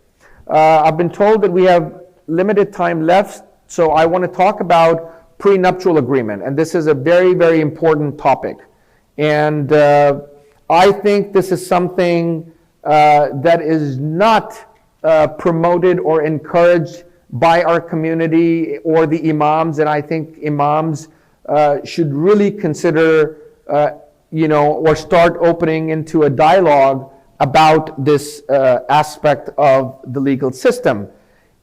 I've been told that we have limited time left, so I want to talk about prenuptial agreement, and this is a very, very important topic. And I think this is something that is not promoted or encouraged by our community or the Imams, and I think Imams should really consider, or start opening into a dialogue about this aspect of the legal system.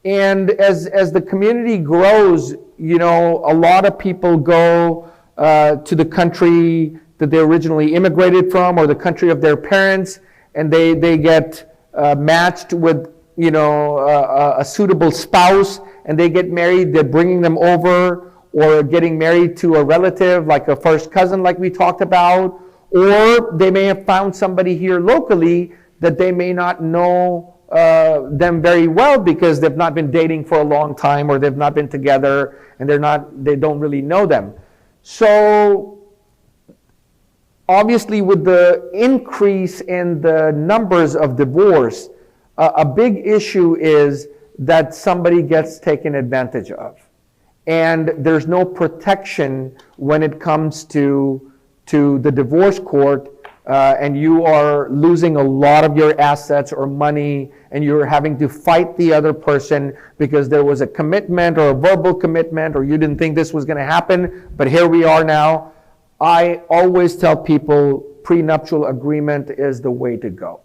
And as the community grows, a lot of people go to the country that they originally immigrated from or the country of their parents, and they get matched with a suitable spouse, and they get married. They're bringing them over, or getting married to a relative like a first cousin like we talked about, or they may have found somebody here locally that they may not know them very well because they've not been dating for a long time, or they've not been together and they don't really know them. So obviously with the increase in the numbers of divorce, a big issue is that somebody gets taken advantage of. And there's no protection when it comes to the divorce court, and you are losing a lot of your assets or money, and you're having to fight the other person because there was a commitment or a verbal commitment, or you didn't think this was going to happen, but here we are now. I always tell people prenuptial agreement is the way to go.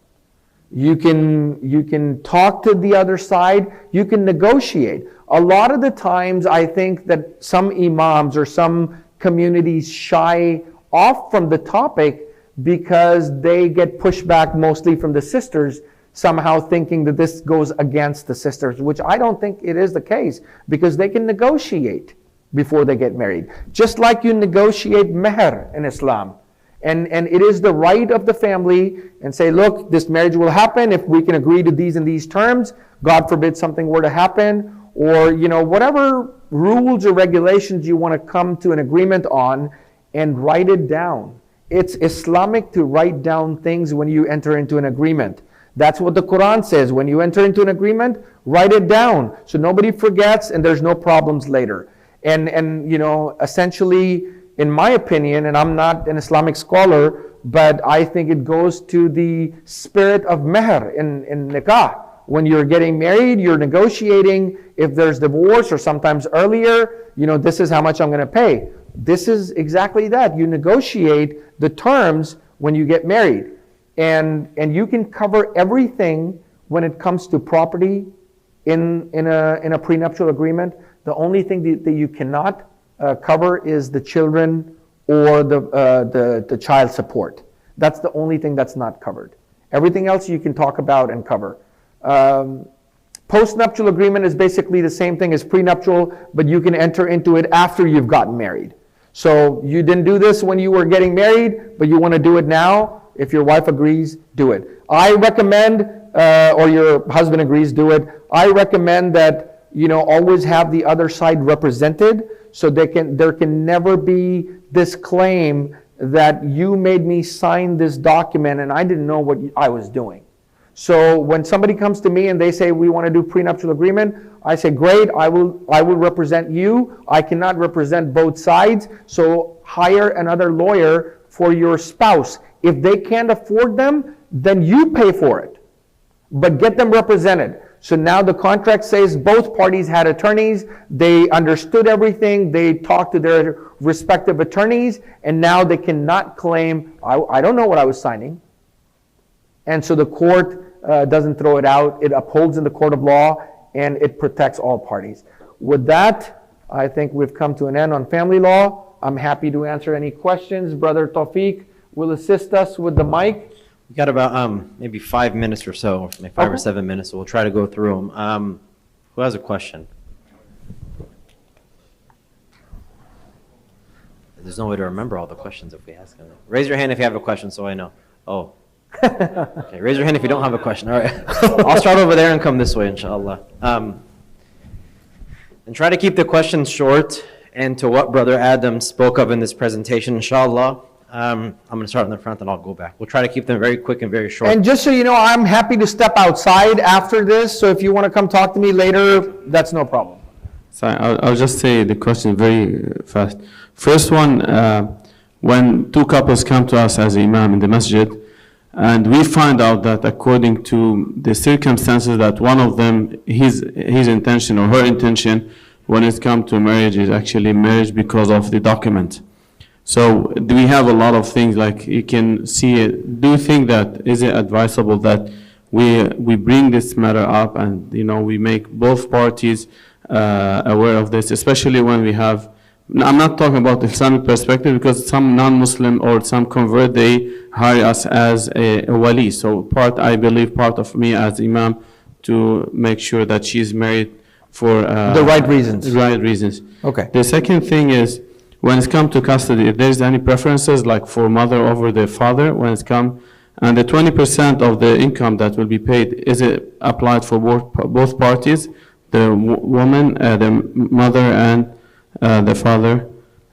You can talk to the other side, you can negotiate. A lot of the times I think that some Imams or some communities shy off from the topic because they get pushback mostly from the sisters, somehow thinking that this goes against the sisters, which I don't think it is the case, because they can negotiate before they get married. Just like you negotiate meher in Islam. And it is the right of the family and say, look, this marriage will happen if we can agree to these and these terms. God forbid something were to happen, or whatever rules or regulations you want to come to an agreement on, and write it down. It's Islamic to write down things when you enter into an agreement. That's what the Quran says. When you enter into an agreement, write it down so nobody forgets and there's no problems later. And essentially, in my opinion, and I'm not an Islamic scholar, but I think it goes to the spirit of meher in nikah. When you're getting married, you're negotiating. If there's divorce, or sometimes earlier, this is how much I'm going to pay. This is exactly that. You negotiate the terms when you get married. And you can cover everything when it comes to property in a prenuptial agreement. The only thing that you cannot cover is the children or the child support. That's the only thing that's not covered. Everything else you can talk about and cover. Postnuptial agreement is basically the same thing as prenuptial, but you can enter into it after you've gotten married. So you didn't do this when you were getting married, but you want to do it now. If your wife agrees, do it. I recommend, or your husband agrees, do it. I recommend that always have the other side represented, so there can never be this claim that you made me sign this document and I didn't know what I was doing. So when somebody comes to me and they say we want to do prenuptial agreement, I say great, I will represent you. I cannot represent both sides, so hire another lawyer for your spouse. If they can't afford them, then you pay for it, but get them represented. So now the contract says both parties had attorneys, they understood everything, they talked to their respective attorneys, and now they cannot claim, I don't know what I was signing. And so the court doesn't throw it out, it upholds in the court of law, and it protects all parties. With that, I think we've come to an end on family law. I'm happy to answer any questions. Brother TAWFIQ will assist us with the mic. We got about maybe 5 minutes or so, maybe 5 or 7 minutes, so we'll try to go through them. Who has a question? There's no way to remember all the questions if we ask them. Raise your hand if you have a question so I know. Oh, Okay, raise your hand if you don't have a question. All right. I'll start over there and come this way, inshallah. And try to keep the questions short and to what Brother Adam spoke of in this presentation, inshallah. I'm going to start in the front and I'll go back. We'll try to keep them very quick and very short. And just so you know, I'm happy to step outside after this, so if you want to come talk to me later, that's no problem. So I'll just say the question very fast. First one, when two couples come to us as imam in the masjid, and we find out that according to the circumstances that one of them, his intention or her intention when it comes to marriage is actually marriage because of the document. So do we have a lot of things like you can see it? Do you think that is it advisable that we bring this matter up and we make both parties aware of this, especially when we have, I'm not talking about the Islamic perspective, because some non-Muslim or some convert, they hire us as a wali. So I believe part of me as imam to make sure that she's married for the right reasons. Right reasons. Okay. The second thing is, when it's come to custody, if there's any preferences like for mother over the father when it's come, and the 20% of the income that will be paid, is it applied for both parties, the woman, the mother and the father?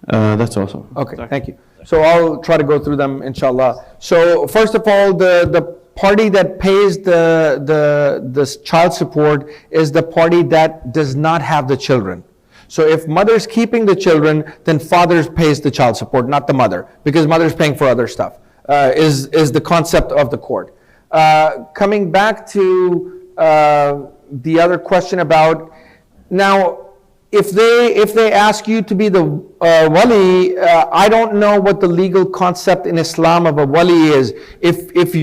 That's also. Okay, thank you. So I'll try to go through them, inshallah. So first of all, the party that pays the child support is the party that does not have the children. So if mother's keeping the children, then father pays the child support, not the mother, because mother's paying for other stuff, is the concept of the court. Coming back to the other question about, now, if they ask you to be the wali, I don't know what the legal concept in Islam of a wali is. If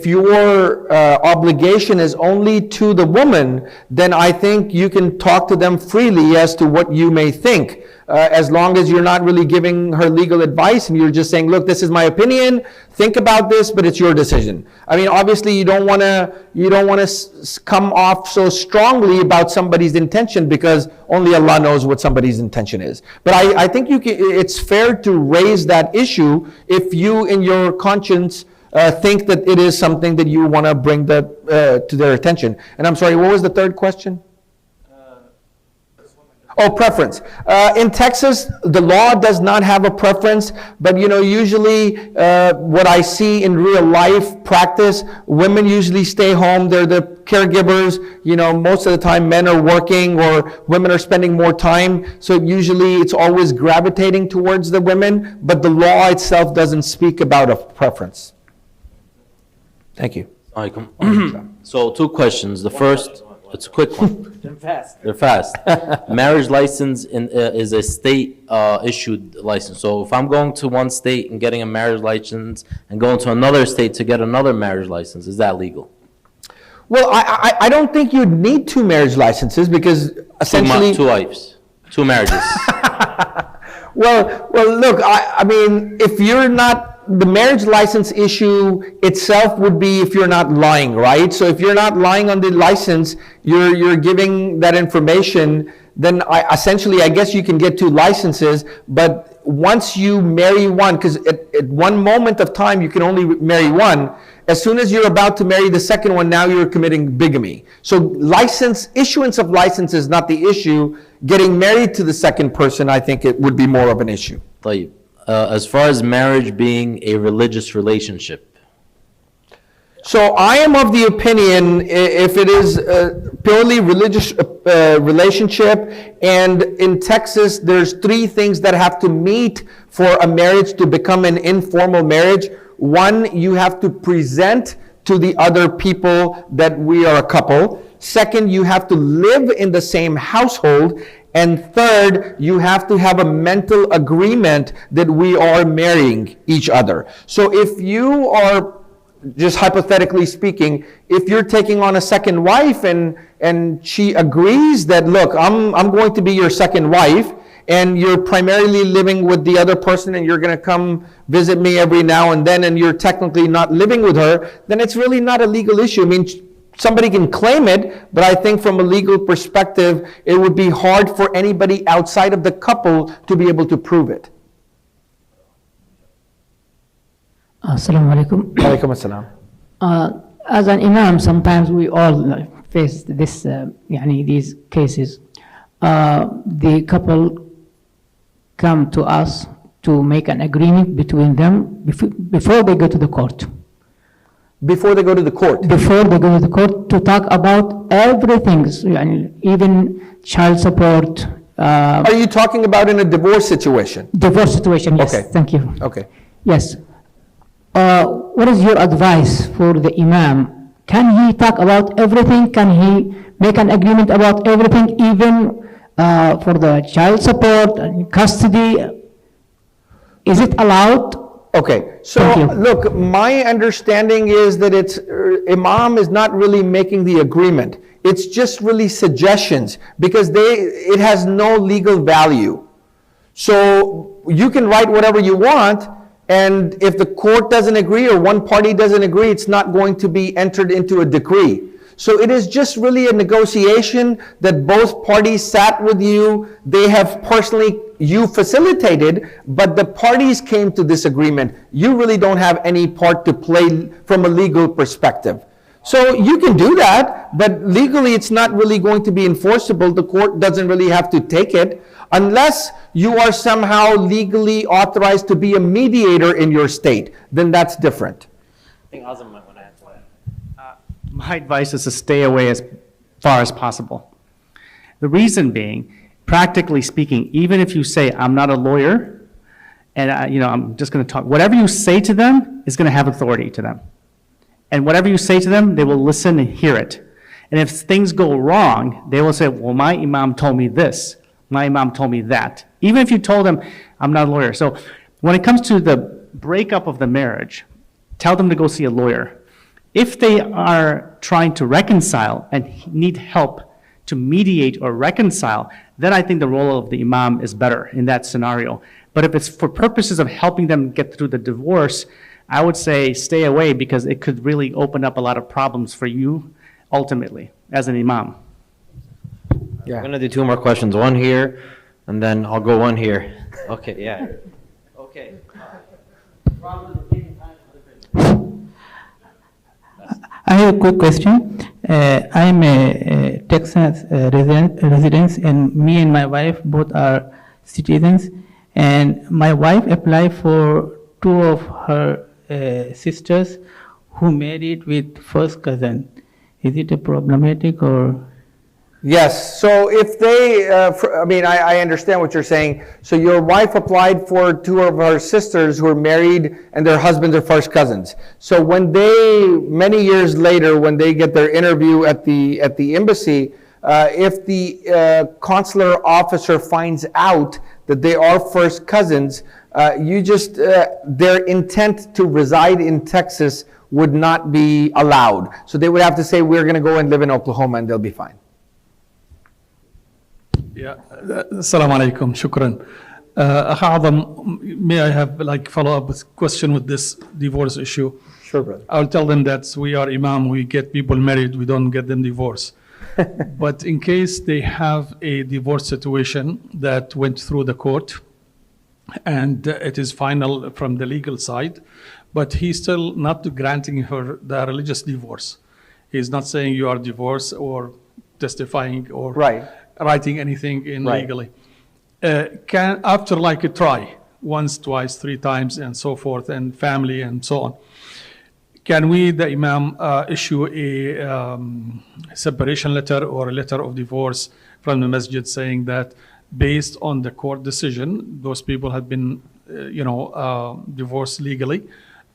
your obligation is only to the woman, then I think you can talk to them freely as to what you may think, as long as you're not really giving her legal advice and you're just saying, look, this is my opinion, think about this, but it's your decision. I mean, obviously you don't want to come off so strongly about somebody's intention, because only Allah knows what somebody's intention is. But I think it's fair to raise that issue if you in your conscience think that it is something that you want to bring to their attention. And I'm sorry, what was the third question? Oh, preference. In Texas, the law does not have a preference, but usually what I see in real life practice, women usually stay home. They're the caregivers. Most of the time men are working or women are spending more time. So usually it's always gravitating towards the women, but the law itself doesn't speak about a preference. Thank you. So 2 questions. The first, it's a quick one. They're fast. They're fast. Marriage license is a state issued license. So if I'm going to one state and getting a marriage license and going to another state to get another marriage license, is that legal? Well, I don't think you'd need 2 marriage licenses, because essentially 2 wives, 2 marriages. Well, look, I mean, if you're not, the marriage license issue itself would be if you're not lying, right? So if you're not lying on the license, you're giving that information, then essentially I guess you can get 2 licenses, but once you marry one, because at one moment of time you can only marry one, as soon as you're about to marry the second one, now you're committing bigamy. So issuance of license is not the issue. Getting married to the second person, I think it would be more of an issue. As far as marriage being a religious relationship. So I am of the opinion, if it is a purely religious relationship, and in Texas there's 3 things that have to meet for a marriage to become an informal marriage. 1, you have to present to the other people that we are a couple. 2nd, you have to live in the same household. And 3rd, you have to have a mental agreement that we are marrying each other. So if you are, just hypothetically speaking, if you're taking on a second wife and she agrees that, look, I'm going to be your second wife, and you're primarily living with the other person and you're going to come visit me every now and then, and you're technically not living with her, then it's really not a legal issue. I mean, somebody can claim it, but I think from a legal perspective, it would be hard for anybody outside of the couple to be able to prove it. Assalamu alaikum. Alaikum assalam. As an imam, sometimes we all face this, these cases. The couple come to us to make an agreement between them before they go to the court. Before they go to the court? Before they go to the court to talk about everything, even child support. Are you talking about in a divorce situation? Divorce situation, yes. Okay. Thank you. Okay. Yes. What is your advice for the imam? Can he talk about everything? Can he make an agreement about everything, even for the child support and custody? Is it allowed? Okay, so look, my understanding is that imam is not really making the agreement. It's just really suggestions because it has no legal value. So you can write whatever you want, and if the court doesn't agree or one party doesn't agree, it's not going to be entered into a decree. So it is just really a negotiation that both parties sat with you. They have personally, you facilitated, but the parties came to this agreement. You really don't have any part to play from a legal perspective. So you can do that, but legally it's not really going to be enforceable. The court doesn't really have to take it unless you are somehow legally authorized to be a mediator in your state. Then that's different. I think AZAM might want to answer that. My advice is to stay away as far as possible. The reason being, practically speaking, even if you say, I'm not a lawyer, and I'm just going to talk, whatever you say to them is going to have authority to them. And whatever you say to them, they will listen and hear it. And if things go wrong, they will say, well, my imam told me this, my imam told me that. Even if you told them, I'm not a lawyer. So when it comes to the breakup of the marriage, tell them to go see a lawyer. If they are trying to reconcile and need help to mediate or reconcile, then I think the role of the imam is better in that scenario. But if it's for purposes of helping them get through the divorce, I would say stay away because it could really open up a lot of problems for you ultimately as an imam. Yeah. I'm going to do two more questions, one here, and then I'll go one here. Okay, yeah. Okay. I have a quick question. I am a Texas resident, and me and my wife both are citizens. And my wife applied for two of her sisters who married with first cousin. Is it a problematic or? Yes, so if they, I understand what you're saying. So your wife applied for two of her sisters who are married and their husbands are first cousins. So when they, many years later, when they get their interview at the embassy, if the consular officer finds out that they are first cousins, their intent to reside in Texas would not be allowed. So they would have to say, we're going to go and live in Oklahoma, and they'll be fine. Yeah, Assalamu alaikum, shukran. Azam, may I have follow-up question with this divorce issue? Sure, brother. I'll tell them that we are imam, we get people married, we don't get them divorced. But in case they have a divorce situation that went through the court, and it is final from the legal side, but he's still not granting her the religious divorce. He's not saying you are divorced or testifying or writing anything in legally. Can, after a try, once, twice, three times, and so forth, and family and so on, can we, the imam, issue a separation letter or a letter of divorce from the masjid saying that based on the court decision, those people have been, divorced legally.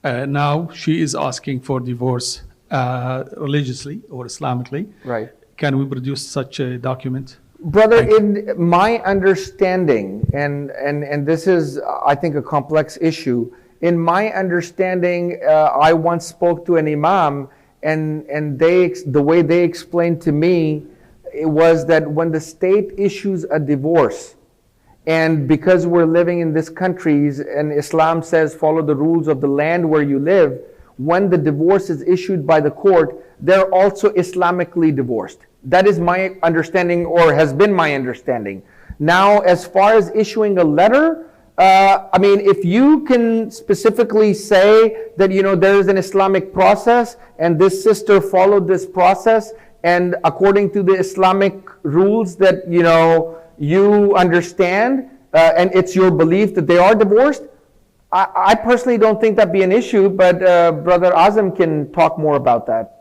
Now she is asking for divorce religiously or Islamically. Right. Can we produce such a document? Brother, in my understanding, and this is, I think, a complex issue. In my understanding, I once spoke to an imam, and the way they explained to me, it was that when the state issues a divorce, and because we're living in this country, and Islam says follow the rules of the land where you live, when the divorce is issued by the court, they're also Islamically divorced. That is my understanding, or has been my understanding. Now, as far as issuing a letter, I mean, if you can specifically say that, there is an Islamic process and this sister followed this process, and according to the Islamic rules that, you understand, and it's your belief that they are divorced, I personally don't think that'd be an issue, but Brother Azam can talk more about that.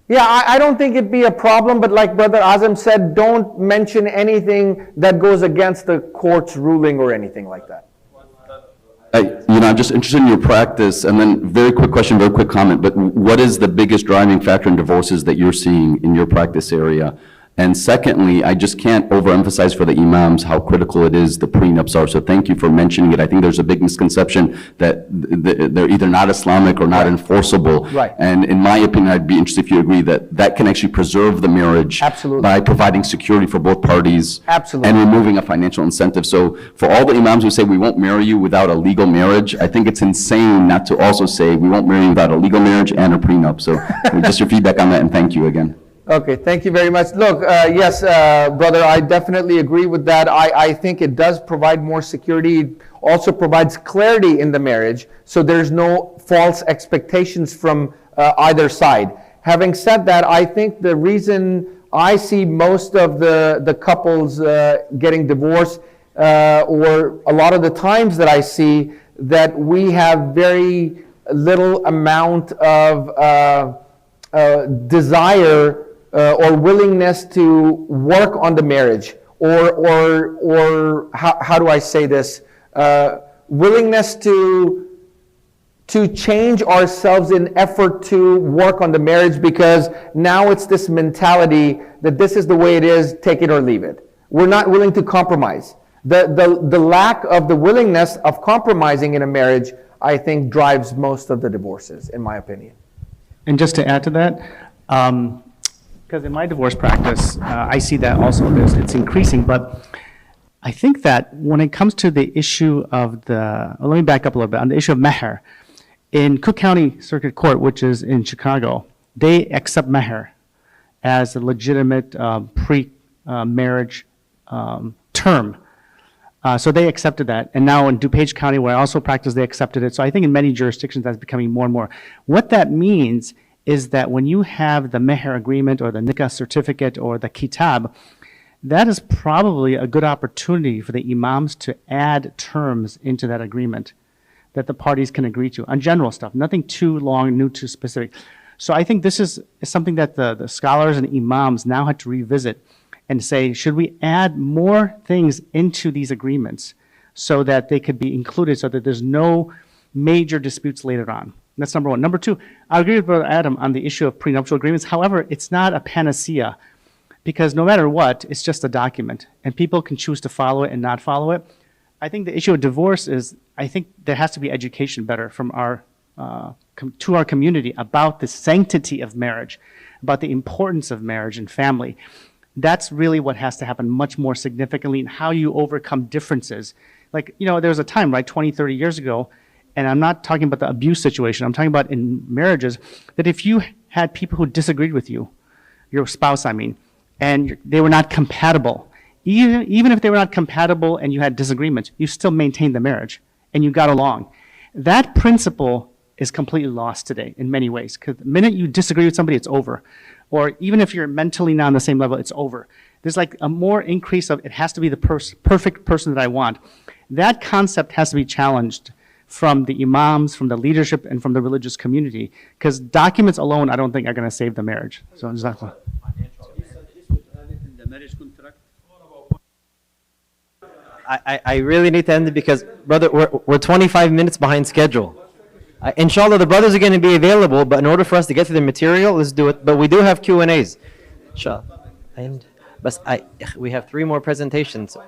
Yeah, I don't think it'd be a problem, but like Brother Azam said, don't mention anything that goes against the court's ruling or anything like that. I'm just interested in your practice, and then very quick question, very quick comment, but what is the biggest driving factor in divorces that you're seeing in your practice area? And secondly, I just can't overemphasize for the Imams how critical it is the prenups are, so thank you for mentioning it. I think there's a big misconception that they're either not Islamic or not enforceable. Right. And in my opinion, I'd be interested if you agree that that can actually preserve the marriage by providing security for both parties and removing a financial incentive. So for all the Imams who say we won't marry you without a legal marriage, I think it's insane not to also say we won't marry you without a legal marriage and a prenup. So just your feedback on that, and thank you again. Okay, thank you very much. Look, yes, brother, I definitely agree with that. I think it does provide more security. It also provides clarity in the marriage, so there's no false expectations from either side. Having said that, I think the reason I see most of the couples getting divorced, or a lot of the times that I see that we have very little amount of desire or willingness to work on the marriage, or how do I say this? Willingness to change ourselves in effort to work on the marriage, because now it's this mentality that this is the way it is, take it or leave it. We're not willing to compromise. The lack of the willingness of compromising in a marriage, I think, drives most of the divorces, in my opinion. And just to add to that, because in my divorce practice, I see that also it's increasing, but I think that when it comes to the issue of let me back up a little bit, on the issue of meher, in Cook County Circuit Court, which is in Chicago, they accept meher as a legitimate pre-marriage term. So they accepted that. And now in DuPage County, where I also practice, they accepted it. So I think in many jurisdictions, that's becoming more and more. What that means is that when you have the meher agreement or the nikah certificate or the kitab, that is probably a good opportunity for the imams to add terms into that agreement that the parties can agree to on general stuff, nothing too long, new, too specific. So I think this is something that the scholars and imams now had to revisit and say, should we add more things into these agreements so that they could be included, so that there's no major disputes later on? That's number one. Number two, I agree with Brother Adam on the issue of prenuptial agreements. However, it's not a panacea, because no matter what, it's just a document, and people can choose to follow it and not follow it. I think the issue of divorce is, I think there has to be education better from to our community about the sanctity of marriage, about the importance of marriage and family. That's really what has to happen much more significantly, in how you overcome differences. Like, there was a time, right, 20, 30 years ago, and I'm not talking about the abuse situation, I'm talking about in marriages, that if you had people who disagreed with you, your spouse, I mean, and they were not compatible, even if they were not compatible and you had disagreements, you still maintained the marriage and you got along. That principle is completely lost today in many ways, because the minute you disagree with somebody, it's over. Or even if you're mentally not on the same level, it's over. There's like a more increase of, it has to be the perfect person that I want. That concept has to be challenged from the imams, from the leadership, and from the religious community, because documents alone, I don't think, are going to save the marriage. So exactly. I really need to end it, because, brother, we're 25 minutes behind schedule. Inshallah, the brothers are going to be available, but in order for us to get to the material, let's do it. But we do have Q&As. Inshallah. And we have 3 more presentations. All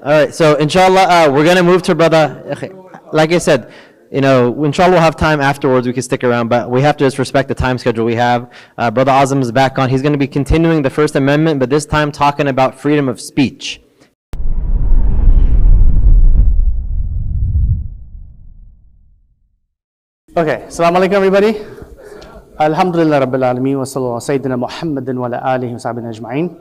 right, so inshallah, we're going to move to brother. Like I said, inshallah we'll have time afterwards, we can stick around, but we have to just respect the time schedule we have. Brother Azam is back on. He's going to be continuing the First Amendment, but this time talking about freedom of speech. Okay, Assalamu alaikum, everybody. Alhamdulillah Rabbil Alameen wa sallallahu Sayyidina Muhammadin wa ala alihi wa sahbihi ajma'in.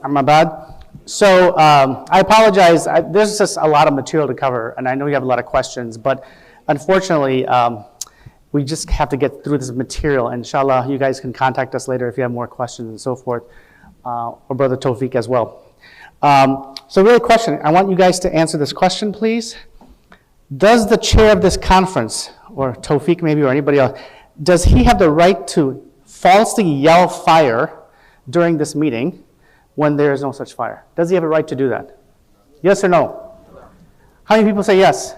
Amma ba'd. So I apologize. There's just a lot of material to cover, and I know you have a lot of questions, but unfortunately, we just have to get through this material. Inshallah, you guys can contact us later if you have more questions and so forth, or Brother TAWFIQ as well. So really question, I want you guys to answer this question, please. Does the chair of this conference, or TAWFIQ maybe, or anybody else, does he have the right to falsely yell fire during this meeting when there is no such fire? Does he have a right to do that? Yes or no? How many people say yes?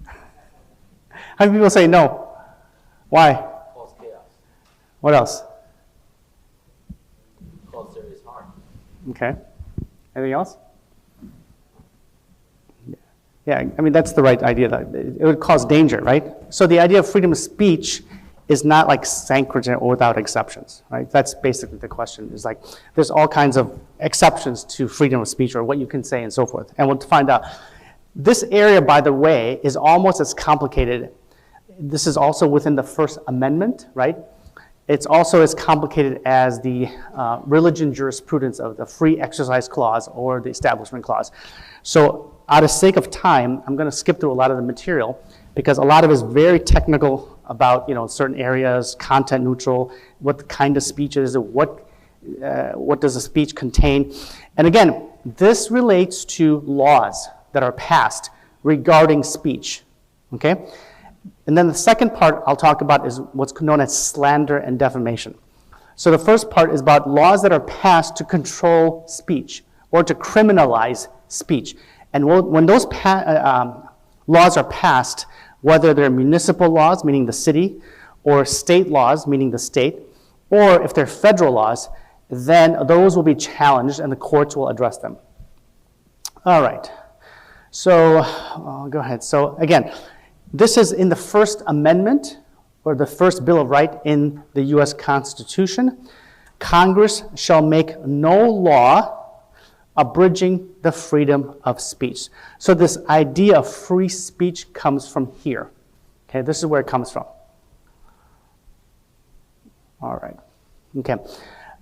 How many people say no? Why? Cause chaos. What else? Cause serious harm. Okay. Anything else? Yeah, I mean, that's the right idea. That it would cause danger, right? So the idea of freedom of speech is not like sacred or without exceptions, right? That's basically the question. Is like, there's all kinds of exceptions to freedom of speech or what you can say and so forth. And we'll find out. This area, by the way, is almost as complicated. This is also within the First Amendment, right? It's also as complicated as the religion jurisprudence of the Free Exercise Clause or the Establishment Clause. So out of sake of time, I'm going to skip through a lot of the material because a lot of it is very technical about, certain areas, content neutral, what the kind of speech is, what does a speech contain. And again, this relates to laws that are passed regarding speech, okay? And then the second part I'll talk about is what's known as slander and defamation. So the first part is about laws that are passed to control speech or to criminalize speech. And when those laws are passed, whether they're municipal laws, meaning the city, or state laws, meaning the state, or if they're federal laws, then those will be challenged and the courts will address them. All right. So go ahead. So again, this is in the First Amendment, or the first Bill of Rights in the U.S. Constitution. Congress shall make no law abridging the freedom of speech. So this idea of free speech comes from here. Okay, this is where it comes from. All right. Okay.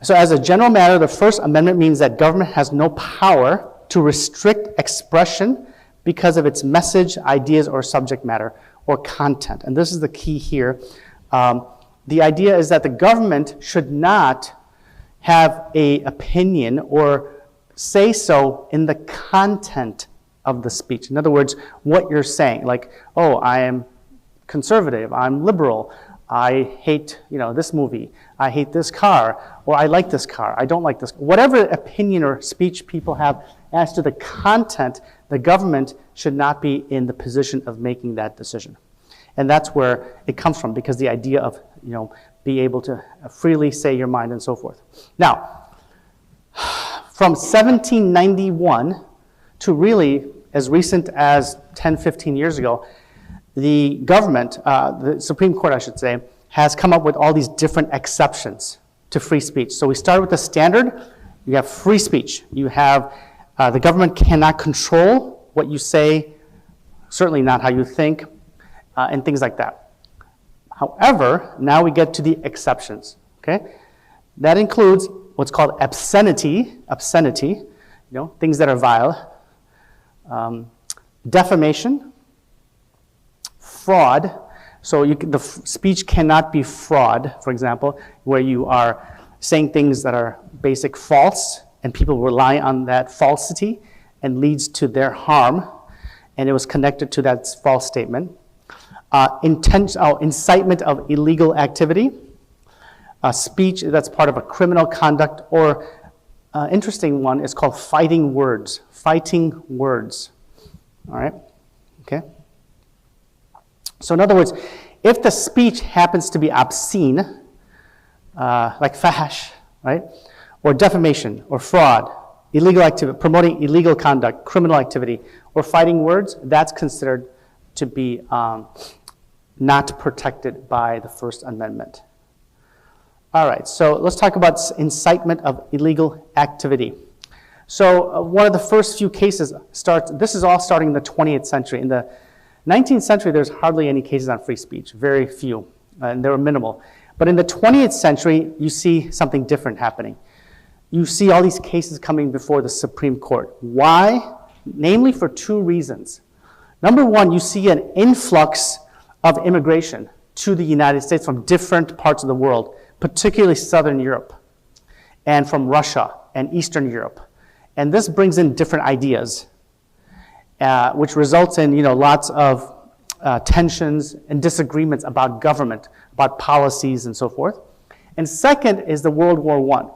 So as a general matter, the First Amendment means that government has no power to restrict expression because of its message, ideas, or subject matter, or content. And this is the key here. The idea is that the government should not have an opinion or say so in the content of the speech. In other words, what you're saying, like, oh, I am conservative, I'm liberal, I hate, this movie, I hate this car, or I like this car, I don't like this. Whatever opinion or speech people have as to the content, the government should not be in the position of making that decision. And that's where it comes from, because the idea of, be able to freely say your mind and so forth. Now, from 1791 to really as recent as 10, 15 years ago, the government, the Supreme Court, I should say, has come up with all these different exceptions to free speech. So we started with the standard. You have free speech. You have the government cannot control what you say, certainly not how you think, and things like that. However, now we get to the exceptions, okay? That includes what's called obscenity, things that are vile, defamation, fraud. So the speech cannot be fraud, for example, where you are saying things that are basic false, and people rely on that falsity and leads to their harm, and it was connected to that false statement. Incitement of illegal activity, speech that's part of a criminal conduct, or interesting one is called fighting words. Fighting words. All right? Okay? So in other words, if the speech happens to be obscene, like fahash, right? Or defamation, or fraud, illegal activity, promoting illegal conduct, criminal activity, or fighting words, that's considered to be not protected by the First Amendment. All right, so let's talk about incitement of illegal activity. So one of the first few cases this is all starting in the 20th century, in the 19th century, there's hardly any cases on free speech, very few, and they were minimal. But in the 20th century, you see something different happening. You see all these cases coming before the Supreme Court. Why? Namely for two reasons. Number one, you see an influx of immigration to the United States from different parts of the world, particularly Southern Europe, and from Russia and Eastern Europe. And this brings in different ideas, which results in lots of tensions and disagreements about government, about policies and so forth. And second is the World War I.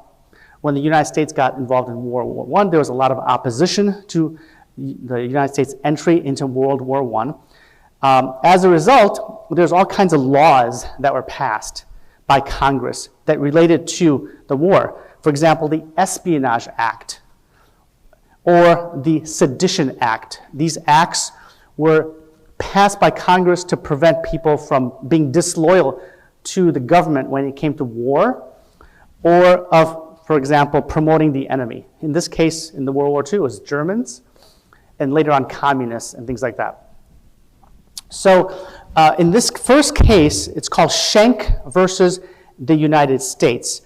When the United States got involved in World War I, there was a lot of opposition to the United States' entry into World War I. As a result, there's all kinds of laws that were passed by Congress that related to the war. For example, the Espionage Act or the Sedition Act. These acts were passed by Congress to prevent people from being disloyal to the government when it came to war, or of, for example, promoting the enemy. In this case, in the World War II, it was Germans, and later on communists and things like that. So in this first case, it's called Schenck versus the United States.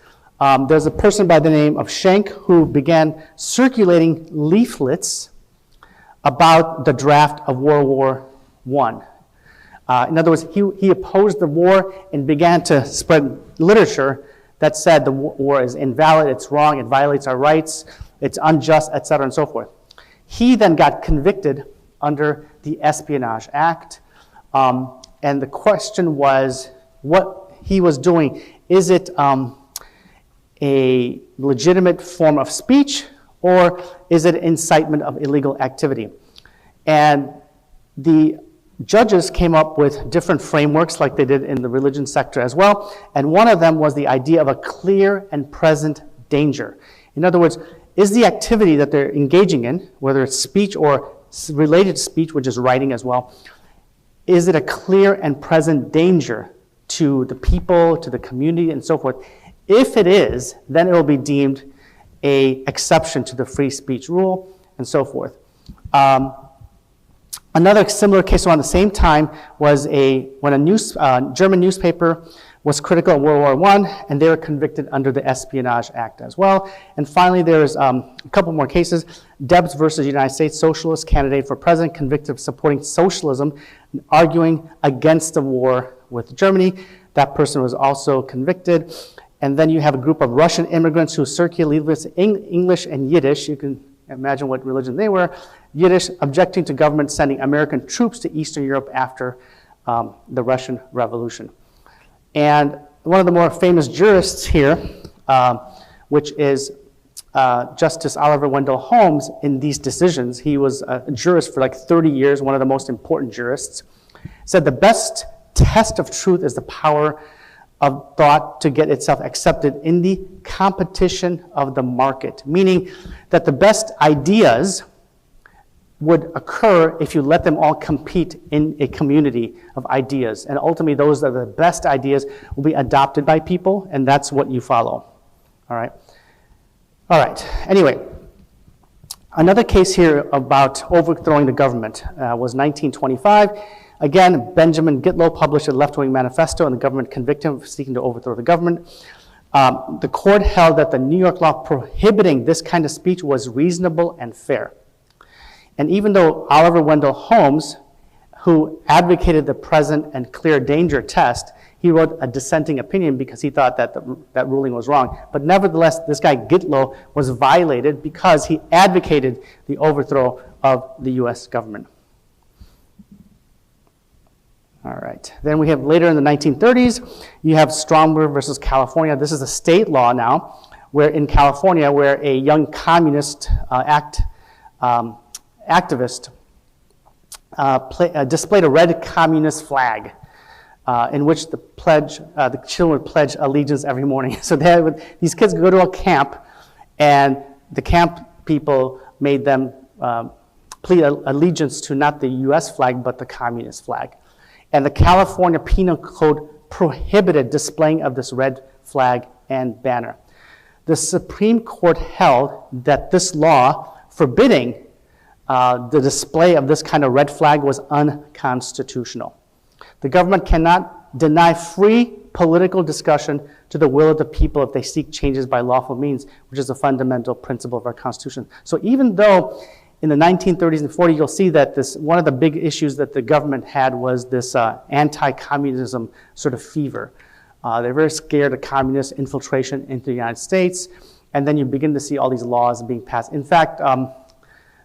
There's a person by the name of Schenck who began circulating leaflets about the draft of World War I. In other words, he opposed the war and began to spread literature that said the war is invalid, it's wrong, it violates our rights, it's unjust, etc., and so forth. He then got convicted under the Espionage Act, and the question was what he was doing. Is it a legitimate form of speech, or is it incitement of illegal activity? And the judges came up with different frameworks like they did in the religion sector as well, and one of them was the idea of a clear and present danger. In other words, is the activity that they're engaging in, whether it's speech or related speech, which is writing as well, is it a clear and present danger to the people, to the community, and so forth? If it is, then it will be deemed an exception to the free speech rule, and so forth. Another similar case around the same time was when a German newspaper was critical of World War I, and they were convicted under the Espionage Act as well. And finally, there's a couple more cases. Debs versus United States, socialist candidate for president, convicted of supporting socialism, arguing against the war with Germany. That person was also convicted. And then you have a group of Russian immigrants who circulate leaflets in English and Yiddish. You can imagine what religion they were. Yiddish, objecting to government sending American troops to Eastern Europe after the Russian Revolution. And one of the more famous jurists here, which is Justice Oliver Wendell Holmes, in these decisions, he was a jurist for like 30 years, one of the most important jurists, said the best test of truth is the power of thought to get itself accepted in the competition of the market, meaning that the best ideas would occur if you let them all compete in a community of ideas. And ultimately, those that are the best ideas will be adopted by people, and that's what you follow. All right? All right. Anyway, another case here about overthrowing the government was 1925. Again, Benjamin Gitlow published a left-wing manifesto, and the government convicted him of seeking to overthrow the government. The court held that the New York law prohibiting this kind of speech was reasonable and fair. And even though Oliver Wendell Holmes, who advocated the present and clear danger test, he wrote a dissenting opinion because he thought that that ruling was wrong. But nevertheless, this guy Gitlow was violated because he advocated the overthrow of the US government. All right. Then we have later in the 1930s, you have Stromberg versus California. This is a state law now, where in California, where a young communist activist displayed a red communist flag in which the children would pledge allegiance every morning. So these kids go to a camp, and the camp people made them plead allegiance to not the US flag, but the communist flag. And the California Penal Code prohibited displaying of this red flag and banner. The Supreme Court held that this law forbidding the display of this kind of red flag was unconstitutional. The government cannot deny free political discussion to the will of the people if they seek changes by lawful means, which is a fundamental principle of our Constitution. So even though in the 1930s and 40s, you'll see that one of the big issues that the government had was this anti-communism sort of fever. They're very scared of communist infiltration into the United States, and then you begin to see all these laws being passed. In fact,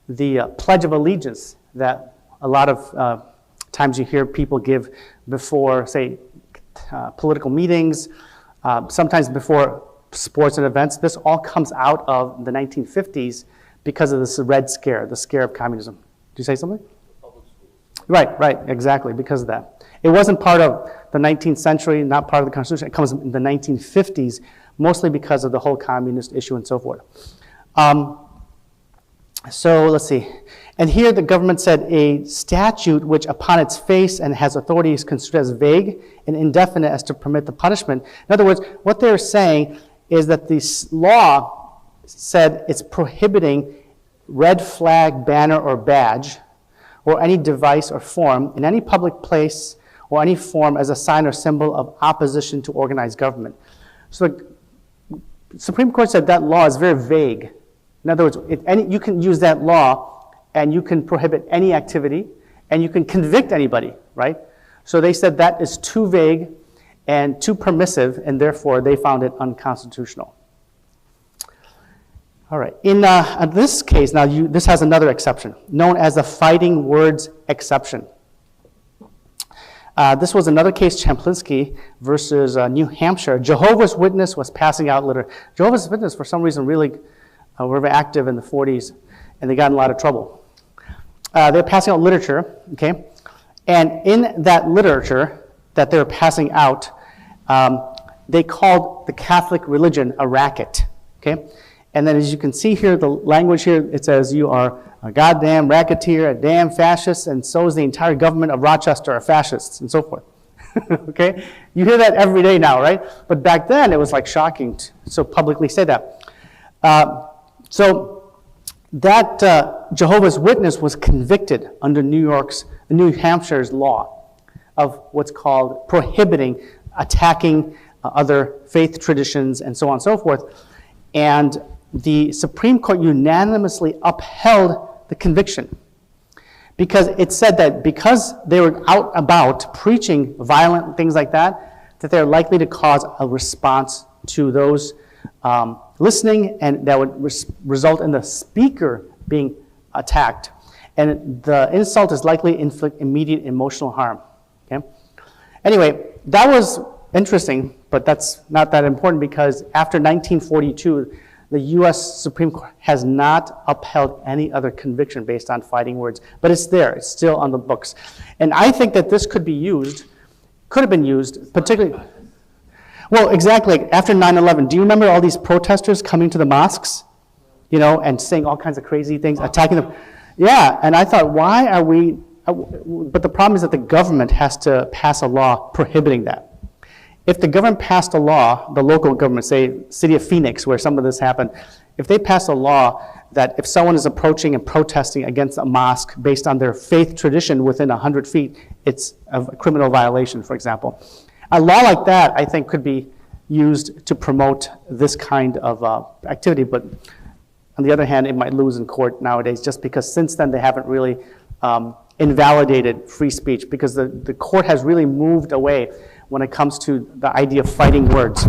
the Pledge of Allegiance that a lot of times you hear people give before, say, political meetings, sometimes before sports and events, this all comes out of the 1950s because of this Red Scare, the scare of communism. Did you say something? Right, exactly, because of that. It wasn't part of the 19th century, not part of the Constitution. It comes in the 1950s, mostly because of the whole communist issue and so forth. So let's see. And here the government said a statute which upon its face and has authority is construed as vague and indefinite as to permit the punishment. In other words, what they're saying is that this law said it's prohibiting red flag, banner, or badge, or any device or form in any public place or any form as a sign or symbol of opposition to organized government. So the Supreme Court said that law is very vague. In other words, you can use that law and you can prohibit any activity and you can convict anybody, right? So they said that is too vague and too permissive, and therefore they found it unconstitutional. All right, in this case, now this has another exception, known as the fighting words exception. This was another case, Champlinsky versus New Hampshire. Jehovah's Witness was passing out literature. Jehovah's Witness, for some reason, really were very active in the 40s, and they got in a lot of trouble. They're passing out literature, okay? And in that literature that they were passing out, they called the Catholic religion a racket, okay? And then as you can see here, the language here, it says you are a goddamn racketeer, a damn fascist, and so is the entire government of Rochester are fascists, and so forth. Okay? You hear that every day now, right? But back then, it was like shocking to so publicly say that. So that Jehovah's Witness was convicted under New Hampshire's law of what's called prohibiting, attacking other faith traditions, and so on and so forth. And the Supreme Court unanimously upheld the conviction because it said that because they were out about preaching violent things like that, that they're likely to cause a response to those listening, and that would result in the speaker being attacked. And the insult is likely to inflict immediate emotional harm. Okay? Anyway, that was interesting, but that's not that important because after 1942, the U.S. Supreme Court has not upheld any other conviction based on fighting words, but it's there, it's still on the books. And I think that this could be used, could have been used, particularly, well, exactly, after 9/11. Do you remember all these protesters coming to the mosques, you know, and saying all kinds of crazy things, attacking them? Yeah, and I thought, why are we, but the problem is that the government has to pass a law prohibiting that. If the government passed a law, the local government, say city of Phoenix, where some of this happened, if they pass a law that if someone is approaching and protesting against a mosque based on their faith tradition within 100 feet, it's a criminal violation, for example. A law like that, I think, could be used to promote this kind of activity, but on the other hand, it might lose in court nowadays just because since then they haven't really invalidated free speech because the court has really moved away when it comes to the idea of fighting words.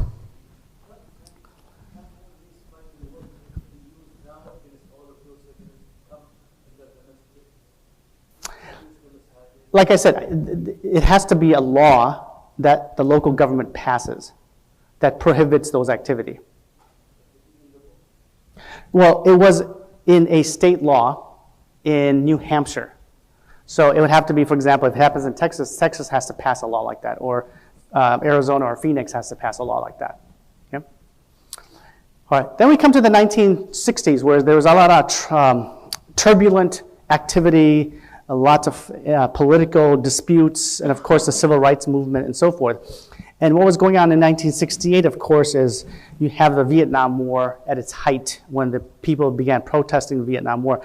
Like I said, it has to be a law that the local government passes that prohibits those activities. Well, it was in a state law in New Hampshire. So it would have to be, for example, if it happens in Texas, Texas has to pass a law like that, or Arizona or Phoenix has to pass a law like that. Okay? All right. Then we come to the 1960s, where there was a lot of turbulent activity, lots of political disputes, and of course the civil rights movement and so forth. And what was going on in 1968, of course, is you have the Vietnam War at its height when the people began protesting the Vietnam War.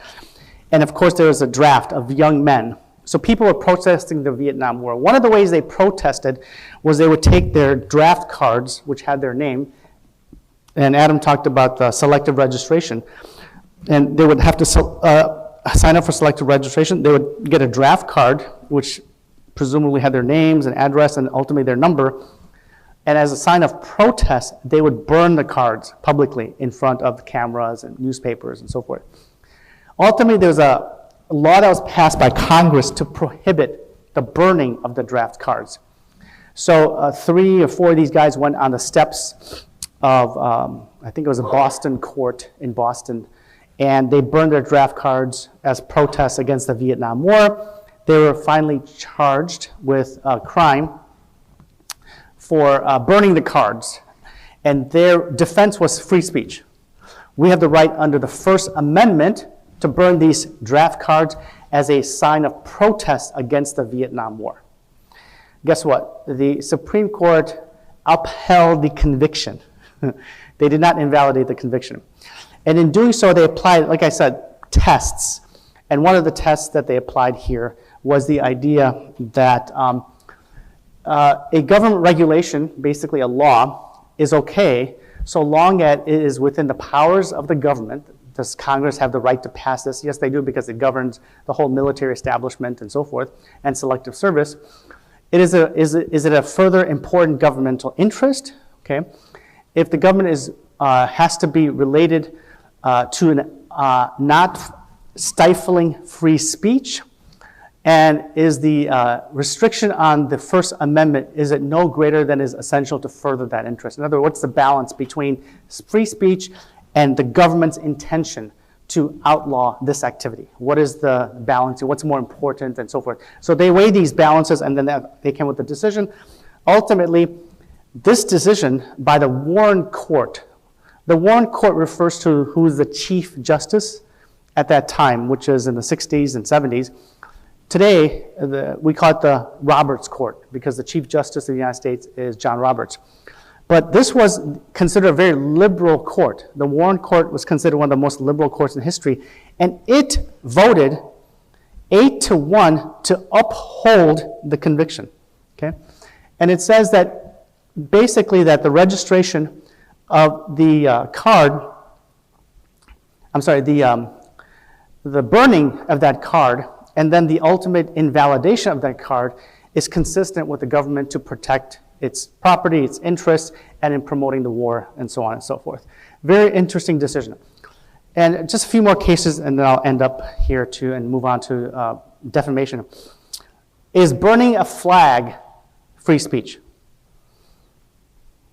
And of course, there was a draft of young men. So people were protesting the Vietnam War. One of the ways they protested was they would take their draft cards, which had their name, and Adam talked about the selective registration, and they would have to sign up for selective registration. They would get a draft card, which presumably had their names and address and ultimately their number. And as a sign of protest, they would burn the cards publicly in front of cameras and newspapers and so forth. Ultimately, there was a law that was passed by Congress to prohibit the burning of the draft cards. So 3 or 4 of these guys went on the steps of, I think it was a Boston court in Boston, and they burned their draft cards as protests against the Vietnam War. They were finally charged with a crime for burning the cards, and their defense was free speech. We have the right under the First Amendment to burn these draft cards as a sign of protest against the Vietnam War. Guess what? The Supreme Court upheld the conviction. They did not invalidate the conviction. And in doing so, they applied, like I said, tests. And one of the tests that they applied here was the idea that a government regulation, basically a law, is okay so long as it is within the powers of the government. Does Congress have the right to pass this? Yes, they do, because it governs the whole military establishment and so forth, and selective service. Is it a further important governmental interest? Okay. If the government has to be related to not stifling free speech, and is the restriction on the First Amendment, is it no greater than is essential to further that interest? In other words, what's the balance between free speech and the government's intention to outlaw this activity? What is the balance? What's more important, and so forth? So they weigh these balances, and then they came with a decision. Ultimately, this decision by the Warren Court, the Warren Court refers to who is the Chief Justice at that time, which is in the 60s and 70s. Today, we call it the Roberts Court, because the Chief Justice of the United States is John Roberts. But this was considered a very liberal court. The Warren Court was considered one of the most liberal courts in history, and it voted 8-1 to uphold the conviction. Okay, and it says that basically that the registration of the card, the burning of that card, and then the ultimate invalidation of that card is consistent with the government to protect its property, its interests, and in promoting the war, and so on and so forth. Very interesting decision. And just a few more cases, and then I'll end up here too and move on to defamation. Is burning a flag free speech?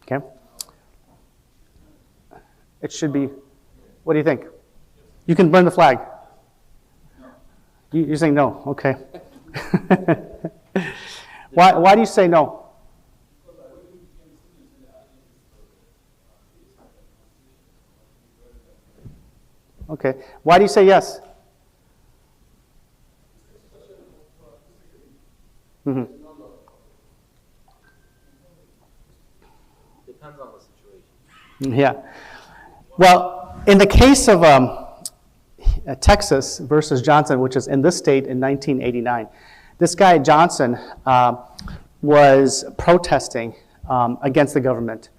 Okay. It should be. What do you think? You can burn the flag. You're saying no, okay. Why do you say no? Okay, why do you say yes? Mm-hmm. Depends on the situation. Yeah. Well, in the case of Texas versus Johnson, which is in this state in 1989, this guy Johnson was protesting against the government,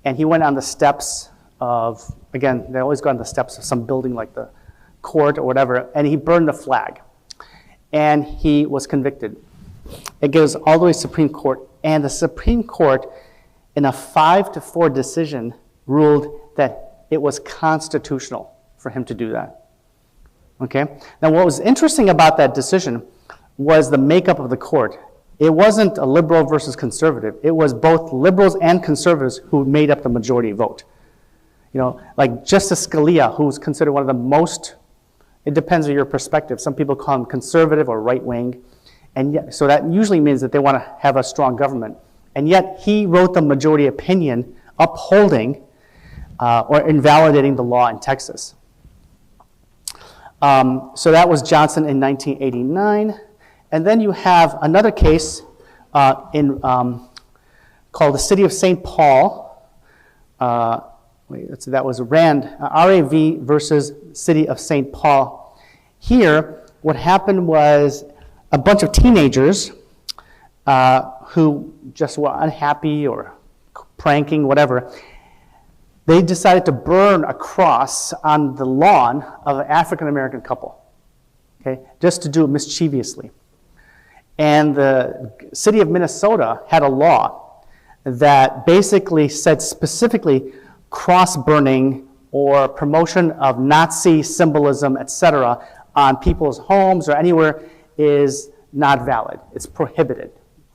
and he went on the steps of, again, they always go on the steps of some building like the court or whatever, and he burned the flag, and he was convicted. It goes all the way to Supreme Court, and the Supreme Court, in a 5-4 decision, ruled that it was constitutional for him to do that. Okay? Now, what was interesting about that decision was the makeup of the court. It wasn't a liberal versus conservative. It was both liberals and conservatives who made up the majority vote. You know, like Justice Scalia, who's considered one of the most, it depends on your perspective. Some people call him conservative or right-wing. And yet, so that usually means that they want to have a strong government. And yet he wrote the majority opinion upholding or invalidating the law in Texas. So that was Johnson in 1989. And then you have another case called the City of St. Paul. That was Rand, RAV versus City of St. Paul. Here, what happened was a bunch of teenagers who just were unhappy or pranking, whatever, they decided to burn a cross on the lawn of an African-American couple, okay, just to do it mischievously. And the city of Minnesota had a law that basically said specifically cross burning or promotion of Nazi symbolism, etc., on people's homes or anywhere is not valid. It's prohibited.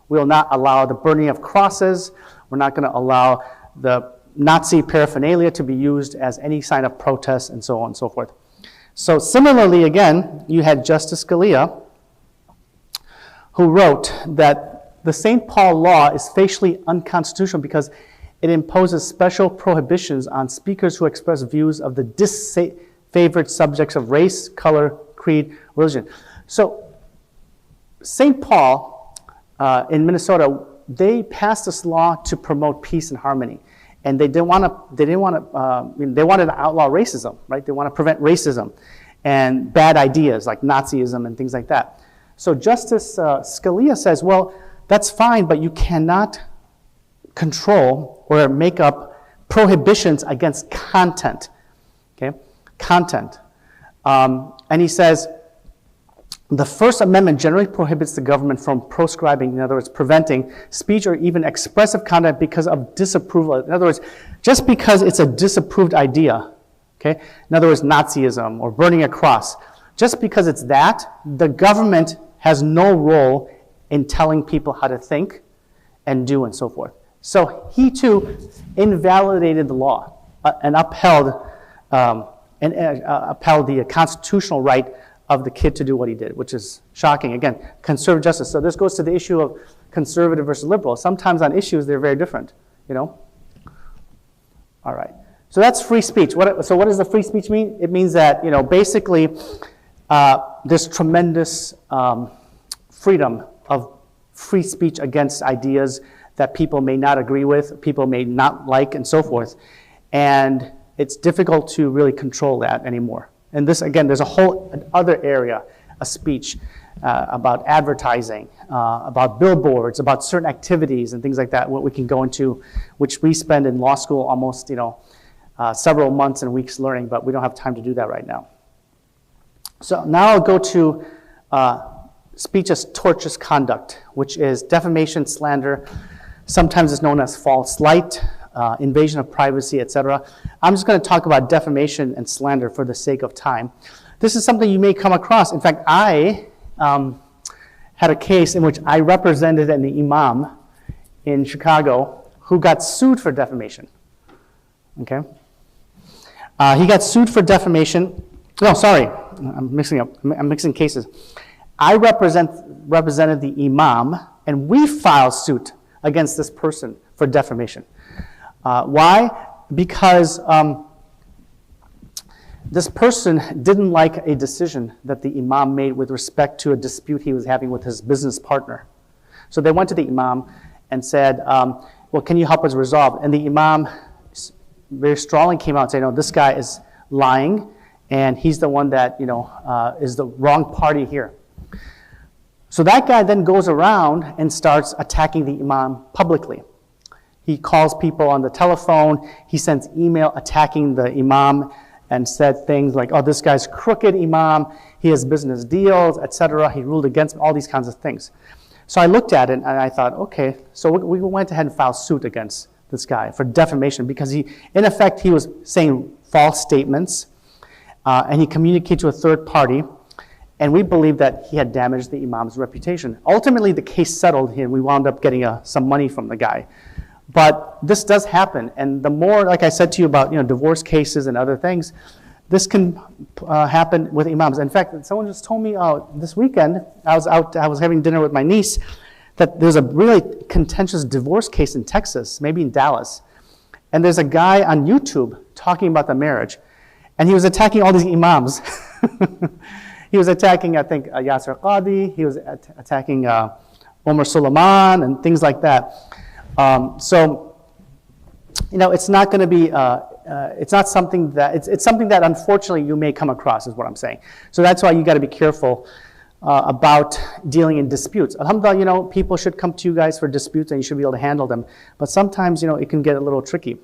We will not allow the burning of crosses. We're not going to allow the Nazi paraphernalia to be used as any sign of protest, and so on and so forth. So similarly, again, you had Justice Scalia, who wrote that the St. Paul law is facially unconstitutional because it imposes special prohibitions on speakers who express views of the disfavored subjects of race, color, creed, religion. So St. Paul in Minnesota, they passed this law to promote peace and harmony. And they wanted to outlaw racism, right? They want to prevent racism and bad ideas like Nazism and things like that. So Justice Scalia says, well, that's fine, but you cannot control or make up prohibitions against content, okay? Content. And he says, the First Amendment generally prohibits the government from proscribing, in other words, preventing speech or even expressive content because of disapproval. In other words, just because it's a disapproved idea, okay? In other words, Nazism or burning a cross, just because it's that, the government has no role in telling people how to think and do and so forth. So he too invalidated the law and upheld the constitutional right of the kid to do what he did, which is shocking. Again, conservative justice. So this goes to the issue of conservative versus liberal. Sometimes on issues they're very different, you know? All right. So that's free speech. So what does the free speech mean? It means that, you know, basically there's tremendous freedom of free speech against ideas that people may not agree with, people may not like, and so forth. And it's difficult to really control that anymore. And this, again, there's a whole other area of speech about advertising, about billboards, about certain activities and things like that, what we can go into, which we spend in law school almost, you know, several months and weeks learning, but we don't have time to do that right now. So now I'll go to speech as tortious conduct, which is defamation, slander. Sometimes it's known as false light, invasion of privacy, etc. I'm just going to talk about defamation and slander for the sake of time. This is something you may come across. In fact, I had a case in which I represented an imam in Chicago who got sued for defamation. Okay? He got sued for defamation. No, sorry, I'm mixing up. I'm mixing cases. I represented the imam, and we filed suit against this person for defamation. Why? Because this person didn't like a decision that the imam made with respect to a dispute he was having with his business partner. So they went to the imam and said, well, can you help us resolve? And the imam very strongly came out and said, no, this guy is lying, and he's the one that, you know, is the wrong party here. So that guy then goes around and starts attacking the imam publicly. He calls people on the telephone. He sends email attacking the imam and said things like, oh, this guy's crooked imam. He has business deals, etc. He ruled against all these kinds of things. So I looked at it and I thought, okay. So we went ahead and filed suit against this guy for defamation because he, in effect, he was saying false statements and he communicated to a third party. And we believe that he had damaged the imam's reputation. Ultimately, the case settled and we wound up getting some money from the guy. But this does happen, and the more, like I said to you about, you know, divorce cases and other things, this can happen with imams. In fact, someone just told me this weekend, I was having dinner with my niece, that there's a really contentious divorce case in Texas, maybe in Dallas, and there's a guy on YouTube talking about the marriage, and he was attacking all these imams. He was attacking, I think, Yasser Qadi, he was attacking Omar Suleiman and things like that. So, you know, it's not going to be it's not something that, it's something that unfortunately you may come across, is what I'm saying. So that's why you got to be careful about dealing in disputes. Alhamdulillah, people should come to you guys for disputes and you should be able to handle them. But sometimes, it can get a little tricky.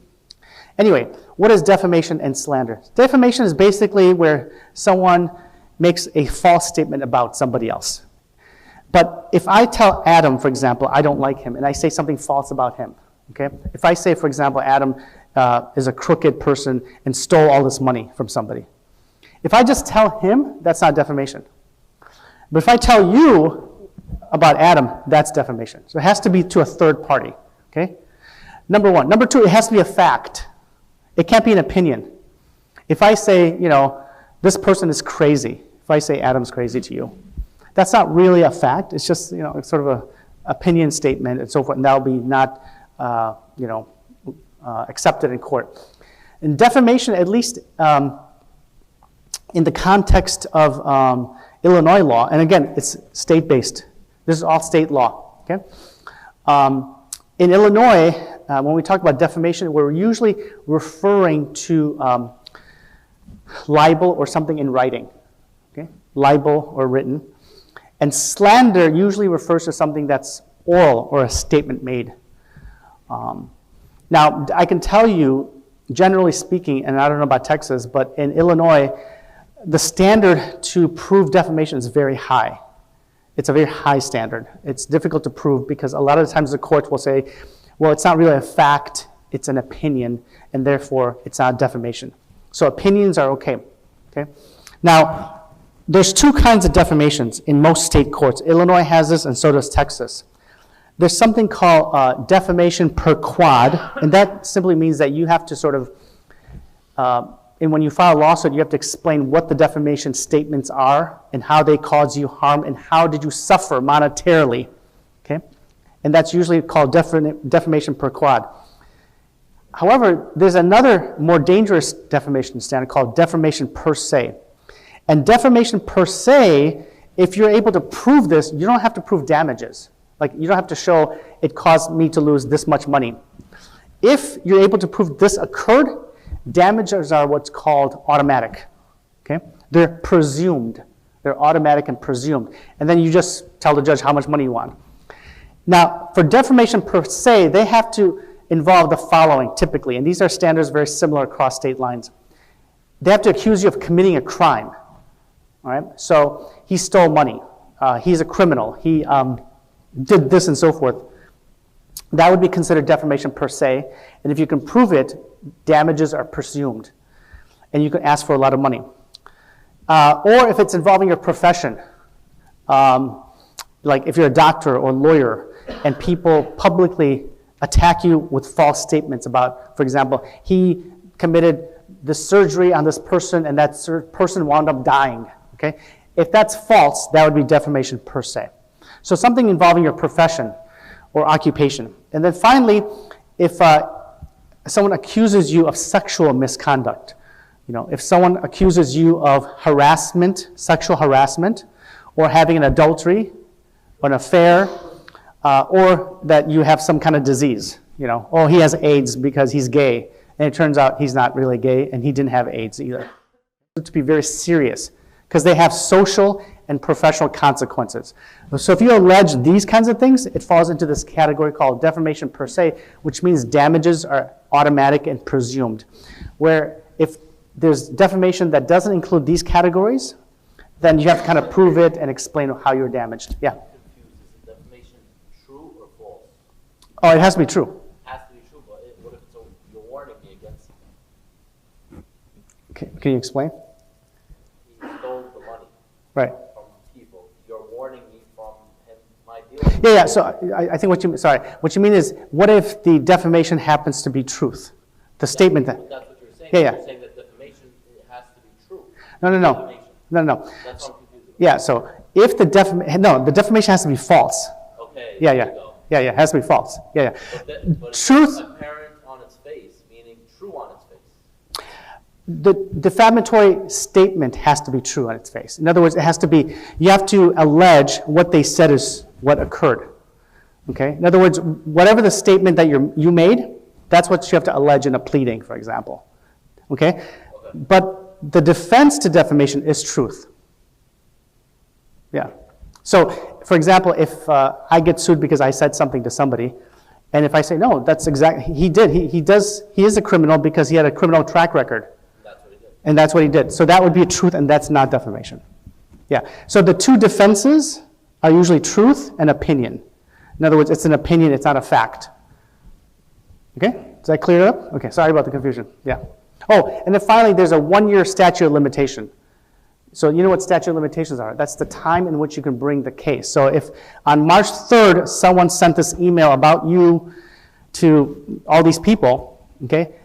Anyway, what is defamation and slander? Defamation is basically where someone makes a false statement about somebody else. But if I tell Adam, for example, I don't like him, and I say something false about him, okay? If I say, for example, Adam is a crooked person and stole all this money from somebody. If I just tell him, that's not defamation. But if I tell you about Adam, that's defamation. So it has to be to a third party, okay? Number one. Number two, it has to be a fact. It can't be an opinion. If I say, this person is crazy, if I say Adam's crazy to you, that's not really a fact. It's just, it's sort of an opinion statement and so forth, and that'll be not, accepted in court. In defamation, at least in the context of Illinois law, and again, it's state-based. This is all state law, okay? In Illinois, when we talk about defamation, we're usually referring to libel or something in writing, okay? Libel or written. And slander usually refers to something that's oral or a statement made. Now, I can tell you, generally speaking, and I don't know about Texas, but in Illinois, the standard to prove defamation is very high. It's a very high standard. It's difficult to prove because a lot of the times the courts will say, well, it's not really a fact, it's an opinion, and therefore it's not defamation. So opinions are okay. Now, there's two kinds of defamations in most state courts. Illinois has this, and so does Texas. There's something called defamation per quad, and that simply means that you have to sort of, and when you file a lawsuit, you have to explain what the defamation statements are and how they cause you harm and how did you suffer monetarily, okay? And that's usually called defamation per quad. However, there's another more dangerous defamation standard called defamation per se. And defamation per se, if you're able to prove this, you don't have to prove damages. Like, you don't have to show it caused me to lose this much money. If you're able to prove this occurred, damages are what's called automatic, okay? They're presumed. They're automatic and presumed. And then you just tell the judge how much money you want. Now, for defamation per se, they have to involve the following, typically, and these are standards very similar across state lines. They have to accuse you of committing a crime, all right? So he stole money. He's a criminal. He did this and so forth. That would be considered defamation per se, and if you can prove it, damages are presumed, and you can ask for a lot of money. Or if it's involving your profession, like if you're a doctor or lawyer, and people publicly attack you with false statements about, for example, he committed the surgery on this person and that person wound up dying, okay? If that's false, that would be defamation per se. So something involving your profession or occupation. And then finally, if someone accuses you of sexual misconduct, if someone accuses you of harassment, sexual harassment, or having an adultery, or an affair, or that you have some kind of disease, oh, he has AIDS because he's gay, and it turns out he's not really gay, and he didn't have AIDS either. To be very serious, because they have social and professional consequences. So if you allege these kinds of things, it falls into this category called defamation per se, which means damages are automatic and presumed. Where if there's defamation that doesn't include these categories, then you have to kind of prove it and explain how you're damaged. Yeah? Is defamation true or false? Oh, it has to be true. It has to be true, but what if you're warning me against it? Can you explain? He stole the money right. from people. You're warning me from him, my deal. Yeah, so I think what you mean is, what if the defamation happens to be truth? The statement that. That's what you're saying. Yeah. You're saying that defamation has to be true. No. That's what I'm confused. Yeah, so if the defamation has to be false. Okay. Yeah, it has to be false. Yeah. But Truth. Apparent on its face, meaning true on its face. The defamatory statement has to be true on its face. In other words, it has to be, you have to allege what they said is what occurred. Okay? In other words, whatever the statement that you made, that's what you have to allege in a pleading, for example. Okay? But the defense to defamation is truth. Yeah. So, for example, if I get sued because I said something to somebody, and if I say, no, that's exactly, he is a criminal because he had a criminal track record. And that's what he did. So that would be a truth, and that's not defamation. Yeah. So the two defenses are usually truth and opinion. In other words, it's an opinion, it's not a fact. Okay? Does that clear it up? Okay, sorry about the confusion. Yeah. Oh, and then finally, there's a 1-year statute of limitation. So you know what statute of limitations are? That's the time in which you can bring the case. So if on March 3rd, someone sent this email about you to all these people, okay,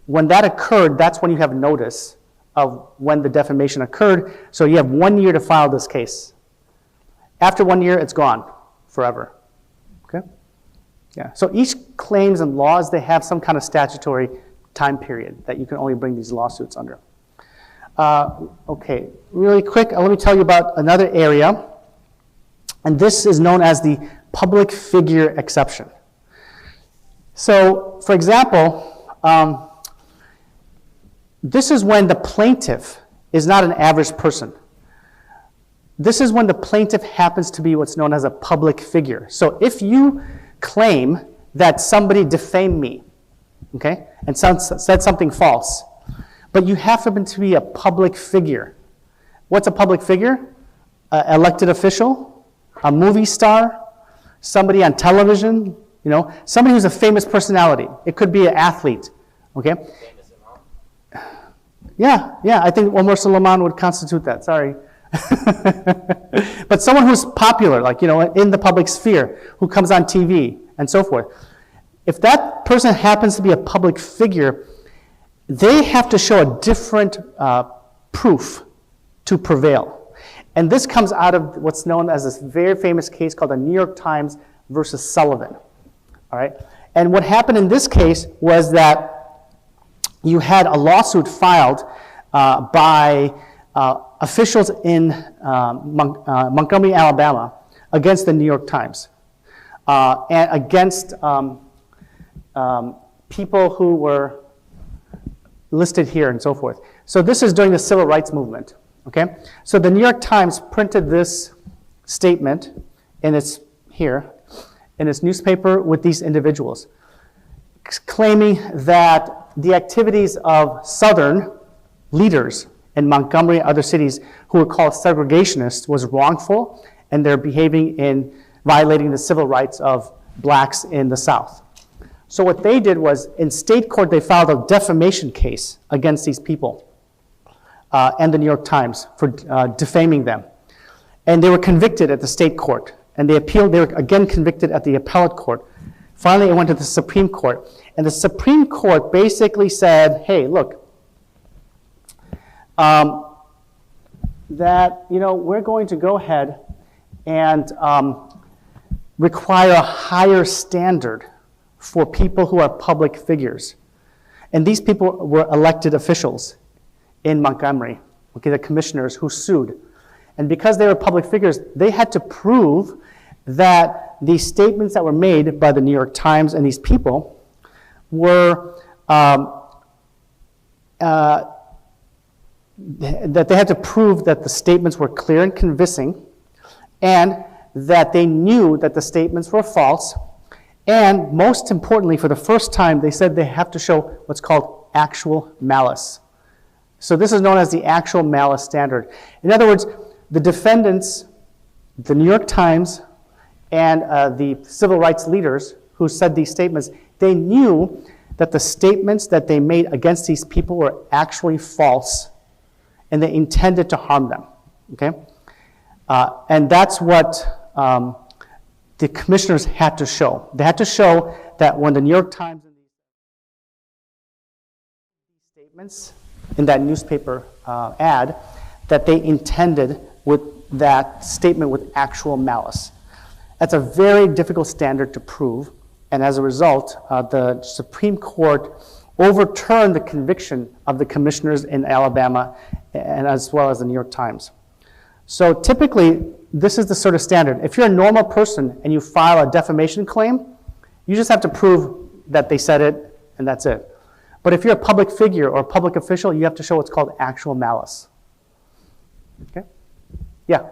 when that occurred, that's when you have notice of when the defamation occurred. So you have 1 year to file this case. After 1 year, it's gone forever. Okay? Yeah. So each claims and laws, they have some kind of statutory time period that you can only bring these lawsuits under. Okay, really quick, let me tell you about another area, and this is known as the public figure exception. So, for example, this is when the plaintiff is not an average person. This is when the plaintiff happens to be what's known as a public figure. So if you claim that somebody defamed me, okay, and said something false, but you happen to be a public figure. What's a public figure? An elected official, a movie star, somebody on television, you know, somebody who's a famous personality. It could be an athlete, okay? Yeah, I think Omar Suleiman would constitute that, sorry. But someone who's popular, like, you know, in the public sphere, who comes on TV and so forth. If that person happens to be a public figure, they have to show a different proof to prevail. And this comes out of what's known as this very famous case called the New York Times versus Sullivan. All right? And what happened in this case was that you had a lawsuit filed by officials in Montgomery, Alabama, against the New York Times, and against people who were listed here and so forth. So this is during the civil rights movement, okay? So the New York Times printed this statement, and it's here, in its newspaper with these individuals, claiming that the activities of Southern leaders in Montgomery and other cities who were called segregationists was wrongful, and they're behaving in violating the civil rights of blacks in the South. So what they did was, in state court, they filed a defamation case against these people and the New York Times for defaming them. And they were convicted at the state court. And they appealed, they were again convicted at the appellate court. Finally, it went to the Supreme Court. And the Supreme Court basically said, hey, look, that, you know, we're going to go ahead and require a higher standard for people who are public figures. And these people were elected officials in Montgomery, okay, the commissioners who sued. And because they were public figures, they had to prove that the statements that were made by the New York Times and these people were, that they had to prove that the statements were clear and convincing, and that they knew that the statements were false. And most importantly, for the first time, they said they have to show what's called actual malice. So this is known as the actual malice standard. In other words, the defendants, the New York Times, and the civil rights leaders who said these statements, they knew that the statements that they made against these people were actually false, and they intended to harm them, okay? And that's what the commissioners had to show. They had to show that when the New York Times and these statements in that newspaper ad, that they intended with that statement with actual malice. That's a very difficult standard to prove, and as a result, the Supreme Court overturned the conviction of the commissioners in Alabama, and as well as the New York Times. So typically, this is the sort of standard. If you're a normal person and you file a defamation claim, you just have to prove that they said it, and that's it. But if you're a public figure or a public official, you have to show what's called actual malice. Okay? Yeah.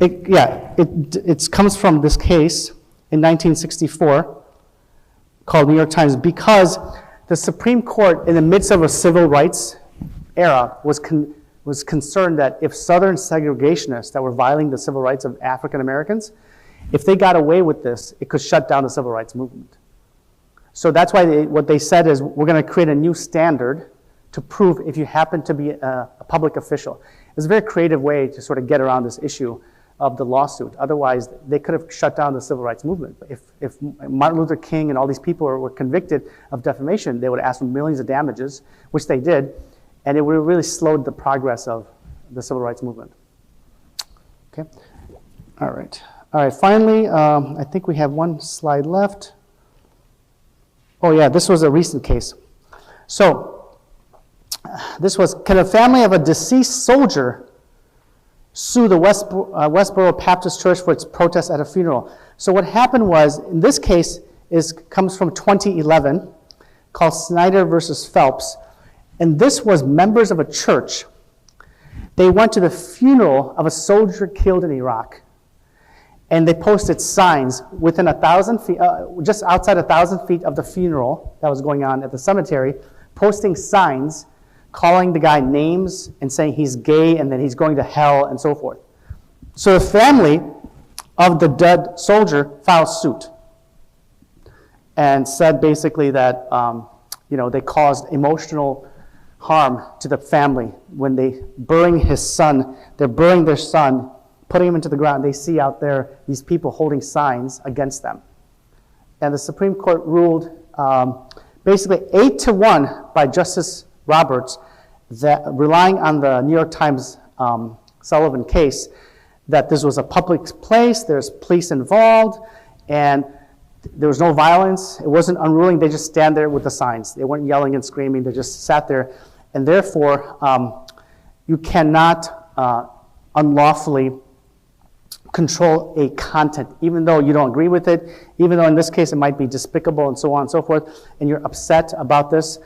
It comes from this case in 1964 called New York Times, because the Supreme Court, in the midst of a civil rights era, was concerned that if Southern segregationists that were violating the civil rights of African Americans, if they got away with this, it could shut down the civil rights movement. So that's why what they said is, we're going to create a new standard to prove if you happen to be a public official. It's a very creative way to sort of get around this issue of the lawsuit. Otherwise, they could have shut down the civil rights movement. If Martin Luther King and all these people were convicted of defamation, they would ask for millions of damages, which they did, and it would have really slowed the progress of the civil rights movement. Okay, all right. All right, finally, I think we have one slide left. Oh yeah, this was a recent case. So, this was, can a family of a deceased soldier sue the Westboro Baptist Church for its protest at a funeral? So what happened was, in this case, comes from 2011, called Snyder versus Phelps. And this was members of a church. They went to the funeral of a soldier killed in Iraq. And they posted signs within 1,000 feet, just outside 1,000 feet of the funeral that was going on at the cemetery, posting signs calling the guy names and saying he's gay and that he's going to hell and so forth. So the family of the dead soldier filed suit and said basically that they caused emotional harm to the family when they burying his son. They're burying their son, putting him into the ground. They see out there these people holding signs against them. And the Supreme Court ruled basically 8-1 by Justice Roberts, that relying on the New York Times Sullivan case, that this was a public place, there's police involved, and there was no violence. It wasn't unruling. They just stand there with the signs. They weren't yelling and screaming. They just sat there. And therefore, you cannot unlawfully control a content, even though you don't agree with it, even though in this case it might be despicable and so on and so forth, and you're upset about this.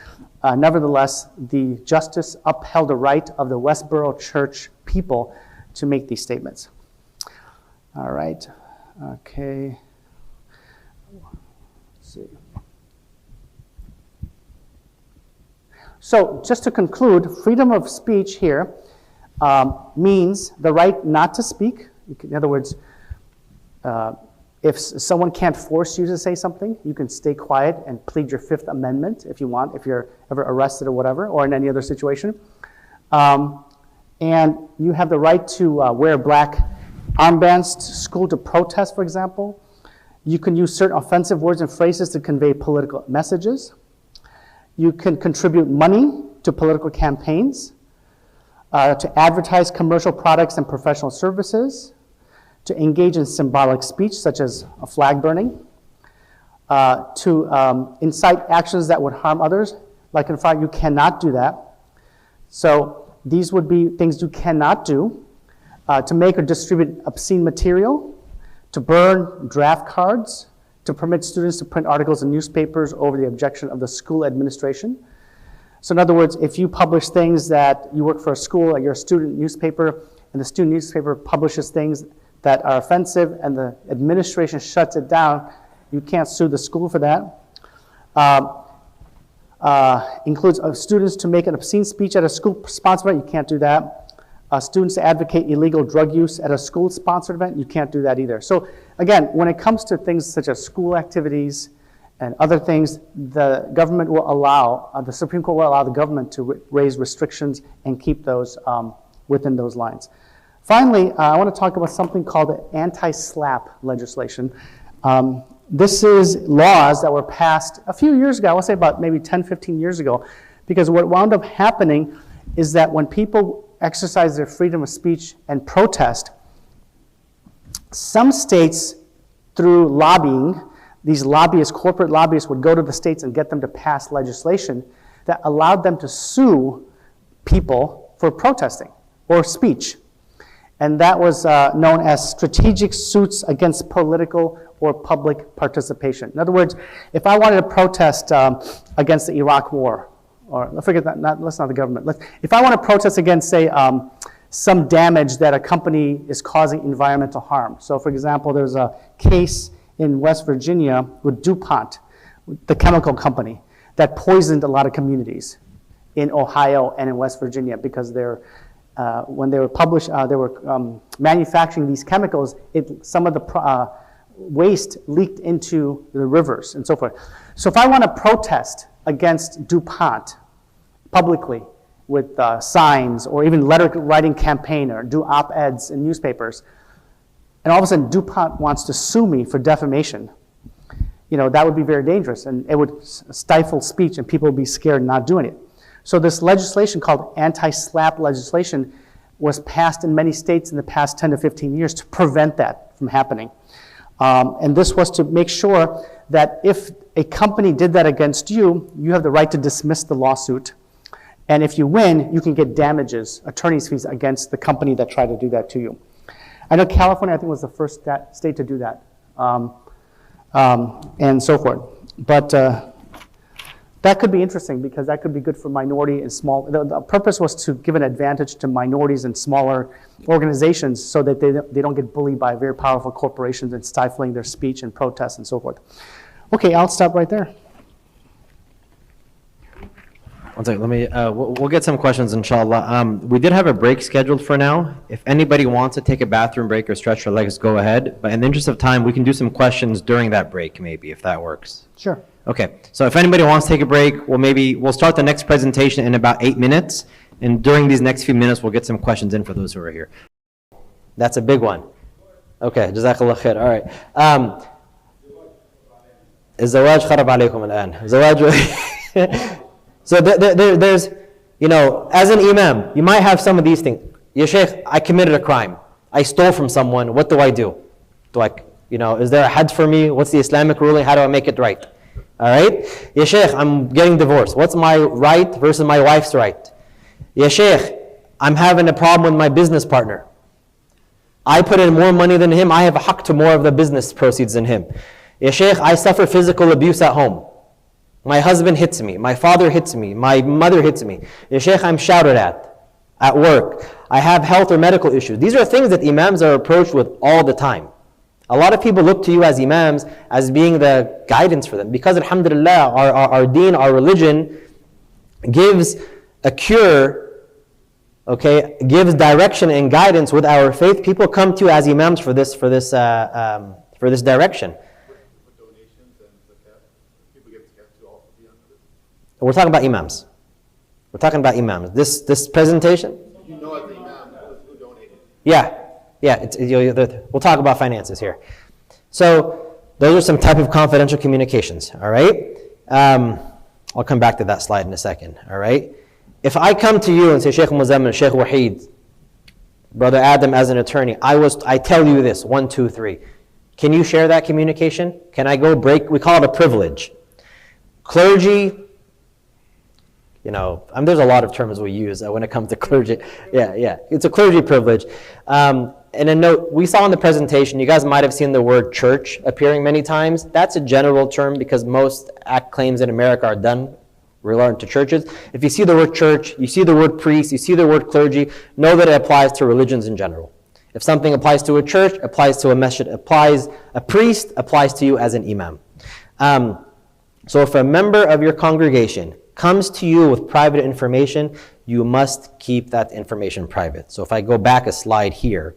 Nevertheless, the justice upheld the right of the Westboro Church people to make these statements. All right. Okay. Let's see. So just to conclude, freedom of speech here means the right not to speak. In other words, if someone can't force you to say something, you can stay quiet and plead your Fifth Amendment if you want, if you're ever arrested or whatever, or in any other situation. And you have the right to wear black armbands to school to protest, for example. You can use certain offensive words and phrases to convey political messages. You can contribute money to political campaigns, to advertise commercial products and professional services, to engage in symbolic speech, such as a flag burning, to incite actions that would harm others, like in fact, you cannot do that. So these would be things you cannot do. To make or distribute obscene material, to burn draft cards, to permit students to print articles in newspapers over the objection of the school administration. So in other words, if you publish things that you work for a school, you're a student newspaper, and the student newspaper publishes things that are offensive and the administration shuts it down, you can't sue the school for that. Includes students to make an obscene speech at a school-sponsored event, you can't do that. Students to advocate illegal drug use at a school-sponsored event, you can't do that either. So again, when it comes to things such as school activities and other things, the government will allow, the Supreme Court will allow the government to raise restrictions and keep those within those lines. Finally, I want to talk about something called the anti-SLAPP legislation. This is laws that were passed a few years ago, I would say about maybe 10, 15 years ago, because what wound up happening is that when people exercise their freedom of speech and protest, some states, through lobbying, these lobbyists, corporate lobbyists, would go to the states and get them to pass legislation that allowed them to sue people for protesting or speech. And that was known as strategic suits against political or public participation. In other words, if I wanted to protest against the Iraq war, or forget that, that's not the government. If I want to protest against, say, some damage that a company is causing environmental harm. So for example, there's a case in West Virginia with DuPont, the chemical company, that poisoned a lot of communities in Ohio and in West Virginia because when they were manufacturing these chemicals, some of the waste leaked into the rivers and so forth. So if I want to protest against DuPont publicly with signs or even letter writing campaign or do op-eds in newspapers, and all of a sudden DuPont wants to sue me for defamation, that would be very dangerous, and it would stifle speech and people would be scared not doing it. So this legislation called anti-SLAPP legislation was passed in many states in the past 10 to 15 years to prevent that from happening. And this was to make sure that if a company did that against you, you have the right to dismiss the lawsuit. And if you win, you can get damages, attorney's fees against the company that tried to do that to you. I know California, I think, was the first state to do that, and so forth. But that could be interesting because that could be good for minority and small. The purpose was to give an advantage to minorities and smaller organizations so that they don't get bullied by very powerful corporations and stifling their speech and protests and so forth. Okay, I'll stop right there. One second, let me, we'll get some questions, inshallah. We did have a break scheduled for now. If anybody wants to take a bathroom break or stretch their legs, go ahead. But in the interest of time, we can do some questions during that break, maybe, if that works. Sure. Okay, so if anybody wants to take a break, we'll start the next presentation in about 8 minutes. And during these next few minutes, we'll get some questions in for those who are here. That's a big one. Okay, jazakallah khair. All right. الزواج خرب عليكم الآن. زواج. So there's, as an imam, you might have some of these things. Ya Shaykh, I committed a crime. I stole from someone. What do I do? Is there a had for me? What's the Islamic ruling? How do I make it right? All right? Ya Shaykh, I'm getting divorced. What's my right versus my wife's right? Ya Shaykh, I'm having a problem with my business partner. I put in more money than him. I have a haqq to more of the business proceeds than him. Ya Shaykh, I suffer physical abuse at home. My husband hits me, my father hits me, my mother hits me. Ya Shaykh, I'm shouted at work. I have health or medical issues. These are things that imams are approached with all the time. A lot of people look to you as imams as being the guidance for them. Because alhamdulillah, our deen, our religion gives a cure, gives direction and guidance with our faith. People come to you as imams for this direction. We're talking about imams. We're talking about imams. This presentation? You know as the imam who donated. Yeah. We'll talk about finances here. So those are some type of confidential communications, all right? I'll come back to that slide in a second, all right? If I come to you and say, Shaykh Muzammil, Shaykh Wahid, Brother Adam as an attorney, I tell you this, 1, 2, 3. Can you share that communication? Can I go break? We call it a privilege. Clergy, there's a lot of terms we use when it comes to clergy. Yeah, it's a clergy privilege. And a note, we saw in the presentation, you guys might have seen the word church appearing many times. That's a general term because most act claims in America are done regarding to churches. If you see the word church, you see the word priest, you see the word clergy, know that it applies to religions in general. If something applies to a church, applies to a masjid, a priest applies to you as an imam. So if a member of your congregation comes to you with private information, you must keep that information private. So if I go back a slide here,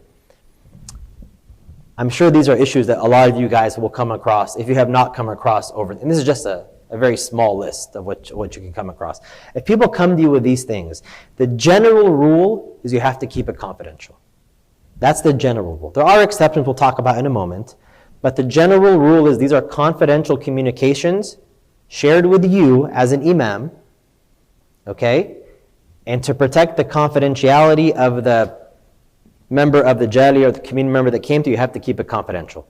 I'm sure these are issues that a lot of you guys will come across if you have not come across and this is just a very small list of what you can come across. If people come to you with these things, the general rule is you have to keep it confidential. That's the general rule. There are exceptions we'll talk about in a moment, but the general rule is these are confidential communications shared with you as an imam, and to protect the confidentiality of the member of the jali or the community member that came to you, have to keep it confidential.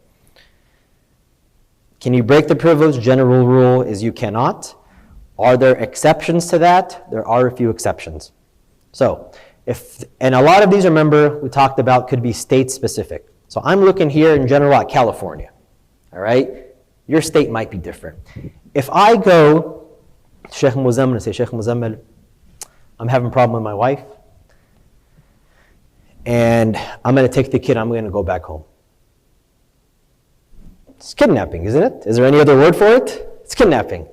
Can you break the privilege? General rule is you cannot. Are there exceptions to that? There are a few exceptions. So, And a lot of these, remember, we talked about could be state specific. So I'm looking here in general at California, all right? Your state might be different. If I go to Sheikh Muzammil and say, Sheikh Muzammil, I'm having a problem with my wife, and I'm going to take the kid, I'm going to go back home. It's kidnapping, isn't it? Is there any other word for it? It's kidnapping.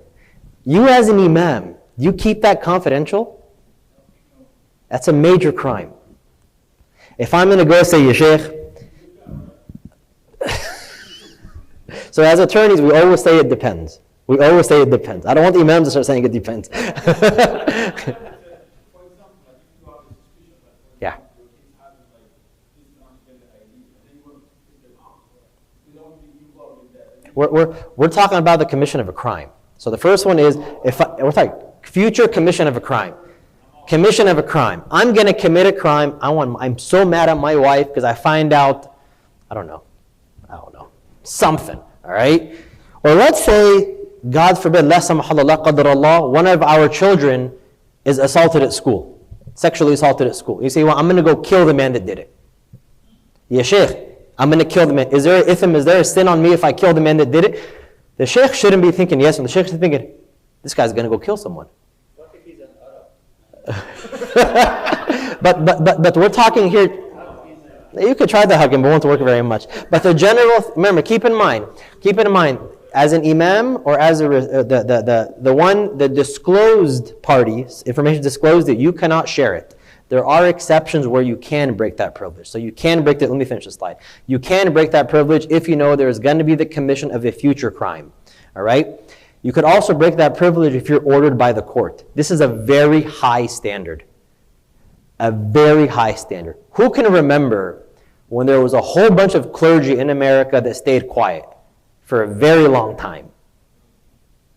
You as an imam, you keep that confidential? That's a major crime. If I'm going to go say, Ya Sheikh, so as attorneys, we always say it depends. We always say it depends. I don't want the imams to start saying it depends. Yeah. We're talking about the commission of a crime. So the first one is, we're talking future commission of a crime. Commission of a crime. I'm going to commit a crime. I'm so mad at my wife because I find out, I don't know, something, all right? Or let's say, God forbid, la samahallah, qadarallah, one of our children is assaulted at school, sexually assaulted at school. You say, well, I'm going to go kill the man that did it. Ya Sheikh, I'm going to kill the man. Is there a sin on me if I kill the man that did it? The Sheikh shouldn't be thinking yes, and the Sheikh should be thinking, this guy's going to go kill someone. but we're talking here, you could try the hugging, but it won't work very much. But the general, remember, keep in mind, as an imam or as the disclosed parties, information disclosed that you cannot share it. There are exceptions where you can break that privilege. So you can break that, let me finish the slide. You can break that privilege if you know there is going to be the commission of a future crime, all right? You could also break that privilege if you're ordered by the court. This is a very high standard. A very high standard. Who can remember when there was a whole bunch of clergy in America that stayed quiet for a very long time?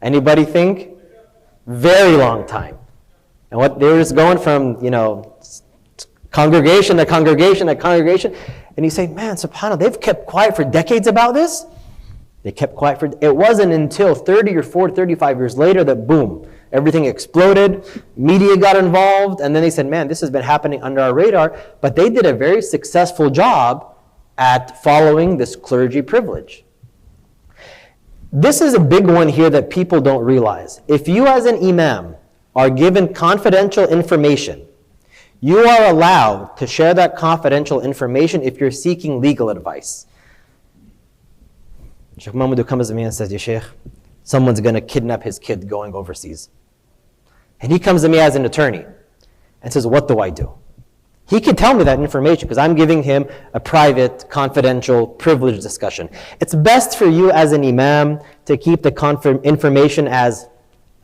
Anybody think? Very long time. And what they were just going from, congregation to congregation to congregation. And you say, man, subhanAllah, they've kept quiet for decades about this? They kept quiet for, it wasn't until 30 or 40, 35 years later that boom, everything exploded, media got involved, and then they said, man, this has been happening under our radar, but they did a very successful job at following this clergy privilege. This is a big one here that people don't realize. If you as an imam are given confidential information, you are allowed to share that confidential information if you're seeking legal advice. Sheikh Mahmoud comes to me and says, Ya Sheikh, someone's going to kidnap his kid going overseas. And he comes to me as an attorney and says, what do I do? He can tell me that information because I'm giving him a private, confidential, privileged discussion. It's best for you as an imam to keep the information as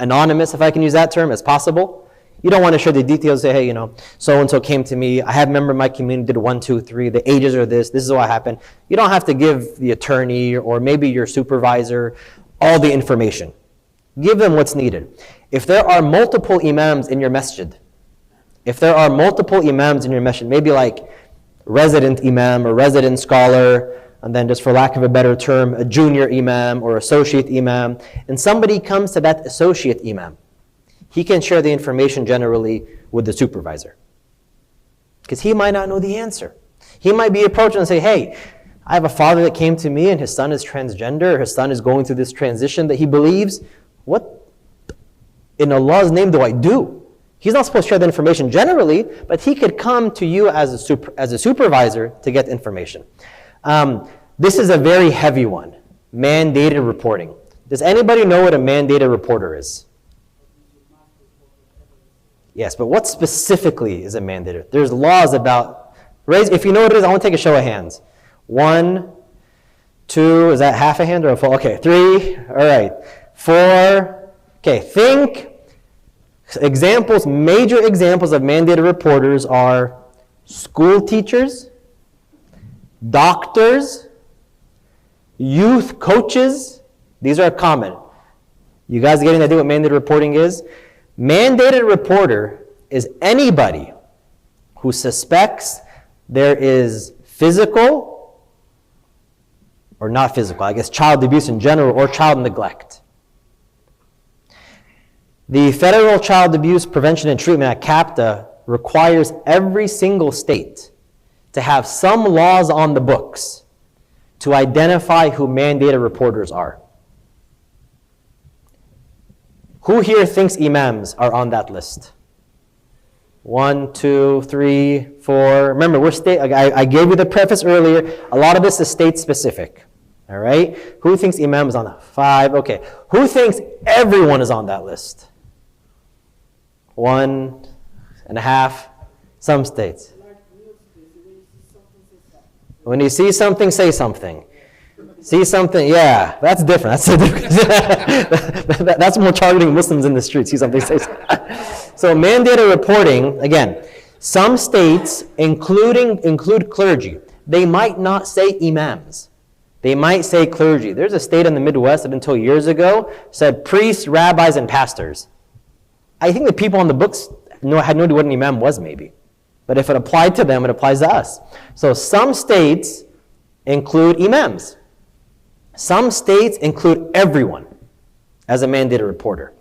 anonymous, if I can use that term, as possible. You don't want to share the details, say, hey, so-and-so came to me, I have a member of my community, did 1, 2, 3, the ages are this is what happened. You don't have to give the attorney or maybe your supervisor all the information. Give them what's needed. If there are multiple imams in your masjid, maybe like resident imam or resident scholar, and then just for lack of a better term, a junior imam or associate imam, and somebody comes to that associate imam, he can share the information generally with the supervisor. Because he might not know the answer. He might be approached and say, hey, I have a father that came to me and his son is transgender, his son is going through this transition that he believes. What in Allah's name do I do? He's not supposed to share the information generally, but he could come to you as a supervisor to get information. This is a very heavy one, mandated reporting. Does anybody know what a mandated reporter is? Yes, but what specifically is a mandated? There's laws about, if you know what it is, I want to take a show of hands. 1, 2, is that half a hand or a full? Okay, 3, all right, 4, okay, think. Examples, major examples of mandated reporters are school teachers, doctors, youth coaches. These are common. You guys getting the idea what mandated reporting is? Mandated reporter is anybody who suspects there is physical, or not physical, I guess child abuse in general, or child neglect. The Federal Child Abuse Prevention and Treatment Act, CAPTA, requires every single state to have some laws on the books to identify who mandated reporters are. Who here thinks imams are on that list? 1, 2, 3, 4. Remember, we're state. I gave you the preface earlier. A lot of this is state specific. All right? Who thinks imam is on that? 5. Okay. Who thinks everyone is on that list? 1.5. Some states. When you see something, say something. See something, yeah, that's different. That's more targeting Muslims in the streets. See something, say something. So mandated reporting, again, some states include clergy. They might not say imams. They might say clergy. There's a state in the Midwest that until years ago said priests, rabbis, and pastors. I think the people on the books had no idea what an imam was, maybe. But if it applied to them, it applies to us. So some states include imams. Some states include everyone as a mandated reporter.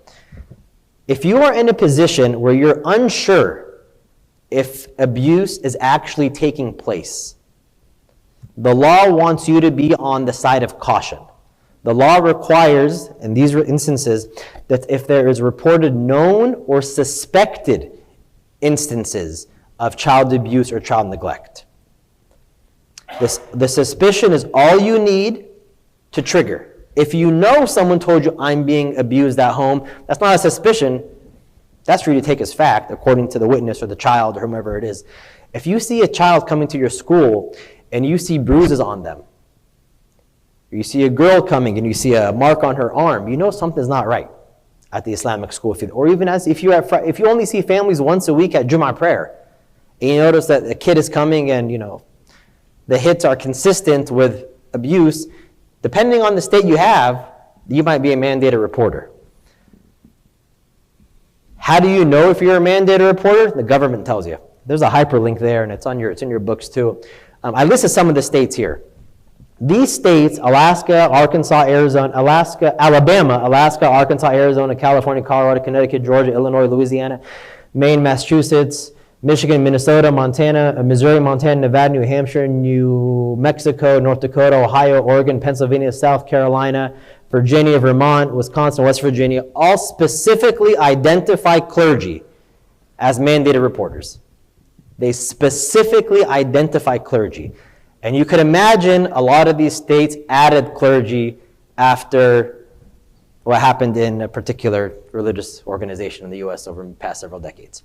If you are in a position where you're unsure if abuse is actually taking place, the law wants you to be on the side of caution. The law requires, in these instances, that if there is reported known or suspected instances of child abuse or child neglect, the suspicion is all you need to trigger. If you know someone told you, I'm being abused at home, that's not a suspicion. That's for you to take as fact, according to the witness or the child or whomever it is. If you see a child coming to your school and you see bruises on them, or you see a girl coming and you see a mark on her arm, you know something's not right at the Islamic school. Or even if you only see families once a week at Jummah prayer, and you notice that a kid is coming and the hits are consistent with abuse, depending on the state you have, you might be a mandated reporter. How do you know if you're a mandated reporter? The government tells you. There's a hyperlink there, and it's in your books too. I listed some of the states here. These states: Alaska, Arkansas, Arizona, Alabama, Arkansas, Arizona, California, Colorado, Connecticut, Georgia, Illinois, Louisiana, Maine, Massachusetts, Michigan, Minnesota, Montana, Missouri, Montana, Nevada, New Hampshire, New Mexico, North Dakota, Ohio, Oregon, Pennsylvania, South Carolina, Virginia, Vermont, Wisconsin, West Virginia, all specifically identify clergy as mandated reporters. They specifically identify clergy. And you could imagine a lot of these states added clergy after what happened in a particular religious organization in the U.S. over the past several decades.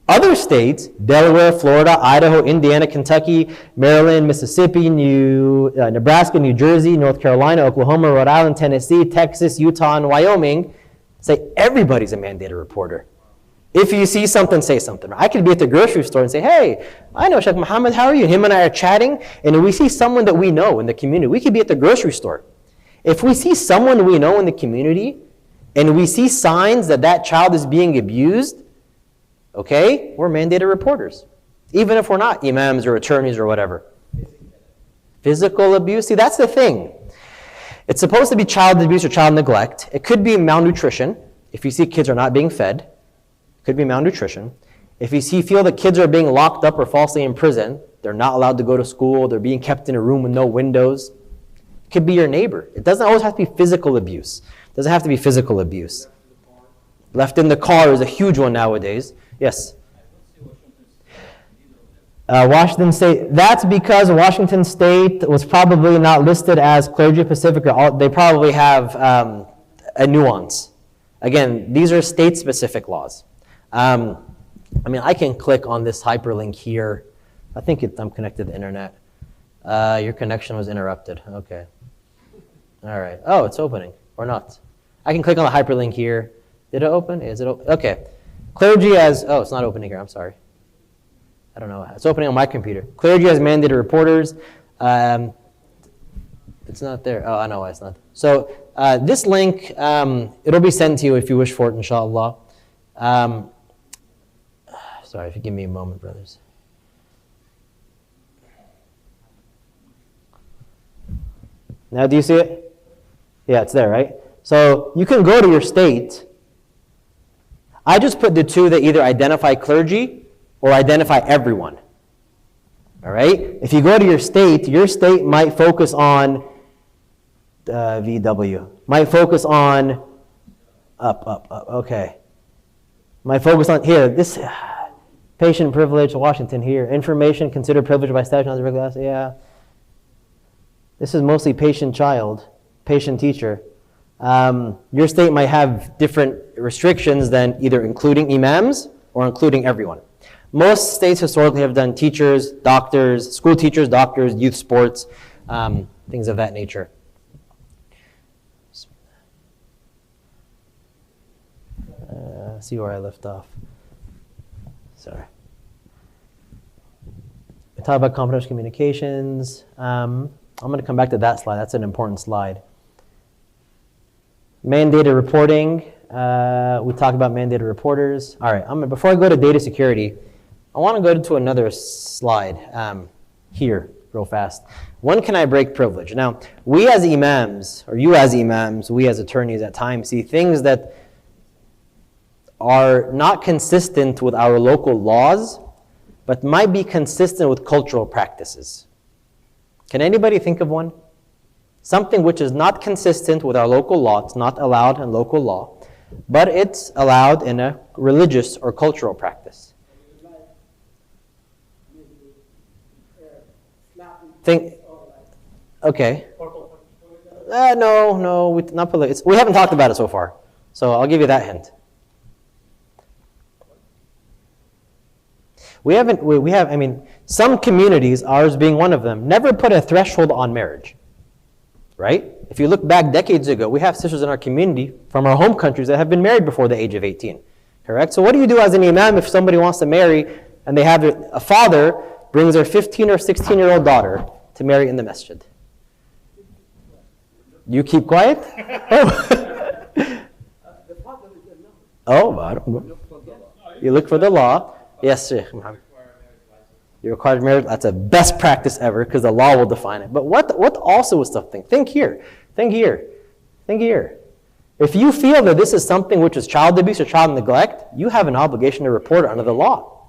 Other states: Delaware, Florida, Idaho, Indiana, Kentucky, Maryland, Mississippi, Nebraska, New Jersey, North Carolina, Oklahoma, Rhode Island, Tennessee, Texas, Utah, and Wyoming say everybody's a mandated reporter. If you see something, say something. I could be at the grocery store and say, hey, I know Sheikh Muhammad, how are you? Him and I are chatting, and we see someone that we know in the community. We could be at the grocery store. If we see someone we know in the community, and we see signs that that child is being abused, okay, we're mandated reporters, even if we're not imams or attorneys or whatever. Physical abuse, see, that's the thing. It's supposed to be child abuse or child neglect. It could be malnutrition. If you see kids are not being fed, it could be malnutrition. If you feel that kids are being locked up or falsely imprisoned, they're not allowed to go to school, they're being kept in a room with no windows. It could be your neighbor. It doesn't always have to be physical abuse. It doesn't have to be physical abuse. Left in the car is a huge one nowadays. Yes? Washington State, that's because Washington State was probably not listed as clergy specific. They probably have a nuance. Again, these are state specific laws. I can click on this hyperlink here. I think I'm connected to the internet. Your connection was interrupted. Okay. All right. Oh, it's opening or not. I can click on the hyperlink here. Did it open? Is it open? Okay. Clergy as, it's not opening here, I'm sorry. I don't know. It's opening on my computer. Clergy as mandated reporters. It's not there. Oh, I know why it's not. So this link, it'll be sent to you if you wish for it, inshallah. Sorry, if you give me a moment, brothers. Now, do you see it? Yeah, it's there, right? So you can go to your state. I just put the two that either identify clergy or identify everyone. All right? If you go to your state might focus on VW, might focus on up, okay. Might focus on here, this patient privilege, Washington here, information considered privileged by statute, not regular, yeah. This is mostly patient child, patient teacher. Your state might have different restrictions than either including imams or including everyone. Most states historically have done teachers, doctors, school teachers, doctors, youth sports, things of that nature. See where I left off. Sorry. We talk about confidential communications. I'm going to come back to that slide. That's an important slide. Mandated reporting. We talked about mandated reporters. All right. Before I go to data security, I want to go to another slide here real fast. When can I break privilege? Now, we as imams, or you as imams, we as attorneys at times see things that are not consistent with our local laws, but might be consistent with cultural practices. Can anybody think of one? Something which is not consistent with our local law, it's not allowed in local law, but it's allowed in a religious or cultural practice. Think, okay. No, not political. We haven't talked about it so far, so I'll give you that hint. Some communities, ours being one of them, never put a threshold on marriage, right? If you look back decades ago, we have sisters in our community from our home countries that have been married before the age of 18, correct? So what do you do as an imam if somebody wants to marry and they have a father brings their 15 or 16-year-old daughter to marry in the masjid? You keep quiet? I don't know. You look for the law. Yes, Sheikh Muhammad. You require marriage. That's a best practice ever because the law will define it. But what also is something? Think here. If you feel that this is something which is child abuse or child neglect, you have an obligation to report it under the law.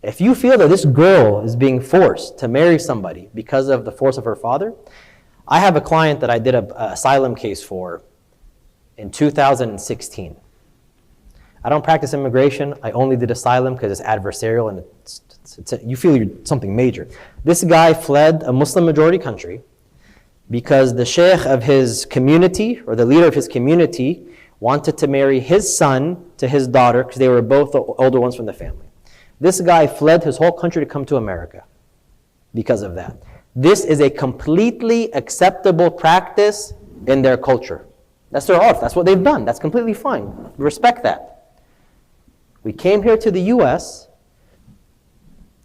If you feel that this girl is being forced to marry somebody because of the force of her father, I have a client that I did an asylum case for in 2016. I don't practice immigration. I only did asylum because it's adversarial and you feel something major. This guy fled a Muslim majority country because the sheikh of his community or the leader of his community wanted to marry his son to his daughter because they were both the older ones from the family. This guy fled his whole country to come to America because of that. This is a completely acceptable practice in their culture. That's their art. That's what they've done. That's completely fine. Respect that. We came here to the US,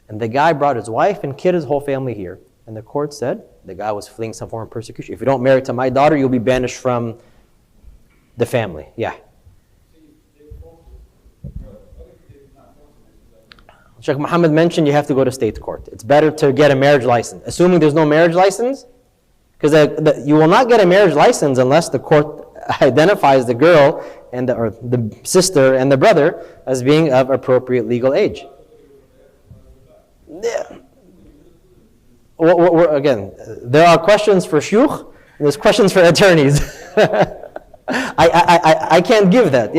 and the guy brought his wife and kid, his whole family here. And the court said the guy was fleeing some form of persecution. If you don't marry to my daughter, you'll be banished from the family. Yeah. Sheikh Muhammad mentioned you have to go to state court. It's better to get a marriage license. Assuming there's no marriage license, because you will not get a marriage license unless the court identifies the girl and or the sister and the brother as being of appropriate legal age. Yeah. Again, there are questions for shuyukh, and there's questions for attorneys. I can't give that.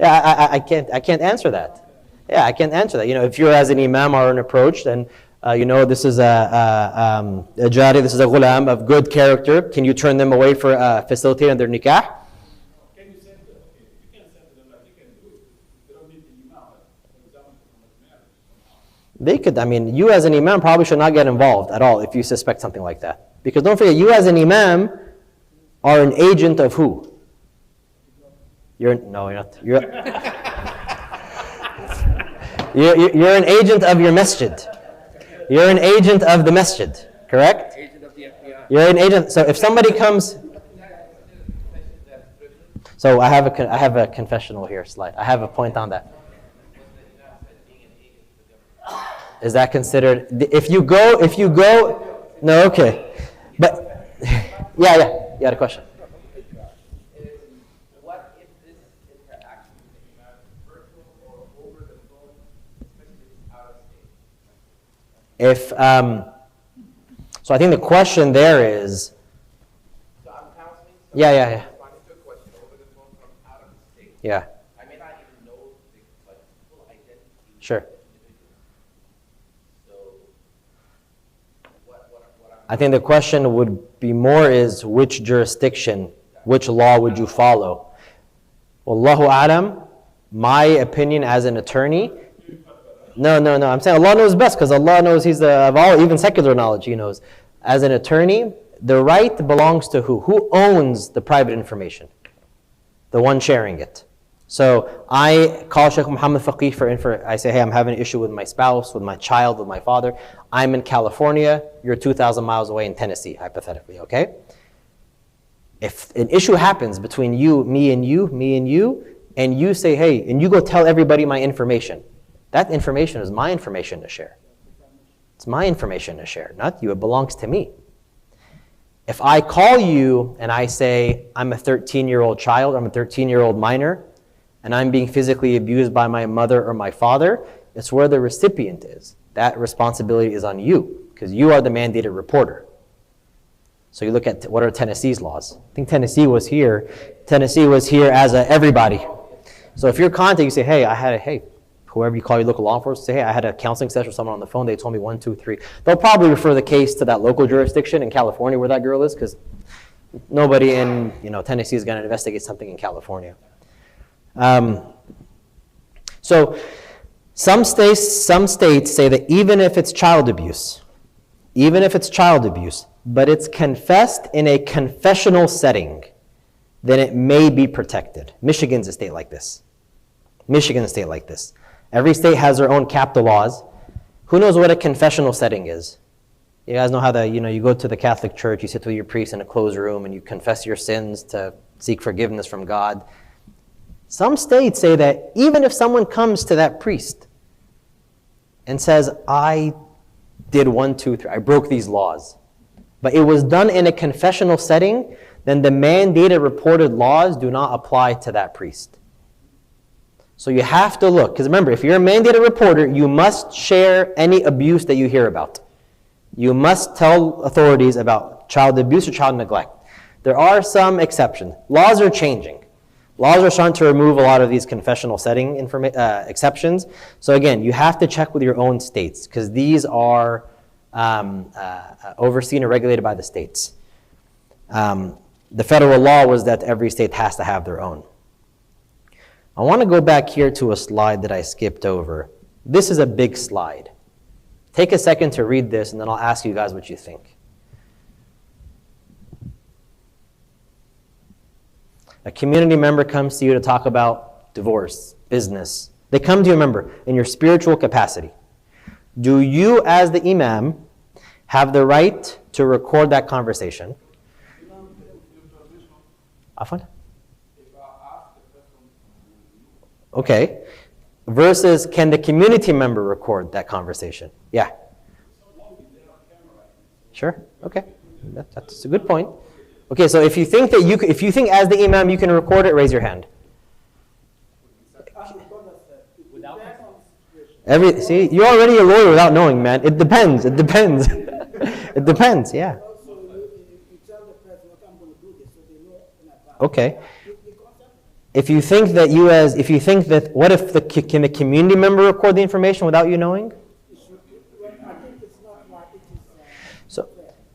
I can't answer that. Yeah, I can't answer that. If you're as an imam or an approach, then this is a jari, this is a ghulam of good character. Can you turn them away for facilitating their nikah? They could, you as an imam probably should not get involved at all if you suspect something like that. Because don't forget, you as an imam are an agent of who? You're not. You're an agent of your masjid. You're an agent of the masjid, correct? You're an agent. So if somebody comes, so I have a confessional here slide. I have a point on that. Is that considered? If you go. No, okay, but yeah. You had a question. What if this interaction between virtual or over the phone, especially if it's out If, so I think the question there is, yeah. Yeah. Sure. I think the question would be more is which jurisdiction, which law would you follow? Wallahu alam, my opinion as an attorney, no, I'm saying Allah knows best because Allah knows He's of all, even secular knowledge He knows. As an attorney, the right belongs to who? Who owns the private information? The one sharing it. So I call Sheikh Muhammad Faqih I say, hey, I'm having an issue with my spouse, with my child, with my father. I'm in California, you're 2,000 miles away in Tennessee, hypothetically, okay? If an issue happens between you, and you say, hey, and you go tell everybody my information, that information is my information to share. It's my information to share, not you, it belongs to me. If I call you and I say, I'm a 13-year-old child, I'm a 13-year-old minor, and I'm being physically abused by my mother or my father, it's where the recipient is. That responsibility is on you, because you are the mandated reporter. So you look at what are Tennessee's laws. I think Tennessee was here as a everybody. So if you're contacted, you say, hey, whoever you call your local law enforcement, say, hey, I had a counseling session with someone on the phone, they told me 1, 2, 3. They'll probably refer the case to that local jurisdiction in California where that girl is, because nobody in Tennessee is going to investigate something in California. So some states say that even if it's child abuse, but it's confessed in a confessional setting, then it may be protected. Michigan's a state like this. Every state has their own capital laws. Who knows what a confessional setting is? You guys know how you go to the Catholic Church, you sit with your priest in a closed room and you confess your sins to seek forgiveness from God. Some states say that even if someone comes to that priest and says, I did 1, 2, 3, I broke these laws, but it was done in a confessional setting, then the mandated reported laws do not apply to that priest. So you have to look, because remember, if you're a mandated reporter, you must share any abuse that you hear about. You must tell authorities about child abuse or child neglect. There are some exceptions. Laws are changing. Laws are starting to remove a lot of these confessional setting exceptions. So again, you have to check with your own states, because these are overseen or regulated by the states. The federal law was that every state has to have their own. I want to go back here to a slide that I skipped over. This is a big slide. Take a second to read this, and then I'll ask you guys what you think. A community member comes to you to talk about divorce, business. They come to you, remember, in your spiritual capacity. Do you, as the imam, have the right to record that conversation? Afwan? Okay. Versus, can the community member record that conversation? Yeah. Sure. Okay. That's a good point. Okay, so if you think as the imam you can record it, raise your hand. See, you're already a lawyer without knowing, man. It depends. It depends. It depends. Yeah. Okay. If you think that what if can the community member record the information without you knowing?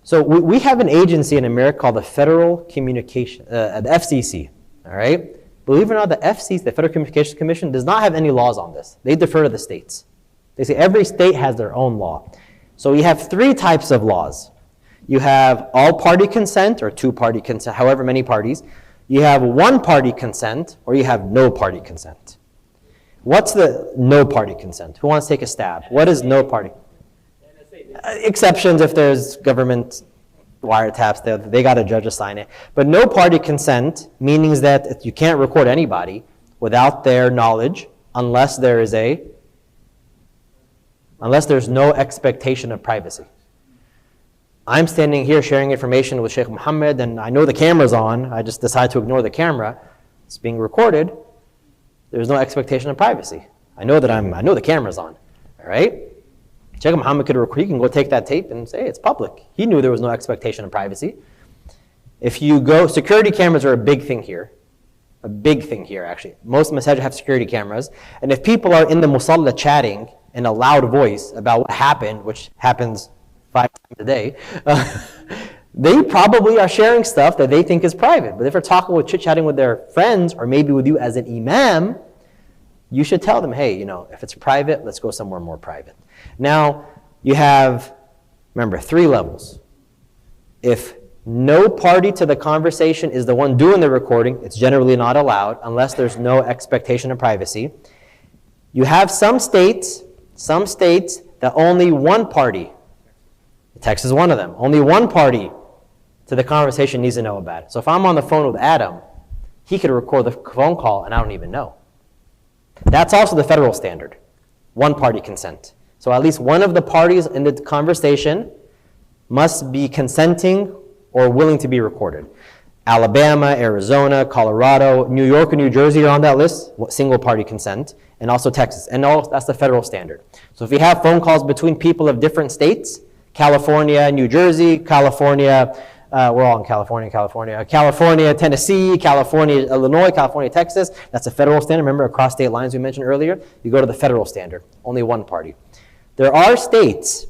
So we have an agency in America called the Federal Communication, the FCC, all right? Believe it or not, the FCC, the Federal Communications Commission, does not have any laws on this. They defer to the states. They say every state has their own law. So we have 3 types of laws. You have all-party consent or 2-party consent, however many parties. You have 1-party consent or you have no-party consent. What's the no-party consent? Who wants to take a stab? What is no-party? Exceptions if there's government wiretaps, they got a judge assign it. But no party consent means that you can't record anybody without their knowledge unless there's no expectation of privacy. I'm standing here sharing information with Sheikh Muhammad and I know the camera's on, I just decide to ignore the camera, it's being recorded, there's no expectation of privacy. I know the camera's on, all right? Sheikh Muhammad he can go take that tape and say, hey, it's public. He knew there was no expectation of privacy. If you go, security cameras are a big thing here. A big thing here, actually. Most masajid have security cameras. And if people are in the musalla chatting in a loud voice about what happened, which happens 5 times a day, they probably are sharing stuff that they think is private. But if they're talking with chit-chatting with their friends, or maybe with you as an imam, you should tell them, hey, if it's private, let's go somewhere more private. Now, you have, remember, 3 levels. If no party to the conversation is the one doing the recording, it's generally not allowed unless there's no expectation of privacy. You have some states that only one party, Texas is one of them, only one party to the conversation needs to know about it. So if I'm on the phone with Adam, he could record the phone call and I don't even know. That's also the federal standard, one party consent. So at least one of the parties in the conversation must be consenting or willing to be recorded. Alabama, Arizona, Colorado, New York and New Jersey are on that list, single party consent, and also Texas. And that's the federal standard. So if you have phone calls between people of different states, California, New Jersey, California, we're all in California, Tennessee, California, Illinois, California, Texas, that's a federal standard. Remember, across state lines we mentioned earlier, you go to the federal standard, only one party. There are states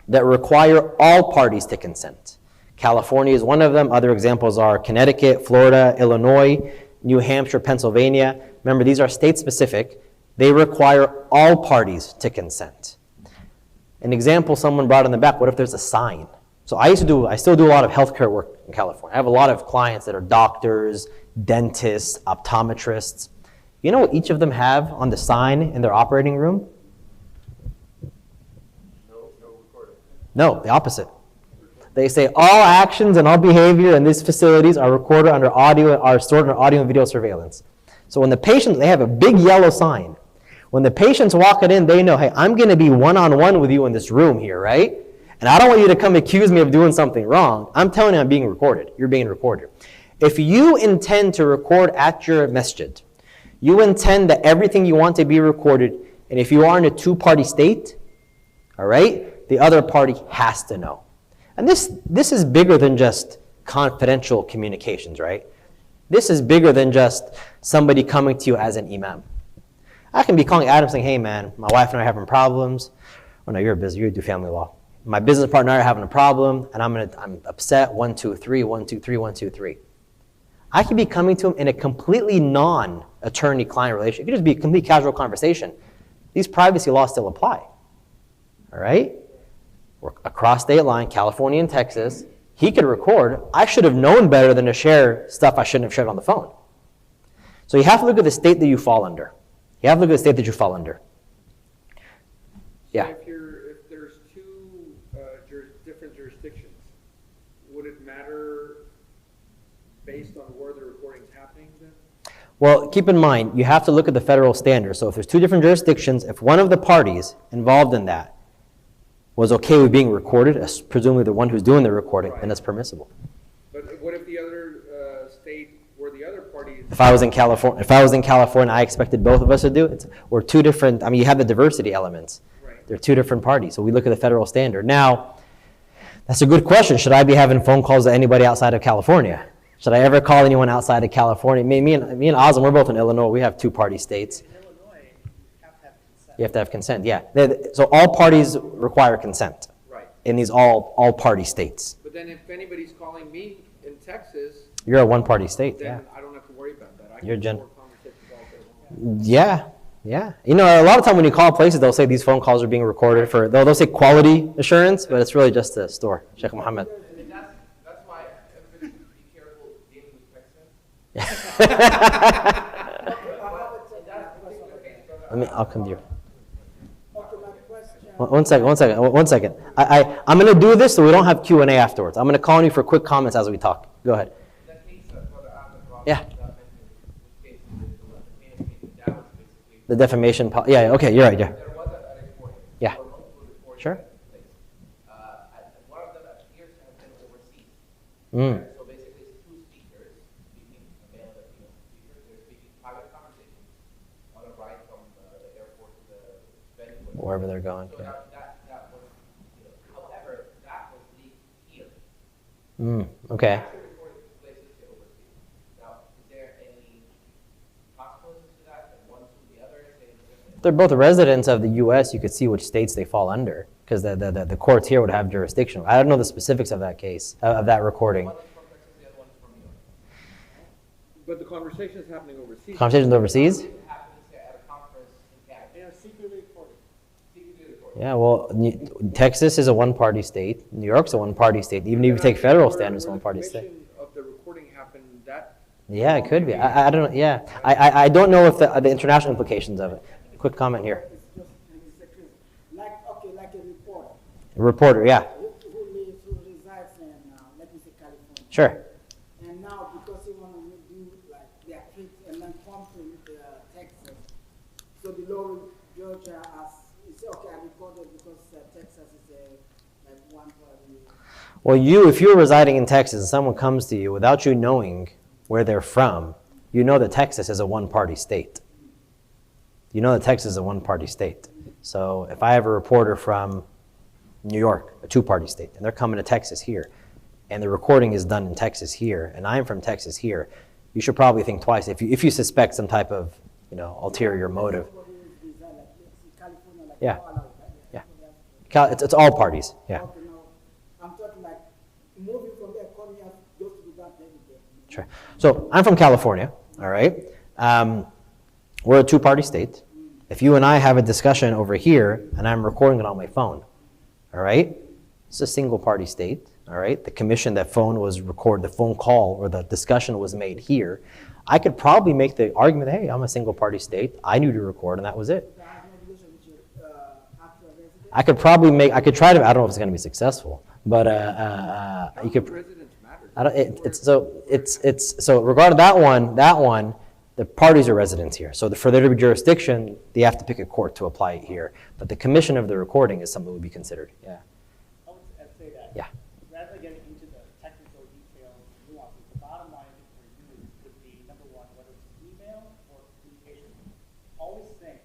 that require all parties to consent. California is one of them. Other examples are Connecticut, Florida, Illinois, New Hampshire, Pennsylvania. Remember, these are state-specific. They require all parties to consent. An example someone brought in the back, what if there's a sign? So I still do a lot of healthcare work in California. I have a lot of clients that are doctors, dentists, optometrists. You know what each of them have on the sign in their operating room? No, the opposite. They say all actions and all behavior in these facilities are recorded under are stored under audio and video surveillance. So when the patients, they have a big yellow sign. When the patients walk in, they know, hey, I'm going to be one-on-one with you in this room here, right? And I don't want you to come accuse me of doing something wrong. I'm telling you I'm being recorded. You're being recorded. If you intend to record at your masjid, you intend that everything you want to be recorded, and if you are in a 2-party state, all right, the other party has to know. And this is bigger than just confidential communications, right? This is bigger than just somebody coming to you as an imam. I can be calling Adam saying, hey man, my wife and I are having problems. Oh no, you're busy, you do family law. My business partner and I are having a problem, and I'm upset, 1, 2, 3, 1, 2, 3, 1, 2, 3. I could be coming to him in a completely non-attorney-client relationship. It could just be a complete casual conversation. These privacy laws still apply, all right? We're across state line, California and Texas. He could record. I should have known better than to share stuff I shouldn't have shared on the phone. So you have to look at the state that you fall under. You have to look at the state that you fall under. Yeah. So if there's 2 different jurisdictions, would it matter based on where the recording's happening then? Well, keep in mind, you have to look at the federal standard. So if there's 2 different jurisdictions, if one of the parties involved in that was okay with being recorded, as presumably the one who's doing the recording, then it's permissible. But what if the other state where the other party is... If I was in California, I expected both of us to do it. We're 2 different, you have the diversity elements. Right. They're 2 different parties, so we look at the federal standard. Now, that's a good question. Should I be having phone calls to anybody outside of California? Should I ever call anyone outside of California? Me and AZAM, we're both in Illinois. We have 2-party states. You have to have consent, yeah. So all parties require consent in these all-party states. But then if anybody's calling me in Texas... You're a 1-party state, then I don't have to worry about that. You're Yeah. A lot of time when you call places, they'll say these phone calls are being recorded for, they'll say quality assurance, but it's really just a store. Sheikh Muhammad. That's why everybody should be careful dealing with Texas. I'll come to you. One second. I'm going to do this so we don't have Q&A afterwards. I'm going to call on you for quick comments as we talk. Go ahead. Yeah. The defamation, yeah, okay, you're right, yeah. Yeah. Sure. One of them appears to have been overseas. So basically it's 2 speakers speaking, a male and a female speaker. They're speaking private conversations on a ride from the airport to the venue. Wherever they're going. So Yeah. that Okay. They're both residents of the U.S. You could see which states they fall under, because the courts here would have jurisdiction. I don't know the specifics of that case, of that recording. But the conversation is happening overseas. Conversations overseas? Yeah, well, Texas is a one-party state. New York's a one-party state. Even if you take federal standards, one-party state. Of the recording happened that. Yeah, it could be. I don't know. Yeah, I don't know if the international implications of it. Quick comment here. Like a reporter. A reporter, yeah. Who resides in, let me say, California. Sure. And now, because he want to do like their trips and then come to Texas, so the law in Georgia say, okay, I recorded because Texas is like one party. Well, if you're residing in Texas and someone comes to you without you knowing where they're from, you know that Texas is a one-party state. You know that Texas is a one-party state. So if I have a reporter from New York, a two-party state, and they're coming to Texas here, and the recording is done in Texas here, and I'm from Texas here, you should probably think twice if you suspect some type of ulterior motive. Yeah, yeah. It's all parties. Yeah. I'm talking like moving from there, coming up just to do that every day. Sure. So I'm from California. All right. We're a two-party state. If you and I have a discussion over here and I'm recording it on my phone, all right, it's a single-party state, all right? The commission that phone was recorded, the phone call or the discussion was made here. I could probably make the argument, hey, I'm a single-party state. I knew to record, and that was it. I could try to, I don't know if it's going to be successful, but you could. So regarding that one, the parties are residents here. So for there to be jurisdiction, they have to pick a court to apply it here. But the commission of the recording is something that would be considered. Yeah. I would say that. Yeah. Rather than getting into the technical details and nuances, the bottom line for you would be, number one, whether it's email or communication. Always think,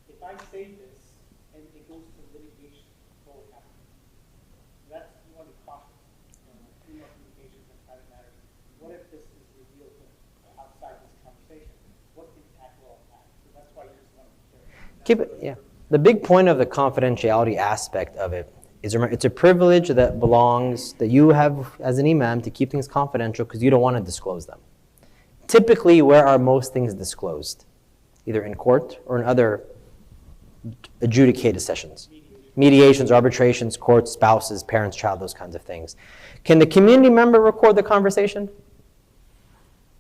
if I say this and it goes to litigation, what will happen? That's, you want to be cautious. Email communications and private matters. What if this is revealed outside this conversation? What impact will it have? So that's why you just want to be careful. Keep it, yeah. The big point of the confidentiality aspect of it is, remember, it's a privilege that belongs, that you have as an imam to keep things confidential because you don't want to disclose them. Typically, where are most things disclosed? Either in court or in other adjudicated sessions. Mediations, arbitrations, courts, spouses, parents, child, those kinds of things. Can the community member record the conversation?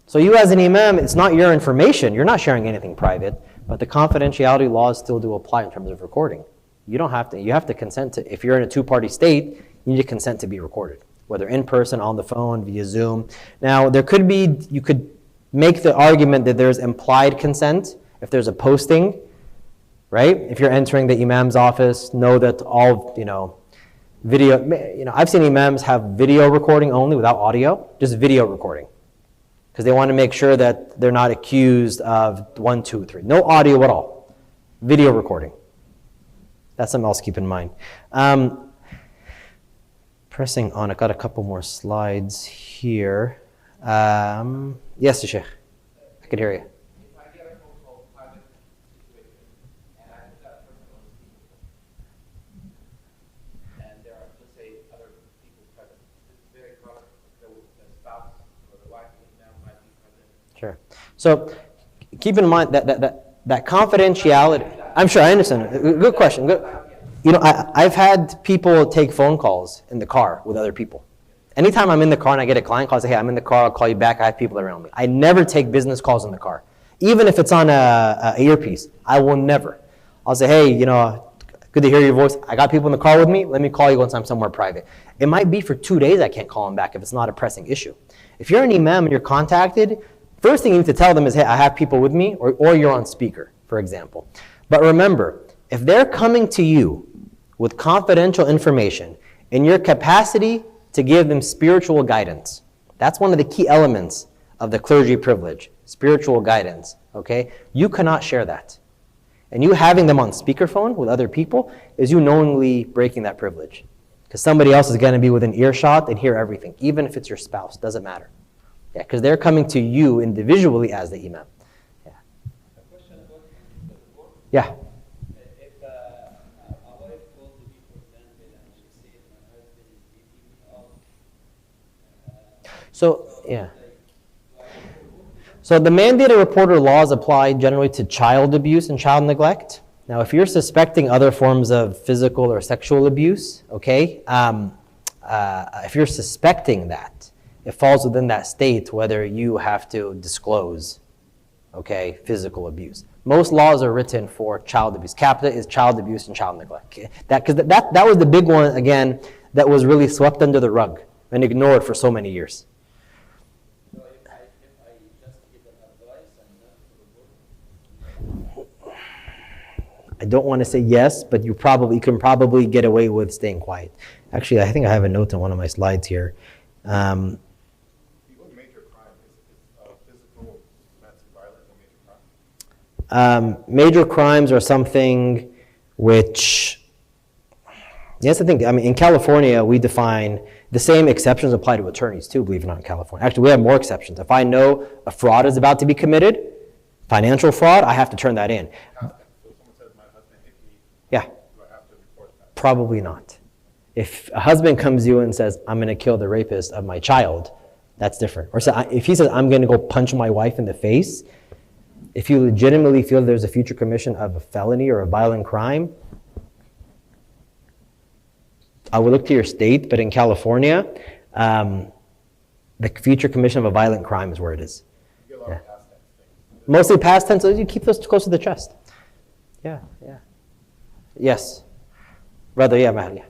So you as an imam, it's not your information. You're not sharing anything private, but the confidentiality laws still do apply in terms of recording. You don't have to, you have to consent to, if you're in a two-party state, you need to consent to be recorded, whether in person, on the phone, via Zoom. Now, there could be, you could make the argument that there's implied consent if there's a posting, right? If you're entering the imam's office, know that all, video, I've seen imams have video recording only without audio, just video recording. Because they want to make sure that they're not accused of 1, 2, 3. No audio at all. Video recording. That's something else to keep in mind. Pressing on, I got a couple more slides here. Yes, Sheikh. I could hear you. Sure. So keep in mind that confidentiality. I'm sure, I understand. Good question. Good. I've had people take phone calls in the car with other people. Anytime I'm in the car and I get a client call, I say, hey, I'm in the car, I'll call you back, I have people around me. I never take business calls in the car. Even if it's on a earpiece, I will never. I'll say, hey, good to hear your voice. I got people in the car with me, let me call you once I'm somewhere private. It might be for 2 days I can't call them back if it's not a pressing issue. If you're an imam and you're contacted, first thing you need to tell them is, hey, I have people with me, or you're on speaker, for example. But remember, if they're coming to you with confidential information in your capacity to give them spiritual guidance, that's one of the key elements of the clergy privilege, spiritual guidance, okay? You cannot share that. And you having them on speakerphone with other people is you knowingly breaking that privilege. Because somebody else is going to be within earshot and hear everything, even if it's your spouse, doesn't matter. Yeah, because they're coming to you individually as the imam. Yeah. Yeah. So, yeah. So the mandated reporter laws apply generally to child abuse and child neglect. Now, if you're suspecting other forms of physical or sexual abuse, okay, if you're suspecting that, it falls within that state whether you have to disclose, okay, physical abuse. Most laws are written for child abuse. Capita is child abuse and child neglect. That was the big one, again, that was really swept under the rug and ignored for so many years. I don't want to say yes, but you can probably get away with staying quiet. Actually, I think I have a note on one of my slides here. Major crimes are something which, yes, I think, I mean, in California, we define the same exceptions apply to attorneys too, believe it or not, in California. Actually, we have more exceptions. If I know a fraud is about to be committed, financial fraud, I have to turn that in. Yeah, probably not. If a husband comes to you and says, I'm going to kill the rapist of my child, that's different. Or so if he says, I'm going to go punch my wife in the face, if you legitimately feel there's a future commission of a felony or a violent crime, I would look to your state, but in California, the future commission of a violent crime is where it is. Yeah. Mostly past tense, so you keep those close to the chest. Yeah, yeah. Yes. Brother, yeah, man, yeah.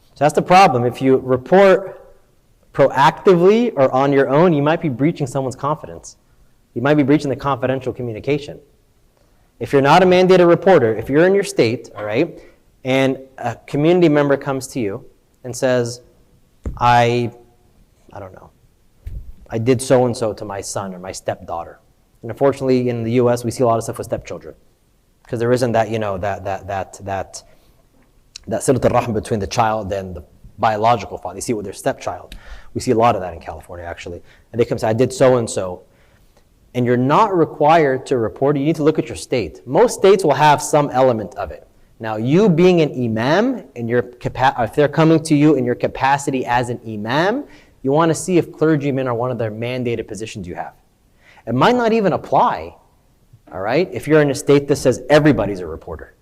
So that's the problem. If you report proactively or on your own, you might be breaching someone's confidence. You might be breaching the confidential communication. If you're not a mandated reporter, if you're in your state, all right, and a community member comes to you and says, I don't know, I did so-and-so to my son or my stepdaughter. And unfortunately, in the US, we see a lot of stuff with stepchildren. Because there isn't that, you know, that silat al-rahm between the child and the biological father. You see it with their stepchild. We see a lot of that in California, actually. And they come and say, I did so-and-so. And you're not required to report it. You need to look at your state. Most states will have some element of it. Now, you being an imam, if they're coming to you in your capacity as an imam, you want to see if clergymen are one of their mandated positions you have. It might not even apply, all right, if you're in a state that says everybody's a reporter.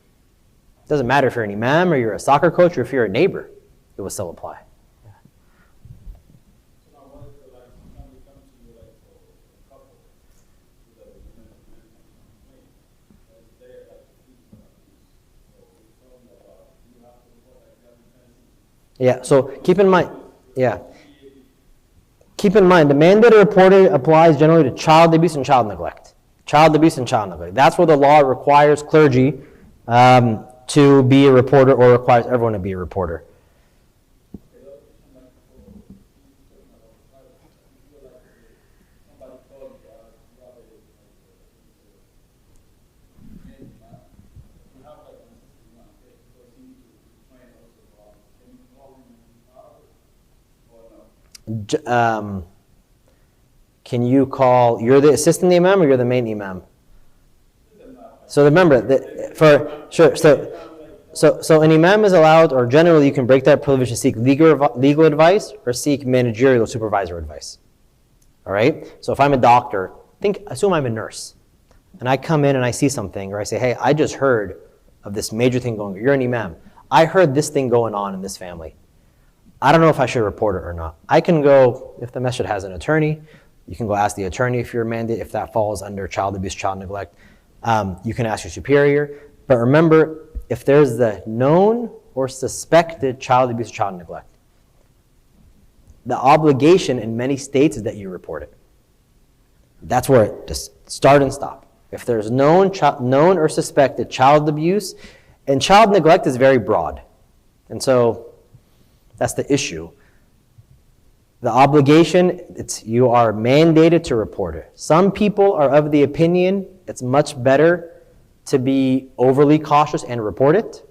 It doesn't matter if you're an imam or you're a soccer coach or if you're a neighbor, it will still apply. Yeah, so keep in mind, the mandated reporting applies generally to child abuse and child neglect. Child abuse and child neglect. That's where the law requires clergy to be a reporter or requires everyone to be a reporter. Can you call, you're the assistant imam or you're the main imam? So remember, so an imam is allowed, or generally you can break that privilege to seek legal advice or seek managerial supervisor advice. All right? So if I'm a doctor, assume I'm a nurse, and I come in and I see something, or I say, hey, I just heard of this major thing going on. You're an imam. I heard this thing going on in this family. I don't know if I should report it or not. I can go, if the masjid has an attorney, you can go ask the attorney if you're mandated, if that falls under child abuse, child neglect. You can ask your superior. But remember, if there's the known or suspected child abuse, child neglect, the obligation in many states is that you report it. That's where it just start and stop. If there's known or suspected child abuse, and child neglect is very broad. And so that's the issue. The obligation, you are mandated to report it. Some people are of the opinion it's much better to be overly cautious and report it,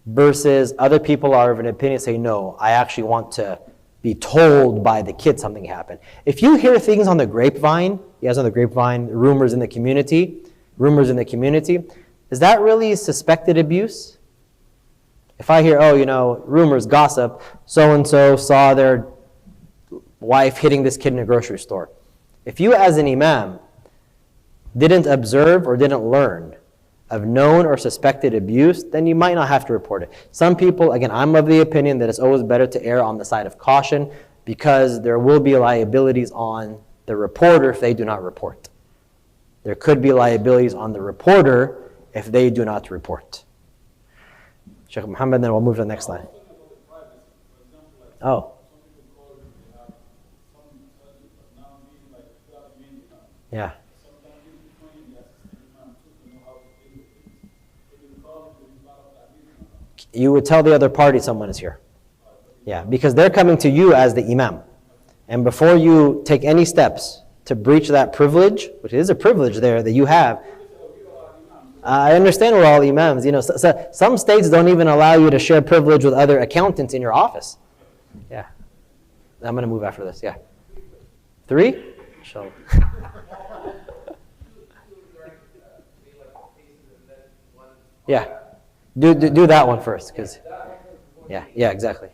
versus other people are of an opinion say, no, I actually want to be told by the kid something happened. If you hear things on the grapevine, rumors in the community, is that really suspected abuse? If I hear, rumors, gossip, so-and-so saw their wife hitting this kid in a grocery store. If you as an imam didn't observe or didn't learn of known or suspected abuse, then you might not have to report it. Some people, again, I'm of the opinion that it's always better to err on the side of caution, because there will be liabilities on the reporter if they do not report. There could be liabilities on the reporter if they do not report. Sheikh Muhammad, then we'll move to the next slide. Oh. Yeah. You would tell the other party someone is here. Yeah, because they're coming to you as the imam. And before you take any steps to breach that privilege, which is a privilege there that you have, I understand we're all imams. So some states don't even allow you to share privilege with other accountants in your office. Yeah. I'm going to move after this. Yeah. 3? Inshallah. Yeah. Do that one first, because yeah, exactly.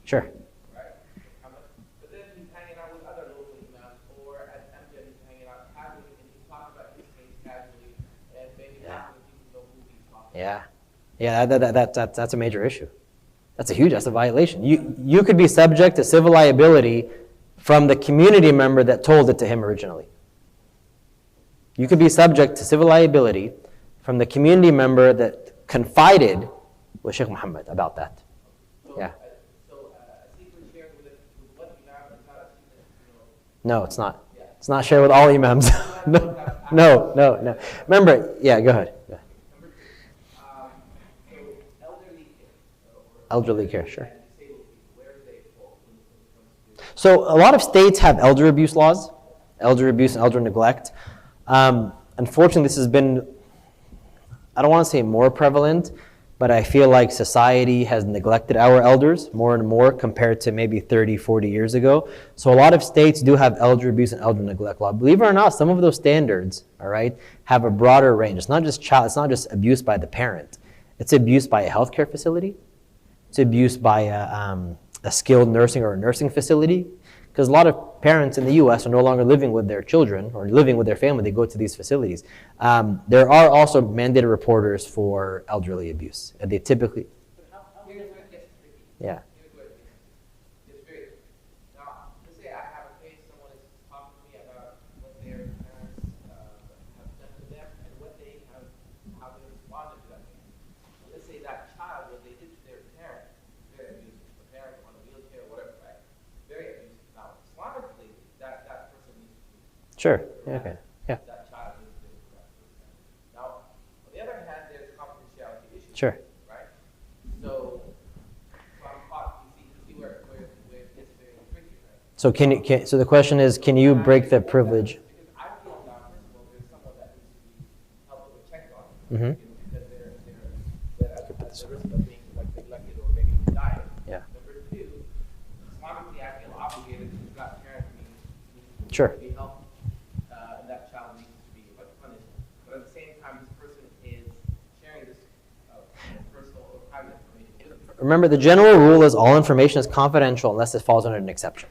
Sure. But then he's hanging out with other local imams, or at AMJA he's hanging out casually, and he's talking about his case casually, and maybe half of the people know who he's talking about. That's a major issue. That's a violation. You could be subject to civil liability from the community member that told it to him originally. You could be subject to civil liability from the community member that confided with Sheikh Muhammad about that. Yeah. No, it's not. It's not shared with all imams. No. Remember, yeah, go ahead. Elderly care, sure. So a lot of states have elder abuse laws, elder abuse and elder neglect. Unfortunately, this has been, I don't want to say more prevalent, but I feel like society has neglected our elders more and more compared to maybe 30, 40 years ago. So a lot of states do have elder abuse and elder neglect law. Believe it or not, some of those standards, all right, have a broader range. It's not just abuse by the parent. It's abuse by a healthcare facility. It's abuse by a skilled nursing or a nursing facility. Because a lot of parents in the U.S. are no longer living with their children or living with their family. They go to these facilities. There are also mandated reporters for elderly abuse. And they typically... Yeah. Sure. Okay. Yeah. Now, on the other hand, there's confidentiality issues. Sure. Right? So I'm caught. You see where it gets very tricky, right? So the question is, can you break the privilege? Because I feel now, principle, there's someone that needs to be helped with a check on. Mm-hmm. Because they're at the risk of being neglected or maybe dying. Yeah. Number 2, Islamically, I feel obligated to that parent needs Sure. to be helped. That child needs to be punished. But at the same time, this person is sharing this personal or private information. Remember, the general rule is all information is confidential unless it falls under an exception.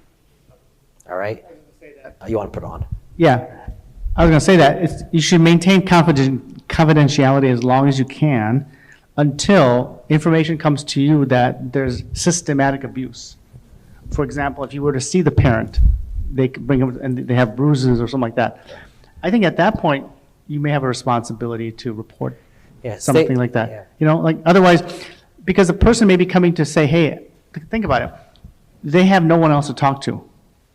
All right? You want to put it on? Yeah, I was going to say that. You should maintain confidentiality as long as you can until information comes to you that there's systematic abuse. For example, if you were to see the parent, they could bring them and they have bruises or something like that. I think at that point, you may have a responsibility to report something like that. Yeah. Otherwise, because the person may be coming to say, hey, think about it. They have no one else to talk to.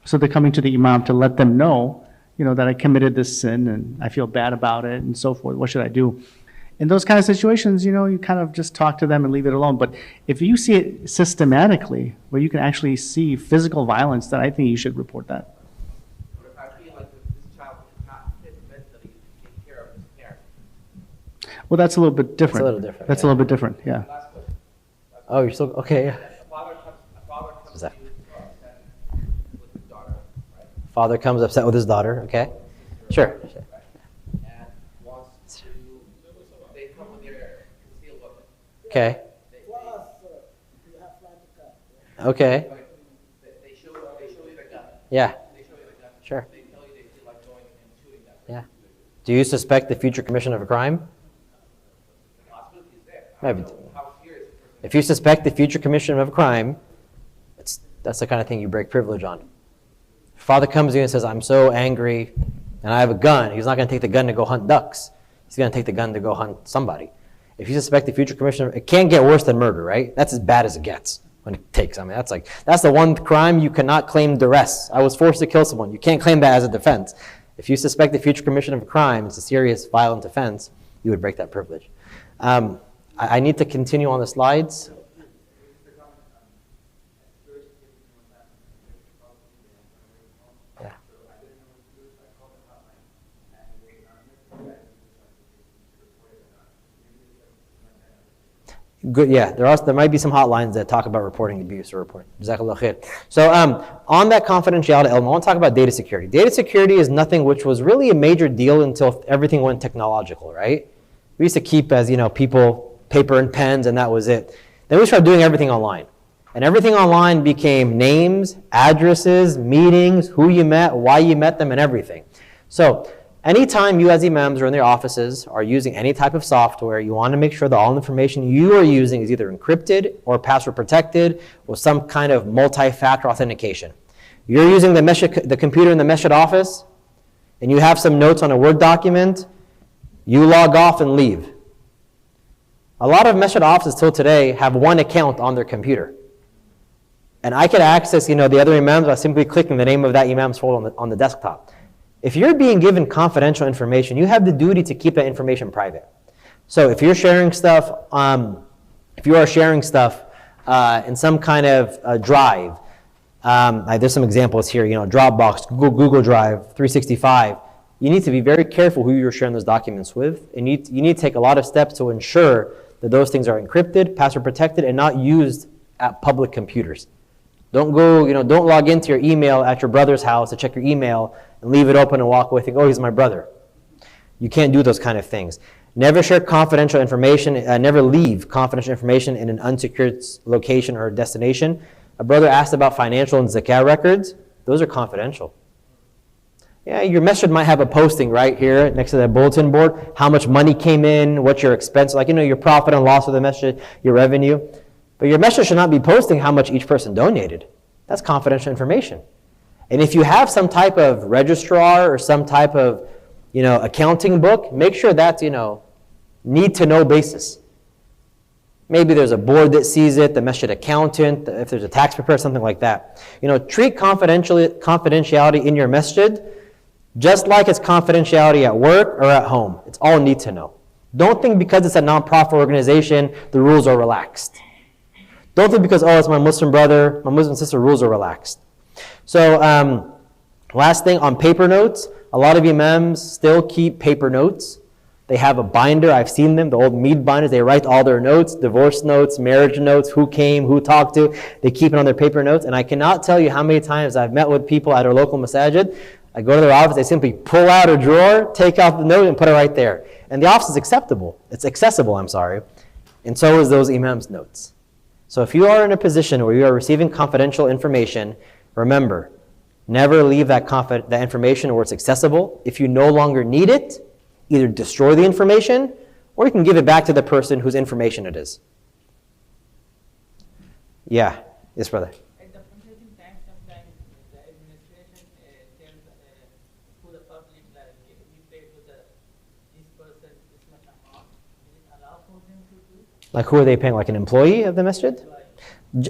So they're coming to the imam to let them know, that I committed this sin and I feel bad about it and so forth. What should I do? in those kind of situations, you kind of just talk to them and leave it alone. But if you see it systematically, where you can actually see physical violence, then I think you should report that. But if I feel like this child is not fit mentally to take care of his parents. Well, that's a little bit different. It's a little different, That's yeah. a little bit different, yeah. Oh, you're still, okay, yeah. What's that? With his daughter, right? Father comes upset with his daughter, okay? Sure. And wants to, they come with their concealed weapon. Okay. Okay. They show you the gun. Yeah. They show you the gun. Sure. They tell you they feel like going and shooting that. Yeah. Do you suspect the future commission of a crime? The possibility is there. Maybe. How serious the person If you suspect the future commission of a crime, that's the kind of thing you break privilege on. If father comes to you and says, I'm so angry and I have a gun, he's not going to take the gun to go hunt ducks. He's going to take the gun to go hunt somebody. If you suspect the future commission, it can't get worse than murder, right? That's as bad as it gets when it takes. I mean, that's the one crime you cannot claim duress. I was forced to kill someone. You can't claim that as a defense. If you suspect the future commission of a crime, it's a serious violent offense, you would break that privilege. I need to continue on the slides. Yeah. Good, yeah. There might be some hotlines that talk about reporting abuse or reporting. Jazakallah khair. So on that confidentiality element, I want to talk about data security. Data security is nothing which was really a major deal until everything went technological, right? We used to keep, as people, paper and pens, and that was it. Then we started doing everything online. And everything online became names, addresses, meetings, who you met, why you met them, and everything. So anytime you as imams or in their offices are using any type of software, you want to make sure that all information you are using is either encrypted or password protected with some kind of multi-factor authentication. You're using the computer in the masjid office and you have some notes on a Word document, you log off and leave. A lot of masjid offices till today have one account on their computer. And I can access the other imams by simply clicking the name of that imam's folder on the desktop. If you're being given confidential information, you have the duty to keep that information private. So if you're sharing stuff, in some kind of drive, there's some examples here, Dropbox, Google Drive, 365, you need to be very careful who you're sharing those documents with. And you need to take a lot of steps to ensure that those things are encrypted, password protected, and not used at public computers. Don't don't log into your email at your brother's house to check your email and leave it open and walk away thinking, oh, he's my brother. You can't do those kind of things. Never share confidential information, never leave confidential information in an unsecured location or destination. A brother asked about financial and zakah records. Those are confidential. Yeah, your masjid might have a posting right here next to the bulletin board, how much money came in, what's your expense, your profit and loss of the masjid, your revenue. But your masjid should not be posting how much each person donated. That's confidential information. And if you have some type of registrar or some type of, accounting book, make sure that's, need to know basis. Maybe there's a board that sees it, the masjid accountant, if there's a tax preparer, something like that. Treat confidentiality in your masjid just like it's confidentiality at work or at home. It's all need to know. Don't think because it's a non-profit organization, the rules are relaxed. Don't think because, it's my Muslim brother, my Muslim sister, rules are relaxed. So last thing, on paper notes, a lot of imams still keep paper notes. They have a binder, I've seen them, the old mead binders, they write all their notes, divorce notes, marriage notes, who came, who talked to, they keep it on their paper notes. And I cannot tell you how many times I've met with people at our local masajid. I go to their office, they simply pull out a drawer, take out the note and put it right there. And the office is accessible, and so is those imams' notes. So if you are in a position where you are receiving confidential information, remember, never leave that information where it's accessible. If you no longer need it, either destroy the information or you can give it back to the person whose information it is. Yeah, yes, brother. At the fundraising time, sometimes the administration tells to the public, like, we pay to this person this much amount. Is it allowed for them to do? Like who are they paying? Like an employee of the masjid?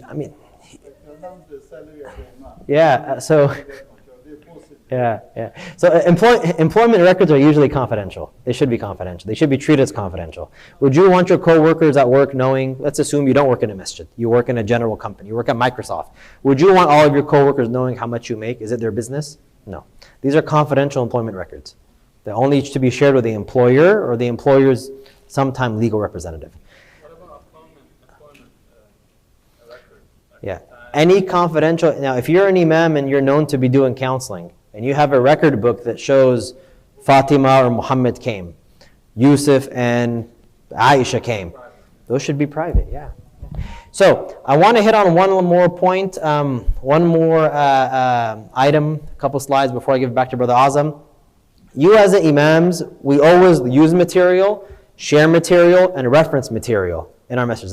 I mean, yeah, so Yeah. So employment records are usually confidential. They should be confidential. They should be treated as confidential. Would you want your coworkers at work knowing, let's assume you don't work in a masjid, you work in a general company, you work at Microsoft. Would you want all of your coworkers knowing how much you make? Is it their business? No. These are confidential employment records. They're only to be shared with the employer or the employer's sometime legal representative. What about employment record? Yeah. Any confidential, now if you're an imam and you're known to be doing counseling, and you have a record book that shows Fatima or Muhammad came, Yusuf and Aisha came, those should be private, yeah. So I want to hit on one more point, one more item, a couple slides before I give it back to Brother Azam. You as the imams, we always use material, share material, and reference material in our message.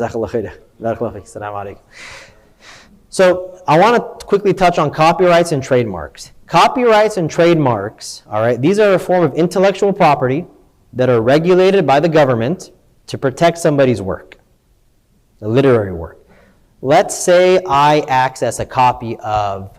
So I want to quickly touch on copyrights and trademarks. Copyrights and trademarks, all right, these are a form of intellectual property that are regulated by the government to protect somebody's work, the literary work. Let's say I access a copy of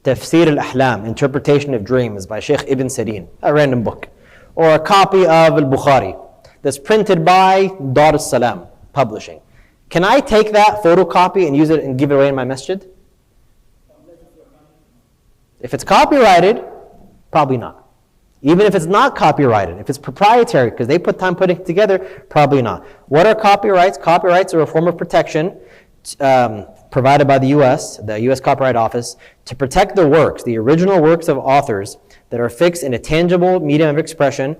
Tafsir al-Ahlam, Interpretation of Dreams by Sheikh Ibn Sirin, a random book, or a copy of Al-Bukhari that's printed by Dar es-Salam Publishing. Can I take that photocopy and use it and give it away in my masjid? If it's copyrighted, probably not. Even if it's not copyrighted, if it's proprietary, because they put time putting it together, probably not. What are copyrights? Copyrights are a form of protection provided by the U.S. Copyright Office, to protect the works, the original works of authors that are fixed in a tangible medium of expression.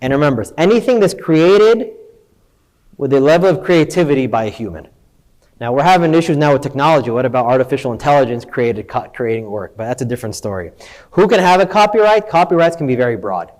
And remember, anything that's created with a level of creativity by a human. Now we're having issues now with technology. What about artificial intelligence creating work? But that's a different story. Who can have a copyright? Copyrights can be very broad.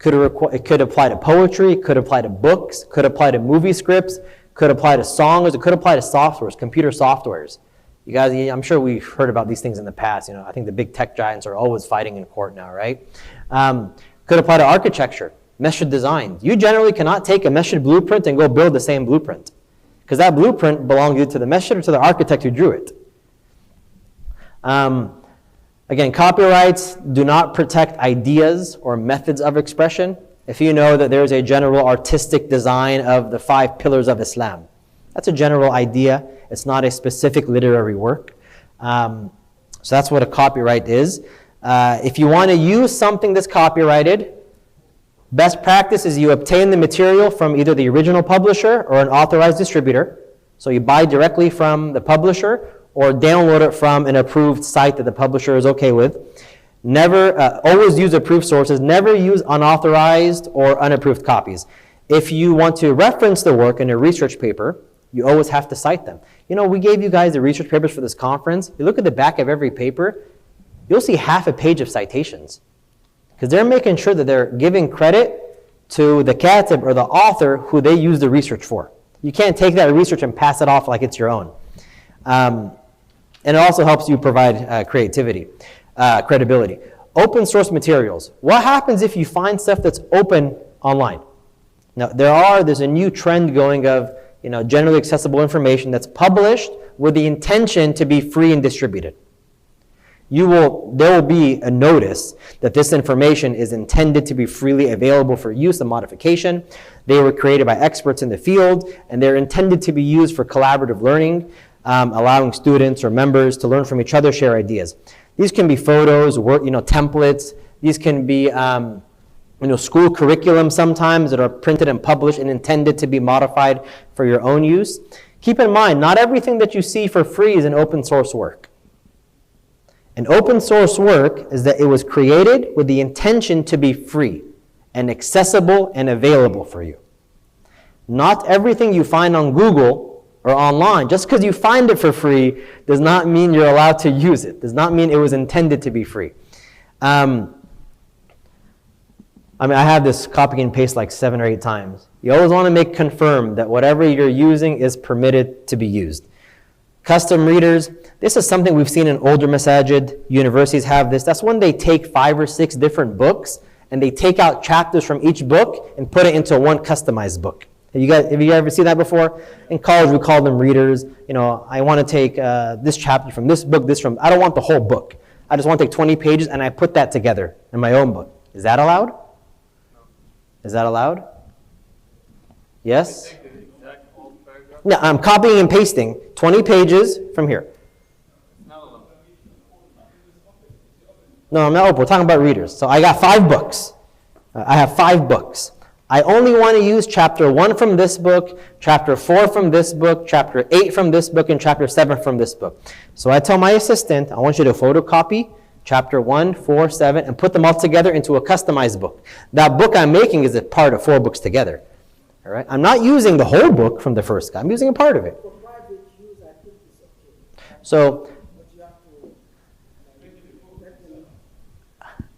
It could apply to poetry, it could apply to books, could apply to movie scripts, could apply to songs, it could apply to softwares, computer softwares. You guys, I'm sure we've heard about these things in the past. I think the big tech giants are always fighting in court now, right? Could apply to architecture, masjid design. You generally cannot take a masjid blueprint and go build the same blueprint, because that blueprint belongs either to the masjid or to the architect who drew it. Again, copyrights do not protect ideas or methods of expression. If you know that there's a general artistic design of the 5 pillars of Islam, that's a general idea. It's not a specific literary work. So that's what a copyright is. If you want to use something that's copyrighted, best practice is you obtain the material from either the original publisher or an authorized distributor. So you buy directly from the publisher or download it from an approved site that the publisher is okay with. Never, always use approved sources. Never use unauthorized or unapproved copies. If you want to reference the work in a research paper, you always have to cite them. We gave you guys the research papers for this conference. You look at the back of every paper, you'll see half a page of citations, because they're making sure that they're giving credit to the katib or the author who they use the research for. You can't take that research and pass it off like it's your own. And it also helps you provide credibility. Open source materials. What happens if you find stuff that's open online? Now, there's a new trend going of generally accessible information that's published with the intention to be free and distributed. There will be a notice that this information is intended to be freely available for use and modification. They were created by experts in the field, and they're intended to be used for collaborative learning, allowing students or members to learn from each other, share ideas. These can be photos, templates. These can be school curriculum sometimes that are printed and published and intended to be modified for your own use. Keep in mind, not everything that you see for free is an open source work. An open source work is that it was created with the intention to be free and accessible and available for you. Not everything you find on Google or online, just because you find it for free, does not mean you're allowed to use it. Does not mean it was intended to be free. I have this copy and paste like 7 or 8 times. You always want to confirm that whatever you're using is permitted to be used. Custom readers, this is something we've seen in older masajid. Universities have this. That's when they take 5 or 6 different books and they take out chapters from each book and put it into one customized book. Have you ever seen that before? In college, we call them readers. I want to take this chapter from this book, I don't want the whole book. I just want to take 20 pages and I put that together in my own book. Is that allowed? Is that allowed? Yes? No, I'm copying and pasting 20 pages from here. No, I'm not open. We're talking about readers. So I got 5 books. I have 5 books. I only want to use chapter 1 from this book, chapter 4 from this book, chapter 8 from this book, and chapter 7 from this book. So I tell my assistant, I want you to photocopy chapter 1, 4, 7, and put them all together into a customized book. That book I'm making is a part of 4 books together. All right? I'm not using the whole book from the first guy. I'm using a part of it. So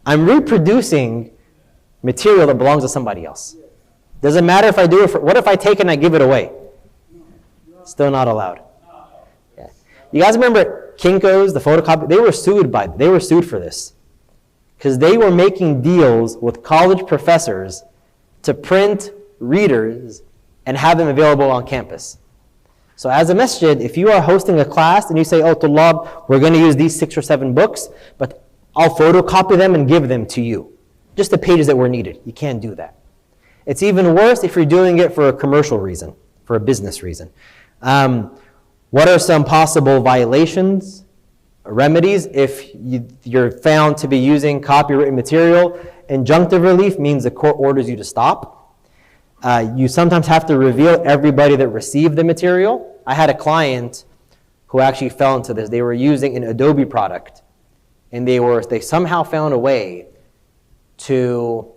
I'm reproducing material that belongs to somebody else. Doesn't matter if I do it for, what if I take it and I give it away? Still not allowed. Yeah. You guys remember Kinko's, the photocopy? They were sued for this. Because they were making deals with college professors to print readers and have them available on campus. So as a masjid, if you are hosting a class and you say, oh, Tullab, we're going to use these 6 or 7 books, but I'll photocopy them and give them to you. Just the pages that were needed. You can't do that. It's even worse if you're doing it for a commercial reason, for a business reason. What are some possible violations, remedies, if you're found to be using copywritten material? Injunctive relief means the court orders you to stop. You sometimes have to reveal everybody that received the material. I had a client who actually fell into this. They were using an Adobe product, and they somehow found a way to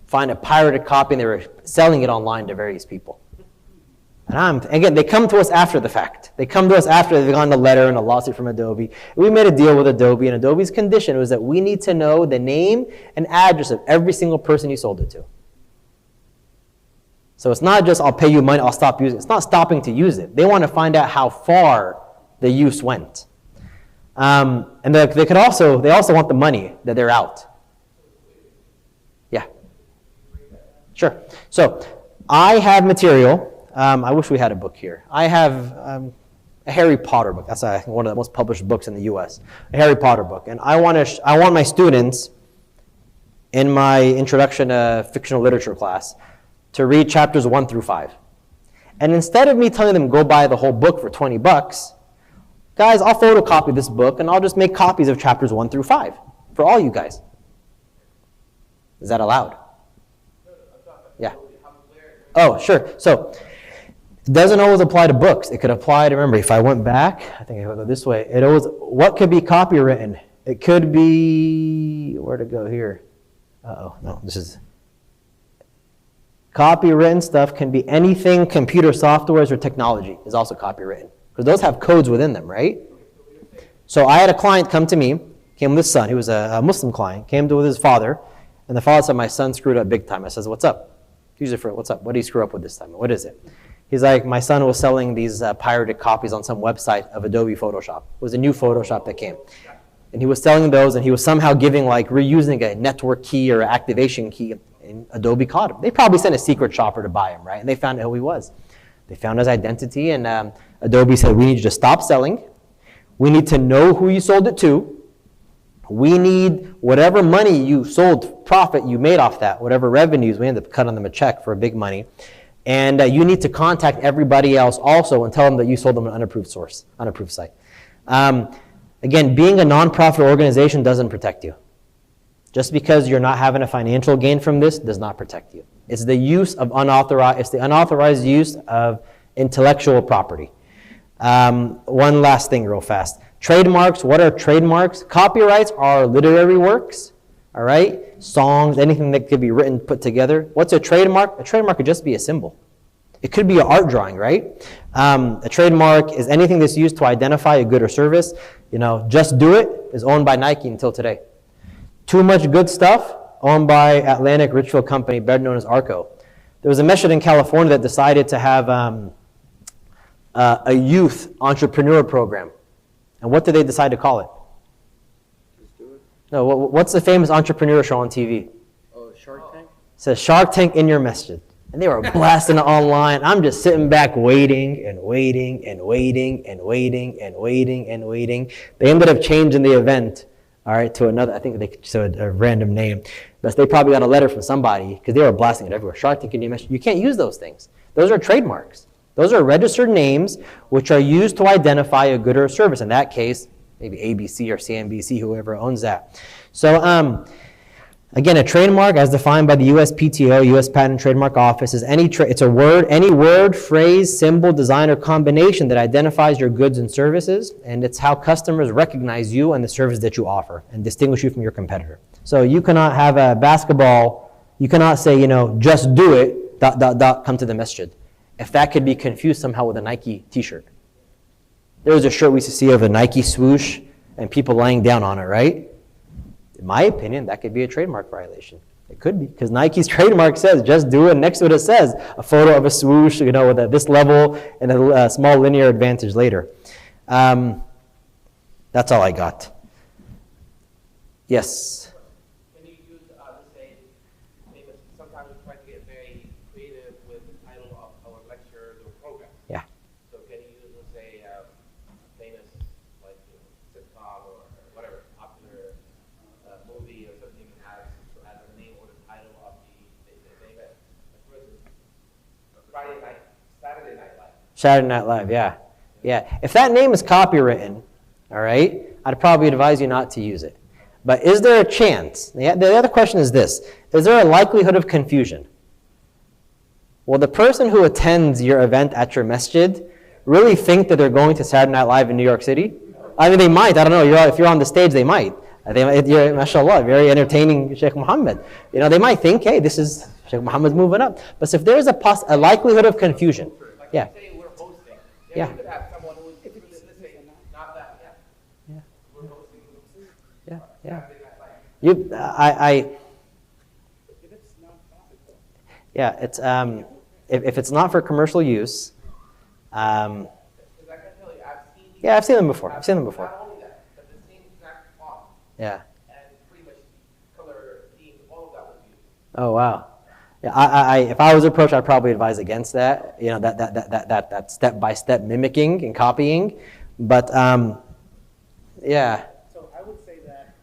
find a pirated copy, and they were selling it online to various people. And again, they come to us after the fact. They come to us after they've gotten a letter and a lawsuit from Adobe. We made a deal with Adobe, and Adobe's condition was that we need to know the name and address of every single person you sold it to. So it's not just, I'll pay you money, I'll stop using it. It's not stopping to use it. They want to find out how far the use went. And they also want the money that they're out. Yeah. Sure. So I have material. I wish we had a book here. I have a Harry Potter book. That's one of the most published books in the U.S. A Harry Potter book. And I want my students in my introduction to fictional literature class to read chapters 1 through 5. And instead of me telling them go buy the whole book for $20, guys, I'll photocopy this book and I'll just make copies of chapters 1 through 5 for all you guys. Is that allowed? Yeah. Oh, sure. So it doesn't always apply to books. It could apply to, remember, if I went back, I think I would go this way. What could be copywritten? It could be, where to go here? No, this is, copywritten stuff can be anything computer softwares or technology is also copywritten. Because those have codes within them, right? So I had a client come to me, came with his son. He was a Muslim client, came with his father. And the father said, my son screwed up big time. I says, what's up? Usually for what's up? What did he screw up with this time? What is it? He's like, my son was selling these pirated copies on some website of Adobe Photoshop. It was a new Photoshop that came. And he was selling those, and he was somehow reusing a network key or activation key, and Adobe caught him. They probably sent a secret shopper to buy him, right? And they found out who he was. They found his identity, and Adobe said, we need you to stop selling. We need to know who you sold it to. We need whatever money you sold, profit you made off that, whatever revenues, we ended up cutting them a check for big money. And you need to contact everybody else also and tell them that you sold them an unapproved source, unapproved site. Again, being a nonprofit organization doesn't protect you. Just because you're not having a financial gain from this does not protect you. It's the unauthorized use of intellectual property. One last thing real fast. Trademarks, what are trademarks? Copyrights are literary works, all right? Songs, anything that could be written, put together. What's a trademark? A trademark could just be a symbol. It could be an art drawing, right? A trademark is anything that's used to identify a good or service. Just Do It is owned by Nike until today. Too Much Good Stuff, owned by Atlantic Richfield Company, better known as Arco. There was a masjid in California that decided to have a youth entrepreneur program. And what did they decide to call it? Just Do It? No, what's the famous entrepreneur show on TV? Oh, Shark Tank? It says Shark Tank in your masjid. And they were blasting it online. I'm just sitting back waiting and waiting and waiting and waiting and waiting and waiting. They ended up changing the event, all right, to another, I think they said a random name. But they probably got a letter from somebody because they were blasting it everywhere. Shark Tank, you can't use those things. Those are trademarks. Those are registered names which are used to identify a good or a service. In that case, maybe ABC or CNBC, whoever owns that. So again, a trademark as defined by the USPTO, U.S. Patent and Trademark Office, is it's a word, any word, phrase, symbol, design, or combination that identifies your goods and services, and it's how customers recognize you and the service that you offer and distinguish you from your competitor. So you cannot have a basketball, you cannot say, just do it, ... come to the masjid. If that could be confused somehow with a Nike t-shirt. There was a shirt we used to see of a Nike swoosh and people lying down on it, right? In my opinion, that could be a trademark violation. It could be, because Nike's trademark says, just do it. Next to it, it says a photo of a swoosh, with this level and a small linear advantage later. That's all I got. Yes? Can you use, let's say, sometimes we try to get very creative with the title of our lectures or programs. Yeah. So can you use, let's say, famous, like, sitcom or whatever, popular movie or something as the name or the title of the event? For instance, Saturday Night Live. Saturday Night Live, yeah. Yeah. If that name is copywritten, all right, I'd probably advise you not to use it. But is there a chance? The other question is this. Is there a likelihood of confusion? Will the person who attends your event at your masjid really think that they're going to Saturday Night Live in New York City? I mean, they might. I don't know. If you're on the stage, they might. You're, mashallah, very entertaining Sheikh Muhammad. They might think, hey, this is Sheikh Muhammad's moving up. But if there's a likelihood of confusion, yeah. We're hosting. Yeah. You could have someone who is, let's say, not that, Yeah. We're hosting. Yeah. It's if it's not for commercial use. Yeah, I've seen them before. Not only that, but the same exact font. Yeah. And pretty much color, theme, all of that was used. Oh wow. Yeah, if I was approached, I'd probably advise against that. That step-by-step mimicking and copying. But yeah. So I would say that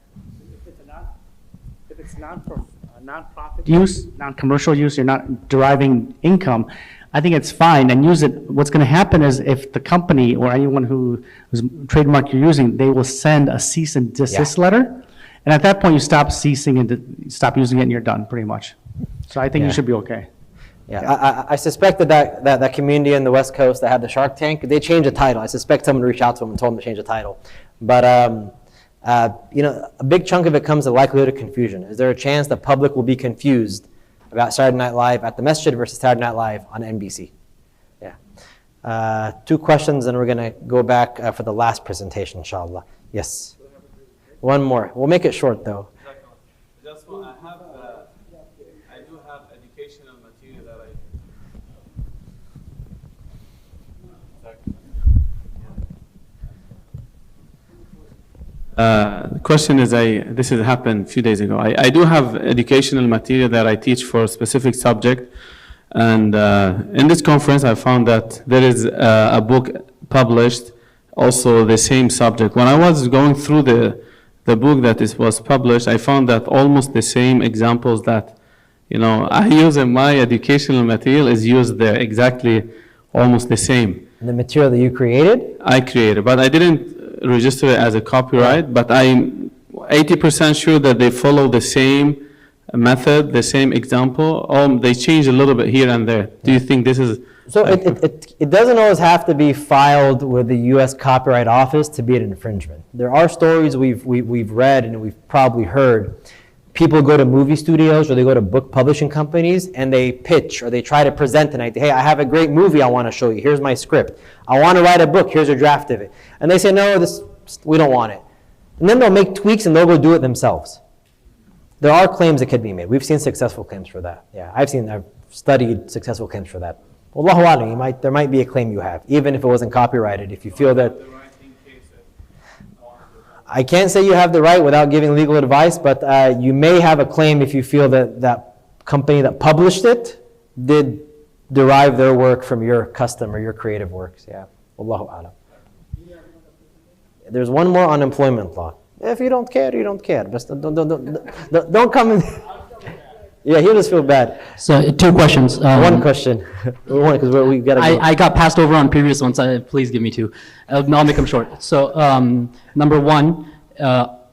if it's not for non-profit use, non-commercial use, you're not deriving income, I think it's fine and use it. What's going to happen is if the company or anyone whose trademark you're using, they will send a cease and desist letter. And at that point, you stop using it and you're done, pretty much. So I think you should be okay. Yeah, I suspect that community in the West Coast that had the Shark Tank, they changed the title. I suspect someone reached out to them and told them to change the title. But a big chunk of it comes to likelihood of confusion. Is there a chance the public will be confused about Saturday Night Live at the masjid versus Saturday Night Live on NBC? Yeah. 2 questions, and we're going to go back for the last presentation, inshallah. Yes. One more. We'll make it short, though. Just one, I do have educational material that the question is, this has happened a few days ago. I do have educational material that I teach for a specific subject. And in this conference, I found that there is a book published, also the same subject. When I was going through the book that was published, I found that almost the same examples that I use in my educational material is used there, exactly almost the same. The material that you created? I created, but I didn't register it as a copyright, but I'm 80% sure that they follow the same method, the same example. They change a little bit here and there. Do you think this is... So it doesn't always have to be filed with the U.S. Copyright Office to be an infringement. There are stories we've read and we've probably heard. People go to movie studios or they go to book publishing companies and they pitch or they try to present an idea. Hey, I have a great movie I want to show you. Here's my script. I want to write a book. Here's a draft of it. And they say, no, we don't want it. And then they'll make tweaks and they'll go do it themselves. There are claims that could be made. We've seen successful claims for that. Yeah, I've studied successful claims for that. Wallahu alam, there might be a claim you have, even if it wasn't copyrighted. If you feel that, I can't say you have the right without giving legal advice, but you may have a claim if you feel that that company that published it did derive their work from your custom or your creative works. Yeah. Wallahu a'lam. There's one more on employment law. If you don't care, you don't care. But don't come in. Yeah, he'll just feel bad. So 2 questions. One question. Because we got to go. I got passed over on previous ones. Please give me 2. I'll make them short. So number 1,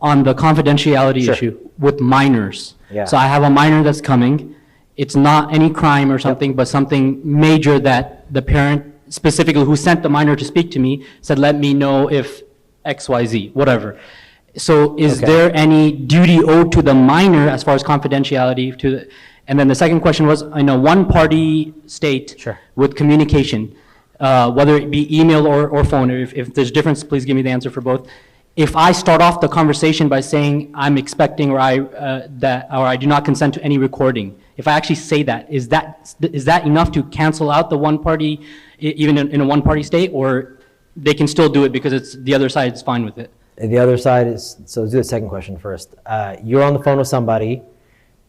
on the confidentiality issue with minors. Yeah. So I have a minor that's coming. It's not any crime or something, but something major that the parent, specifically who sent the minor to speak to me, said, let me know if X, Y, Z, whatever. So is there any duty owed to the minor as far as confidentiality to the, and then the second question was, I know one-party state with communication, whether it be email or phone, or if there's difference, please give me the answer for both. If I start off the conversation by saying I'm expecting or I do not consent to any recording, if I actually say that, is that enough to cancel out the one party, even in a one-party state, or they can still do it because it's the other side is fine with it? The other side is, so let's do the second question first. You're on the phone with somebody,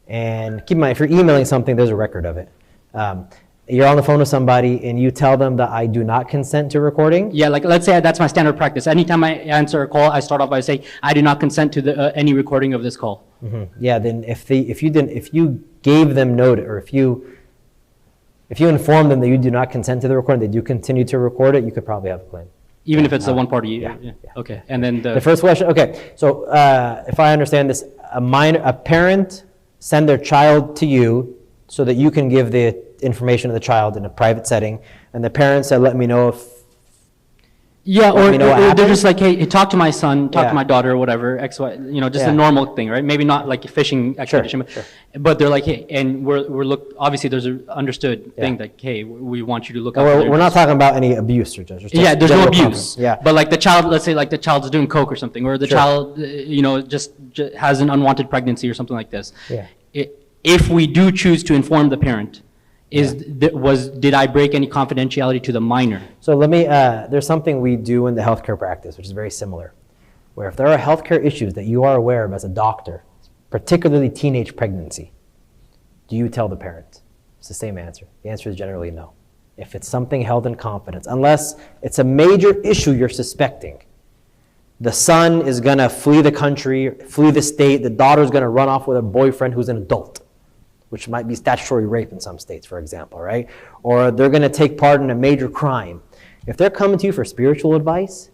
and keep in mind, if you're emailing something, there's a record of it. You're on the phone with somebody, and you tell them that I do not consent to recording? Yeah, like let's say that's my standard practice. Anytime I answer a call, I start off by saying, I do not consent to any recording of this call. Mm-hmm. Yeah, then if you gave them notice, or if you inform them that you do not consent to the recording, they do continue to record it, you could probably have a claim. Even if it's a one party? Yeah. Okay, and then the first question, okay, so if I understand this, a parent send their child to you so that you can give the information to the child in a private setting, and the parent said, let me know if... Yeah, or they're just like, hey, talk to my son, talk to my daughter, or whatever, X, Y, just a normal thing, right? Maybe not like a phishing expedition, but they're like, hey, and obviously there's an understood thing like, hey, we want you to look up. We're not talking about any abuse or just yeah, there's no abuse. Yeah. But like the child, let's say like the child's doing coke or something, or the child, just has an unwanted pregnancy or something like this. Yeah. If we do choose to inform the parent, did I break any confidentiality to the minor? So let me, there's something we do in the healthcare practice, which is very similar, where if there are healthcare issues that you are aware of as a doctor, particularly teenage pregnancy, do you tell the parent? It's the same answer. The answer is generally no. If it's something held in confidence, unless it's a major issue you're suspecting, the son is gonna flee the country, flee the state, the daughter's gonna run off with a boyfriend who's an adult, which might be statutory rape in some states, for example, right? Or they're gonna take part in a major crime. If they're coming to you for spiritual advice,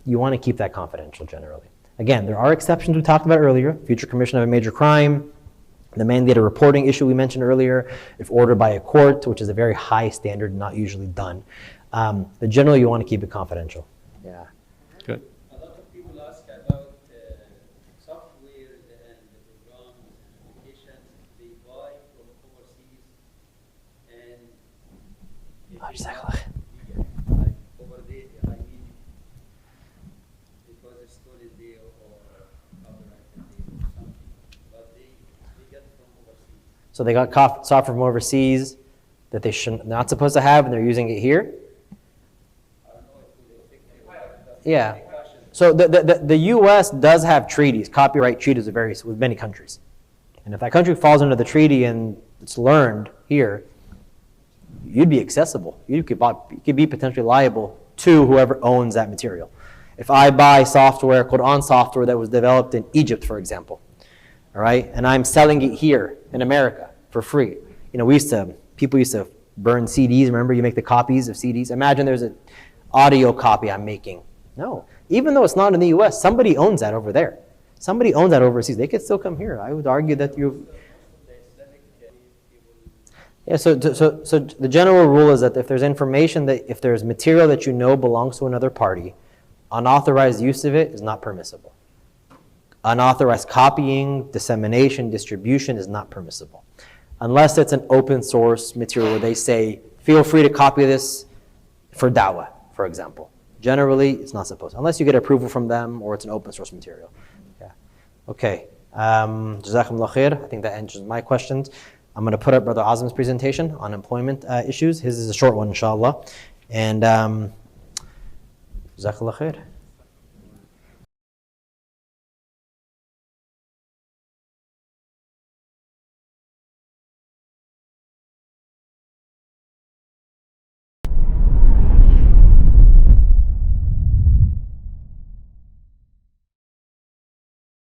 you wanna keep that confidential generally. Again, there are exceptions we talked about earlier, future commission of a major crime, the mandated reporting issue we mentioned earlier, if ordered by a court, which is a very high standard, not usually done. But generally you wanna keep it confidential. Yeah. Good. A lot of people ask about software and the programs and applications they buy from overseas, and if they have, like over there, I mean, because it's stolen there or copyrighted there or something, but they get it from overseas. So they got software from overseas that they're not supposed to have, and they're using it here? Yeah. So the U.S. does have treaties, copyright treaties with many countries. And if that country falls under the treaty and it's learned here, you'd be accessible. You could be potentially liable to whoever owns that material. If I buy software, Quran software that was developed in Egypt, for example, all right, and I'm selling it here in America for free. People used to burn CDs. Remember, you make the copies of CDs. Imagine there's an audio copy I'm making. No, even though it's not in the U.S., somebody owns that over there. Somebody owns that overseas. They could still come here. I would argue that yeah, so the general rule is that if there's information if there's material that you know belongs to another party, unauthorized use of it is not permissible. Unauthorized copying, dissemination, distribution is not permissible. Unless it's an open source material where they say, feel free to copy this for da'wah, for example. Generally, it's not supposed to, unless you get approval from them or it's an open source material. Yeah. Okay. Jazakumullah khair. I think that answers my questions. I'm going to put up Brother Azam's presentation on employment issues. His is a short one, inshallah. And Jazakallah khair.